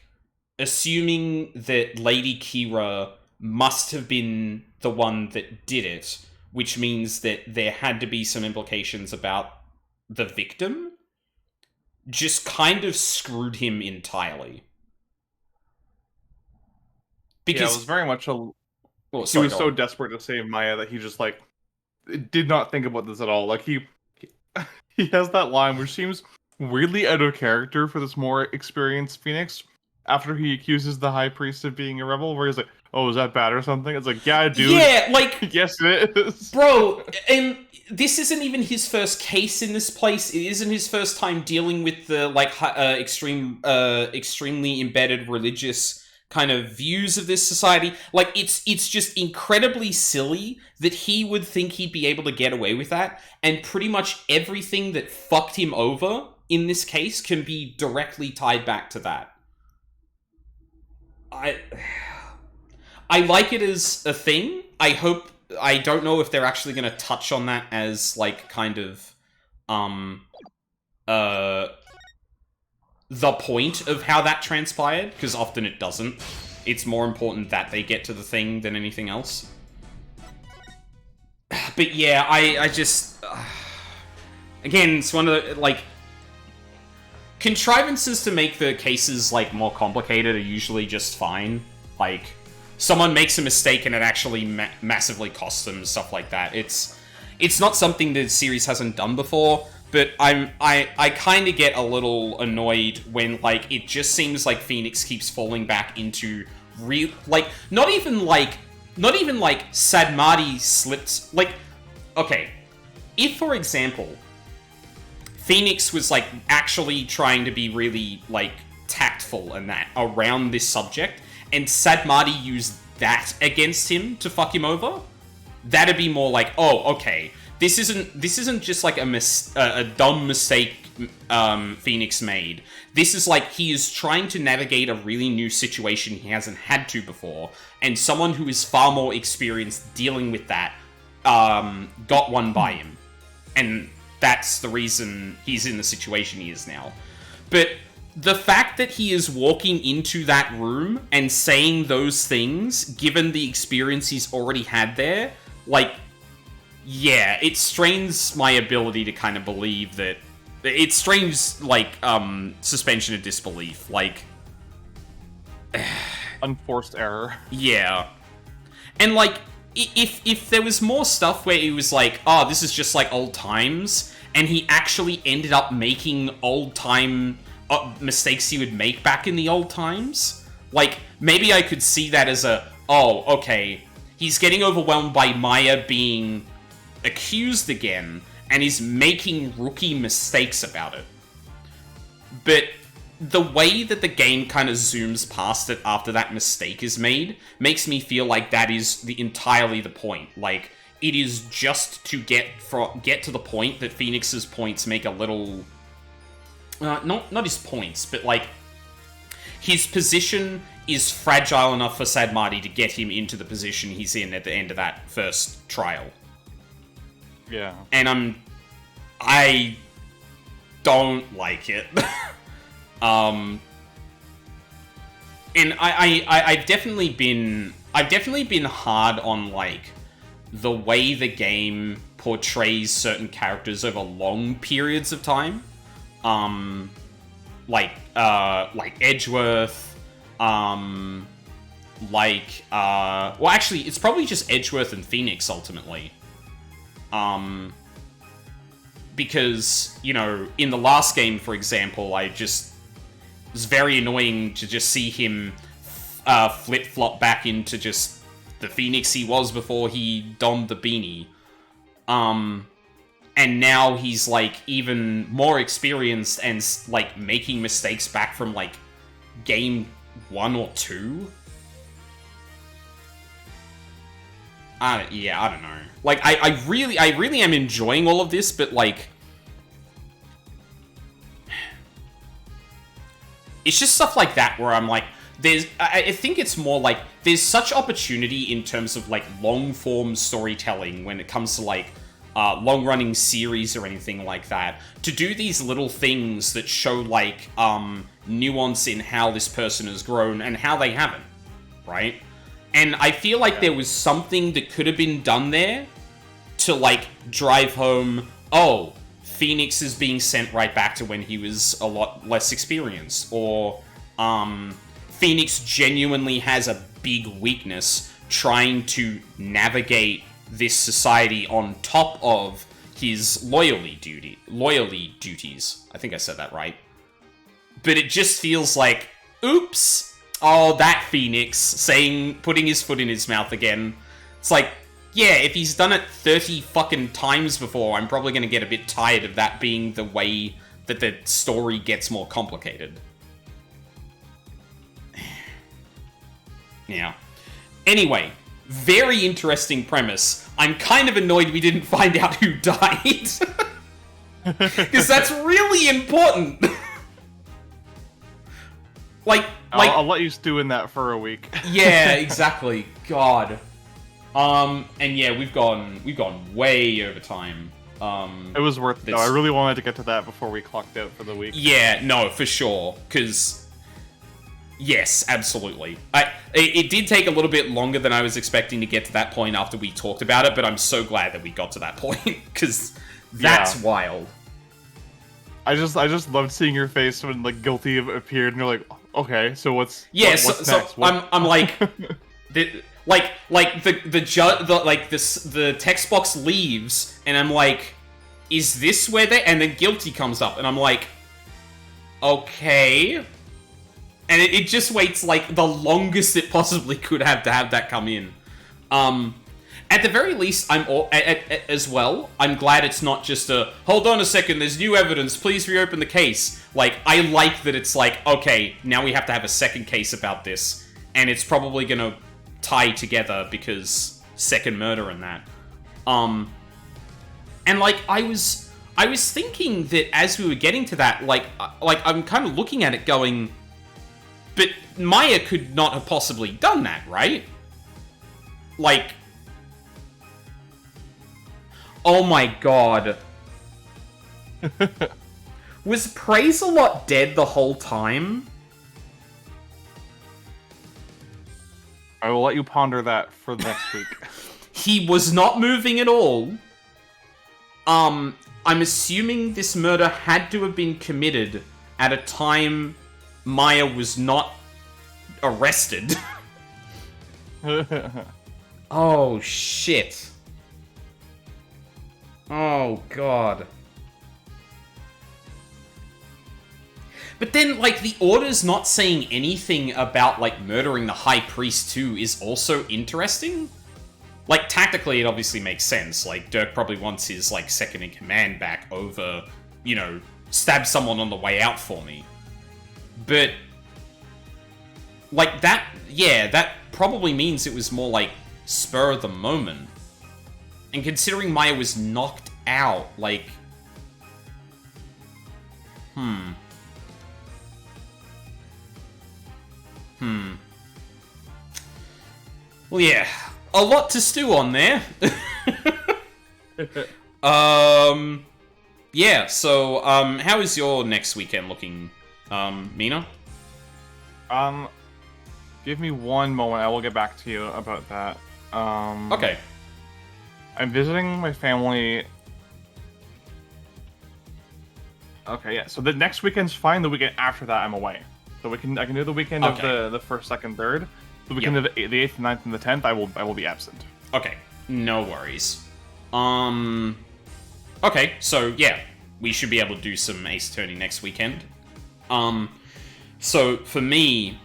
Speaker 1: assuming that Lady Kira must have been the one that did it, which means that there had to be some implications about the victim, just kind of screwed him entirely. Because
Speaker 2: Yeah, it was very much a...
Speaker 1: Oh,
Speaker 2: he
Speaker 1: sorry,
Speaker 2: was so desperate to save Maya that he just, like, did not think about this at all. Like, he has that line which seems weirdly out of character for this more experienced Phoenix, after he accuses the High Priest of being a rebel, where he's like, oh, is that bad or something? It's like, yeah, dude.
Speaker 1: Yeah, like...
Speaker 2: Yes, it is.
Speaker 1: Bro, and this isn't even his first case in this place. It isn't his first time dealing with the, like, extremely embedded religious kind of views of this society. Like, it's just incredibly silly that he would think he'd be able to get away with that, and pretty much everything that fucked him over in this case can be directly tied back to that. I like it as a thing. I don't know if they're actually going to touch on that as, like, kind of, the point of how that transpired, because often it doesn't. It's more important that they get to the thing than anything else. But yeah, I just... again, it's one of the, like... Contrivances to make the cases, like, more complicated are usually just fine. Like, someone makes a mistake and it actually massively costs them, stuff like that. It's not something the series hasn't done before, but I kind of get a little annoyed when, like, it just seems like Phoenix keeps falling back into not even like Sadmati slipped, like, okay, if, for example, Phoenix was, like, actually trying to be really, like, tactful and that around this subject, and Sadmati used that against him to fuck him over, that'd be more like, oh, okay, this isn't just like a dumb mistake Phoenix made. This is like he is trying to navigate a really new situation he hasn't had to before, and someone who is far more experienced dealing with that got one by him, and that's the reason he's in the situation he is now. But the fact that he is walking into that room and saying those things, given the experience he's already had there, like, yeah, it strains my ability to kind of believe that... It strains, like, suspension of disbelief, like...
Speaker 2: Unforced error.
Speaker 1: Yeah. And, like, if there was more stuff where he was like, oh, this is just like old times, and he actually ended up making old time mistakes he would make back in the old times, like, maybe I could see that as oh, okay, he's getting overwhelmed by Maya being accused again, and he's making rookie mistakes about it. But the way that the game kind of zooms past it after that mistake is made makes me feel like that is entirely the point. Like, it is just to get to the point that Phoenix's points make a little... not his points, but, like, his position is fragile enough for Sadmati to get him into the position he's in at the end of that first trial.
Speaker 2: Yeah.
Speaker 1: And I don't like it. And I've definitely been hard on, like, the way the game portrays certain characters over long periods of time. Like Edgeworth, well, actually, it's probably just Edgeworth and Phoenix, ultimately. Because, you know, in the last game, for example, it was very annoying to just see him flip-flop back into just the Phoenix he was before he donned the beanie. And now he's, like, even more experienced and, like, making mistakes back from, like, game 1 or 2. I don't know. Like, I really am enjoying all of this, but, like, it's just stuff like that where I'm like, I think it's more like, there's such opportunity in terms of, like, long-form storytelling when it comes to, like, long-running series or anything like that, to do these little things that show, like, nuance in how this person has grown and how they haven't, right? And I feel like there was something that could have been done there to, like, drive home, oh, Phoenix is being sent right back to when he was a lot less experienced, or Phoenix genuinely has a big weakness trying to navigate this society on top of his loyalty duties. I think I said that right. But it just feels like, oops, oh, that Phoenix putting his foot in his mouth again. It's like, yeah, if he's done it 30 fucking times before, I'm probably going to get a bit tired of that being the way that the story gets more complicated. Yeah. Anyway, very interesting premise. I'm kind of annoyed we didn't find out who died. Because that's really important.
Speaker 2: I'll let you stew in that for a week.
Speaker 1: Yeah, exactly. God. And yeah, we've gone way over time.
Speaker 2: It was worth it, though. I really wanted to get to that before we clocked out for the week.
Speaker 1: Yeah, no, for sure. Because, yes, absolutely. It did take a little bit longer than I was expecting to get to that point after we talked about it, but I'm so glad that we got to that point, because that's wild.
Speaker 2: I just loved seeing your face when, like, Guilty appeared, and you're like, okay, so what's
Speaker 1: next? I'm like, the text box leaves, and I'm like, is this where they? And then Guilty comes up, and I'm like, okay. And it just waits, like, the longest it possibly could have to have that come in. At the very least, as well, I'm glad it's not just hold on a second, there's new evidence, please reopen the case. Like, I like that it's like, okay, now we have to have a second case about this, and it's probably gonna tie together because second murder and that. And, like, I was thinking that as we were getting to that, like I'm kind of looking at it going, but Maya could not have possibly done that, right? Like, oh my god. Was Praise-a-Lot dead the whole time?
Speaker 2: I will let you ponder that for the next week.
Speaker 1: He was not moving at all. I'm assuming this murder had to have been committed at a time Maya was not arrested. Oh, shit. Oh, God. But then, like, the Order's not saying anything about, like, murdering the High Priest, too, is also interesting. Like, tactically, it obviously makes sense. Like, Dirk probably wants his, like, second-in-command back over, you know, stab someone on the way out for me. But, like, that, yeah, that probably means it was more, like, spur of the moment. And considering Maya was knocked out, like... Well, yeah. A lot to stew on there. Yeah, so, how is your next weekend looking, Mina?
Speaker 2: Give me one moment. I will get back to you about that.
Speaker 1: Okay.
Speaker 2: I'm visiting my family. Okay, yeah. So the next weekend's fine. The weekend after that, I'm away. So I can do the weekend
Speaker 1: Okay.
Speaker 2: of the 1st, 2nd, 3rd. The weekend of the 8th, 9th, and the 10th, I will be absent.
Speaker 1: Okay, no worries. Okay, so yeah, we should be able to do some Ace Attorney next weekend. So for me,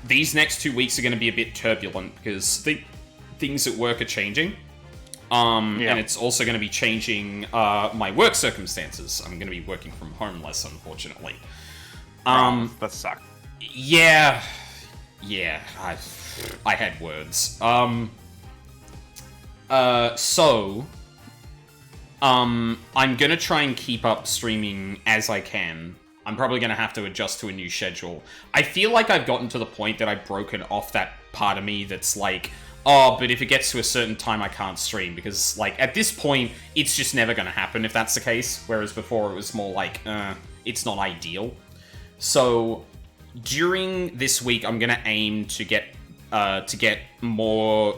Speaker 1: these next 2 weeks are going to be a bit turbulent because things at work are changing. And it's also going to be changing my work circumstances. I'm going to be working from home less, unfortunately.
Speaker 2: That sucks.
Speaker 1: Yeah, I had words. I'm gonna try and keep up streaming as I can. I'm probably gonna have to adjust to a new schedule. I feel like I've gotten to the point that I've broken off that part of me that's like, oh, but if it gets to a certain time, I can't stream. Because, like, at this point, it's just never gonna happen if that's the case. Whereas before, it was more like, it's not ideal. So, during this week, I'm gonna aim to get through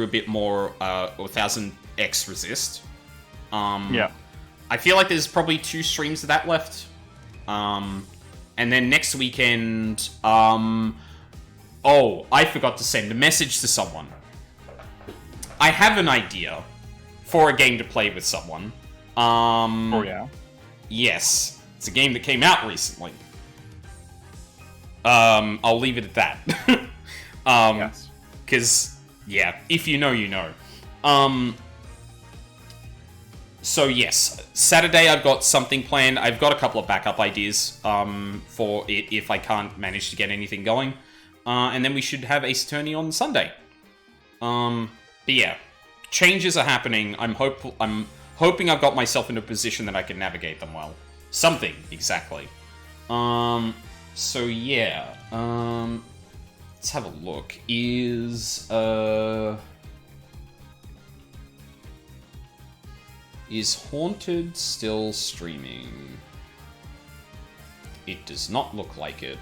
Speaker 1: a bit more 1000X Resist.
Speaker 2: Yeah.
Speaker 1: I feel like there's probably 2 streams of that left. And then next weekend, oh, I forgot to send a message to someone. I have an idea for a game to play with someone.
Speaker 2: Oh yeah.
Speaker 1: Yes, it's a game that came out recently. I'll leave it at that.
Speaker 2: Yes.
Speaker 1: Because, yeah, if you know, you know. So, yes, Saturday I've got something planned. I've got a couple of backup ideas for it if I can't manage to get anything going. And then we should have Ace Attorney on Sunday. But yeah, changes are happening. I'm hoping I've got myself in a position that I can navigate them well. Something, exactly. So yeah, let's have a look. Is Haunted still streaming? It does not look like it.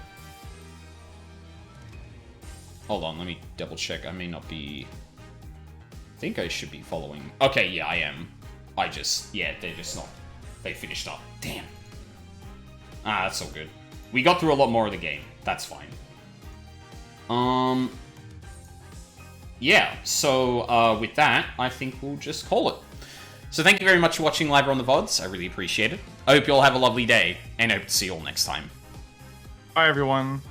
Speaker 1: Hold on, let me double check. I may not be... I think I should be following... Okay, yeah, I am. Yeah, they're just not... They finished up. Damn. That's all good. We got through a lot more of the game. That's fine. Yeah, so with that, I think we'll just call it. So thank you very much for watching live or on the VODs. I really appreciate it. I hope you all have a lovely day, and I hope to see you all next time.
Speaker 2: Bye, everyone.